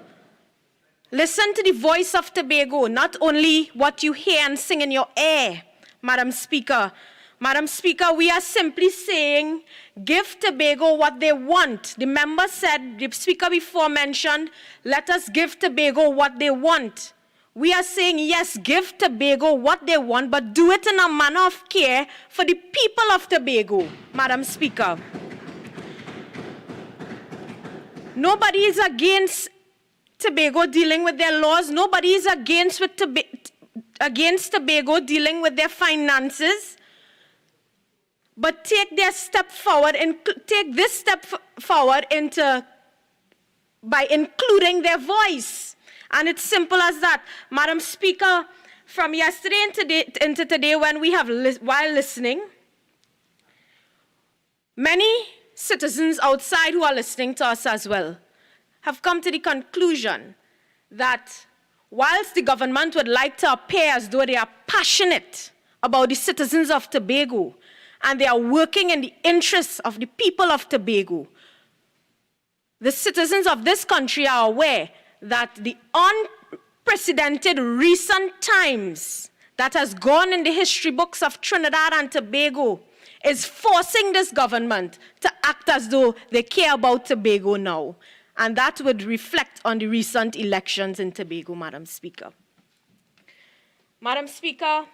Listen to the voice of Tobago, not only what you hear and sing in your ear, Madam Speaker. Madam Speaker, we are simply saying, give Tobago what they want. The member said, the speaker before mentioned, let us give Tobago what they want. We are saying, yes, give Tobago what they want, but do it in a manner of care for the people of Tobago, Madam Speaker. Nobody is against Tobago dealing with their laws. Nobody is against Tobago dealing with their finances. But take their step forward and take this step forward by including their voice. And it's simple as that. Madam Speaker, from yesterday into today when we have, while listening, many citizens outside who are listening to us as well have come to the conclusion that whilst the government would like to appear as though they are passionate about the citizens of Tobago and they are working in the interests of the people of Tobago, the citizens of this country are aware that the unprecedented recent times that has gone in the history books of Trinidad and Tobago is forcing this government to act as though they care about Tobago now. And that would reflect on the recent elections in Tobago, Madam Speaker. Madam Speaker,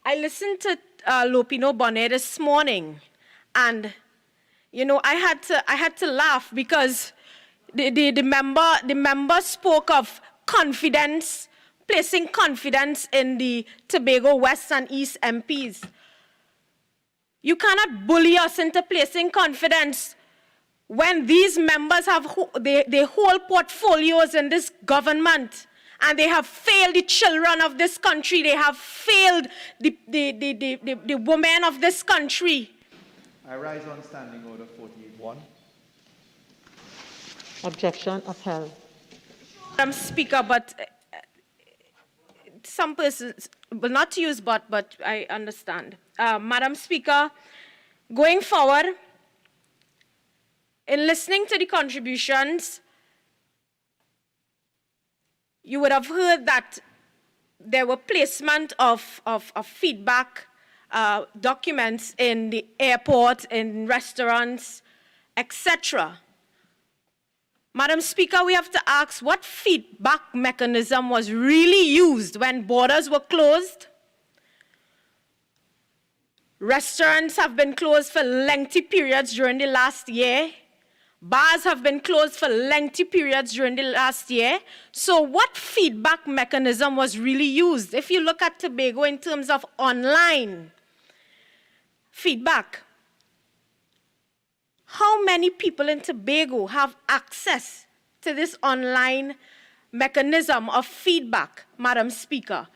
I listened to Lopino Bonnet this morning, and I had to laugh because the member spoke of confidence, placing confidence in the Tobago West and East MPs. You cannot bully us into placing confidence when these members have they hold portfolios in this government and they have failed the children of this country, they have failed the women of this country. I rise on standing order 48-1. Objection upheld. Madam Speaker, but some persons will not use but I understand. Madam Speaker, going forward, in listening to the contributions, you would have heard that there were placement of feedback documents in the airport, in restaurants, etc. Madam Speaker, we have to ask what feedback mechanism was really used when borders were closed. Restaurants have been closed for lengthy periods during the last year. Bars have been closed for lengthy periods during the last year. So what feedback mechanism was really used? If you look at Tobago in terms of online feedback, how many people in Tobago have access to this online mechanism of feedback, Madam Speaker?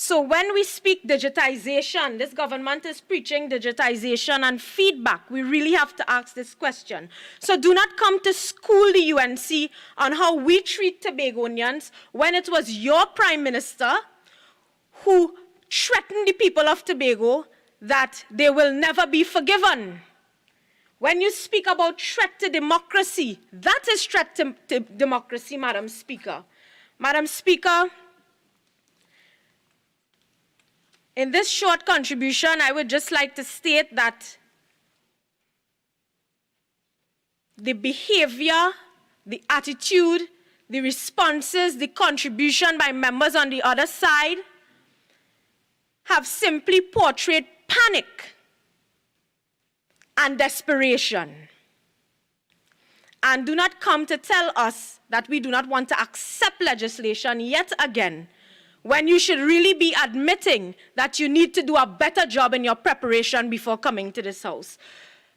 So when we speak digitization, this government is preaching digitization and feedback. We really have to ask this question. So do not come to school the UNC on how we treat Tobagonians when it was your Prime Minister who threatened the people of Tobago that they will never be forgiven. When you speak about threat to democracy, that is threat to democracy, Madam Speaker. Madam Speaker, in this short contribution, I would just like to state that the behavior, the attitude, the responses, the contribution by members on the other side have simply portrayed panic and desperation. And do not come to tell us that we do not want to accept legislation yet again, when you should really be admitting that you need to do a better job in your preparation before coming to this House.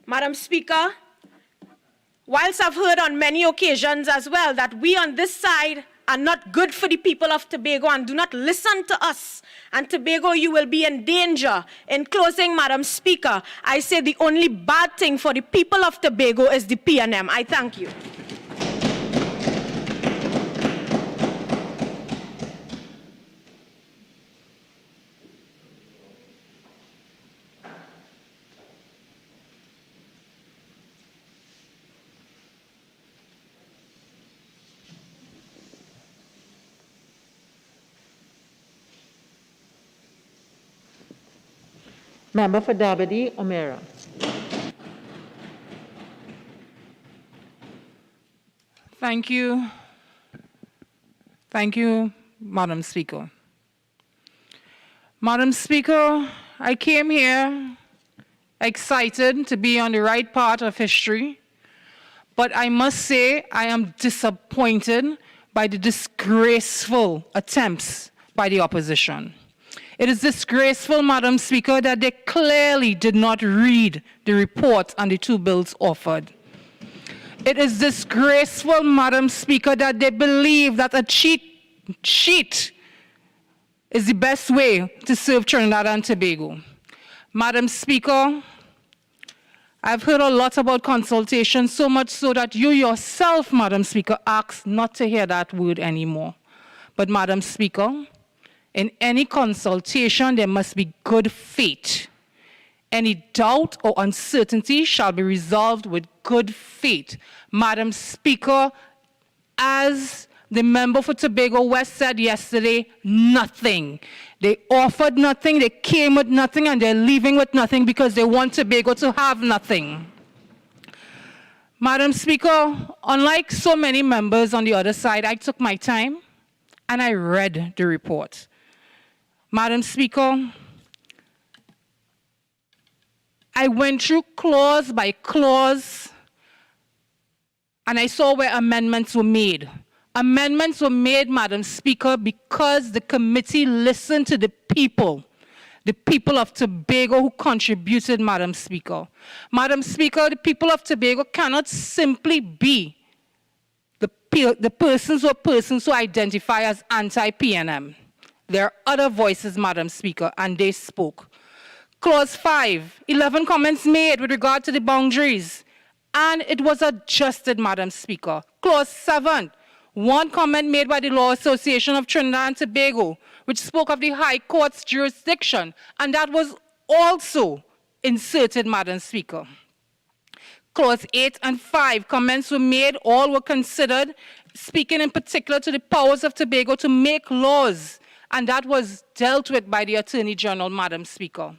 Madam Speaker, whilst I've heard on many occasions as well that we on this side are not good for the people of Tobago and do not listen to us, and Tobago, you will be in danger. In closing, Madam Speaker, I say the only bad thing for the people of Tobago is the PNM. I thank you. Member for Dabadi, O'Meara. Thank you. Thank you, Madam Speaker. Madam Speaker, I came here excited to be on the right part of history, but I must say I am disappointed by the disgraceful attempts by the opposition. It is disgraceful, Madam Speaker, that they clearly did not read the report on the two bills offered. It is disgraceful, Madam Speaker, that they believe that a cheat sheet is the best way to serve Trinidad and Tobago. Madam Speaker, I've heard a lot about consultation, so much so that you yourself, Madam Speaker, asked not to hear that word anymore. But, Madam Speaker, in any consultation, there must be good faith. Any doubt or uncertainty shall be resolved with good faith. Madam Speaker, as the member for Tobago West said yesterday, nothing. They offered nothing, they came with nothing, and they're leaving with nothing because they want Tobago to have nothing. Madam Speaker, unlike so many members on the other side, I took my time and I read the report. Madam Speaker, I went through clause by clause and I saw where amendments were made. Amendments were made, Madam Speaker, because the committee listened to the people of Tobago who contributed, Madam Speaker. Madam Speaker, the people of Tobago cannot simply be the persons who identify as anti-PNM. There are other voices, Madam Speaker, and they spoke. Clause 5, 11 comments made with regard to the boundaries, and it was adjusted, Madam Speaker. Clause 7, 1 comment made by the Law Association of Trinidad and Tobago, which spoke of the High Court's jurisdiction, and that was also inserted, Madam Speaker. Clause 8 and 5, comments were made, all were considered, speaking in particular to the powers of Tobago to make laws, and that was dealt with by the Attorney General, Madam Speaker.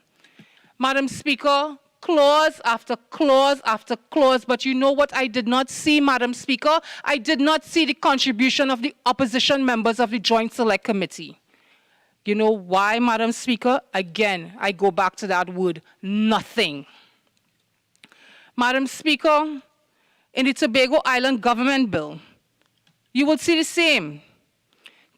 Madam Speaker, clause after clause after clause, but you know what I did not see, Madam Speaker? I did not see the contribution of the opposition members of the Joint Select Committee. You know why, Madam Speaker? Again, I go back to that word, nothing. Madam Speaker, in the Tobago Island Government Bill, you will see the same.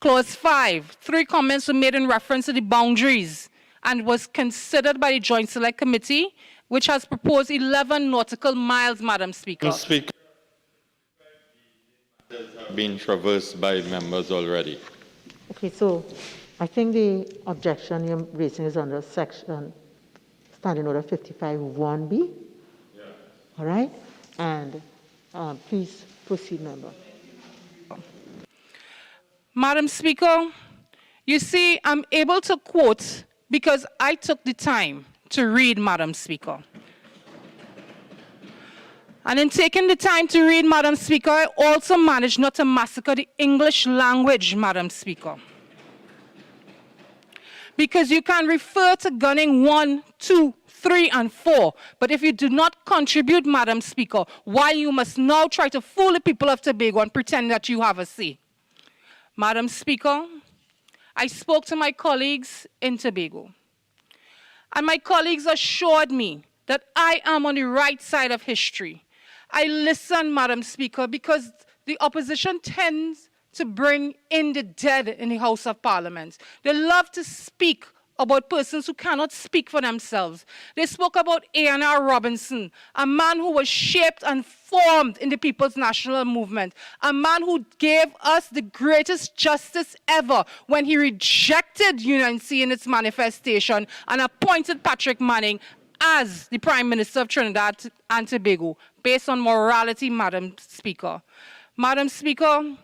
Clause 5, 3 comments were made in reference to the boundaries and was considered by the Joint Select Committee, which has proposed 11 nautical miles, Madam Speaker. Mr. Speaker, have been traversed by members already. Okay, so I think the objection you're raising is under section Standing Order 55(1)(b). Yeah. All right, and please proceed, member. Madam Speaker, you see, I'm able to quote because I took the time to read, Madam Speaker. And in taking the time to read, Madam Speaker, I also managed not to massacre the English language, Madam Speaker. Because you can refer to gunning 1, 2, 3, and 4, but if you do not contribute, Madam Speaker, why you must now try to fool the people of Tobago and pretend that you have a say. Madam Speaker, I spoke to my colleagues in Tobago, and my colleagues assured me that I am on the right side of history. I listen, Madam Speaker, because the opposition tends to bring in the dead in the House of Parliament. They love to speak about persons who cannot speak for themselves. They spoke about A.N.R. Robinson, a man who was shaped and formed in the People's National Movement, a man who gave us the greatest justice ever when he rejected UNC in its manifestation and appointed Patrick Manning as the Prime Minister of Trinidad and Tobago, based on morality, Madam Speaker. Madam Speaker,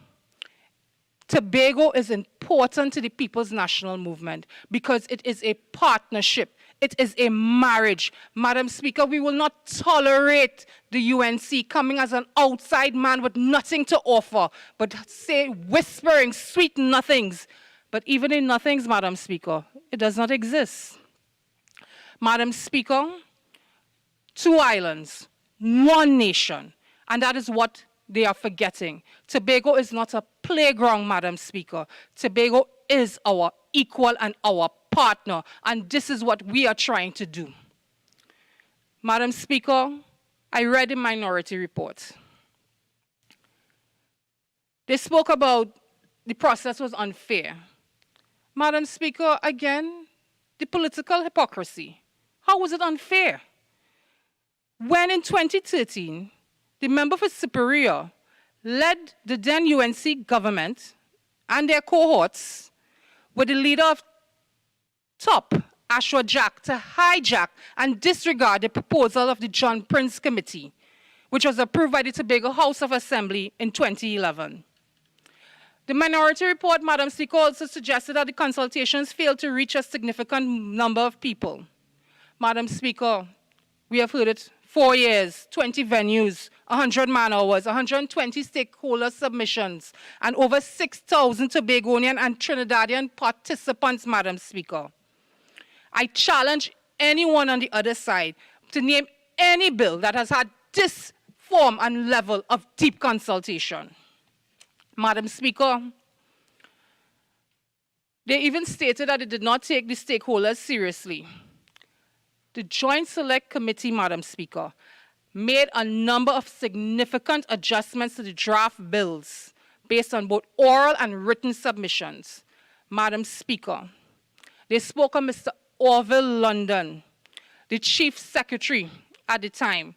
Tobago is important to the People's National Movement because it is a partnership. It is a marriage. Madam Speaker, we will not tolerate the UNC coming as an outside man with nothing to offer, but say whispering sweet nothings. But even in nothings, Madam Speaker, it does not exist. Madam Speaker, 2 islands, 1 nation, and that is what they are forgetting. Tobago is not a playground, Madam Speaker. Tobago is our equal and our partner, and this is what we are trying to do. Madam Speaker, I read the minority report. They spoke about the process was unfair. Madam Speaker, again, the political hypocrisy. How was it unfair? When in 2013, the member for Superior led the then UNC government and their cohorts with the leader of TOP, Ashwa Jack, to hijack and disregard the proposal of the John Prince Committee, which was approved by the Tobago House of Assembly in 2011. The minority report, Madam Speaker, also suggested that the consultations failed to reach a significant number of people. Madam Speaker, we have heard it 4 years, 20 venues, 100 man-hours, 120 stakeholder submissions, and over 6,000 Tobagonian and Trinidadian participants, Madam Speaker. I challenge anyone on the other side to name any bill that has had this form and level of deep consultation. Madam Speaker, they even stated that it did not take the stakeholders seriously. The Joint Select Committee, Madam Speaker, made a number of significant adjustments to the draft bills based on both oral and written submissions. Madam Speaker, they spoke of Mr. Orville London, the Chief Secretary at the time.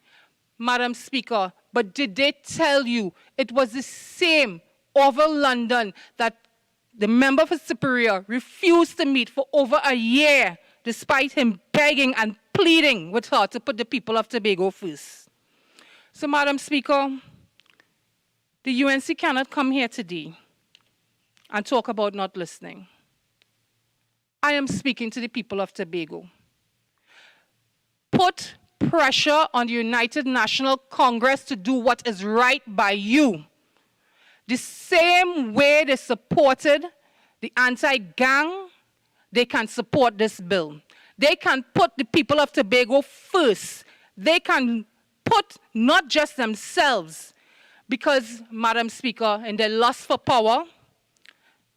Madam Speaker, but did they tell you it was the same Orville London that the member for Superior refused to meet for over a year, despite him begging and pleading with her to put the people of Tobago first? So, Madam Speaker, the UNC cannot come here today and talk about not listening. I am speaking to the people of Tobago. Put pressure on the United National Congress to do what is right by you. The same way they supported the anti-gang, they can support this bill. They can put the people of Tobago first. They can put not just themselves, because, Madam Speaker, in their lust for power,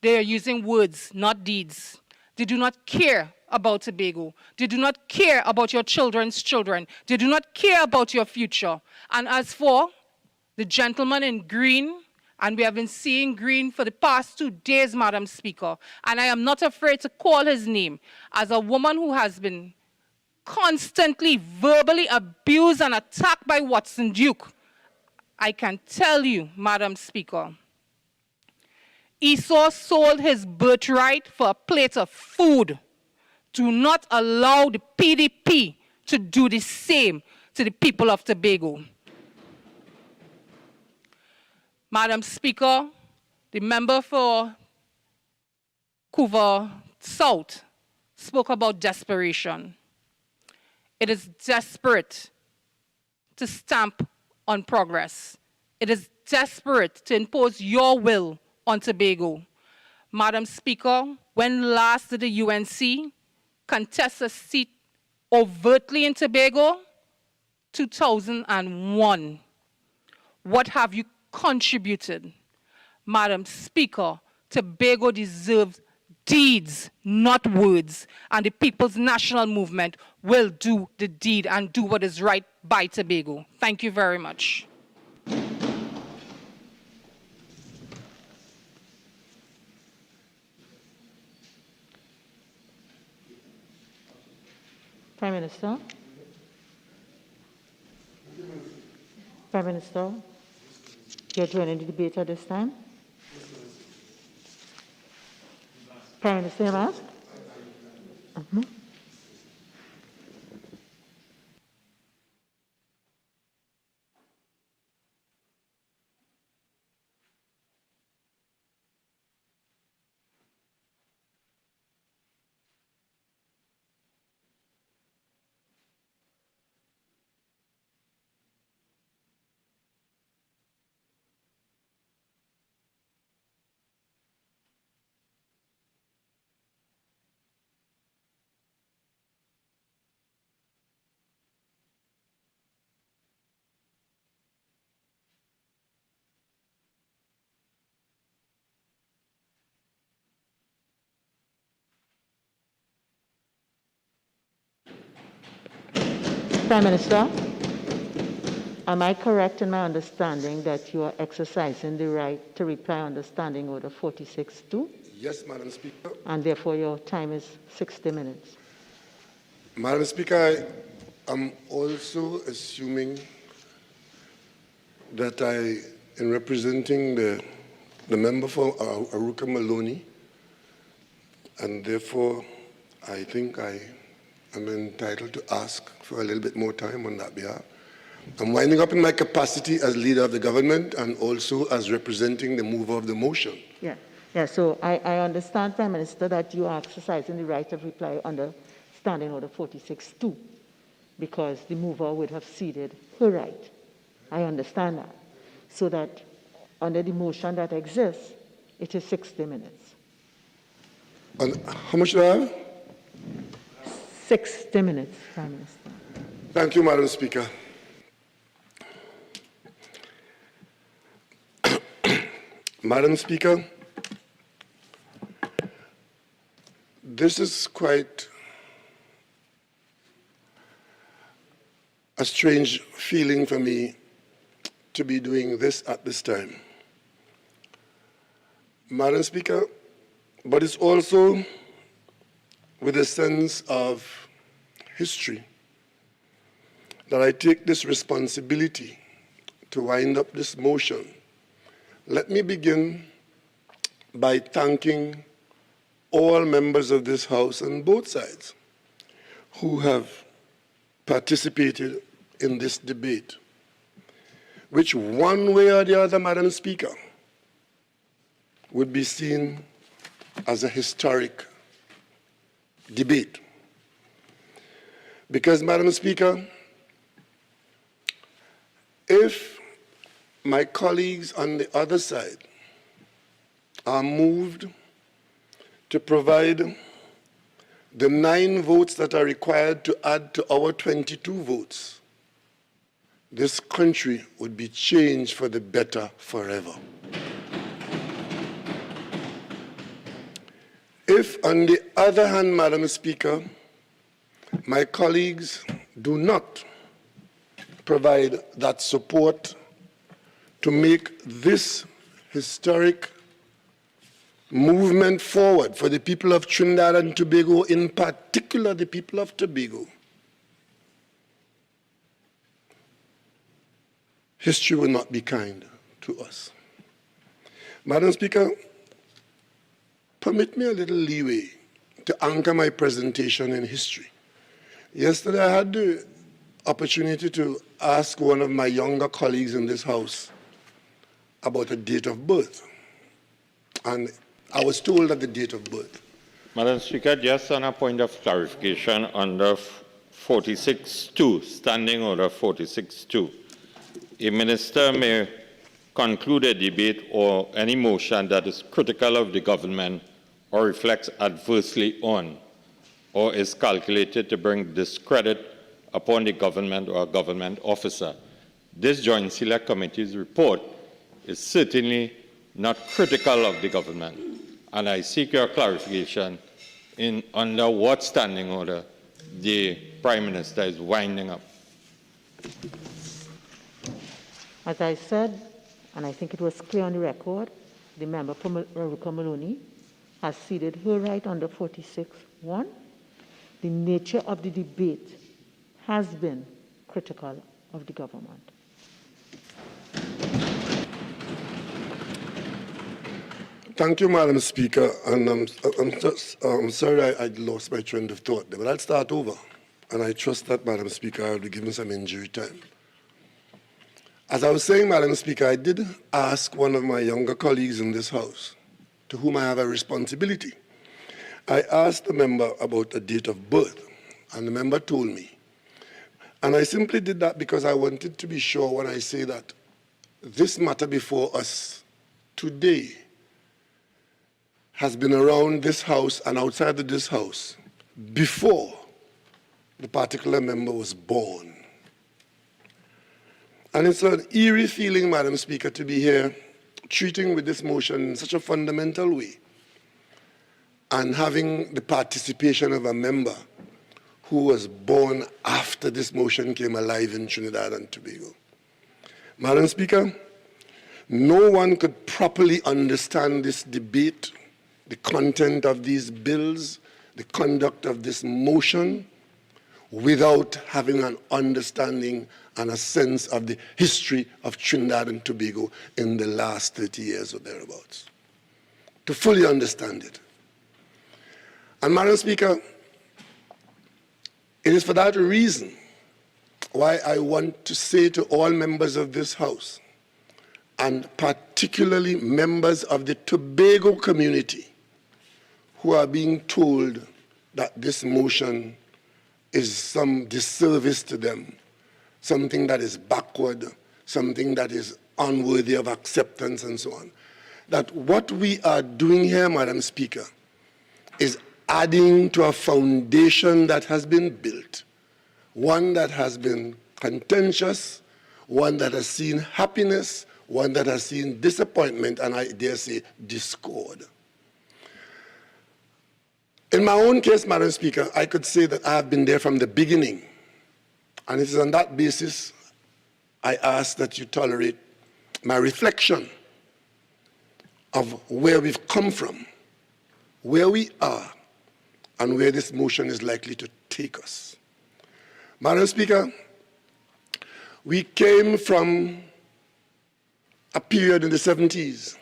they are using words, not deeds. They do not care about Tobago. They do not care about your children's children. They do not care about your future. And as for the gentleman in green, and we have been seeing green for the past 2 days, Madam Speaker, and I am not afraid to call his name, as a woman who has been constantly verbally abused and attacked by Watson Duke, I can tell you, Madam Speaker, Esau sold his birthright for a plate of food. Do not allow the PDP to do the same to the people of Tobago. Madam Speaker, the member for Couva South spoke about desperation. It is desperate to stamp on progress. It is desperate to impose your will on Tobago. Madam Speaker, when last did the UNC contest a seat overtly in Tobago? 2001. What have you contributed? Madam Speaker, Tobago deserves deeds, not words, and the People's National Movement will do the deed and do what is right by Tobago. Thank you very much. Prime Minister. Prime Minister, you're joining the debate at this time. Prime Minister, you asked? Prime Minister, am I correct in my understanding that you are exercising the right to reply under Standing Order 46-2? Yes, Madam Speaker. And therefore your time is 60 minutes. Madam Speaker, I am also assuming that in representing the member for Aruka Maloney, and therefore I think I am entitled to ask for a little bit more time on that behalf. I'm winding up in my capacity as leader of the government and also as representing the mover of the motion. Yeah, so I understand, Prime Minister, that you are exercising the right of reply under Standing Order 46-2 because the mover would have ceded her right. I understand that. So that under the motion that exists, it is 60 minutes. And how much do I have? 60 minutes, Prime Minister. Thank you, Madam Speaker. Madam Speaker, this is quite a strange feeling for me to be doing this at this time. Madam Speaker, but it's also with a sense of history that I take this responsibility to wind up this motion. Let me begin by thanking all members of this House on both sides who have participated in this debate, which one way or the other, Madam Speaker, would be seen as a historic debate. Because, Madam Speaker, if my colleagues on the other side are moved to provide the 9 votes that are required to add to our 22 votes, this country would be changed for the better forever. If, on the other hand, Madam Speaker, my colleagues do not provide that support to make this historic movement forward for the people of Trinidad and Tobago, in particular the people of Tobago, history will not be kind to us. Madam Speaker, permit me a little leeway to anchor my presentation in history. Yesterday I had the opportunity to ask one of my younger colleagues in this House about a date of birth. And I was told that the date of birth. Madam Speaker, just on a point of clarification under 46.2, Standing Order 46.2, a minister may conclude a debate or any motion that is critical of the government or reflects adversely on or is calculated to bring discredit upon the government or a government officer. This Joint Select Committee's report is certainly not critical of the government, and I seek your clarification in under what standing order the Prime Minister is winding up. As I said, and I think it was clear on the record, the member for Raruka Maloney has ceded her right under 46.1. The nature of the debate has been critical of the government. Thank you, Madam Speaker. And I'm sorry I lost my train of thought there, but I'll start over. And I trust that, Madam Speaker, I'll be given some injury time. As I was saying, Madam Speaker, I did ask one of my younger colleagues in this House, to whom I have a responsibility. I asked the member about a date of birth, and the member told me. And I simply did that because I wanted to be sure when I say that this matter before us today has been around this House and outside of this House before the particular member was born. And it's an eerie feeling, Madam Speaker, to be here treating with this motion in such a fundamental way and having the participation of a member who was born after this motion came alive in Trinidad and Tobago. Madam Speaker, no one could properly understand this debate, the content of these bills, the conduct of this motion, without having an understanding and a sense of the history of Trinidad and Tobago in the last 30 years or thereabouts, to fully understand it. And Madam Speaker, it is for that reason why I want to say to all members of this House, and particularly members of the Tobago community, who are being told that this motion is some disservice to them, something that is backward, something that is unworthy of acceptance and so on. That what we are doing here, Madam Speaker, is adding to a foundation that has been built, one that has been contentious, one that has seen happiness, one that has seen disappointment, and I dare say discord. In my own case, Madam Speaker, I could say that I have been there from the beginning. And it is on that basis I ask that you tolerate my reflection of where we've come from, where we are, and where this motion is likely to take us. Madam Speaker, we came from a period in the 70s,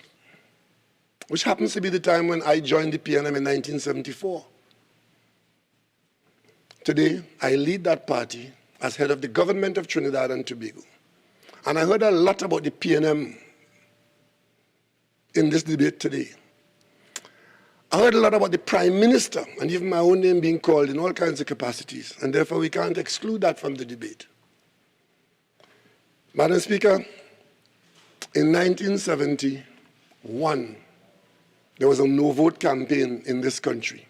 which happens to be the time when I joined the PNM in 1974. Today, I lead that party as head of the government of Trinidad and Tobago. And I heard a lot about the PNM in this debate today. I heard a lot about the Prime Minister, and even my own name being called in all kinds of capacities, and therefore we can't exclude that from the debate. Madam Speaker, in 1971, there was a no-vote campaign in this country.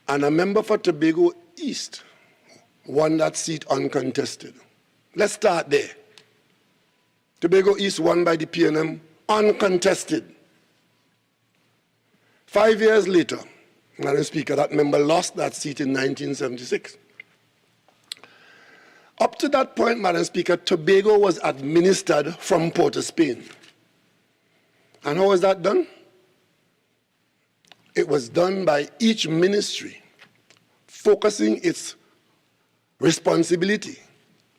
And a member for Tobago East won that seat uncontested. Let's start there. Tobago East won by the PNM uncontested. 5 years later, Madam Speaker, that member lost that seat in 1976. Up to that point, Madam Speaker, Tobago was administered from Port of Spain. And how was that done? It was done by each ministry focusing its responsibility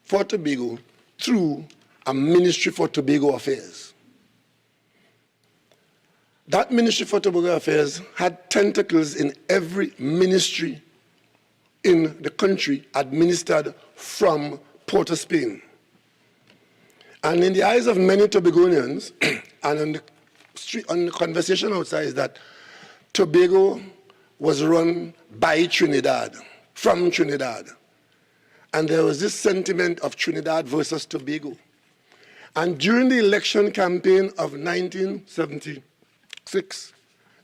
for Tobago through a Ministry for Tobago Affairs. That Ministry for Tobago Affairs had tentacles in every ministry in the country administered from Port of Spain. And in the eyes of many Tobagonians, and on the street, on the conversation outside, is that Tobago was run by Trinidad, from Trinidad. And there was this sentiment of Trinidad versus Tobago. And during the election campaign of 1976,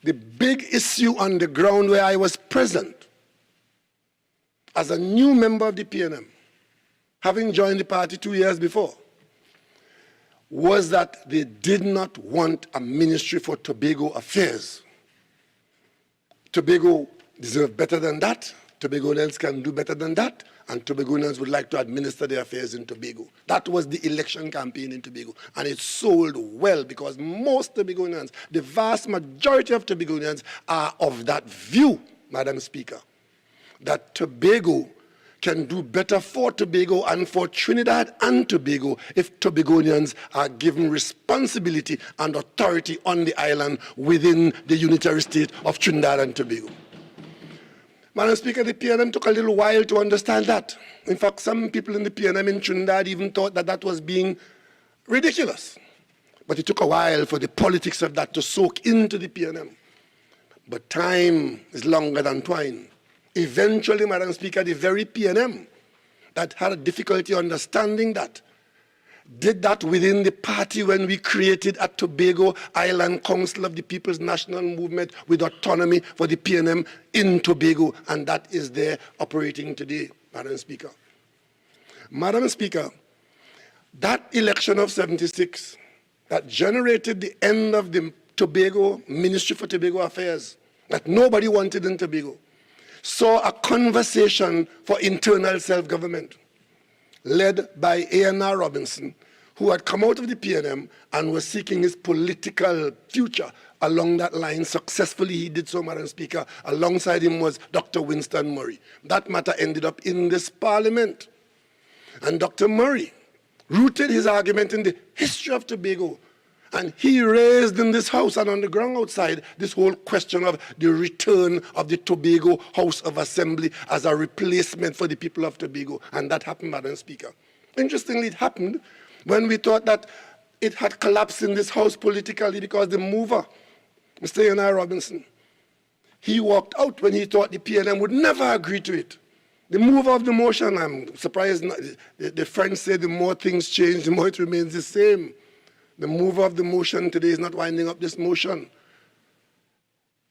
the big issue on the ground where I was present as a new member of the PNM, having joined the party 2 years before, was that they did not want a Ministry for Tobago Affairs. Tobago deserves better than that. Tobagonians can do better than that. And Tobagonians would like to administer their affairs in Tobago. That was the election campaign in Tobago. And it sold well because most Tobagonians, the vast majority of Tobagonians, are of that view, Madam Speaker, that Tobago can do better for Tobago and for Trinidad and Tobago if Tobagonians are given responsibility and authority on the island within the unitary state of Trinidad and Tobago. Madam Speaker, the PNM took a little while to understand that. In fact, some people in the PNM in Trinidad even thought that that was being ridiculous. But it took a while for the politics of that to soak into the PNM. But time is longer than twine. Eventually, Madam Speaker, the very PNM that had a difficulty understanding that did that within the party when we created a Tobago Island Council of the People's National Movement with autonomy for the PNM in Tobago, and that is there operating today, Madam Speaker. Madam Speaker, that election of 76 that generated the end of the Tobago Ministry for Tobago Affairs that nobody wanted in Tobago saw a conversation for internal self-government led by Ayanna Robinson, who had come out of the PNM and was seeking his political future along that line. Successfully, he did so, Madam Speaker. Alongside him was Dr. Winston Murray. That matter ended up in this parliament. And Dr. Murray rooted his argument in the history of Tobago And he raised in this house and on the ground outside this whole question of the return of the Tobago House of Assembly as a replacement for the people of Tobago. And that happened, Madam Speaker. Interestingly, it happened when we thought that it had collapsed in this house politically because the mover, Mr. Ayanna Robinson, he walked out when he thought the PNM would never agree to it. The mover of the motion, I'm surprised, the French say the more things change, the more it remains the same. The mover of the motion today is not winding up this motion.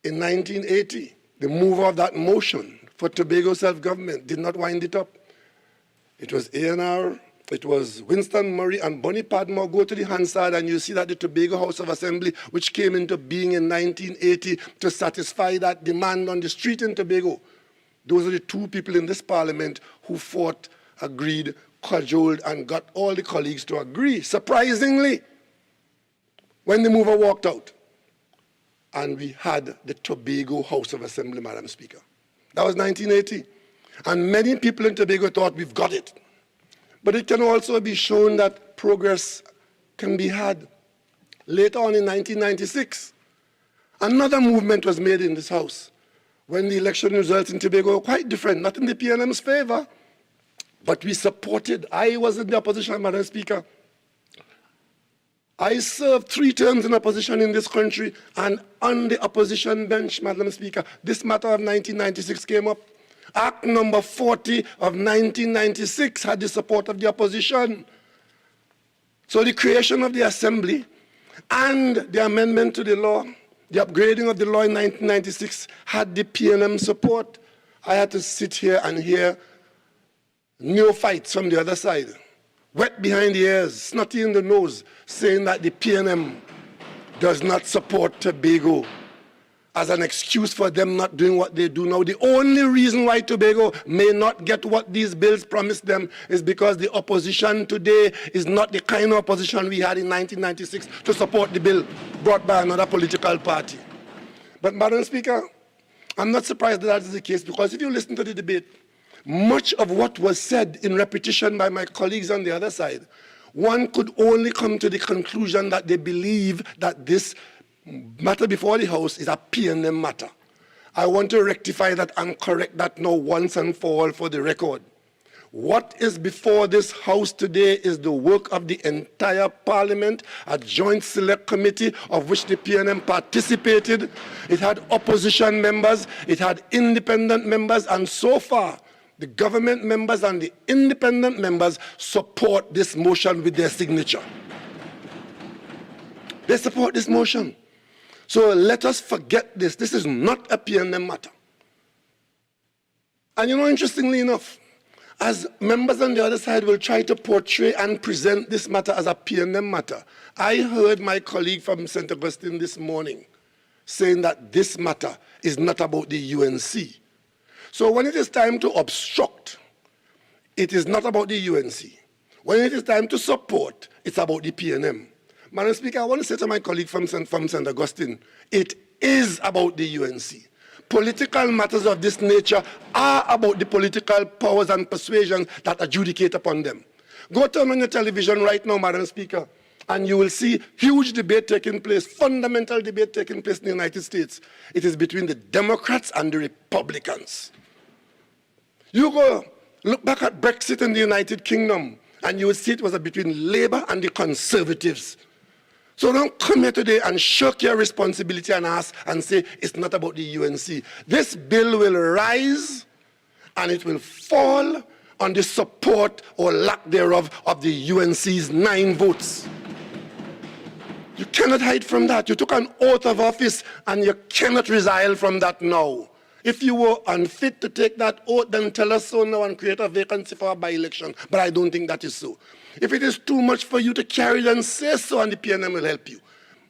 In 1980, the mover of that motion for Tobago self-government did not wind it up. It was A&R, it was Winston Murray and Bonnie Padmore. Go to the Hansard and you see that the Tobago House of Assembly, which came into being in 1980 to satisfy that demand on the street in Tobago, those are the two people in this parliament who fought, agreed, cajoled, and got all the colleagues to agree, surprisingly, when the mover walked out. And we had the Tobago House of Assembly, Madam Speaker. That was 1980. And many people in Tobago thought we've got it. But it can also be shown that progress can be had. Later on in 1996, another movement was made in this house when the election results in Tobago were quite different, not in the PNM's favor, but we supported. I was in the opposition, Madam Speaker. I served 3 terms in opposition in this country, and on the opposition bench, Madam Speaker, this matter of 1996 came up. Act number 40 of 1996 had the support of the opposition. So the creation of the Assembly and the amendment to the law, the upgrading of the law in 1996 had the PNM support. I had to sit here and hear neophytes from the other side, wet behind the ears, snotty in the nose, saying that the PNM does not support Tobago as an excuse for them not doing what they do now. The only reason why Tobago may not get what these bills promised them is because the opposition today is not the kind of opposition we had in 1996 to support the bill brought by another political party. But, Madam Speaker, I'm not surprised that is the case, because if you listen to the debate, much of what was said in repetition by my colleagues on the other side, one could only come to the conclusion that they believe that this matter before the House is a PNM matter. I want to rectify that and correct that now once and for all for the record. What is before this House today is the work of the entire Parliament, a joint select committee of which the PNM participated. It had opposition members, it had independent members, and so far, the government members and the independent members support this motion with their signature. They support this motion. So let us forget this. This is not a PNM matter. And you know, interestingly enough, as members on the other side will try to portray and present this matter as a PNM matter, I heard my colleague from St. Augustine this morning saying that this matter is not about the UNC. So when it is time to obstruct, it is not about the UNC. When it is time to support, it's about the PNM. Madam Speaker, I want to say to my colleague from St. Augustine, it is about the UNC. Political matters of this nature are about the political powers and persuasions that adjudicate upon them. Go turn on your television right now, Madam Speaker, and you will see huge debate taking place, fundamental debate taking place in the United States. It is between the Democrats and the Republicans. You go look back at Brexit in the United Kingdom, and you will see it was between Labour and the Conservatives. So don't come here today and shirk your responsibility and ask and say it's not about the UNC. This bill will rise and it will fall on the support or lack thereof of the UNC's 9 votes. You cannot hide from that. You took an oath of office and you cannot resile from that now. If you were unfit to take that oath, then tell us so now and create a vacancy for a by-election. But I don't think that is so. If it is too much for you to carry, then say so and the PNM will help you.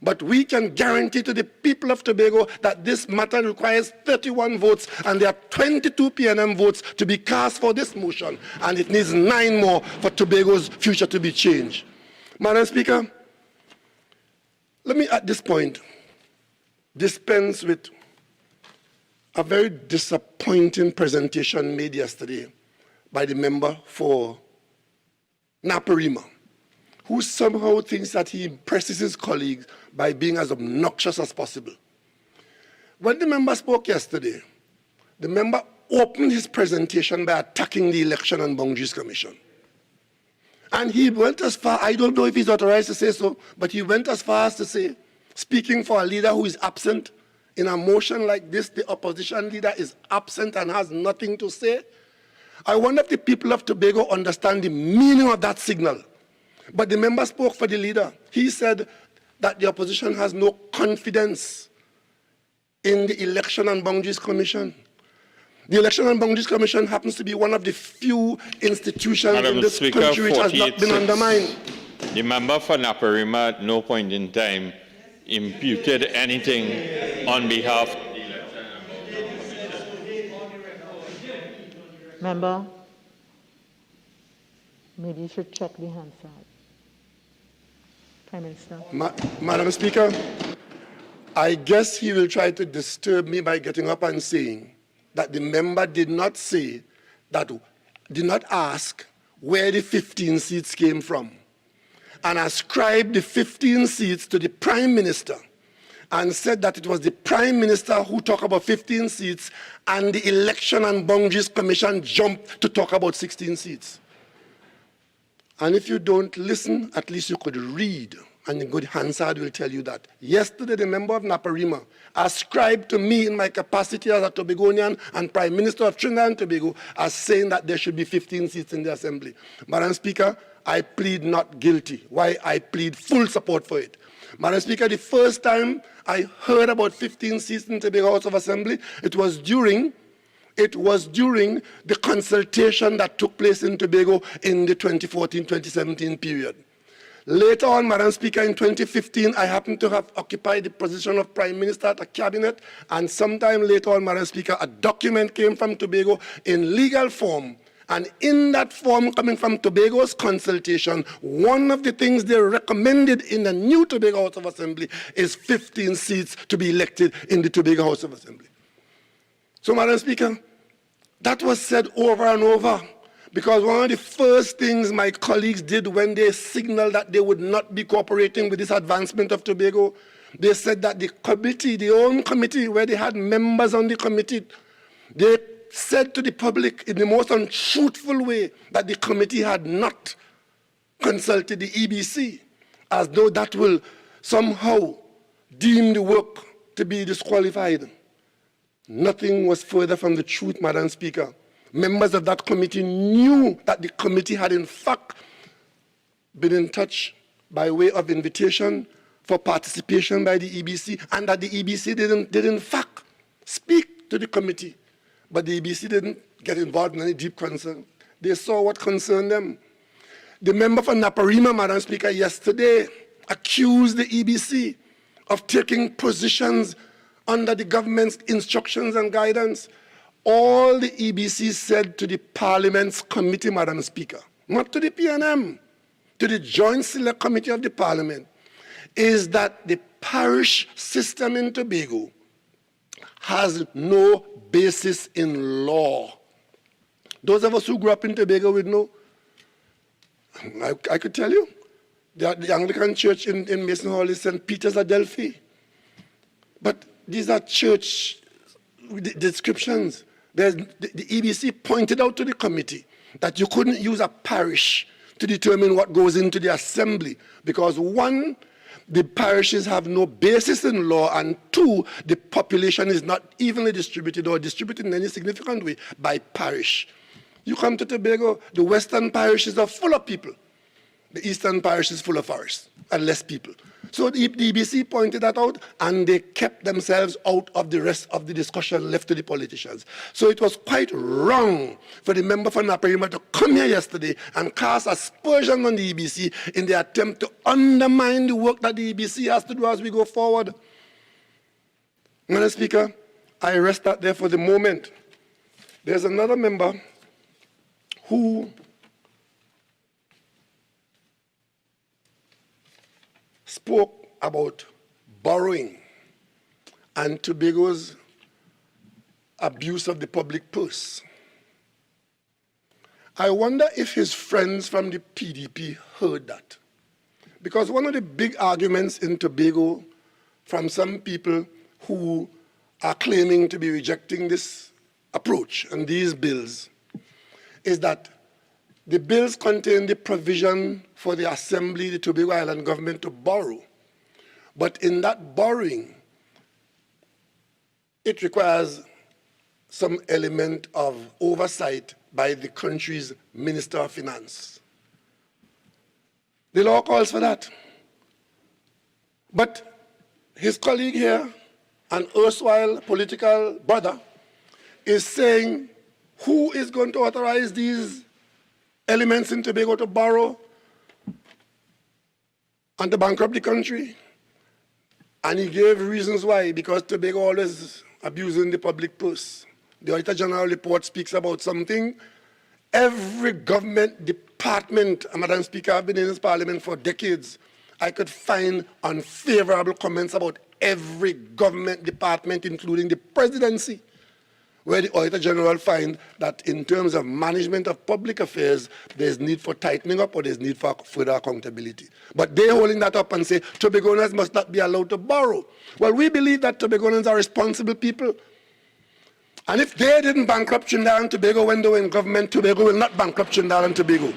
But we can guarantee to the people of Tobago that this matter requires 31 votes and there are 22 PNM votes to be cast for this motion, and it needs 9 more for Tobago's future to be changed. Madam Speaker, let me at this point dispense with a very disappointing presentation made yesterday by the member for Naparima, who somehow thinks that he impresses his colleagues by being as obnoxious as possible. When the member spoke yesterday, the member opened his presentation by attacking the Election and Boundaries Commission. And he went as far, I don't know if he's authorized to say so, but he went as far as to say, speaking for a leader who is absent, in a motion like this, the opposition leader is absent and has nothing to say. I wonder if the people of Tobago understand the meaning of that signal. But the member spoke for the leader. He said that the opposition has no confidence in the Election and Boundaries Commission. The Election and Boundaries Commission happens to be one of the few institutions in this country which has not been undermined. The member for Naparima at no point in time imputed anything on behalf of the Election and Boundaries Commission. Member, maybe you should check the Hansard. Prime Minister. Madam Speaker, I guess he will try to disturb me by getting up and saying that the member did not say, that did not ask where the 15 seats came from, and ascribed the 15 seats to the Prime Minister, and said that it was the Prime Minister who talked about 15 seats, and the Election and Boundaries Commission jumped to talk about 16 seats. And if you don't listen, at least you could read, and the good Hansard will tell you that. Yesterday, the member of Naparima ascribed to me in my capacity as a Tobagonian and Prime Minister of Trinidad and Tobago as saying that there should be 15 seats in the Assembly. Madam Speaker, I plead not guilty. Why? I plead full support for it. Madam Speaker, the first time I heard about 15 seats in Tobago House of Assembly, it was during the consultation that took place in Tobago in the 2014-2017 period. Later on, Madam Speaker, in 2015, I happened to have occupied the position of Prime Minister at a cabinet, and sometime later on, Madam Speaker, a document came from Tobago in legal form. And in that form coming from Tobago's consultation, one of the things they recommended in the new Tobago House of Assembly is 15 seats to be elected in the Tobago House of Assembly. So, Madam Speaker, that was said over and over, because one of the first things my colleagues did when they signaled that they would not be cooperating with this advancement of Tobago, they said that the committee, the own committee, where they had members on the committee, they said to the public in the most untruthful way that the committee had not consulted the EBC, as though that will somehow deem the work to be disqualified. Nothing was further from the truth, Madam Speaker. Members of that committee knew that the committee had in fact been in touch by way of invitation for participation by the EBC, and that the EBC did in fact speak to the committee. But the EBC didn't get involved in any deep concern. They saw what concerned them. The member for Naparima, Madam Speaker, yesterday accused the EBC of taking positions under the government's instructions and guidance. All the EBC said to the Parliament's committee, Madam Speaker, not to the PNM, to the Joint Select Committee of the Parliament, is that the parish system in Tobago has no basis in law. Those of us who grew up in Tobago would know. I could tell you, the Anglican Church in Mason Hall is St. Peter's Adelphi. But these are church descriptions. The EBC pointed out to the committee that you couldn't use a parish to determine what goes into the assembly, because one, the parishes have no basis in law, and two, the population is not evenly distributed or distributed in any significant way by parish. You come to Tobago, the western parishes are full of people. The eastern parish is full of forests and less people. So the EBC pointed that out, and they kept themselves out of the rest of the discussion left to the politicians. So it was quite wrong for the member for Naparima to come here yesterday and cast aspersion on the EBC in the attempt to undermine the work that the EBC has to do as we go forward. Madam Speaker, I rest that there for the moment. There's another member who spoke about borrowing and Tobago's abuse of the public purse. I wonder if his friends from the PDP heard that. Because one of the big arguments in Tobago from some people who are claiming to be rejecting this approach and these bills is that the bills contain the provision for the Assembly, the Tobago Island government to borrow. But in that borrowing, it requires some element of oversight by the country's Minister of Finance. The law calls for that. But his colleague here, an erstwhile political brother, is saying, who is going to authorize these elements in Tobago to borrow and to bankrupt the country? And he gave reasons why, because Tobago always abusing the public purse. The Auditor General report speaks about something. Every government department, Madam Speaker, I've been in this parliament for decades, I could find unfavorable comments about every government department, including the presidency, where the Auditor General find that in terms of management of public affairs, there's need for tightening up or there's need for further accountability. But they're holding that up and say Tobagonians must not be allowed to borrow. Well, we believe that Tobagonians are responsible people. And if they didn't bankrupt Trinidad and Tobago when they were in government, Tobago will not bankrupt Trinidad and Tobago.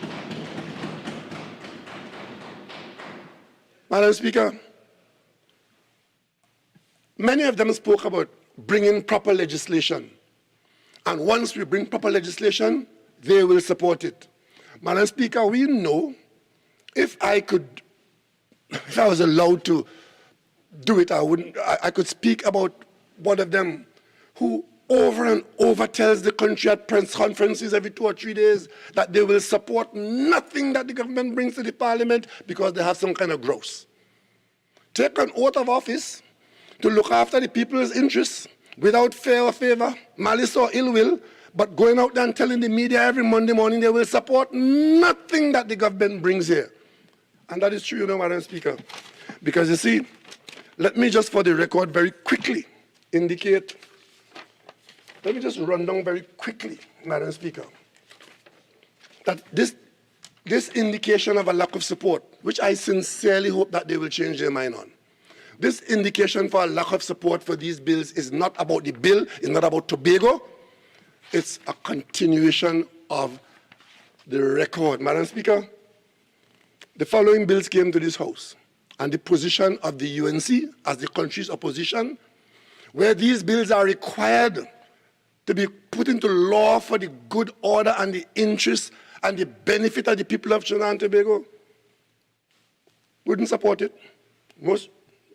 Madam Speaker, many of them spoke about bringing proper legislation. And once we bring proper legislation, they will support it. Madam Speaker, we know if I was allowed to do it, I could speak about one of them who over and over tells the country at press conferences every 2 or 3 days that they will support nothing that the government brings to the parliament because they have some kind of grouse. Take an oath of office to look after the people's interests without fear or favor, malice or ill will, but going out there and telling the media every Monday morning they will support nothing that the government brings here. And that is true, you know, Madam Speaker. Because you see, let me just for the record very quickly indicate, let me just run down very quickly, Madam Speaker, that this indication of a lack of support, which I sincerely hope that they will change their mind on. This indication for a lack of support for these bills is not about the bill, it's not about Tobago, it's a continuation of the record. Madam Speaker, the following bills came to this House, and the position of the UNC as the country's opposition, where these bills are required to be put into law for the good order and the interest and the benefit of the people of Trinidad and Tobago, wouldn't support it.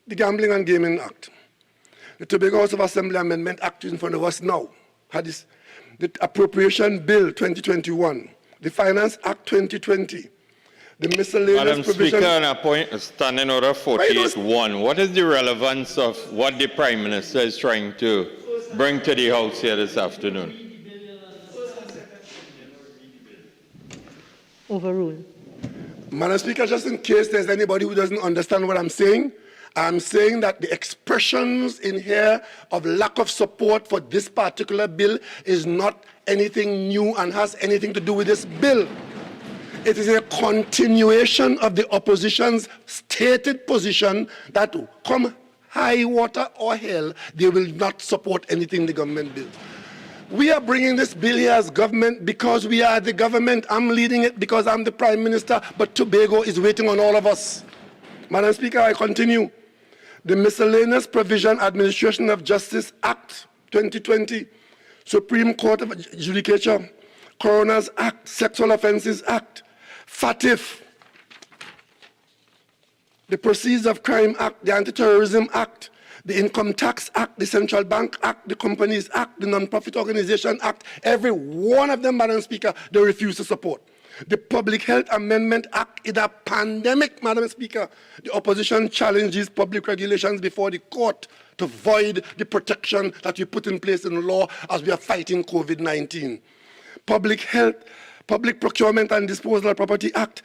The Gambling and Gaming Act, the Tobago House of Assembly Amendment Act in front of us now, the Appropriation Bill 2021, the Finance Act 2020, the miscellaneous Madam provision. Speaker, on a point, Standing Order 48.1, what is the relevance of what the Prime Minister is trying to bring to the House here this afternoon? Overruled. Madam Speaker, just in case there's anybody who doesn't understand what I'm saying that the expressions in here of lack of support for this particular bill is not anything new and has anything to do with this bill. It is a continuation of the opposition's stated position that come high water or hell, they will not support anything the government builds. We are bringing this bill here as government because we are the government. I'm leading it because I'm the Prime Minister, but Tobago is waiting on all of us. Madam Speaker, I continue. The Miscellaneous Provision Administration of Justice Act 2020, Supreme Court of Judicature, Coroners Act, Sexual Offences Act, FATF, the Proceeds of Crime Act, the Anti-Terrorism Act, the Income Tax Act, the Central Bank Act, the Companies Act, the Non-Profit Organization Act, every one of them, Madam Speaker, they refuse to support. The Public Health Amendment Act is a pandemic, Madam Speaker. The opposition challenged these public regulations before the court to void the protection that we put in place in law as we are fighting COVID-19. Public Health, Public Procurement and Disposal of Property Act,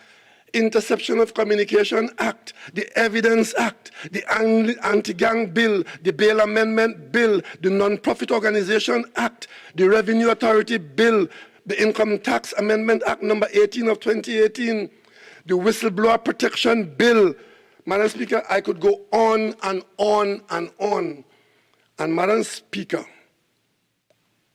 Interception of Communication Act, the Evidence Act, the Anti-Gang Bill, the Bail Amendment Bill, the Non-Profit Organization Act, the Revenue Authority Bill, the Income Tax Amendment Act number 18 of 2018, the Whistleblower Protection Bill. Madam Speaker, I could go on and on and on. And Madam Speaker,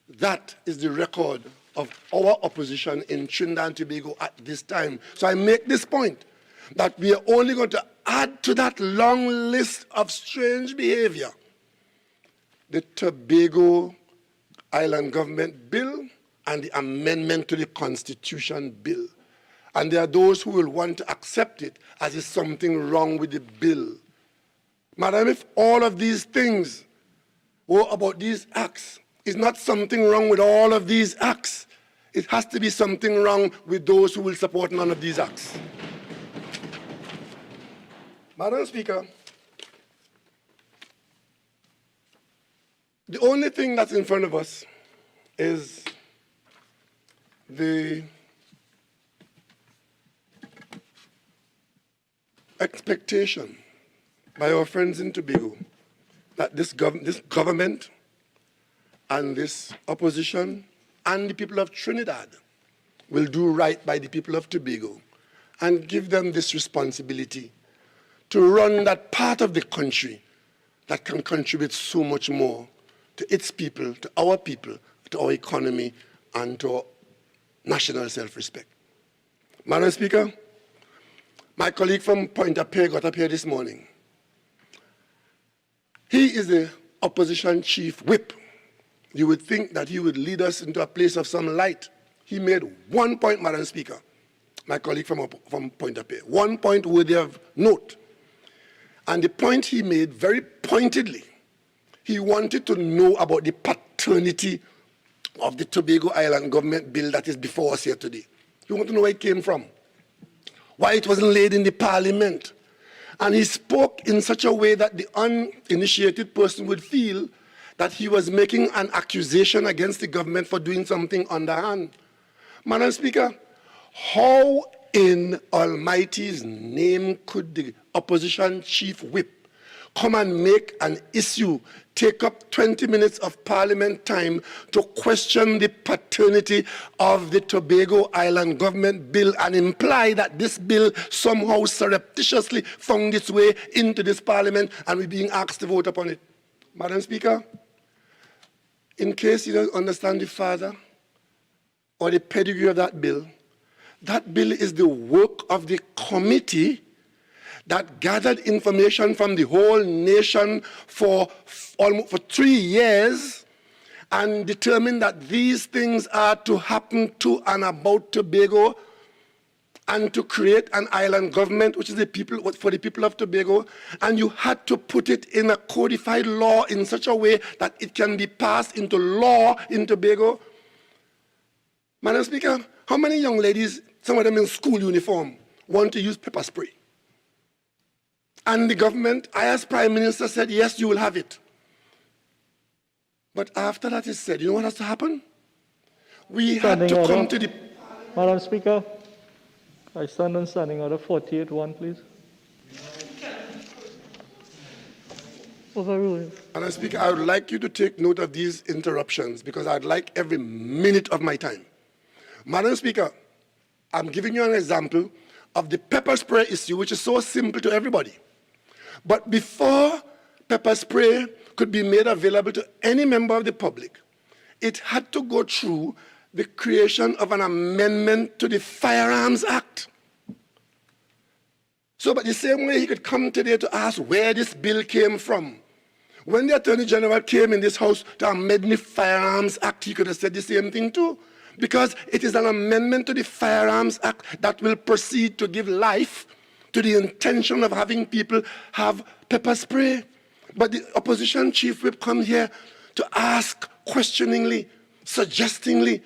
that is the record of our opposition in Trinidad and Tobago at this time. So I make this point, that we are only going to add to that long list of strange behavior the Tobago Island Government Bill and the amendment to the Constitution Bill. And there are those who will want to accept it as if something wrong with the bill. Madam, if all of these things were about these acts, is not something wrong with all of these acts. It has to be something wrong with those who will support none of these acts. Madam Speaker, the only thing that's in front of us is the expectation by our friends in Tobago that this government and this opposition and the people of Trinidad will do right by the people of Tobago and give them this responsibility to run that part of the country that can contribute so much more to its people, to our economy, and to our national self-respect. Madam Speaker, my colleague from Pointe-à-Pitre got up here this morning. He is the opposition chief whip. You would think that he would lead us into a place of some light. He made one point, Madam Speaker, my colleague from Pointe-à-Pitre, one point worthy of note. And the point he made very pointedly, he wanted to know about the paternity of the Tobago Island Government Bill that is before us here today. He wanted to know where it came from, why it wasn't laid in the Parliament. And he spoke in such a way that the uninitiated person would feel that he was making an accusation against the government for doing something underhand. Madam Speaker, how in Almighty's name could the opposition chief whip come and make an issue, take up 20 minutes of Parliament time to question the paternity of the Tobago Island Government Bill and imply that this bill somehow surreptitiously found its way into this Parliament and we're being asked to vote upon it? Madam Speaker, in case you don't understand the father or the pedigree of that bill is the work of the committee that gathered information from the whole nation for 3 years and determined that these things are to happen to and about Tobago and to create an island government, which is for the people of Tobago, and you had to put it in a codified law in such a way that it can be passed into law in Tobago. Madam Speaker, how many young ladies, some of them in school uniform, want to use pepper spray? And the government, I as Prime Minister, said, yes, you will have it. But after that is said, you know what has to happen? We had to come to the... Madam Speaker, I stand on standing order 48-1, please. Overruled. Madam Speaker, I would like you to take note of these interruptions because I'd like every minute of my time. Madam Speaker, I'm giving you an example of the pepper spray issue, which is so simple to everybody. But before pepper spray could be made available to any member of the public, it had to go through the creation of an amendment to the Firearms Act. So, but the same way he could come today to ask where this bill came from. When the Attorney General came in this House to amend the Firearms Act, he could have said the same thing too. Because it is an amendment to the Firearms Act that will proceed to give life to the intention of having people have pepper spray. But the opposition chief whip comes here to ask questioningly, suggestingly,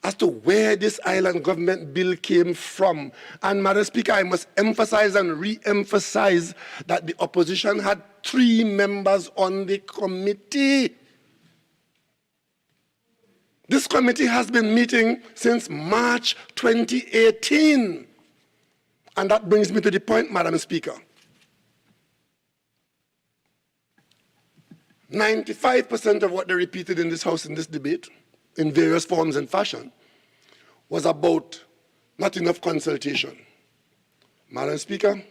as to where this island government bill came from. And Madam Speaker, I must emphasize and re-emphasize that the opposition had 3 members on the committee. This committee has been meeting since March 2018. And that brings me to the point, Madam Speaker. 95% of what they repeated in this House in this debate, in various forms and fashion, was about not enough consultation, Madam Speaker,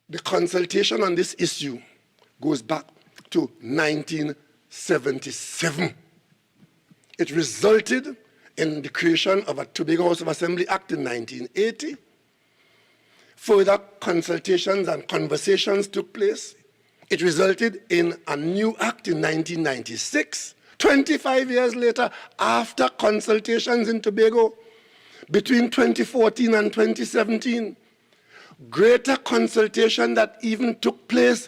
the consultation on this issue goes back to 1977. It resulted in the creation of a Tobago House of Assembly Act in 1980. Further consultations and conversations took place. It resulted in a new act in 1996. 25 years later, after consultations in Tobago, between 2014 and 2017, greater consultation that even took place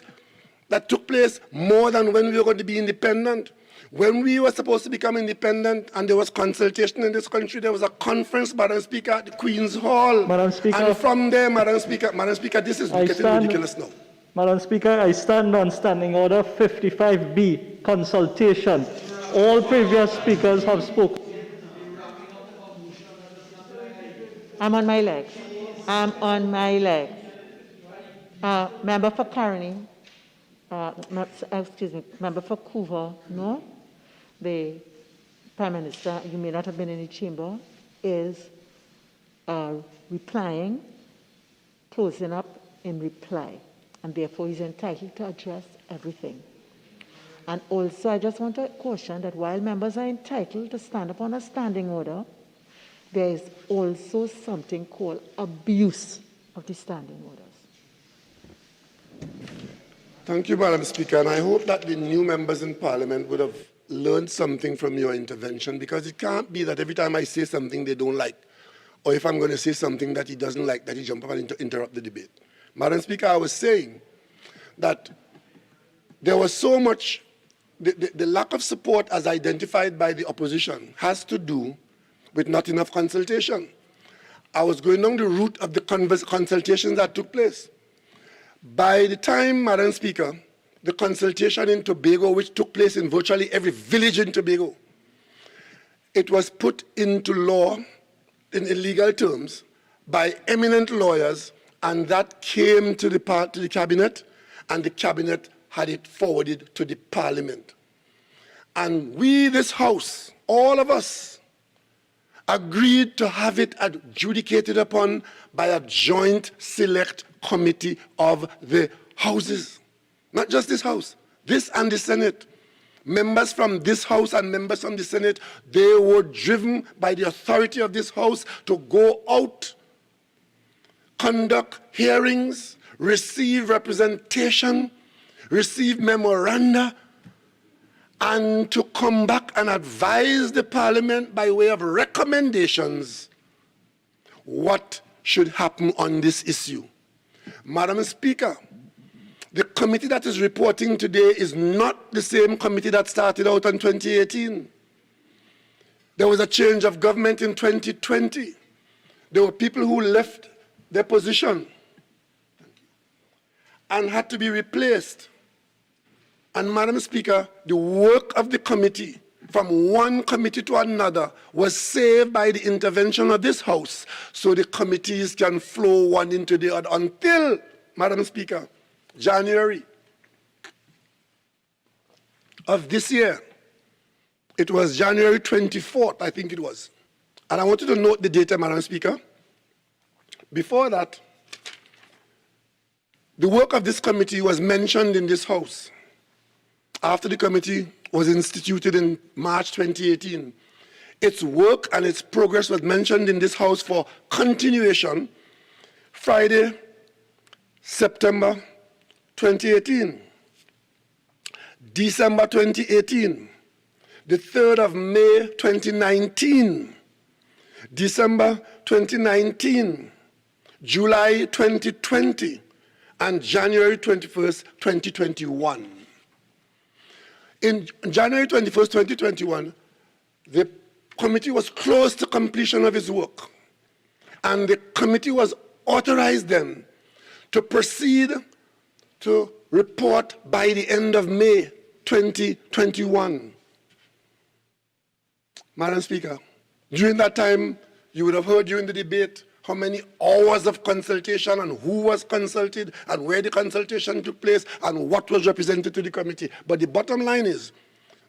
more than when we were going to be independent. When we were supposed to become independent and there was consultation in this country, there was a conference, Madam Speaker, at the Queen's Hall. Madam Speaker, and from there, Madam Speaker, this is getting ridiculous now. Madam Speaker, I stand on Standing Order 55B, consultation. All previous speakers have spoken. I'm on my legs. Member for Carney, member for Couva, no? The Prime Minister, you may not have been in the chamber, is replying, closing up in reply, and therefore he's entitled to address everything. And also, I just want to caution that while members are entitled to stand upon a standing order, there is also something called abuse of the standing orders. Thank you, Madam Speaker, and I hope that the new members in Parliament would have learned something from your intervention, because it can't be that every time I say something they don't like, or if I'm going to say something that he doesn't like, that he jump up and interrupt the debate. Madam Speaker, I was saying that there was so much, the lack of support as identified by the opposition has to do with not enough consultation. I was going down the route of the consultations that took place. By the time, Madam Speaker, the consultation in Tobago, which took place in virtually every village in Tobago, it was put into law in legal terms by eminent lawyers, and that came to the cabinet, and the cabinet had it forwarded to the Parliament. And we, this House, all of us, agreed to have it adjudicated upon by a joint select committee of the houses. Not just this House, this and the Senate. Members from this House and members from the Senate, they were driven by the authority of this House to go out, conduct hearings, receive representation, receive memoranda, and to come back and advise the Parliament by way of recommendations what should happen on this issue. Madam Speaker, the committee that is reporting today is not the same committee that started out in 2018. There was a change of government in 2020. There were people who left their position and had to be replaced. And Madam Speaker, the work of the committee from one committee to another was saved by the intervention of this House, so the committees can flow one into the other until, Madam Speaker, January of this year. It was January 24th, I think it was. And I want you to note the date, Madam Speaker. Before that, the work of this committee was mentioned in this House. After the committee was instituted in March 2018, its work and its progress was mentioned in this House for continuation Friday, September 2018, December 2018, the 3rd of May 2019, December 2019, July 2020, and January 21st, 2021. In January 21st, 2021, the committee was close to completion of its work, and the committee was authorized then to proceed to report by the end of May 2021. Madam Speaker, during that time, you would have heard during the debate how many hours of consultation and who was consulted and where the consultation took place and what was represented to the committee. But the bottom line is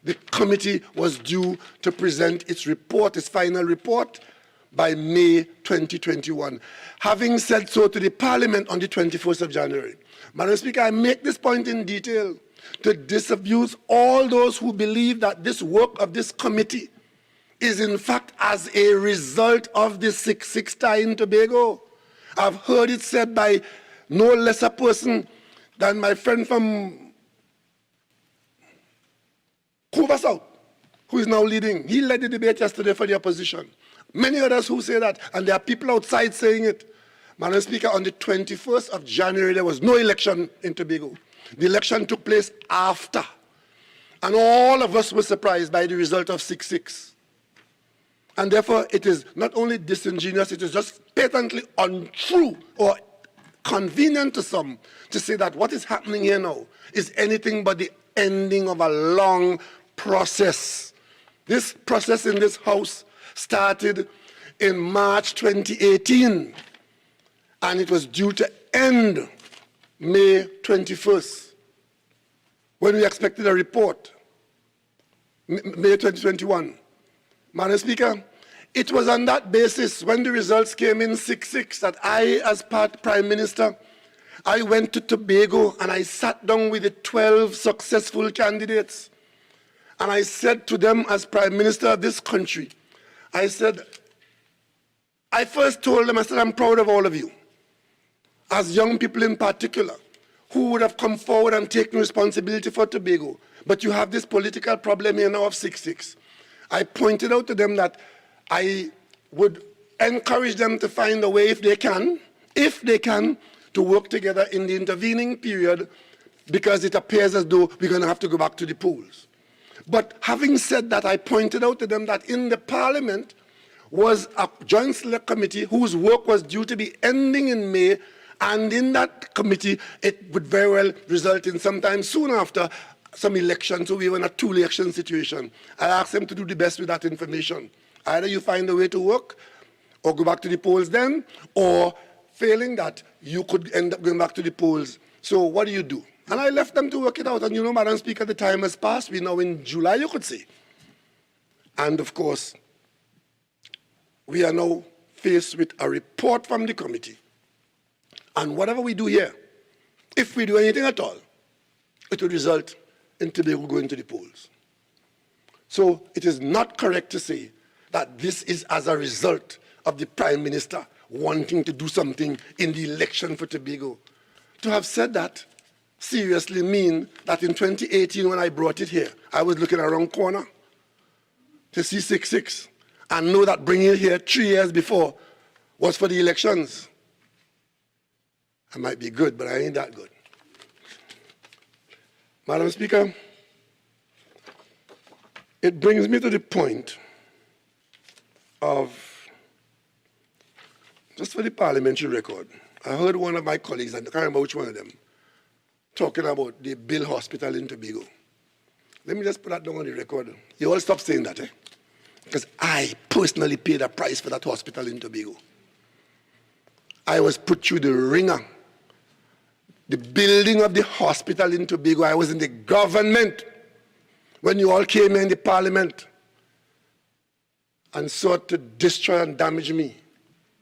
the committee was due to present its report, its final report, by May 2021. Having said so to the Parliament on the 21st of January, Madam Speaker, I make this point in detail to disabuse all those who believe that this work of this committee is in fact as a result of the 6-6 tie in Tobago. I've heard it said by no less a person than my friend from Cuba South, who is now leading. He led the debate yesterday for the opposition. Many others who say that, and there are people outside saying it. Madam Speaker, on the 21st of January, there was no election in Tobago. The election took place after. And all of us were surprised by the result of 6-6. And therefore, it is not only disingenuous, it is just patently untrue or convenient to some to say that what is happening here now is anything but the ending of a long process. This process in this House started in March 2018, and it was due to end May 21st, when we expected a report, May 2021. Madam Speaker, it was on that basis, when the results came in 6-6, that I, as Prime Minister, I went to Tobago and I sat down with the 12 successful candidates. And I said to them, as Prime Minister of this country, I first told them, I said, I'm proud of all of you, as young people in particular, who would have come forward and taken responsibility for Tobago. But you have this political problem here now of 6-6. I pointed out to them that I would encourage them to find a way, if they can, to work together in the intervening period, because it appears as though we're going to have to go back to the polls. But having said that, I pointed out to them that in the Parliament was a joint select committee whose work was due to be ending in May, and in that committee, it would very well result in sometime soon after some election, so we were in a two-election situation. I asked them to do the best with that information. Either you find a way to work, or go back to the polls then, or failing that, you could end up going back to the polls. So what do you do? And I left them to work it out. And you know, Madam Speaker, the time has passed. We're now in July, you could say. And of course, we are now faced with a report from the committee. And whatever we do here, if we do anything at all, it will result in Tobago going to the polls. So it is not correct to say that this is as a result of the Prime Minister wanting to do something in the election for Tobago. To have said that seriously mean that in 2018, when I brought it here, I was looking around corner to see 6-6 and know that bringing it here 3 years before was for the elections. I might be good, but I ain't that good. Madam Speaker, it brings me to the point of, just for the parliamentary record, I heard one of my colleagues, I can't remember which one of them, talking about the Bill Hospital in Tobago. Let me just put that down on the record. You all stop saying that, because I personally paid a price for that hospital in Tobago. I was put through the ringer. The building of the hospital in Tobago, I was in the government when you all came in the Parliament and sought to destroy and damage me.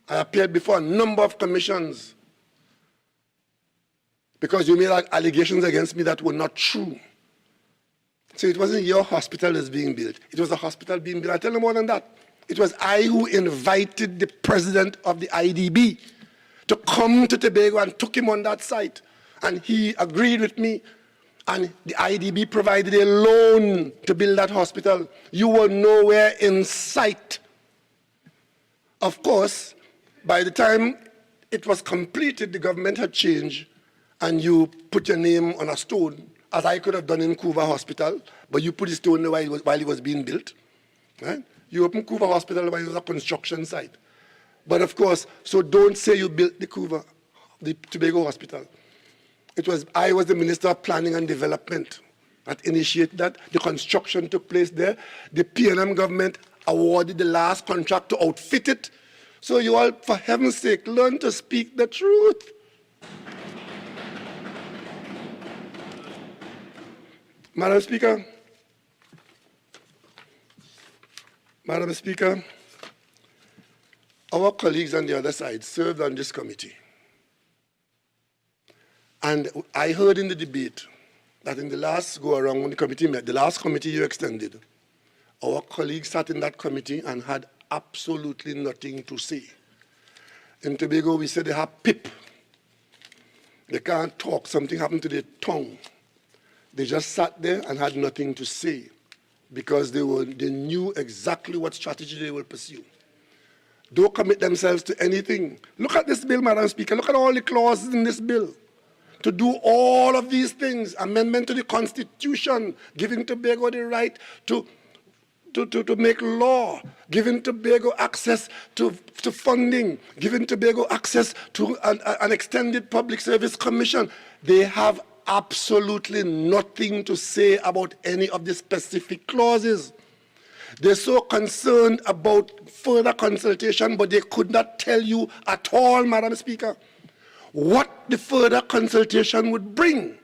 I appeared before a number of commissions because you made allegations against me that were not true. So it wasn't your hospital that's being built. It was a hospital being built. I tell you more than that. It was I who invited the president of the IDB to come to Tobago and took him on that site. And he agreed with me, and the IDB provided a loan to build that hospital. You were nowhere in sight. Of course, by the time it was completed, the government had changed, and you put your name on a stone, as I could have done in Cuba Hospital, but you put the stone there while it was being built. Right? You opened Cuba Hospital while it was a construction site. But of course, so don't say you built the Tobago Hospital. I was the Minister of Planning and Development that initiated that. The construction took place there. The PNM government awarded the last contract to outfit it. So you all, for heaven's sake, learn to speak the truth. Madam Speaker, our colleagues on the other side served on this committee. And I heard in the debate that in the last go-around when the committee met, the last committee you extended, our colleagues sat in that committee and had absolutely nothing to say. In Tobago, we said they have PIP. They can't talk. Something happened to their tongue. They just sat there and had nothing to say because they knew exactly what strategy they will pursue. Don't commit themselves to anything. Look at this bill, Madam Speaker. Look at all the clauses in this bill. To do all of these things, amendment to the Constitution, giving Tobago the right to make law, giving Tobago access to funding, giving Tobago access to an extended public service commission. They have absolutely nothing to say about any of the specific clauses. They're so concerned about further consultation, but they could not tell you at all, Madam Speaker, what the further consultation would bring.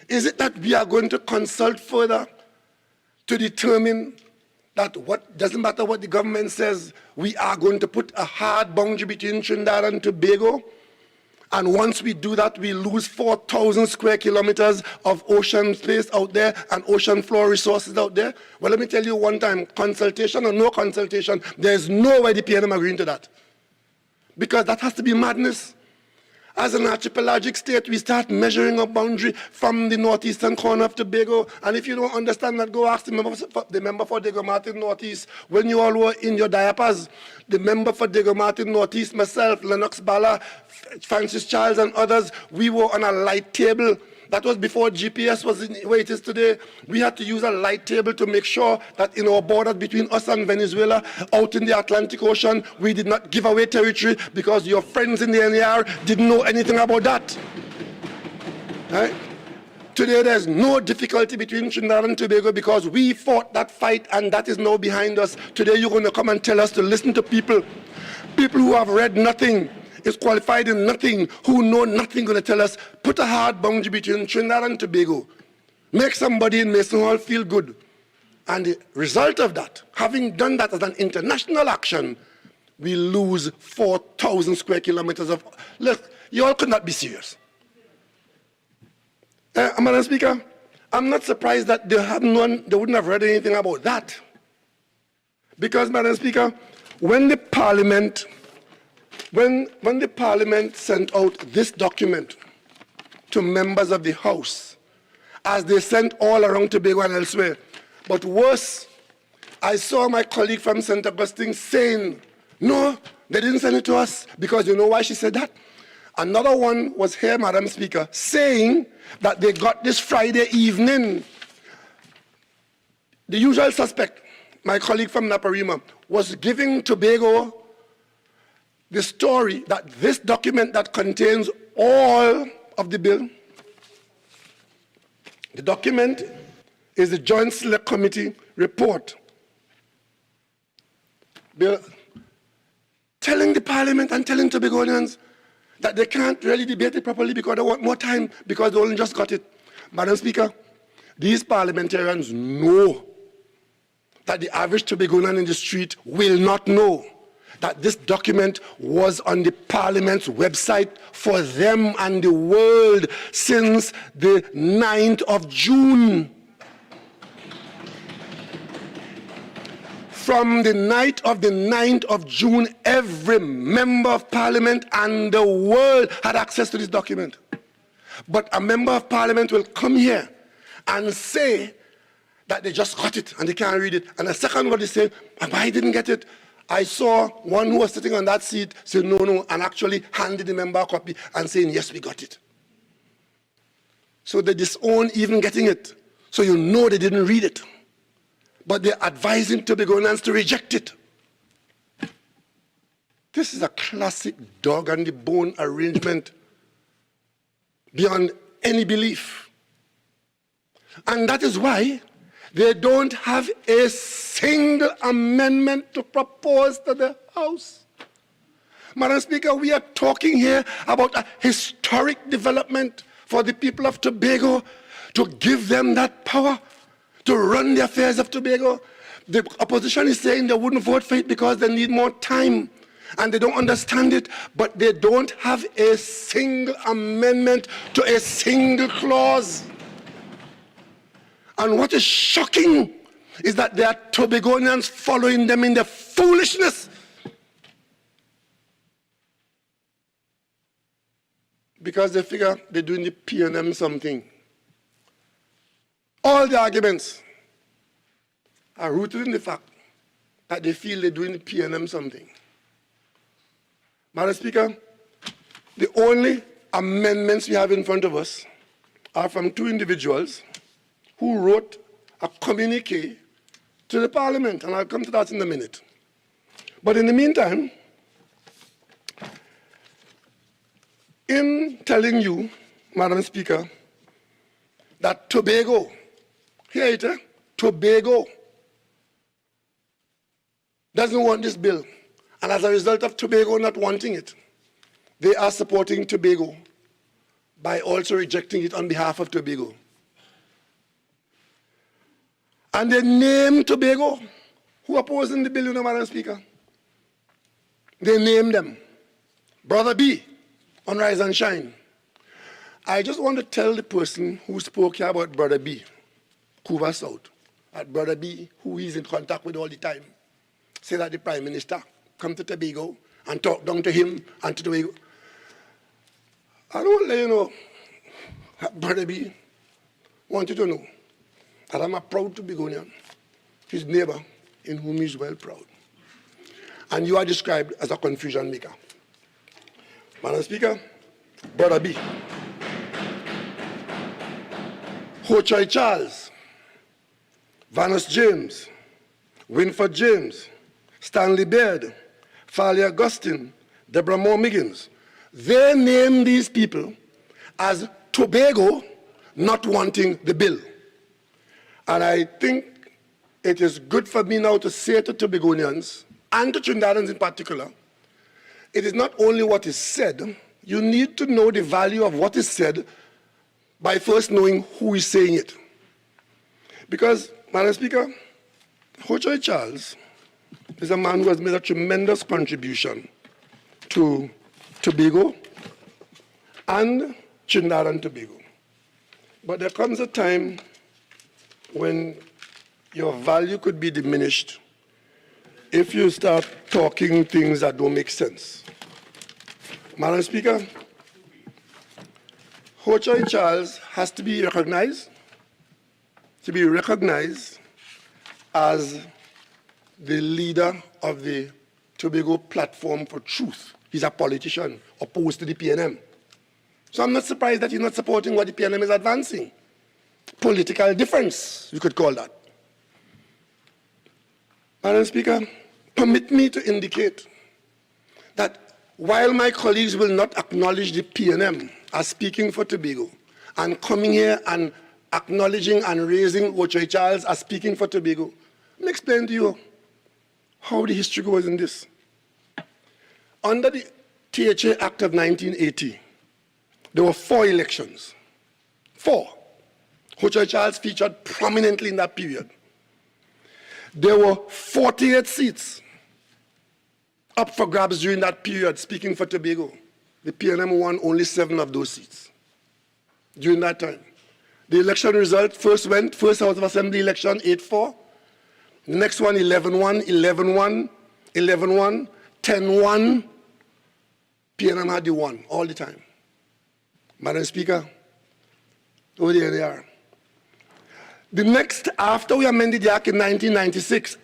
Is it that we are going to consult further to determine that what doesn't matter what the government says, we are going to put a hard boundary between Trinidad and Tobago? And once we do that, we lose 4,000 square kilometers of ocean space out there and ocean floor resources out there? Well, let me tell you one time, consultation or no consultation, there's no way the PNM agreeing to that. Because that has to be madness. As an archipelagic state, we start measuring a boundary from the northeastern corner of Tobago. And if you don't understand that, go ask the member for Diego Martin Northeast. When you all were in your diapers, the member for Diego Martin Northeast, myself, Lennox Bala, Francis Charles and others, we were on a light table. That was before GPS was the way it is today. We had to use a light table to make sure that in our borders between us and Venezuela, out in the Atlantic Ocean, we did not give away territory because your friends in the NAR didn't know anything about that. Right? Today, there's no difficulty between Trinidad and Tobago because we fought that fight and that is now behind us. Today, you're going to come and tell us to listen to people who have read nothing, is qualified in nothing, who know nothing, going to tell us, put a hard boundary between Trinidad and Tobago. Make somebody in Mason Hall feel good. And the result of that, having done that as an international action, we lose 4,000 square kilometers of... Look, you all could not be serious. Madam Speaker, I'm not surprised that they wouldn't have read anything about that. Because, Madam Speaker, when the Parliament sent out this document to members of the House, as they sent all around Tobago and elsewhere, but worse, I saw my colleague from St. Augustine saying, no, they didn't send it to us, because you know why she said that? Another one was here, Madam Speaker, saying that they got this Friday evening. The usual suspect, my colleague from Naparima, was giving Tobago the story that this document that contains all of the bill, the document is the Joint Select Committee report. They're telling the Parliament and telling Tobagonians that they can't really debate it properly because they want more time because they only just got it. Madam Speaker, these parliamentarians know that the average Tobagonian in the street will not know that this document was on the Parliament's website for them and the world since the 9th of June. From the night of the 9th of June, every member of Parliament and the world had access to this document. But a member of Parliament will come here and say that they just got it and they can't read it. And the second one they say, I didn't get it. I saw one who was sitting on that seat say no, and actually handed the member a copy and saying, yes, we got it. So they disown even getting it. So you know they didn't read it. But they're advising Tobagonians to reject it. This is a classic dog and the bone arrangement beyond any belief. And that is why they don't have a single amendment to propose to the House. Madam Speaker, we are talking here about a historic development for the people of Tobago to give them that power to run the affairs of Tobago. The opposition is saying they wouldn't vote for it because they need more time. and they don't understand it, but they don't have a single amendment to a single clause. And what is shocking is that there are Tobagonians following them in their foolishness. Because they figure they're doing the PNM something. All the arguments are rooted in the fact that they feel they're doing the PNM something. Madam Speaker, the only amendments we have in front of us are from two individuals who wrote a communique to the Parliament, and I'll come to that in a minute. But in the meantime, in telling you, Madam Speaker, that Tobago, hear it, Tobago doesn't want this bill, and as a result of Tobago not wanting it, they are supporting Tobago by also rejecting it on behalf of Tobago. And they name Tobago, who are opposing the bill, Madam Speaker. They name them. Brother B, on Rise and Shine. I just want to tell the person who spoke here about Brother B, Cuba South, that Brother B, who he's in contact with all the time, say that the Prime Minister come to Tobago and talk down to him and to Tobago. I don't want to let you know, Brother B, want you to know that I'm a proud Tobagonian, his neighbor, in whom he's well proud. And you are described as a confusion maker. Madam Speaker, Brother B, Ho Choi Charles, Vanus James, Winford James, Stanley Baird, Farley Augustine, Deborah Moore Miggins, they name these people as Tobago not wanting the bill. And I think it is good for me now to say to Tobagonians, and to Trinidadians in particular, it is not only what is said, you need to know the value of what is said by first knowing who is saying it. Because, Madam Speaker, Ho Choi Charles is a man who has made a tremendous contribution to Tobago and Trinidad and Tobago. But there comes a time when your value could be diminished if you start talking things that don't make sense. Madam Speaker, Ho Choi Charles has to be recognized as the leader of the Tobago Platform for Truth. He's a politician opposed to the PNM. So I'm not surprised that he's not supporting what the PNM is advancing. Political difference, you could call that. Madam Speaker, permit me to indicate that while my colleagues will not acknowledge the PNM as speaking for Tobago, and coming here and acknowledging and raising Ho Choi Charles as speaking for Tobago, let me explain to you how the history goes in this. Under the THA Act of 1980, there were 4 elections. 4. Ho Choi Charles featured prominently in that period. There were 48 seats up for grabs during that period, speaking for Tobago. The PNM won only 7 of those seats during that time. The election result first House of Assembly election, 8-4. The next one, 11-1, 11-1, 11-1, 10-1. PNM had the 1 all the time. Madam Speaker, over there they are. The next, after we amended the Act in 1996,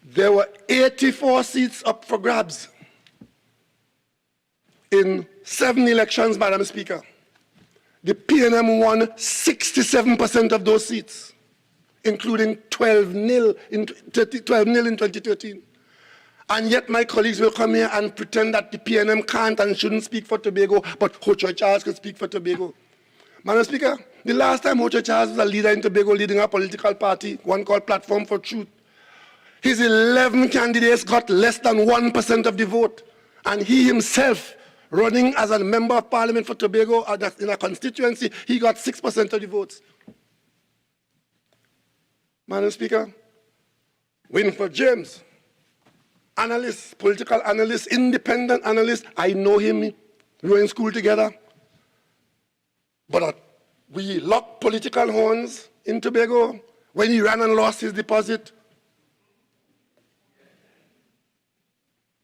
there were 84 seats up for grabs in 7 elections, Madam Speaker. The PNM won 67% of those seats, including 12-0 in 2013. And yet my colleagues will come here and pretend that the PNM can't and shouldn't speak for Tobago, but Ho Choi Charles could speak for Tobago. Madam Speaker, the last time Ho Choi Charles was a leader in Tobago, leading a political party, one called Platform for Truth, his 11 candidates got less than 1% of the vote. And he himself, running as a member of Parliament for Tobago in a constituency, he got 6% of the votes. Madam Speaker, Winford James, analyst, political analyst, independent analyst. I know him. We were in school together. But we locked political horns in Tobago when he ran and lost his deposit.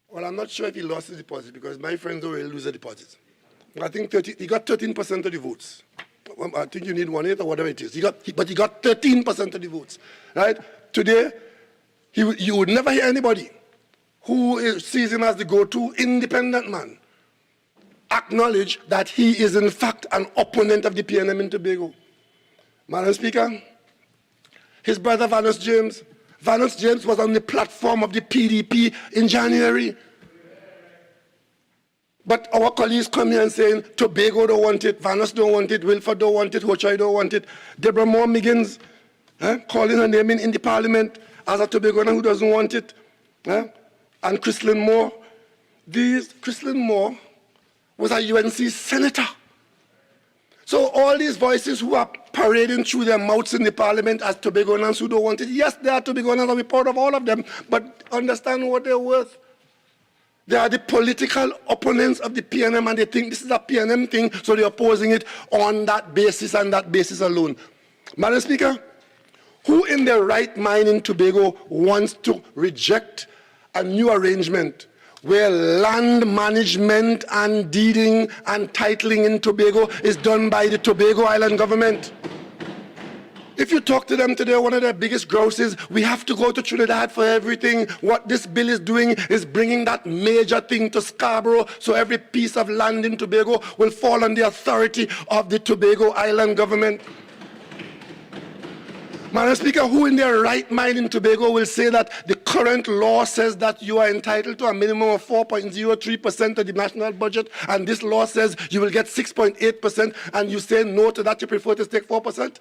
Well, I'm not sure if he lost his deposit because my friends don't really lose their deposits. I think he got 13% of the votes. I think you need 1/8 or whatever it is. But he got 13% of the votes. Right? Today, you would never hear anybody who sees him as the go-to independent man acknowledge that he is in fact an opponent of the PNM in Tobago. Madam Speaker, his brother Vanus James was on the platform of the PDP in January. But our colleagues come here and saying, Tobago don't want it, Vanus don't want it, Wilford don't want it, Hochai don't want it. Deborah Moore Miggins, calling her name in the parliament as a Tobagoan who doesn't want it. And Chrislyn Moore. Chrislyn Moore was a UNC senator. So all these voices who are parading through their mouths in the parliament as Tobagoans who don't want it, yes, they are Tobagoans, and we're proud of all of them, but understand what they're worth. They are the political opponents of the PNM, and they think this is a PNM thing, so they're opposing it on that basis and that basis alone. Madam Speaker, who in their right mind in Tobago wants to reject a new arrangement where land management and deeding and titling in Tobago is done by the Tobago Island government? If you talk to them today, one of their biggest grouse is, we have to go to Trinidad for everything. What this bill is doing is bringing that major thing to Scarborough, so every piece of land in Tobago will fall on the authority of the Tobago Island government. Madam Speaker, who in their right mind in Tobago will say that the current law says that you are entitled to a minimum of 4.03% of the national budget, and this law says you will get 6.8%, and you say no to that, you prefer to take 4%?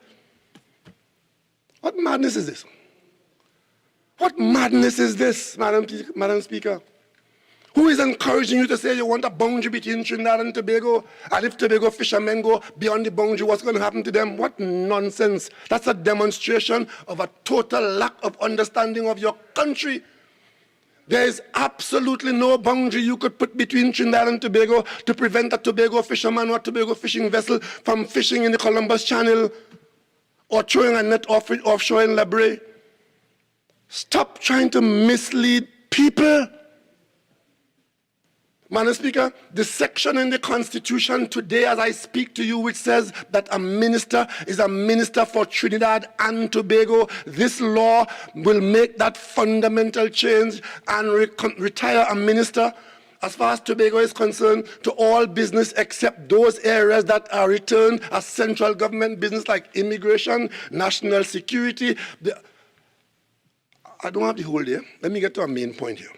What madness is this? What madness is this, Madam Speaker? Who is encouraging you to say you want a boundary between Trinidad and Tobago? And if Tobago fishermen go beyond the boundary, what's going to happen to them? What nonsense. That's a demonstration of a total lack of understanding of your country. There is absolutely no boundary you could put between Trinidad and Tobago to prevent a Tobago fisherman or a Tobago fishing vessel from fishing in the Columbus Channel or throwing a net offshore in Lebre. Stop trying to mislead people. Madam Speaker, the section in the Constitution today as I speak to you which says that a minister is a minister for Trinidad and Tobago, this law will make that fundamental change and retire a minister, as far as Tobago is concerned, to all business except those areas that are returned as central government business like immigration, national security. I don't have the whole day. Let me get to a main point here.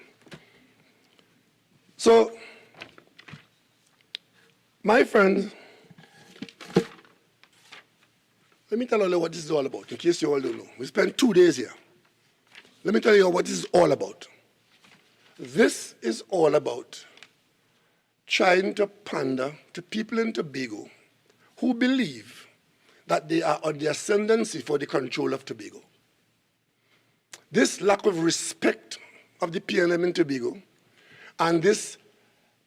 So, my friends, let me tell you what this is all about, in case you all don't know. We spent 2 days here. Let me tell you what this is all about. This is all about trying to pander to people in Tobago who believe that they are on the ascendancy for the control of Tobago. This lack of respect of the PNM in Tobago, and this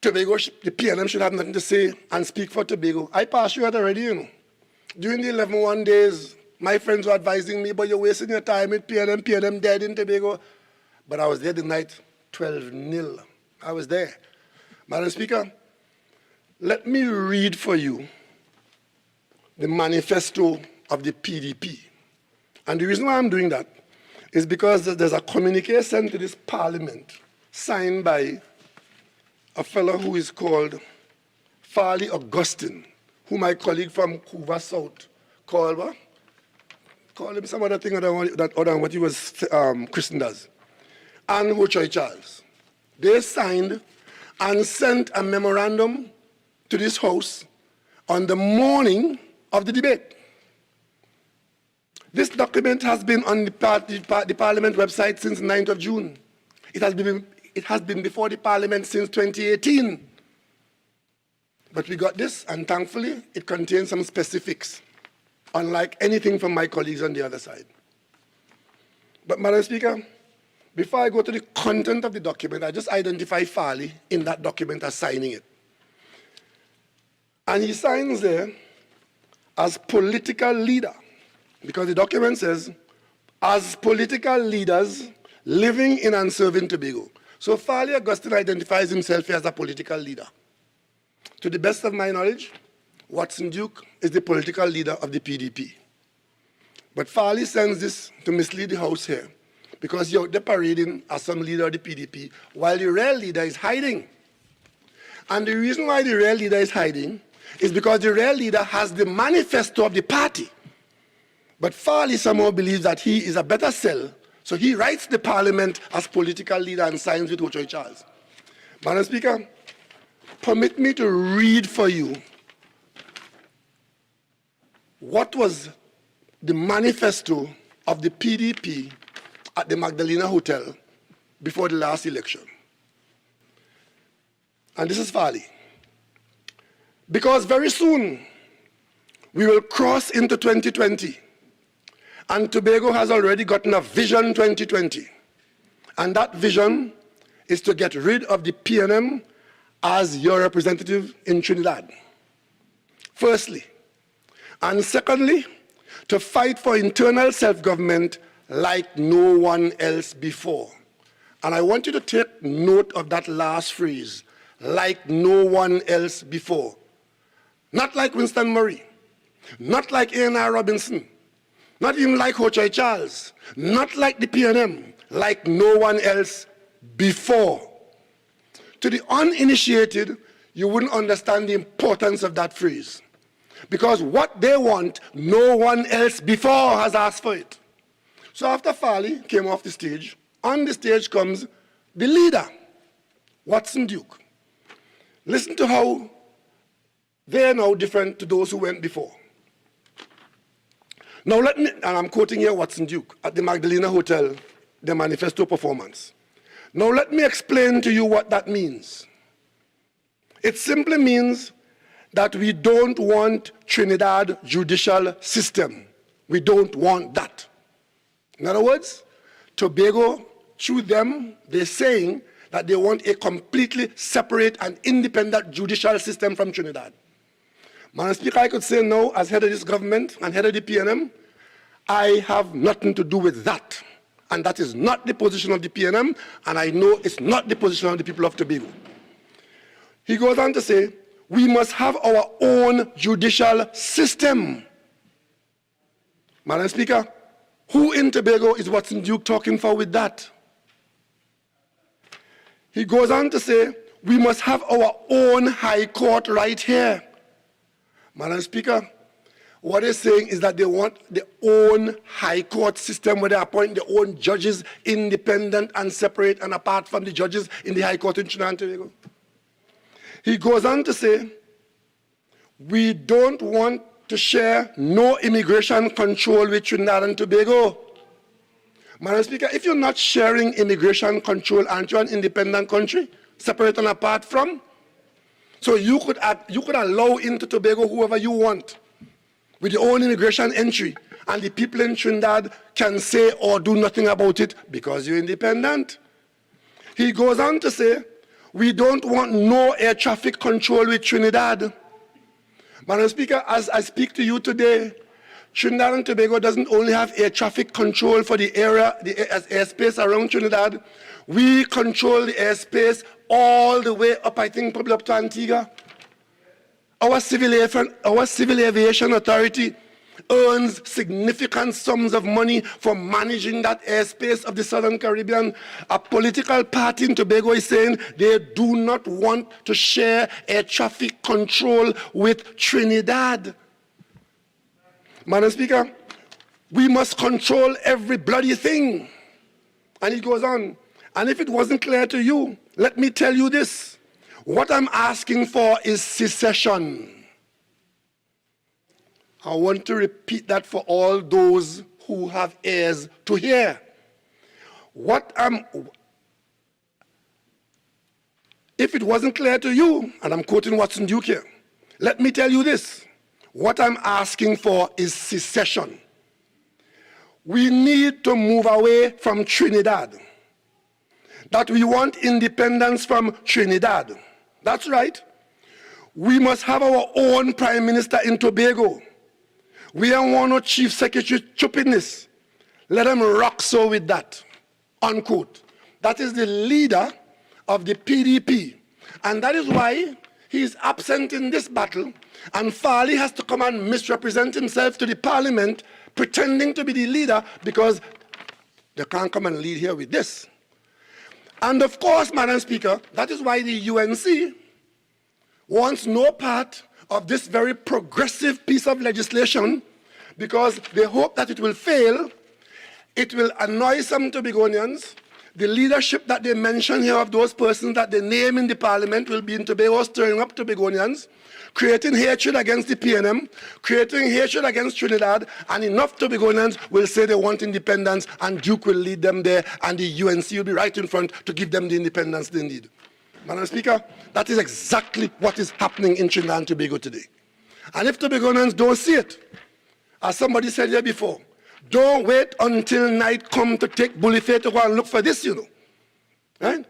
Tobago, the PNM should have nothing to say and speak for Tobago. I passed you out already, you know. During the 11-1 days, my friends were advising me, but you're wasting your time with PNM dead in Tobago. But I was there the night, 12-0. I was there. Madam Speaker, let me read for you the manifesto of the PDP. And the reason why I'm doing that is because there's a communique sent to this parliament signed by a fellow who is called Farley Augustine, who my colleague from Hoover South called what? Call him some other thing other than what he was christened as. And Hochai Charles. They signed and sent a memorandum to this House on the morning of the debate. This document has been on the Parliament website since 9th of June. It has been before the Parliament since 2018. But we got this, and thankfully, it contains some specifics, unlike anything from my colleagues on the other side. But, Madam Speaker, Before I go to the content of the document, I just identify Farley in that document as signing it. And he signs there as political leader, because the document says, as political leaders living in and serving Tobago. So Farley Augustine identifies himself as a political leader. To the best of my knowledge, Watson Duke is the political leader of the PDP. But Farley sends this to mislead the House here, because you're out there parading as some leader of the PDP, while the real leader is hiding. And the reason why the real leader is hiding is because the real leader has the manifesto of the party. But Farley somehow believes that he is a better sell, so he writes the parliament as political leader and signs with Ochoy Charles. Madam Speaker, permit me to read for you what was the manifesto of the PDP at the Magdalena Hotel before the last election. And this is Farley. Because very soon we will cross into 2020, and Tobago has already gotten a vision 2020. And that vision is to get rid of the PNM as your representative in Trinidad. Firstly. And secondly, to fight for internal self-government like no one else before. And I want you to take note of that last phrase, like no one else before. Not like Winston Murray, not like A.N.R. Robinson, not even like Ochoy Charles, not like the PNM, like no one else before. To the uninitiated, you wouldn't understand the importance of that phrase. Because what they want, no one else before has asked for it. So after Farley came off the stage, on the stage comes the leader, Watson Duke. Listen to how they are now different to those who went before. Now let me, and I'm quoting here Watson Duke at the Magdalena Hotel, the manifesto performance. Now let me explain to you what that means. It simply means that we don't want Trinidad judicial system. We don't want that. In other words, Tobago, through them, they're saying that they want a completely separate and independent judicial system from Trinidad. Madam Speaker, I could say now, as head of this government and head of the PNM, I have nothing to do with that. And that is not the position of the PNM, and I know it's not the position of the people of Tobago. He goes on to say, we must have our own judicial system. Madam Speaker, who in Tobago is Watson Duke talking for with that? He goes on to say, we must have our own high court right here. Madam Speaker, what they're saying is that they want their own high court system where they appoint their own judges, independent and separate and apart from the judges in the high court in Trinidad and Tobago. He goes on to say, we don't want to share no immigration control with Trinidad and Tobago. Madam Speaker, if you're not sharing immigration control, aren't you an independent country, separate and apart from? So you could allow into Tobago whoever you want with your own immigration entry, and the people in Trinidad can say or do nothing about it because you're independent. He goes on to say, we don't want no air traffic control with Trinidad. Madam Speaker, as I speak to you today, Trinidad and Tobago doesn't only have air traffic control for the area, the airspace around Trinidad. We control the airspace all the way up, I think, probably up to Antigua. Our civil aviation authority earns significant sums of money for managing that airspace of the Southern Caribbean. A political party in Tobago is saying they do not want to share air traffic control with Trinidad. Madam Speaker, we must control every bloody thing. And it goes on. And if it wasn't clear to you, let me tell you this. What I'm asking for is secession. I want to repeat that for all those who have ears to hear. If it wasn't clear to you, and I'm quoting Watson Duke here, let me tell you this. What I'm asking for is secession. We need to move away from Trinidad. that we want independence from Trinidad. That's right. We must have our own Prime Minister in Tobago. We don't want no Chief Secretary stupidness. Let them rock so with that, unquote. That is the leader of the PDP. And that is why he is absent in this battle, and Farley has to come and misrepresent himself to the parliament, pretending to be the leader, because they can't come and lead here with this. And of course, Madam Speaker, that is why the UNC wants no part of this very progressive piece of legislation, because they hope that it will fail. It will annoy some Tobagonians. The leadership that they mention here of those persons that they name in the parliament will be in Tobago, stirring up Tobagonians, creating hatred against the PNM, creating hatred against Trinidad, and enough Tobagonians will say they want independence, and Duke will lead them there, and the UNC will be right in front to give them the independence they need. Madam Speaker, that is exactly what is happening in Trinidad and Tobago today. And if Tobagonians don't see it, as somebody said here before, don't wait until night come to take bully faith to go and look for this, you know. Right?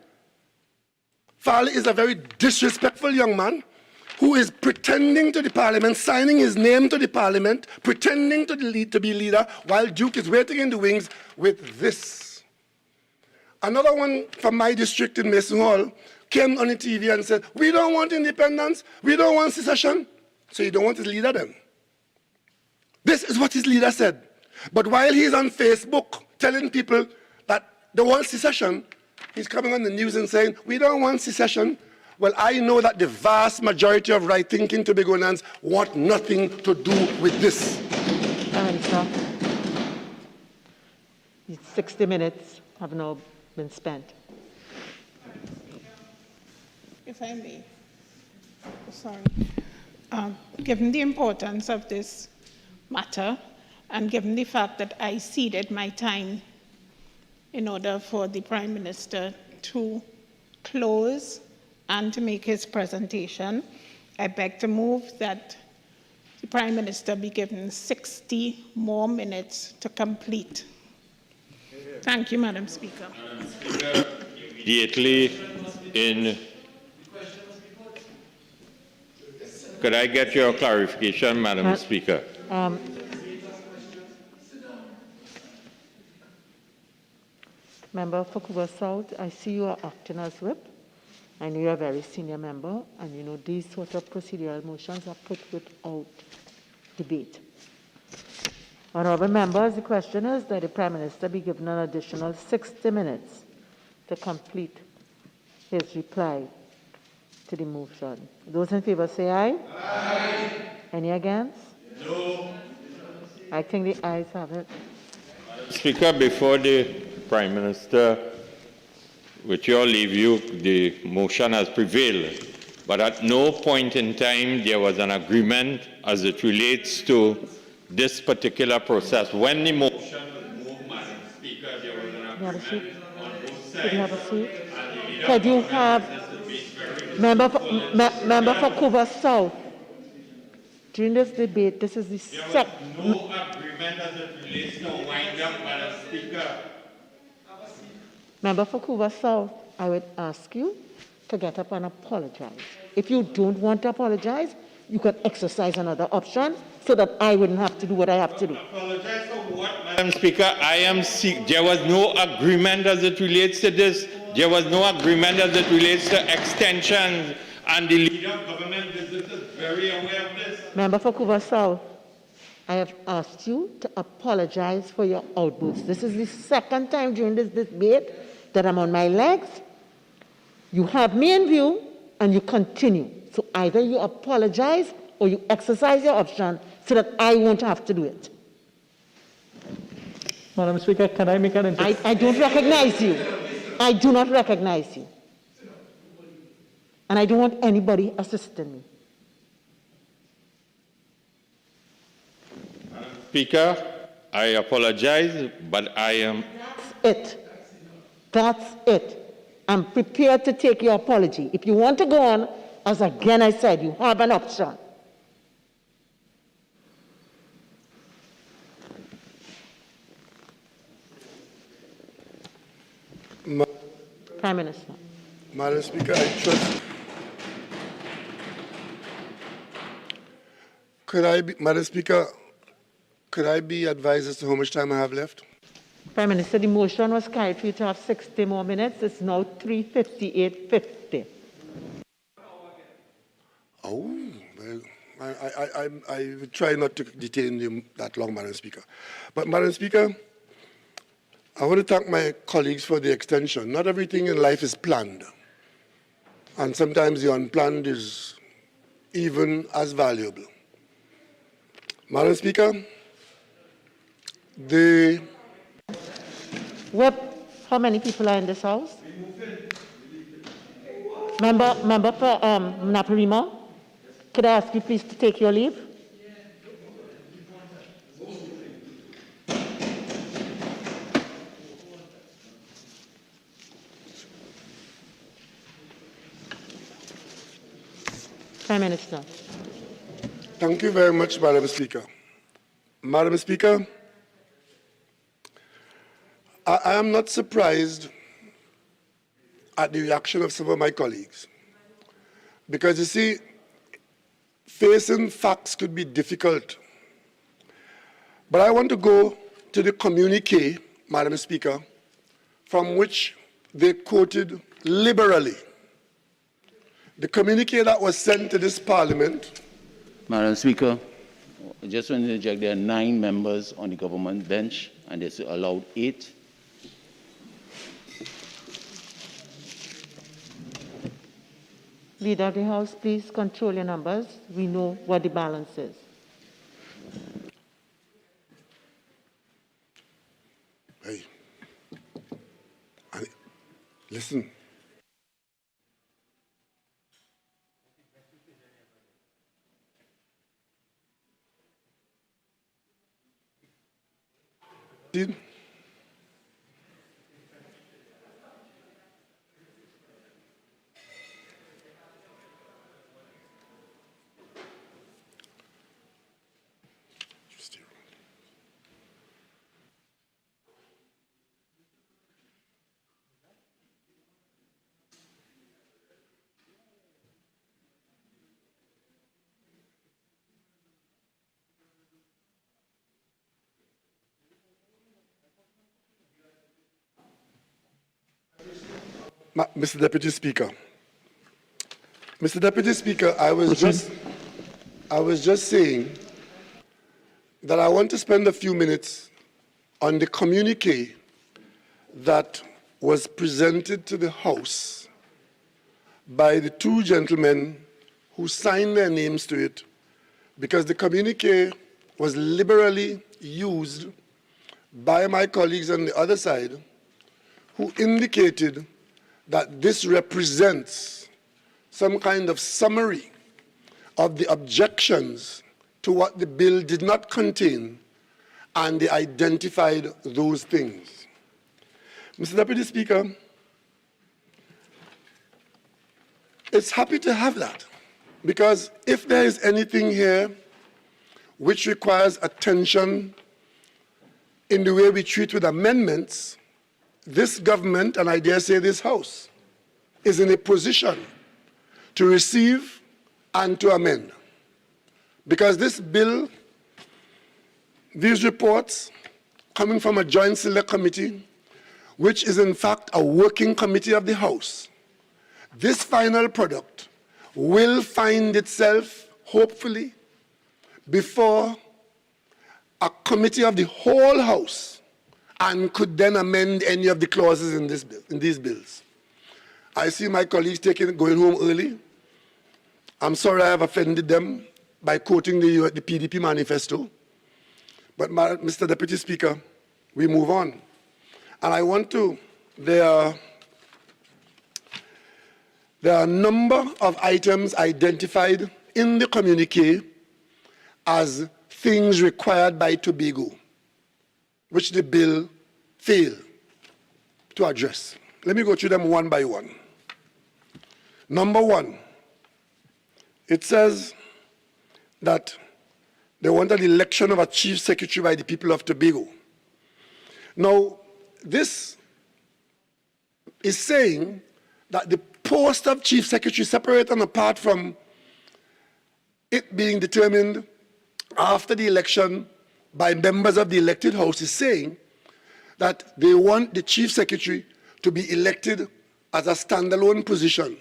Farley is a very disrespectful young man who is pretending to the parliament, signing his name to the parliament, pretending to be leader, while Duke is waiting in the wings with this. Another one from my district in Mason Hall came on the TV and said, we don't want independence, we don't want secession. So you don't want his leader then? This is what his leader said. But while he's on Facebook telling people that they want secession, he's coming on the news and saying, we don't want secession. Well, I know that the vast majority of right-thinking Tobagonians want nothing to do with this. Answer. 60 minutes have now been spent. If I may. Sorry. Given the importance of this matter, and given the fact that I ceded my time in order for the Prime Minister to close and to make his presentation, I beg to move that the Prime Minister be given 60 more minutes to complete. Thank you, Madam Speaker. Immediately in... Could I get your clarification, Madam Speaker? Member for Vancouver South, I see you are acting as whip. I know you're a very senior member, and you know these sort of procedural motions are put without debate. Honourable members, the question is that the Prime Minister be given an additional 60 minutes to complete his reply to the motion. Those in favour say aye. Aye. Any against? No. I think the ayes have it. Speaker, before the Prime Minister, with your leave, the motion has prevailed. But at no point in time there was an agreement as it relates to this particular process. When the motion was moved, Madam Speaker, there was an agreement on both sides. Could you have a seat? Could you have member for Vancouver South? During this debate, this is the second. There was no agreement as it relates to wind up, Madam Speaker. Member for Vancouver South, I would ask you to get up and apologize. If you don't want to apologize, you can exercise another option so that I wouldn't have to do what I have to do. Apologize for what, Madam Speaker? There was no agreement as it relates to this. There was no agreement as it relates to extensions, and the leader of government business is very aware of this. Member for Vancouver South, I have asked you to apologize for your outbursts. This is the second time during this debate that I'm on my legs. You have me in view and you continue. So either you apologize or you exercise your option so that I won't have to do it. Madam Speaker, can I make an intervention? I don't recognize you. I do not recognize you. And I don't want anybody assisting me. Speaker, I apologize, but I am... That's it. That's it. I'm prepared to take your apology. If you want to go on, as again I said, you have an option. Prime Minister. Madam Speaker, I trust. Madam Speaker, could I be advised as to how much time I have left? Prime Minister, the motion was carried for you to have 60 more minutes. It's now 3:58:50. Oh, well, I will try not to detain you that long, Madam Speaker. But, Madam Speaker, I want to thank my colleagues for the extension. Not everything in life is planned. And sometimes the unplanned is even as valuable. Madam Speaker, How many people are in this house? Member for Naparima, could I ask you please to take your leave? Prime Minister. Thank you very much, Madam Speaker. Madam Speaker, I am not surprised at the reaction of some of my colleagues. Because you see, facing facts could be difficult. But I want to go to the communique, Madam Speaker, from which they quoted liberally. The communique that was sent to this Parliament. Madam Speaker, I just want to interject, there are 9 members on the government bench, and they're allowed 8. Leader of the House, please control your numbers. We know what the balance is. Hey, listen. Mr. Deputy Speaker. Mr. Deputy Speaker, I was just saying that I want to spend a few minutes on the communique that was presented to the House by the 2 gentlemen who signed their names to it, because the communique was liberally used by my colleagues on the other side, who indicated that this represents some kind of summary of the objections to what the bill did not contain, and they identified those things. Mr. Deputy Speaker, it's happy to have that, because if there is anything here which requires attention in the way we treat with amendments, this government, and I dare say this House, is in a position to receive and to amend. Because this bill, these reports, coming from a joint select committee, which is in fact a working committee of the House, this final product will find itself, hopefully, before a committee of the whole House, and could then amend any of the clauses in this bill, in these bills. I see my colleagues going home early. I'm sorry I have offended them by quoting the PDP manifesto. But Mr. Deputy Speaker, we move on. And I want to, there are a number of items identified in the communique as things required by Tobago, which the bill failed to address. Let me go through them one by one. Number 1, it says that they want an election of a chief secretary by the people of Tobago. Now, this is saying that the post of Chief Secretary, separate and apart from it being determined after the election by members of the elected House, is saying that they want the Chief Secretary to be elected as a standalone position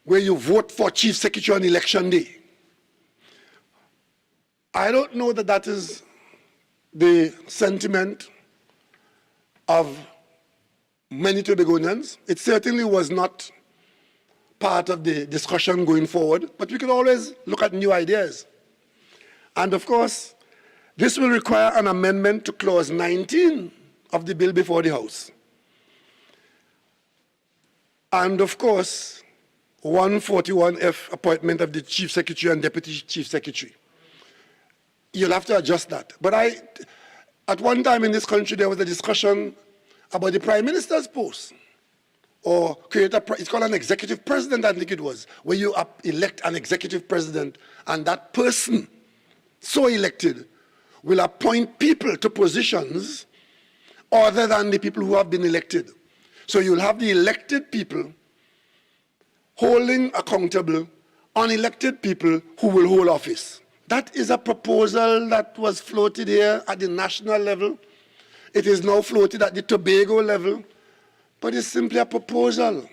where you vote for Chief Secretary on election day. I don't know that that is the sentiment of many Tobagonians. It certainly was not part of the discussion going forward, but we could always look at new ideas. And of course, this will require an amendment to clause 19 of the bill before the House. And of course, 141F, appointment of the Chief Secretary and Deputy Chief Secretary. You'll have to adjust that. But at one time in this country, there was a discussion about the Prime Minister's post, or create it's called an executive president, I think it was, where you elect an executive president, and that person, so elected, will appoint people to positions other than the people who have been elected. So you'll have the elected people holding accountable unelected people who will hold office. That is a proposal that was floated here at the national level. It is now floated at the Tobago level, but it's simply a proposal.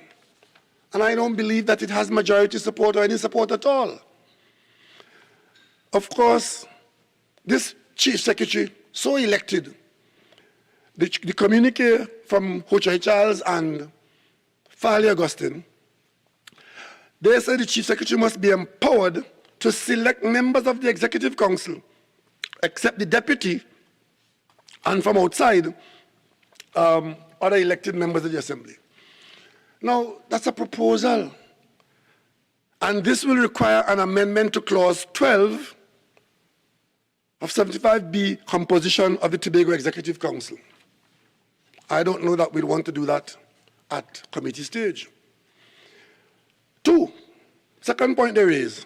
And I don't believe that it has majority support or any support at all. Of course, this Chief Secretary, so elected, the communique from Ho-Choi Charles and Farley Augustine, they say the Chief Secretary must be empowered to select members of the Executive Council, except the Deputy, and from outside, other elected members of the Assembly. Now, that's a proposal. And this will require an amendment to Clause 12 of 75B, composition of the Tobago Executive Council. I don't know that we'd want to do that at committee stage. Second point there is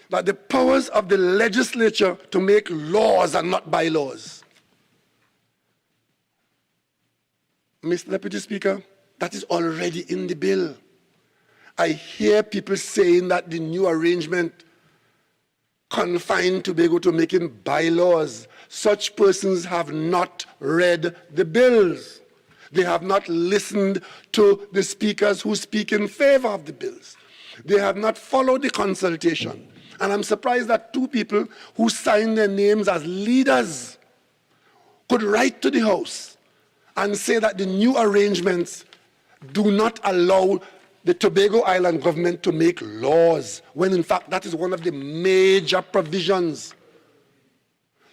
that the powers of the legislature to make laws and not bylaws. Mr. Deputy Speaker, that is already in the bill. I hear people saying that the new arrangement confined Tobago to making bylaws. Such persons have not read the bills. They have not listened to the speakers who speak in favor of the bills. They have not followed the consultation. And I'm surprised that two people who signed their names as leaders could write to the House and say that the new arrangements do not allow the Tobago Island government to make laws, when in fact that is one of the major provisions.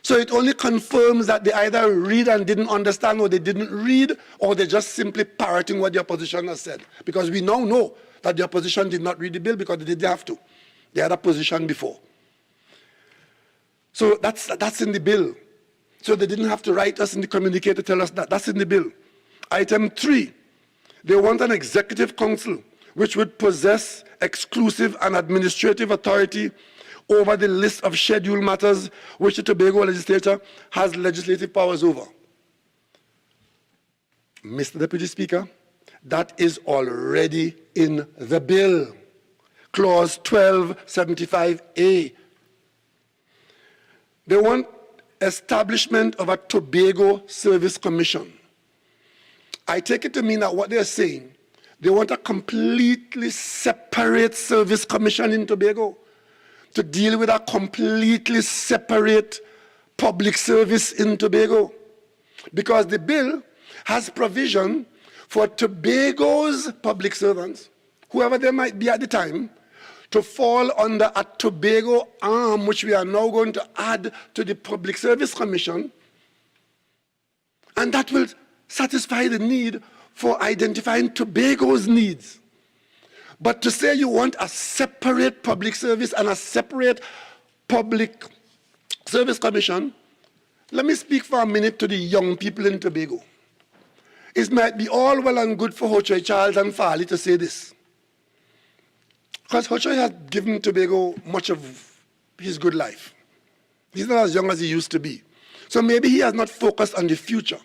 So it only confirms that they either read and didn't understand, or they didn't read, or they're just simply parroting what the opposition has said. Because we now know that the opposition did not read the bill because they didn't have to. They had a position before. So that's in the bill. So they didn't have to write us in the communique to tell us that. That's in the bill. Item 3, they want an executive council which would possess exclusive and administrative authority over the list of scheduled matters which the Tobago legislature has legislative powers over. Mr. Deputy Speaker, that is already in the bill. Clause 1275A. They want establishment of a Tobago Service Commission. I take it to mean that what they're saying, they want a completely separate service commission in Tobago to deal with a completely separate public service in Tobago. Because the bill has provision for Tobago's public servants, whoever they might be at the time, to fall under a Tobago arm, which we are now going to add to the Public Service Commission, and that will satisfy the need for identifying Tobago's needs. But to say you want a separate public service and a separate public service commission, let me speak for a minute to the young people in Tobago. It might be all well and good for Ho-Choi Charles and Farley to say this, because Ho-Choi has given Tobago much of his good life. He's not as young as he used to be. So maybe he has not focused on the future.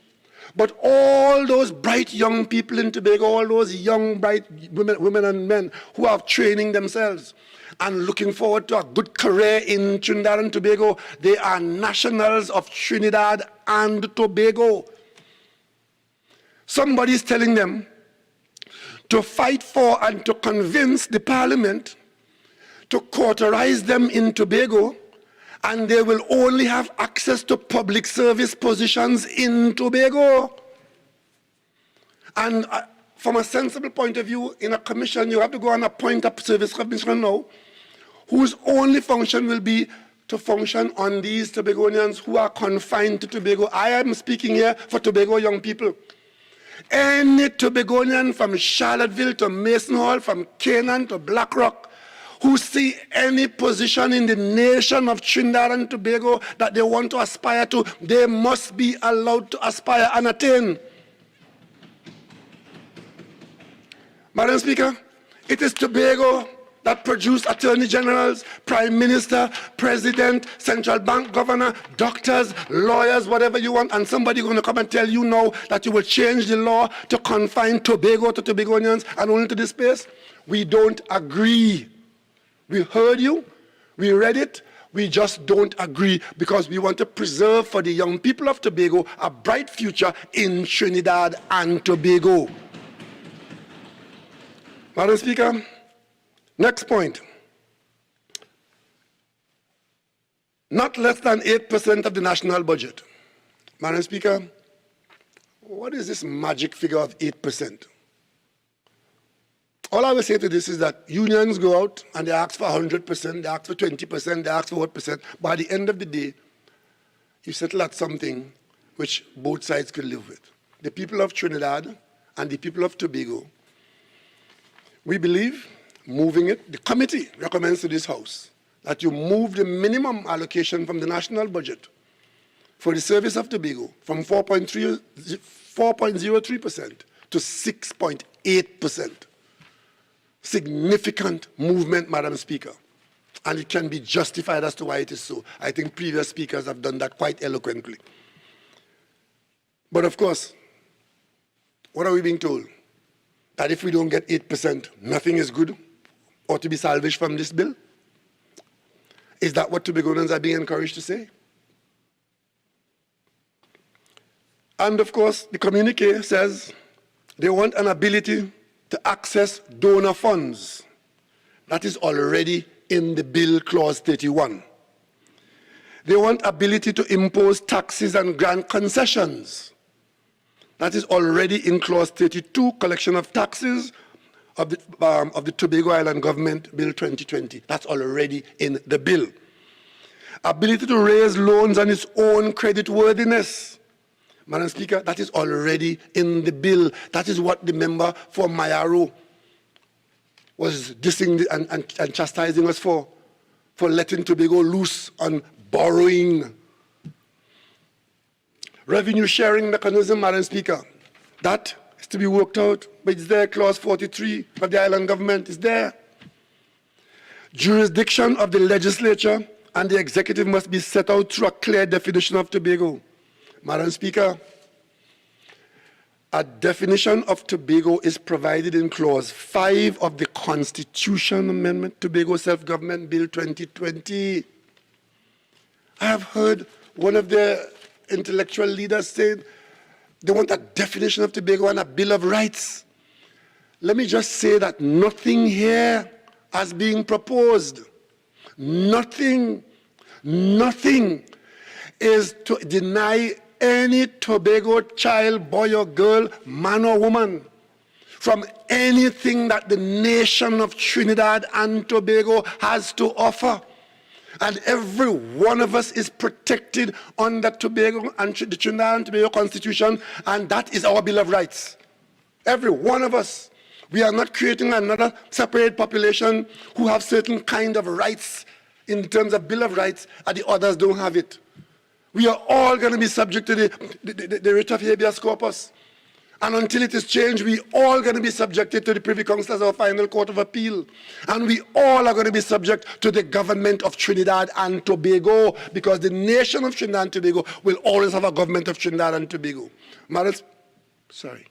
But all those bright young people in Tobago, all those young, bright women and men who are training themselves and looking forward to a good career in Trinidad and Tobago, they are nationals of Trinidad and Tobago. Somebody is telling them to fight for and to convince the parliament to cauterize them in Tobago, and they will only have access to public service positions in Tobago. And from a sensible point of view, in a commission, you have to go and appoint a service commissioner now, whose only function will be to function on these Tobagonians who are confined to Tobago. I am speaking here for Tobago young people. Any Tobagonian from Charlottesville to Mason Hall, from Canaan to Blackrock, who see any position in the nation of Trinidad and Tobago that they want to aspire to, they must be allowed to aspire and attain. Madam Speaker, it is Tobago that produced attorney generals, prime minister, president, central bank governor, doctors, lawyers, whatever you want, and somebody going to come and tell you now that you will change the law to confine Tobago to Tobagonians and only to this space? We don't agree. We heard you, we read it, we just don't agree because we want to preserve for the young people of Tobago a bright future in Trinidad and Tobago. Madam Speaker, next point. Not less than 8% of the national budget. Madam Speaker, what is this magic figure of 8%? All I will say to this is that unions go out and they ask for 100%, they ask for 20%, they ask for what percent. But at the end of the day, you settle at something which both sides could live with. The people of Trinidad and the people of Tobago, we believe moving it, the committee recommends to this House that you move the minimum allocation from the national budget for the service of Tobago from 4.03% to 6.8%. Significant movement, Madam Speaker, and it can be justified as to why it is so. I think previous speakers have done that quite eloquently. But of course, what are we being told? That if we don't get 8%, nothing is good or to be salvaged from this bill? Is that what Tobagonians are being encouraged to say? And of course, the communique says they want an ability to access donor funds. That is already in the bill, clause 31. They want ability to impose taxes and grant concessions. That is already in clause 32, collection of taxes of the Tobago Island Government Bill 2020. That's already in the bill. Ability to raise loans on its own creditworthiness. Madam Speaker, that is already in the bill. That is what the member for Mayaro was dissing and chastising us for letting Tobago loose on borrowing. Revenue sharing mechanism, Madam Speaker, that is to be worked out, but it's there, clause 43 of the island government is there. Jurisdiction of the legislature and the executive must be set out through a clear definition of Tobago. Madam Speaker, a definition of Tobago is provided in clause 5 of the Constitution Amendment, Tobago Self-Government Bill 2020. I have heard one of the intellectual leaders say they want a definition of Tobago and a Bill of Rights. Let me just say that nothing here is being proposed. Nothing is to deny any Tobago child, boy or girl, man or woman, from anything that the nation of Trinidad and Tobago has to offer. And every one of us is protected under Tobago and the Trinidad and Tobago Constitution, and that is our Bill of Rights. Every one of us. We are not creating another separate population who have certain kind of rights in terms of Bill of Rights, and the others don't have it. We are all going to be subject to the writ of habeas corpus. And until it is changed, we all going to be subjected to the Privy Council as our final court of appeal. And we all are going to be subject to the government of Trinidad and Tobago, because the nation of Trinidad and Tobago will always have a government of Trinidad and Tobago. Madam, sorry.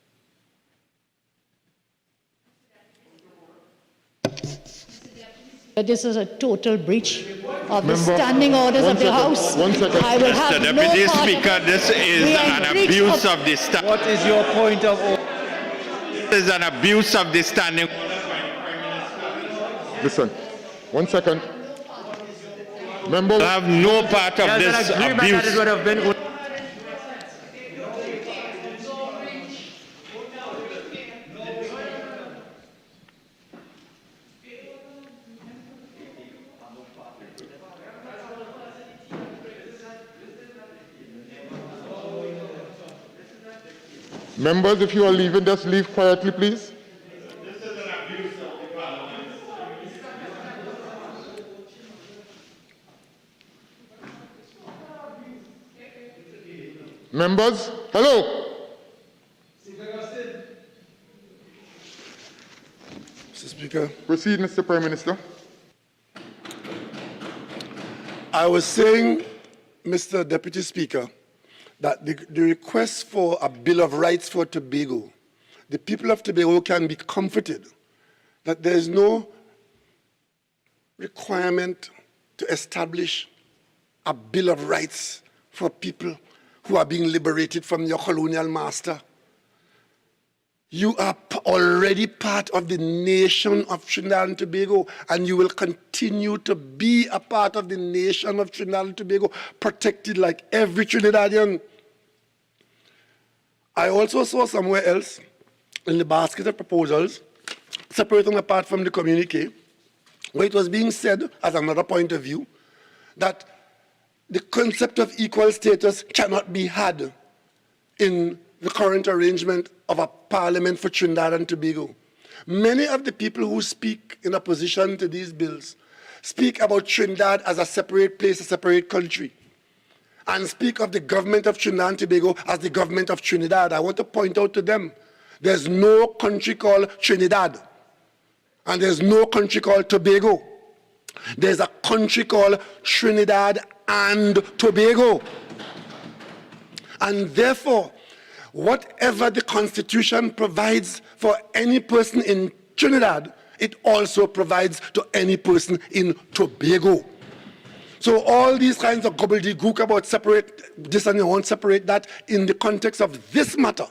This is a total breach of the standing orders of the House. One second. I will have Mr. no Deputy part. Speaker, this is an abuse of the standing. What is your point of order? This is an abuse of the standing. Listen, 1 second. Member, I have no part of There's this an agreement that it abuse. would have been. members, if you are leaving, just leave quietly, please. Members, hello. Mr. Speaker. Proceed, Mr. Prime Minister. I was saying, Mr. Deputy Speaker, that the request for a Bill of Rights for Tobago, the people of Tobago can be comforted that there is no requirement to establish a Bill of Rights for people who are being liberated from your colonial master. You are already part of the nation of Trinidad and Tobago, and you will continue to be a part of the nation of Trinidad and Tobago, protected like every Trinidadian. I also saw somewhere else in the basket of proposals, separate and apart from the communique, where it was being said, as another point of view, that the concept of equal status cannot be had in the current arrangement of a parliament for Trinidad and Tobago. Many of the people who speak in opposition to these bills speak about Trinidad as a separate place, a separate country, and speak of the government of Trinidad and Tobago as the government of Trinidad. I want to point out to them, there's no country called Trinidad, and there's no country called Tobago. There's a country called Trinidad and Tobago. And therefore, whatever the Constitution provides for any person in Trinidad, it also provides to any person in Tobago. So all these kinds of gobbledygook about separate this and you won't separate that in the context of this matter,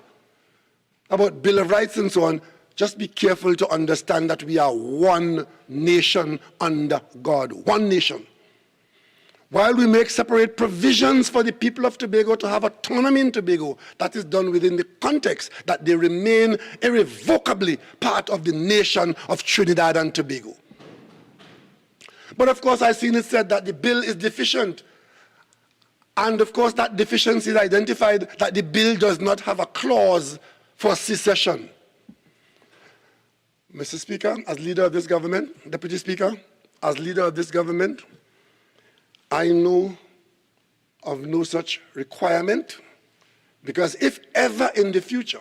about Bill of Rights and so on, just be careful to understand that we are one nation under God, one nation. While we make separate provisions for the people of Tobago to have autonomy in Tobago, that is done within the context that they remain irrevocably part of the nation of Trinidad and Tobago. But of course, I've seen it said that the bill is deficient. And of course, that deficiency is identified that the bill does not have a clause for secession. Mr. Speaker, as leader of this government, Deputy Speaker, as leader of this government, I know of no such requirement, because if ever in the future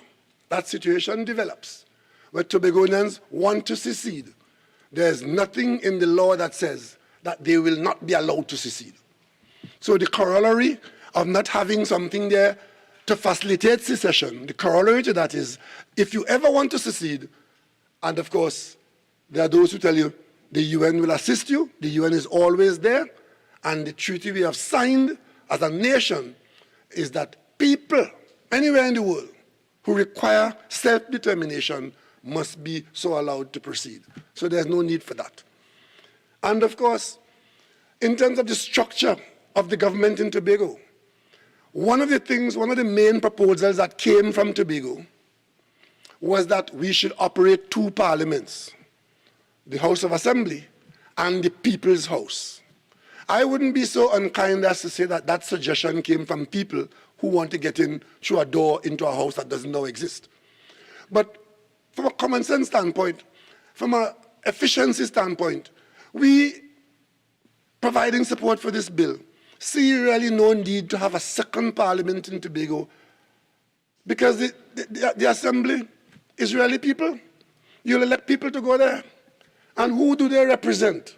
that situation develops where Tobagonians want to secede, there's nothing in the law that says that they will not be allowed to secede. So the corollary of not having something there to facilitate secession, the corollary to that is, if you ever want to secede, and of course, there are those who tell you the UN will assist you, the UN is always there, and the treaty we have signed as a nation is that people anywhere in the world who require self-determination must be so allowed to proceed. So there's no need for that. And of course, in terms of the structure of the government in Tobago, one of the main proposals that came from Tobago was that we should operate two parliaments, the House of Assembly and the People's House. I wouldn't be so unkind as to say that that suggestion came from people who want to get in through a door into a house that doesn't now exist. But from a common sense standpoint, from an efficiency standpoint, we, providing support for this bill, see really no need to have a second parliament in Tobago Because the assembly is really people. You'll elect people to go there. And who do they represent?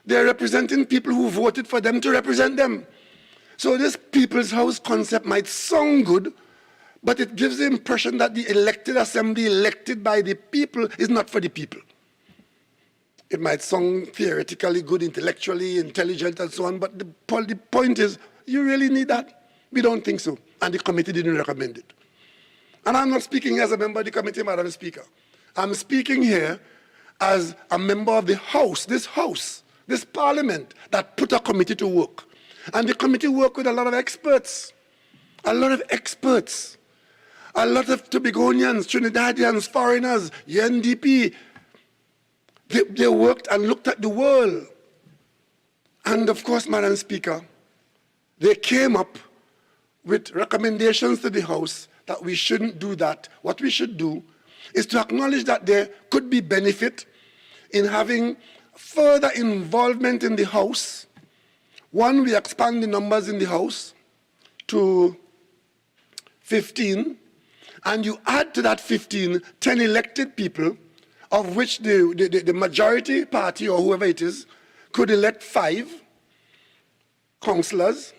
They're representing people who voted for them to represent them. So this people's house concept might sound good, but it gives the impression that the elected assembly, elected by the people, is not for the people. It might sound theoretically good, intellectually, intelligent, and so on, but the point is, you really need that? We don't think so, and the committee didn't recommend it. And I'm not speaking as a member of the committee, Madam Speaker. I'm speaking here as a member of the House, this Parliament, that put a committee to work. And the committee worked with a lot of experts, a lot of Tobagonians, Trinidadians, foreigners, UNDP. They worked and looked at the world. And of course, Madam Speaker, they came up with recommendations to the House that we shouldn't do that. What we should do is to acknowledge that there could be benefit in having further involvement in the House. One, we expand the numbers in the House to 15, and you add to that 15, 10 elected people, of which the majority party, or whoever it is, could elect 5 councillors.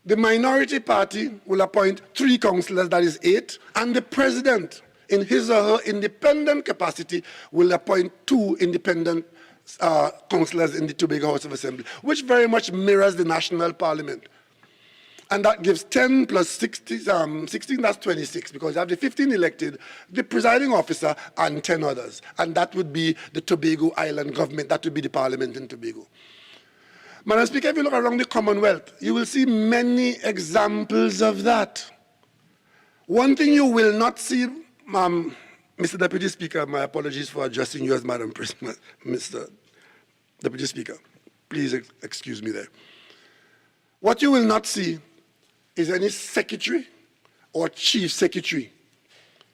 The minority party will appoint 3 councillors, that is 8, and the president, in his or her independent capacity, will appoint 2 independent councillors in the Tobago House of Assembly, which very much mirrors the national parliament. And that gives 10 plus 16, that's 26, because you have the 15 elected, the presiding officer, and 10 others. And that would be the Tobago Island government, that would be the parliament in Tobago. Madam Speaker, if you look around the Commonwealth, you will see many examples of that. One thing you will not see, Mr. Deputy Speaker, my apologies for addressing you as Madam Mr. Deputy Speaker. Please excuse me there. What you will not see is any secretary or chief secretary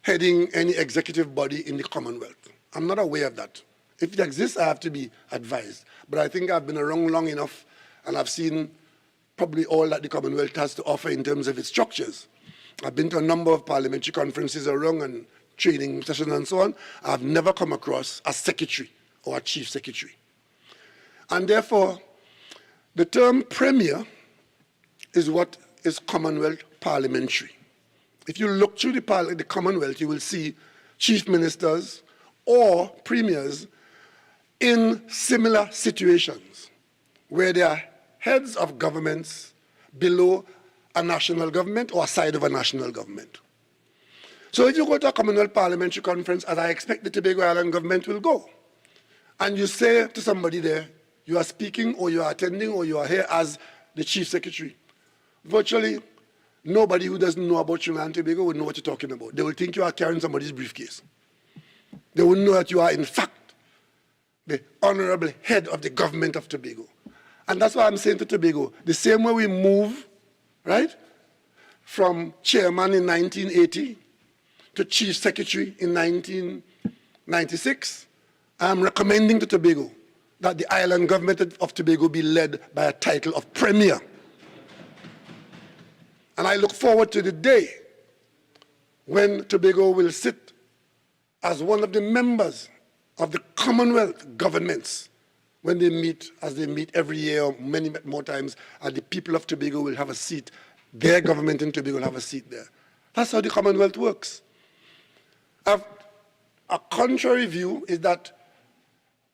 heading any executive body in the Commonwealth. I'm not aware of that. If it exists, I have to be advised. But I think I've been around long enough, and I've seen probably all that the Commonwealth has to offer in terms of its structures. I've been to a number of parliamentary conferences around and training sessions and so on. I've never come across a secretary or a chief secretary. And therefore, the term premier is what is Commonwealth parliamentary. If you look through the Commonwealth, you will see chief ministers or premiers in similar situations where they are heads of governments below a national government or side of a national government. So if you go to a Commonwealth Parliamentary Conference, as I expect the Tobago Island government will go, and you say to somebody there, you are speaking or you are attending or you are here as the chief secretary, virtually nobody who doesn't know about Trinidad and Tobago would know what you're talking about. They will think you are carrying somebody's briefcase. They will know that you are, in fact, the honorable head of the government of Tobago. And that's why I'm saying to Tobago, the same way we move, right, from chairman in 1980 to chief secretary in 1996, I'm recommending to Tobago that the island government of Tobago be led by a title of premier. And I look forward to the day when Tobago will sit as one of the members of the Commonwealth governments when they meet, as they meet every year or many more times, and the people of Tobago will have a seat. Their government in Tobago will have a seat there. That's how the Commonwealth works. A contrary view is that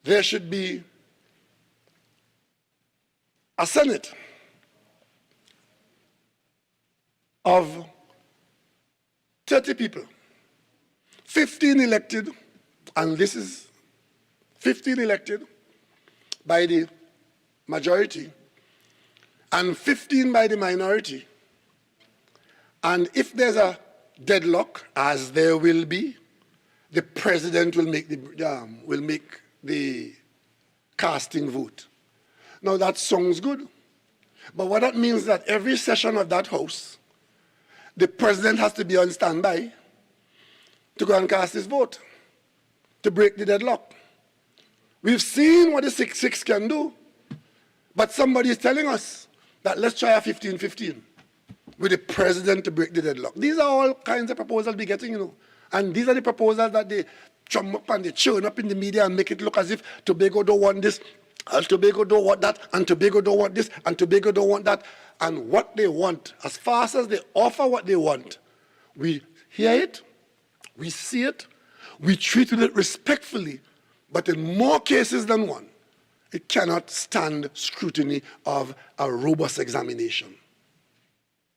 there should be a Senate of 30 people, 15 elected, and this is 15 elected by the majority and 15 by the minority. And if there's a deadlock, as there will be, the president will make the casting vote. Now that sounds good, but what that means is that every session of that house, the president has to be on standby to go and cast his vote, to break the deadlock. We've seen what the 6-6 can do, but somebody is telling us that let's try a 15-15. with the president to break the deadlock. These are all kinds of proposals we're getting, you know. And these are the proposals that they drum up and they churn up in the media and make it look as if Tobago don't want this, and Tobago don't want that, and Tobago don't want this, and Tobago don't want that. And what they want, as fast as they offer what they want, we hear it, we see it, we treat it respectfully, but in more cases than one, it cannot stand scrutiny of a robust examination.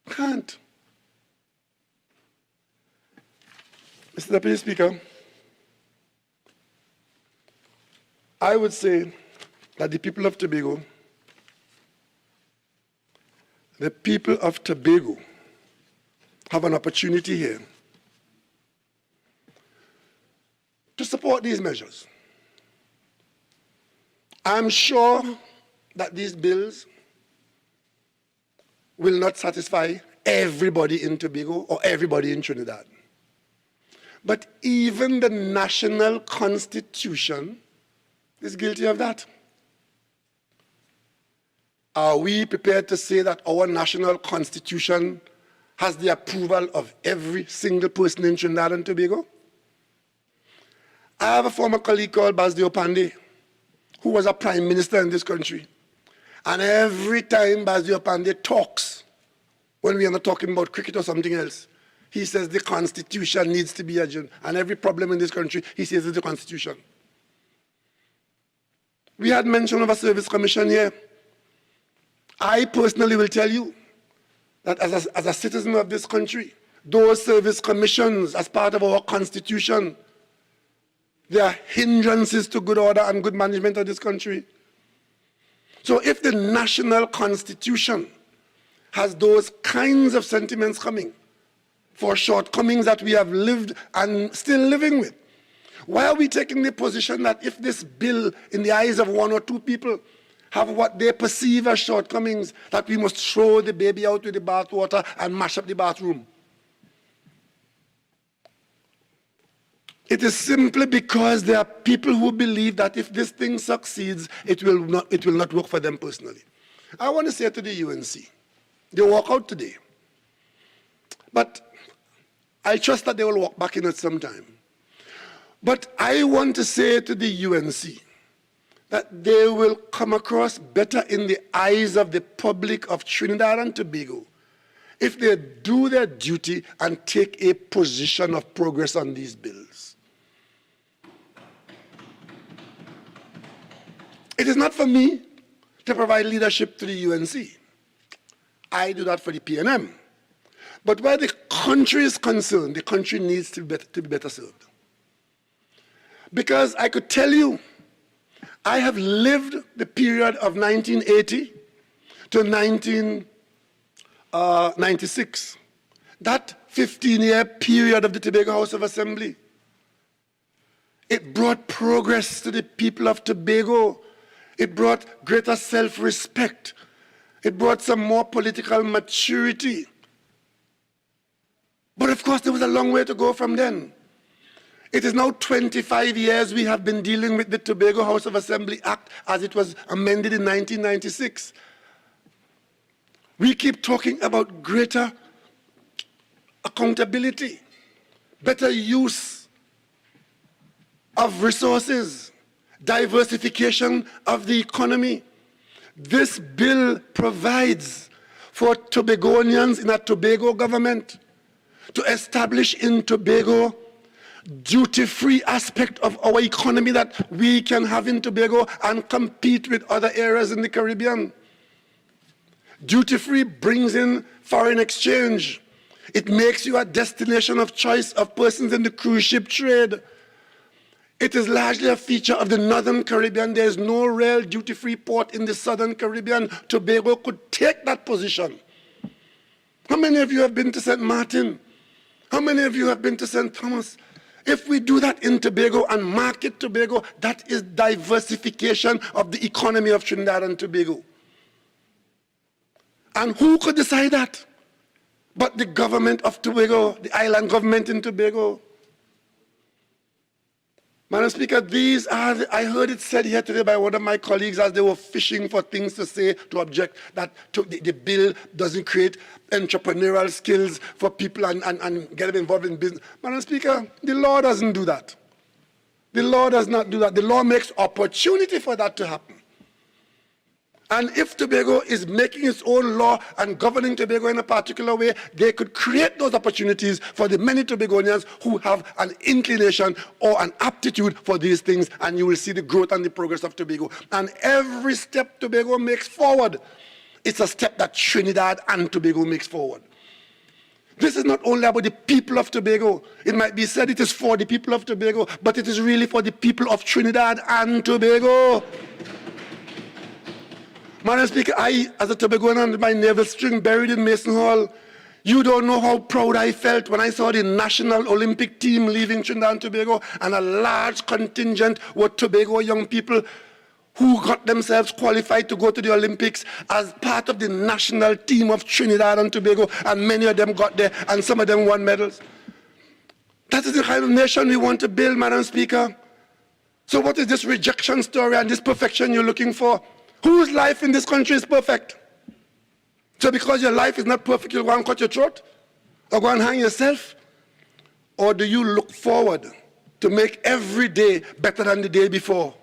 Can't. Mr. Deputy Speaker, I would say that the people of Tobago have an opportunity here to support these measures. I'm sure that these bills will not satisfy everybody in Tobago or everybody in Trinidad. But even the national constitution is guilty of that. Are we prepared to say that our national constitution has the approval of every single person in Trinidad and Tobago? I have a former colleague called Basdio Pandey, who was a prime minister in this country. And every time Basdio Pandey talks, when we are not talking about cricket or something else, he says the constitution needs to be adjourned. And every problem in this country, he says it's the constitution. We had mention of a service commission here. I personally will tell you that as a citizen of this country, those service commissions as part of our constitution, they are hindrances to good order and good management of this country. So if the national constitution has those kinds of sentiments coming for shortcomings that we have lived and still living with, why are we taking the position that if this bill, in the eyes of one or two people, have what they perceive as shortcomings, that we must throw the baby out with the bathwater and mash up the bathroom? It is simply because there are people who believe that if this thing succeeds, it will not work for them personally. I want to say to the UNC, they walk out today, but I trust that they will walk back in at some time. But I want to say to the UNC that they will come across better in the eyes of the public of Trinidad and Tobago if they do their duty and take a position of progress on these bills. It is not for me to provide leadership to the UNC. I do that for the PNM. But where the country is concerned, the country needs to be better served. Because I could tell you, I have lived the period of 1980 to 1996. That 15-year period of the Tobago House of Assembly. It brought progress to the people of Tobago. It brought greater self-respect. It brought some more political maturity. But of course, there was a long way to go from then. It is now 25 years we have been dealing with the Tobago House of Assembly Act as it was amended in 1996. We keep talking about greater accountability, better use of resources, diversification of the economy. This bill provides for Tobagonians in a Tobago government to establish in Tobago duty-free aspect of our economy that we can have in Tobago and compete with other areas in the Caribbean. Duty-free brings in foreign exchange. It makes you a destination of choice of persons in the cruise ship trade. It is largely a feature of the Northern Caribbean. There is no real duty-free port in the Southern Caribbean. Tobago could take that position. How many of you have been to St. Martin? How many of you have been to St. Thomas? If we do that in Tobago and market Tobago, that is diversification of the economy of Trinidad and Tobago. And who could decide that? But the government of Tobago, the island government in Tobago. Madam Speaker, these are, I heard it said here today by one of my colleagues as they were fishing for things to say, to object, that the bill doesn't create entrepreneurial skills for people and get them involved in business. Madam Speaker, the law doesn't do that. The law does not do that. The law makes opportunity for that to happen. And if Tobago is making its own law and governing Tobago in a particular way, they could create those opportunities for the many Tobagonians who have an inclination or an aptitude for these things, and you will see the growth and the progress of Tobago. And every step Tobago makes forward, it's a step that Trinidad and Tobago makes forward. This is not only about the people of Tobago. It might be said it is for the people of Tobago, but it is really for the people of Trinidad and Tobago. Madam Speaker, I, as a Tobagoan under my navel string buried in Mason Hall, you don't know how proud I felt when I saw the national Olympic team leaving Trinidad and Tobago, and a large contingent were Tobago young people who got themselves qualified to go to the Olympics as part of the national team of Trinidad and Tobago, and many of them got there, and some of them won medals. That is the kind of nation we want to build, Madam Speaker. So what is this rejection story and this perfection you're looking for? Whose life in this country is perfect? So because your life is not perfect, you'll go and cut your throat? Or go and hang yourself? Or do you look forward to make every day better than the day before?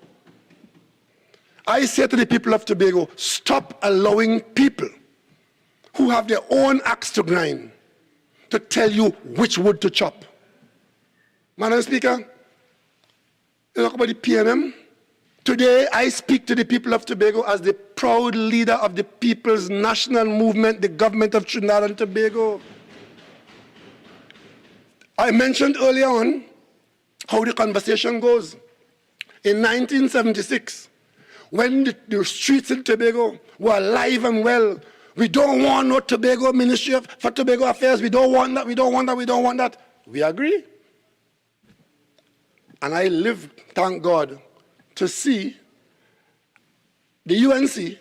I say to the people of Tobago, stop allowing people who have their own axe to grind to tell you which wood to chop. Madam Speaker, you talk about the PNM. Today, I speak to the people of Tobago as the proud leader of the People's National Movement, the government of Trinidad and Tobago. I mentioned earlier on how the conversation goes. In 1976, when the streets in Tobago were alive and well, we don't want no Tobago Ministry for Tobago Affairs, we don't want that, we don't want that, we don't want that. We agree. And I live, thank God, to see the UNC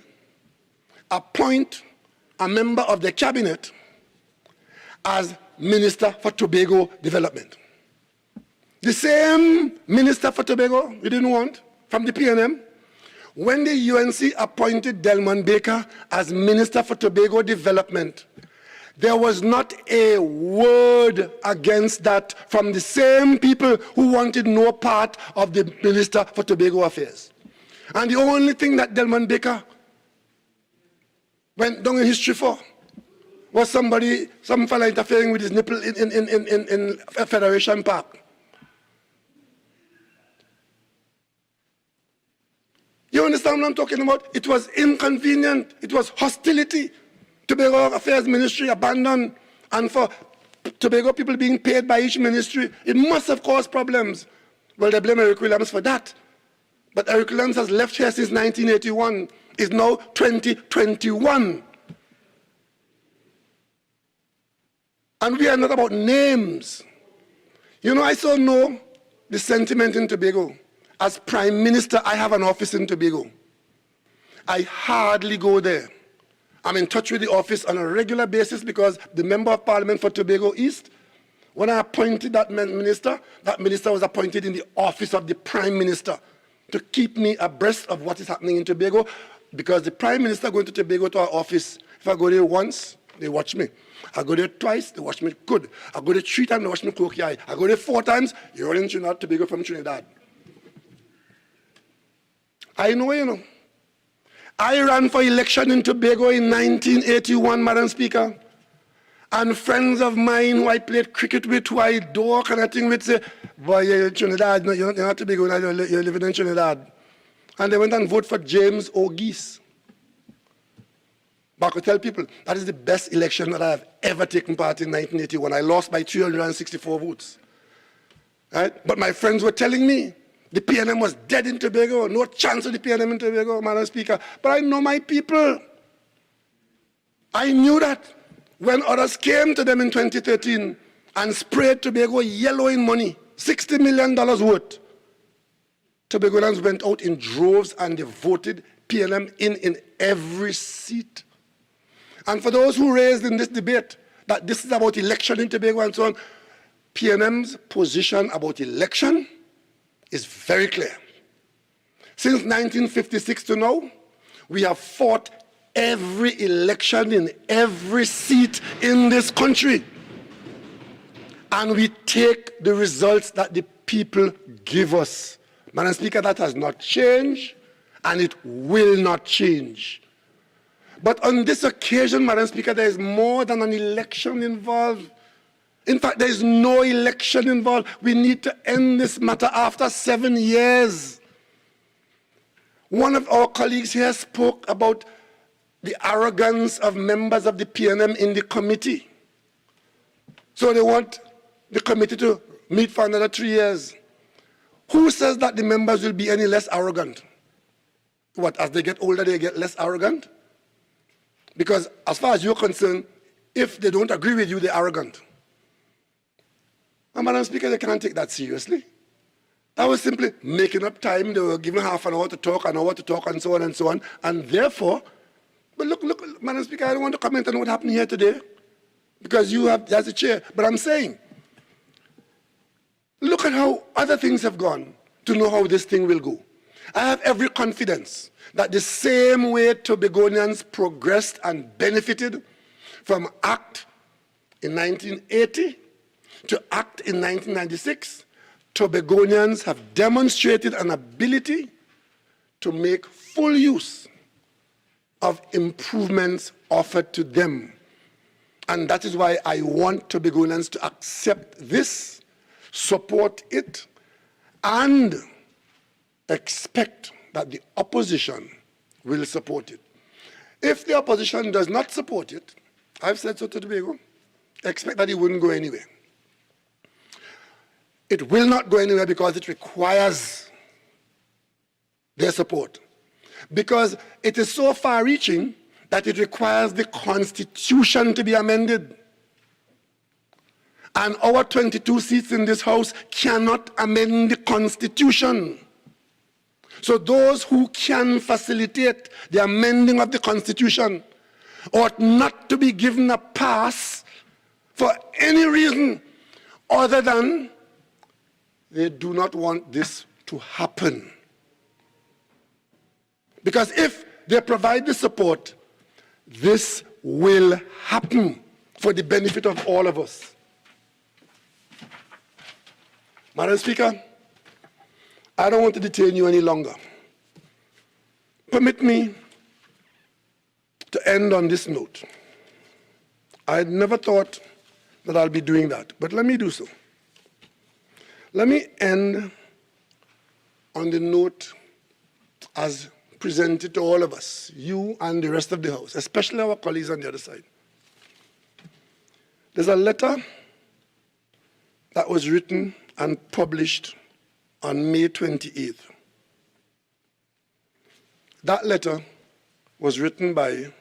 appoint a member of the cabinet as Minister for Tobago Development. The same Minister for Tobago we didn't want from the PNM, when the UNC appointed Delmon Baker as Minister for Tobago Development, there was not a word against that from the same people who wanted no part of the Minister for Tobago Affairs. And the only thing that Delmon Baker went down in history for was some fella interfering with his nipple in Federation Park. You understand what I'm talking about? It was inconvenient. It was hostility. Tobago Affairs Ministry abandoned, and for Tobago people being paid by each ministry, it must have caused problems. Well, they blame Eric Williams for that. But Eric Williams has left here since 1981. It's now 2021. And we are not about names. You know, I so know the sentiment in Tobago. As Prime Minister, I have an office in Tobago. I hardly go there. I'm in touch with the office on a regular basis because the Member of Parliament for Tobago East, when I appointed that minister was appointed in the office of the Prime Minister to keep me abreast of what is happening in Tobago, because the Prime Minister going to Tobago to our office, if I go there once, they watch me. I go there twice, they watch me good. I go there 3 times, they watch me cloaky eye. I go there 4 times, you're in Trinidad, Tobago from Trinidad. I know, you know. I ran for election in Tobago in 1981, Madam Speaker. And friends of mine who I played cricket with, who I adore, kind of thing with, say, boy, you're in Trinidad, you're not Tobago, you're living in Trinidad. And they went and voted for James O'Geese. But I could tell people, that is the best election that I have ever taken part in 1981. I lost by 364 votes. Right? But my friends were telling me, the PNM was dead in Tobago, no chance of the PNM in Tobago, Madam Speaker. But I know my people. I knew that when others came to them in 2013 and sprayed Tobago yellow in money, $60 million worth, Tobagoans went out in droves and they voted PNM in every seat. And for those who raised in this debate that this is about election in Tobago and so on, PNM's position about election is very clear. Since 1956 to now, we have fought every election in every seat in this country. And we take the results that the people give us. Madam Speaker, that has not changed, and it will not change. But on this occasion, Madam Speaker, there is more than an election involved. In fact, there is no election involved. We need to end this matter after 7 years. One of our colleagues here spoke about the arrogance of members of the PNM in the committee. So they want the committee to meet for another 3 years. Who says that the members will be any less arrogant? What, as they get older, they get less arrogant? Because as far as you're concerned, if they don't agree with you, they're arrogant. And Madam Speaker, they can't take that seriously. That was simply making up time. They were given half an hour to talk, an hour to talk, and so on and so on. And therefore, but look, Madam Speaker, I don't want to comment on what happened here today, because you have, as a chair. But I'm saying, look at how other things have gone to know how this thing will go. I have every confidence that the same way Tobagonians progressed and benefited from ACT in 1980 to ACT in 1996, Tobagonians have demonstrated an ability to make full use of improvements offered to them. And that is why I want Tobagonians to accept this, support it, and expect that the opposition will support it. If the opposition does not support it, I've said so to Tobago, expect that it wouldn't go anywhere. It will not go anywhere because it requires their support. Because it is so far-reaching that it requires the Constitution to be amended. And our 22 seats in this House cannot amend the Constitution. So those who can facilitate the amending of the Constitution ought not to be given a pass for any reason other than they do not want this to happen. Because if they provide the support, this will happen for the benefit of all of us. Madam Speaker, I don't want to detain you any longer. Permit me to end on this note. I had never thought that I'll be doing that, but let me do so. Let me end on the note as presented to all of us, you and the rest of the House, especially our colleagues on the other side. There's a letter that was written and published on May 28th. That letter was written by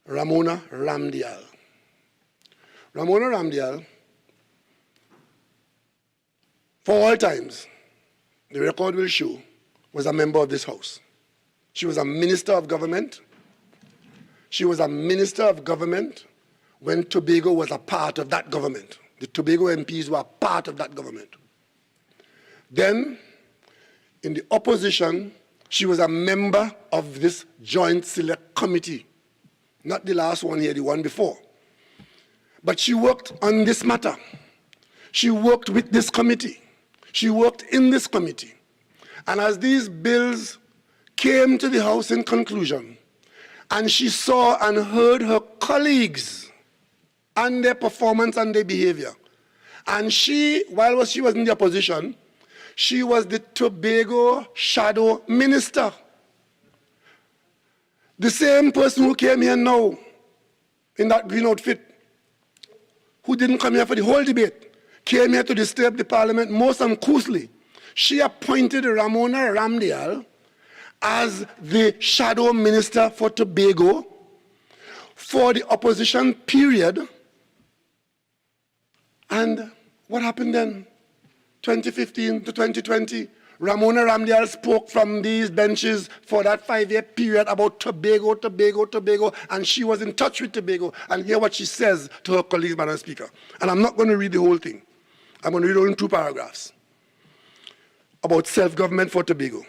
Ramona Ramdial. Ramona Ramdial, for all times, the record will show, was a member of this House. She was a minister of government. She was a minister of government when Tobago was a part of that government. The Tobago MPs were part of that government. Then, in the opposition, she was a member of this Joint Select Committee. Not the last one here, the one before. But she worked on this matter. She worked with this committee. She worked in this committee. And as these bills came to the House in conclusion, and she saw and heard her colleagues and their performance and their behavior, and she, while she was in the opposition, she was the Tobago shadow minister. The same person who came here now in that green outfit, who didn't come here for the whole debate, came here to disturb the parliament most uncouthly. She appointed Ramona Ramdial as the shadow minister for Tobago for the opposition period. And what happened then? 2015 to 2020, Ramona Ramdial spoke from these benches for that 5-year period about Tobago, Tobago, Tobago, and she was in touch with Tobago. And hear what she says to her colleagues, Madam Speaker. And I'm not going to read the whole thing. I'm going to read only 2 paragraphs. about self-government for Tobago.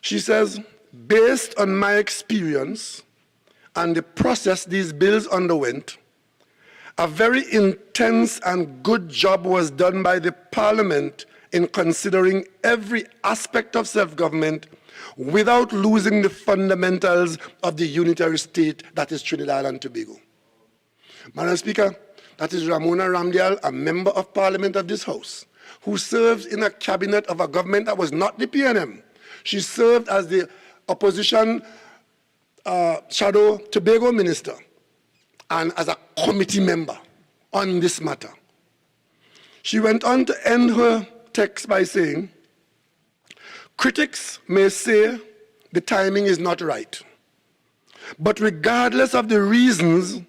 She says, based on my experience and the process these bills underwent, a very intense and good job was done by the Parliament in considering every aspect of self-government without losing the fundamentals of the unitary state that is Trinidad and Tobago. Madam Speaker, that is Ramona Ramdial, a member of Parliament of this House, who serves in a cabinet of a government that was not the PNM. She served as the opposition shadow Tobago minister and as a committee member on this matter. She went on to end her text by saying, critics may say the timing is not right, but regardless of the reasons,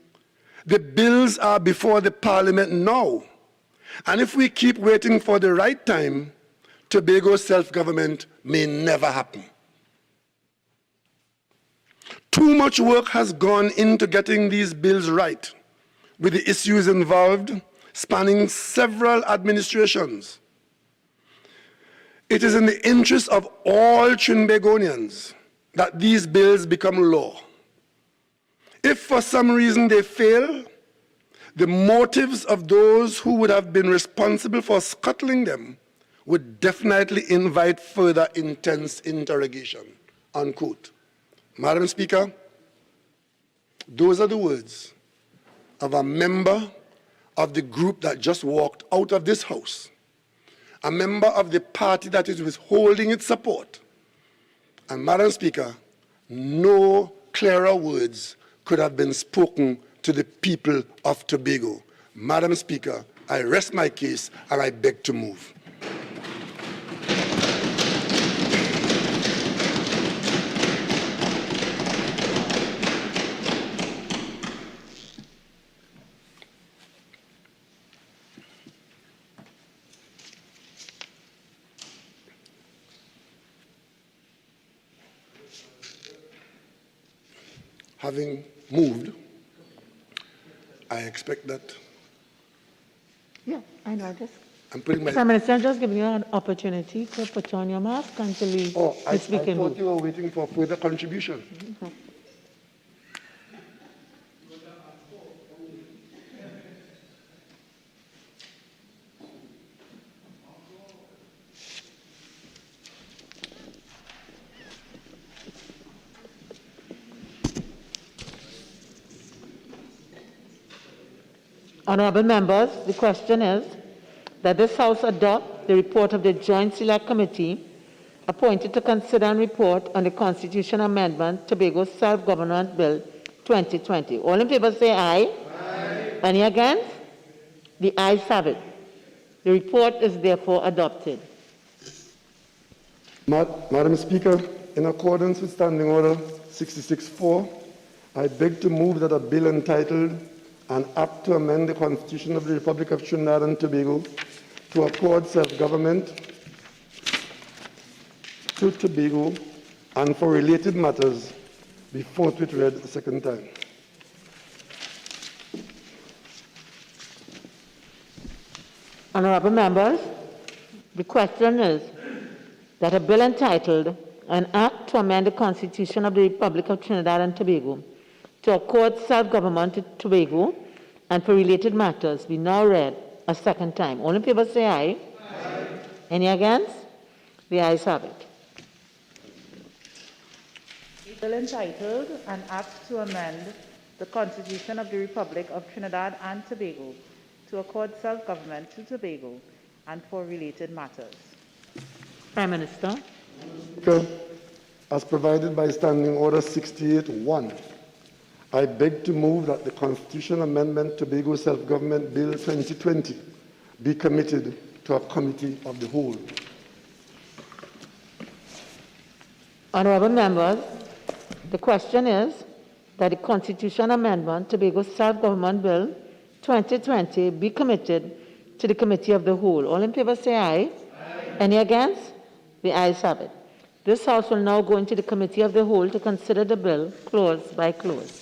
the bills are before the Parliament now. And if we keep waiting for the right time, Tobago's self-government may never happen. Too much work has gone into getting these bills right, with the issues involved spanning several administrations. It is in the interest of all Trinbagonians that these bills become law. If for some reason they fail, the motives of those who would have been responsible for scuttling them would definitely invite further intense interrogation, unquote. Madam Speaker, those are the words of a member of the group that just walked out of this House, a member of the party that is withholding its support. And Madam Speaker, no clearer words could have been spoken to the people of Tobago. Madam Speaker, I rest my case and I beg to move. Having moved, I expect that. Yeah, I know. I'm putting my. Prime Minister, I'm just giving you an opportunity to put on your mask until we I speak in thought you were waiting for further contribution. Mm-hmm. Honourable members, the question is that this House adopt the report of the Joint Select Committee appointed to consider and report on the Constitution Amendment Tobago Self-Government Bill 2020. All in favour say aye. Aye. Any against? The ayes have it. The report is therefore adopted. Madam Speaker, in accordance with Standing Order 66-4, I beg to move that a bill entitled An Act to Amend the Constitution of the Republic of Trinidad and Tobago to accord self-government to Tobago and for related matters be forthwith read a second time. Honourable members, the question is that a bill entitled An Act to Amend the Constitution of the Republic of Trinidad and Tobago to accord self-government to Tobago and for related matters be now read a second time. All in favour say aye. Aye. Any against? The ayes have it. A bill entitled An Act to Amend the Constitution of the Republic of Trinidad and Tobago to accord self-government to Tobago and for related matters. Prime Minister. As provided by Standing Order 68-1, I beg to move that the Constitution Amendment Tobago Self-Government Bill 2020 be committed to a committee of the whole. Honourable members, the question is that the Constitution Amendment Tobago Self-Government Bill 2020 be committed to the committee of the whole. All in favour say aye. Aye. Any against? The ayes have it. This House will now go into the committee of the whole to consider the bill clause by clause.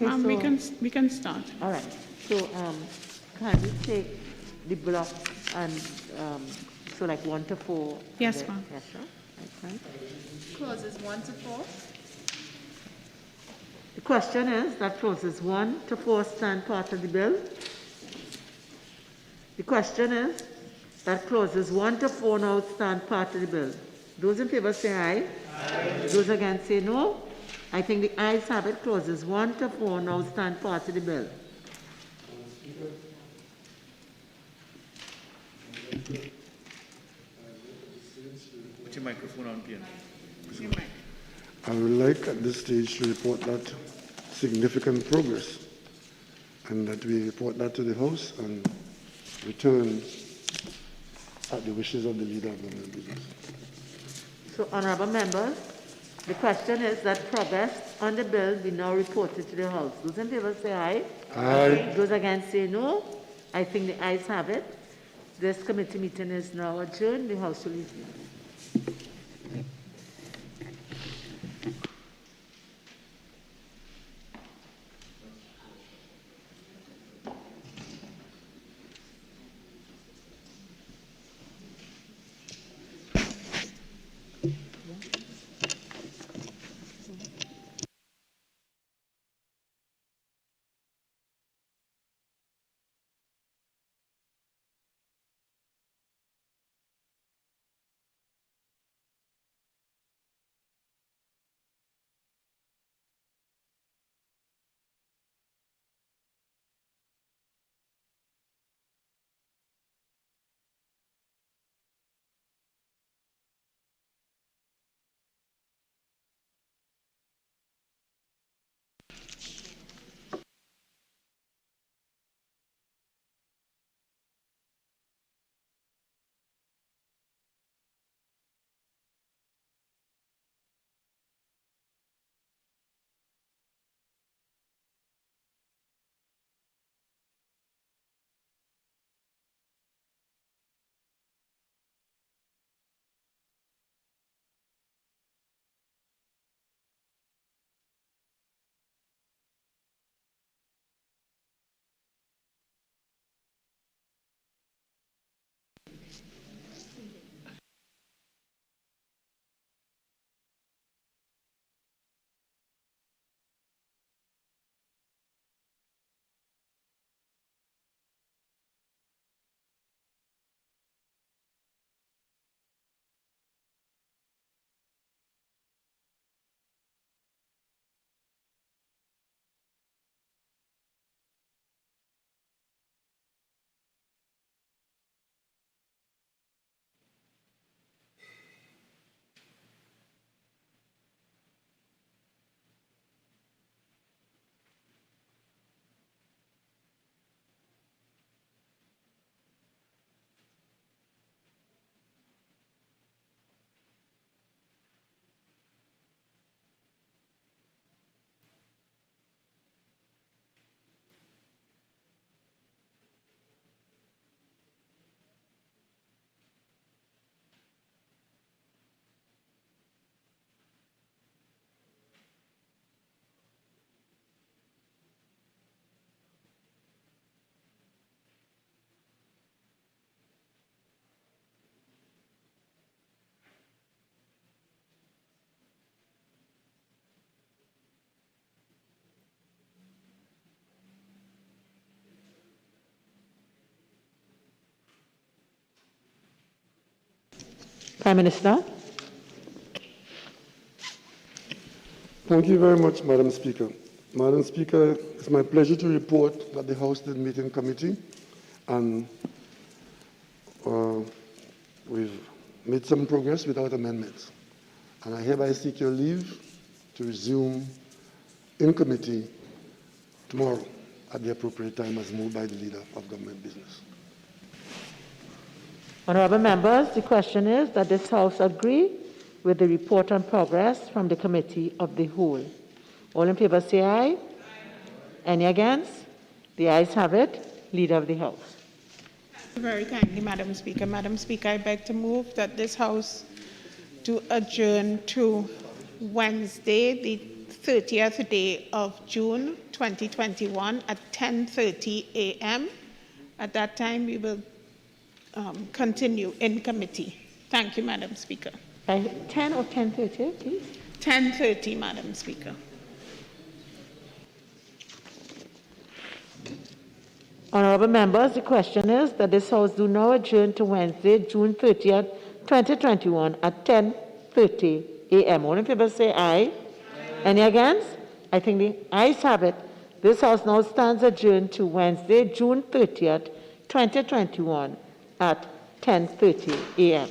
Okay, Ma'am, so we can start. all right. So can we take the block and so like 1 to 4? Yes, and then- ma'am. Yes, sir. Okay. Clauses 1 to 4. The question is that clauses 1 to 4 stand part of the bill. The question is that clauses 1 to 4 now stand part of the bill. Those in favor say aye. Aye. Those against say no. I think the ayes have it. Clauses 1 to 4 now stand part of the bill. Put your microphone on, Piano. I would like at this stage to report that significant progress and that we report that to the House and return at the wishes of the Leader of Government Business. So, honourable members, the question is that progress on the bill be now reported to the House. Those in favour say aye. Aye. Those against say no. I think the ayes have it. This committee meeting is now adjourned. The House will resume. Prime Minister. Thank you very much, Madam Speaker. Madam Speaker, it's my pleasure to report that the House did meet in committee and we've made some progress without amendments. And I hereby seek your leave to resume in committee tomorrow at the appropriate time as moved by the Leader of Government Business. Honourable members, the question is that this House agree with the report on progress from the Committee of the Whole. All in favour say aye. Aye. Any against? The ayes have it. Leader of the House. Very kindly, Madam Speaker. Madam Speaker, I beg to move that this House to adjourn to Wednesday, the 30th day of June 2021 at 10:30 a.m. At that time, we will continue in committee. Thank you, Madam Speaker. 10 or 10:30, please? 10:30, Madam Speaker. Honourable members, the question is that this House do now adjourn to Wednesday, June 30th, 2021 at 10:30 a.m. All in favour say aye. Any against? I think the ayes have it. This House now stands adjourned to Wednesday, June 30th, 2021 at 10:30 a.m.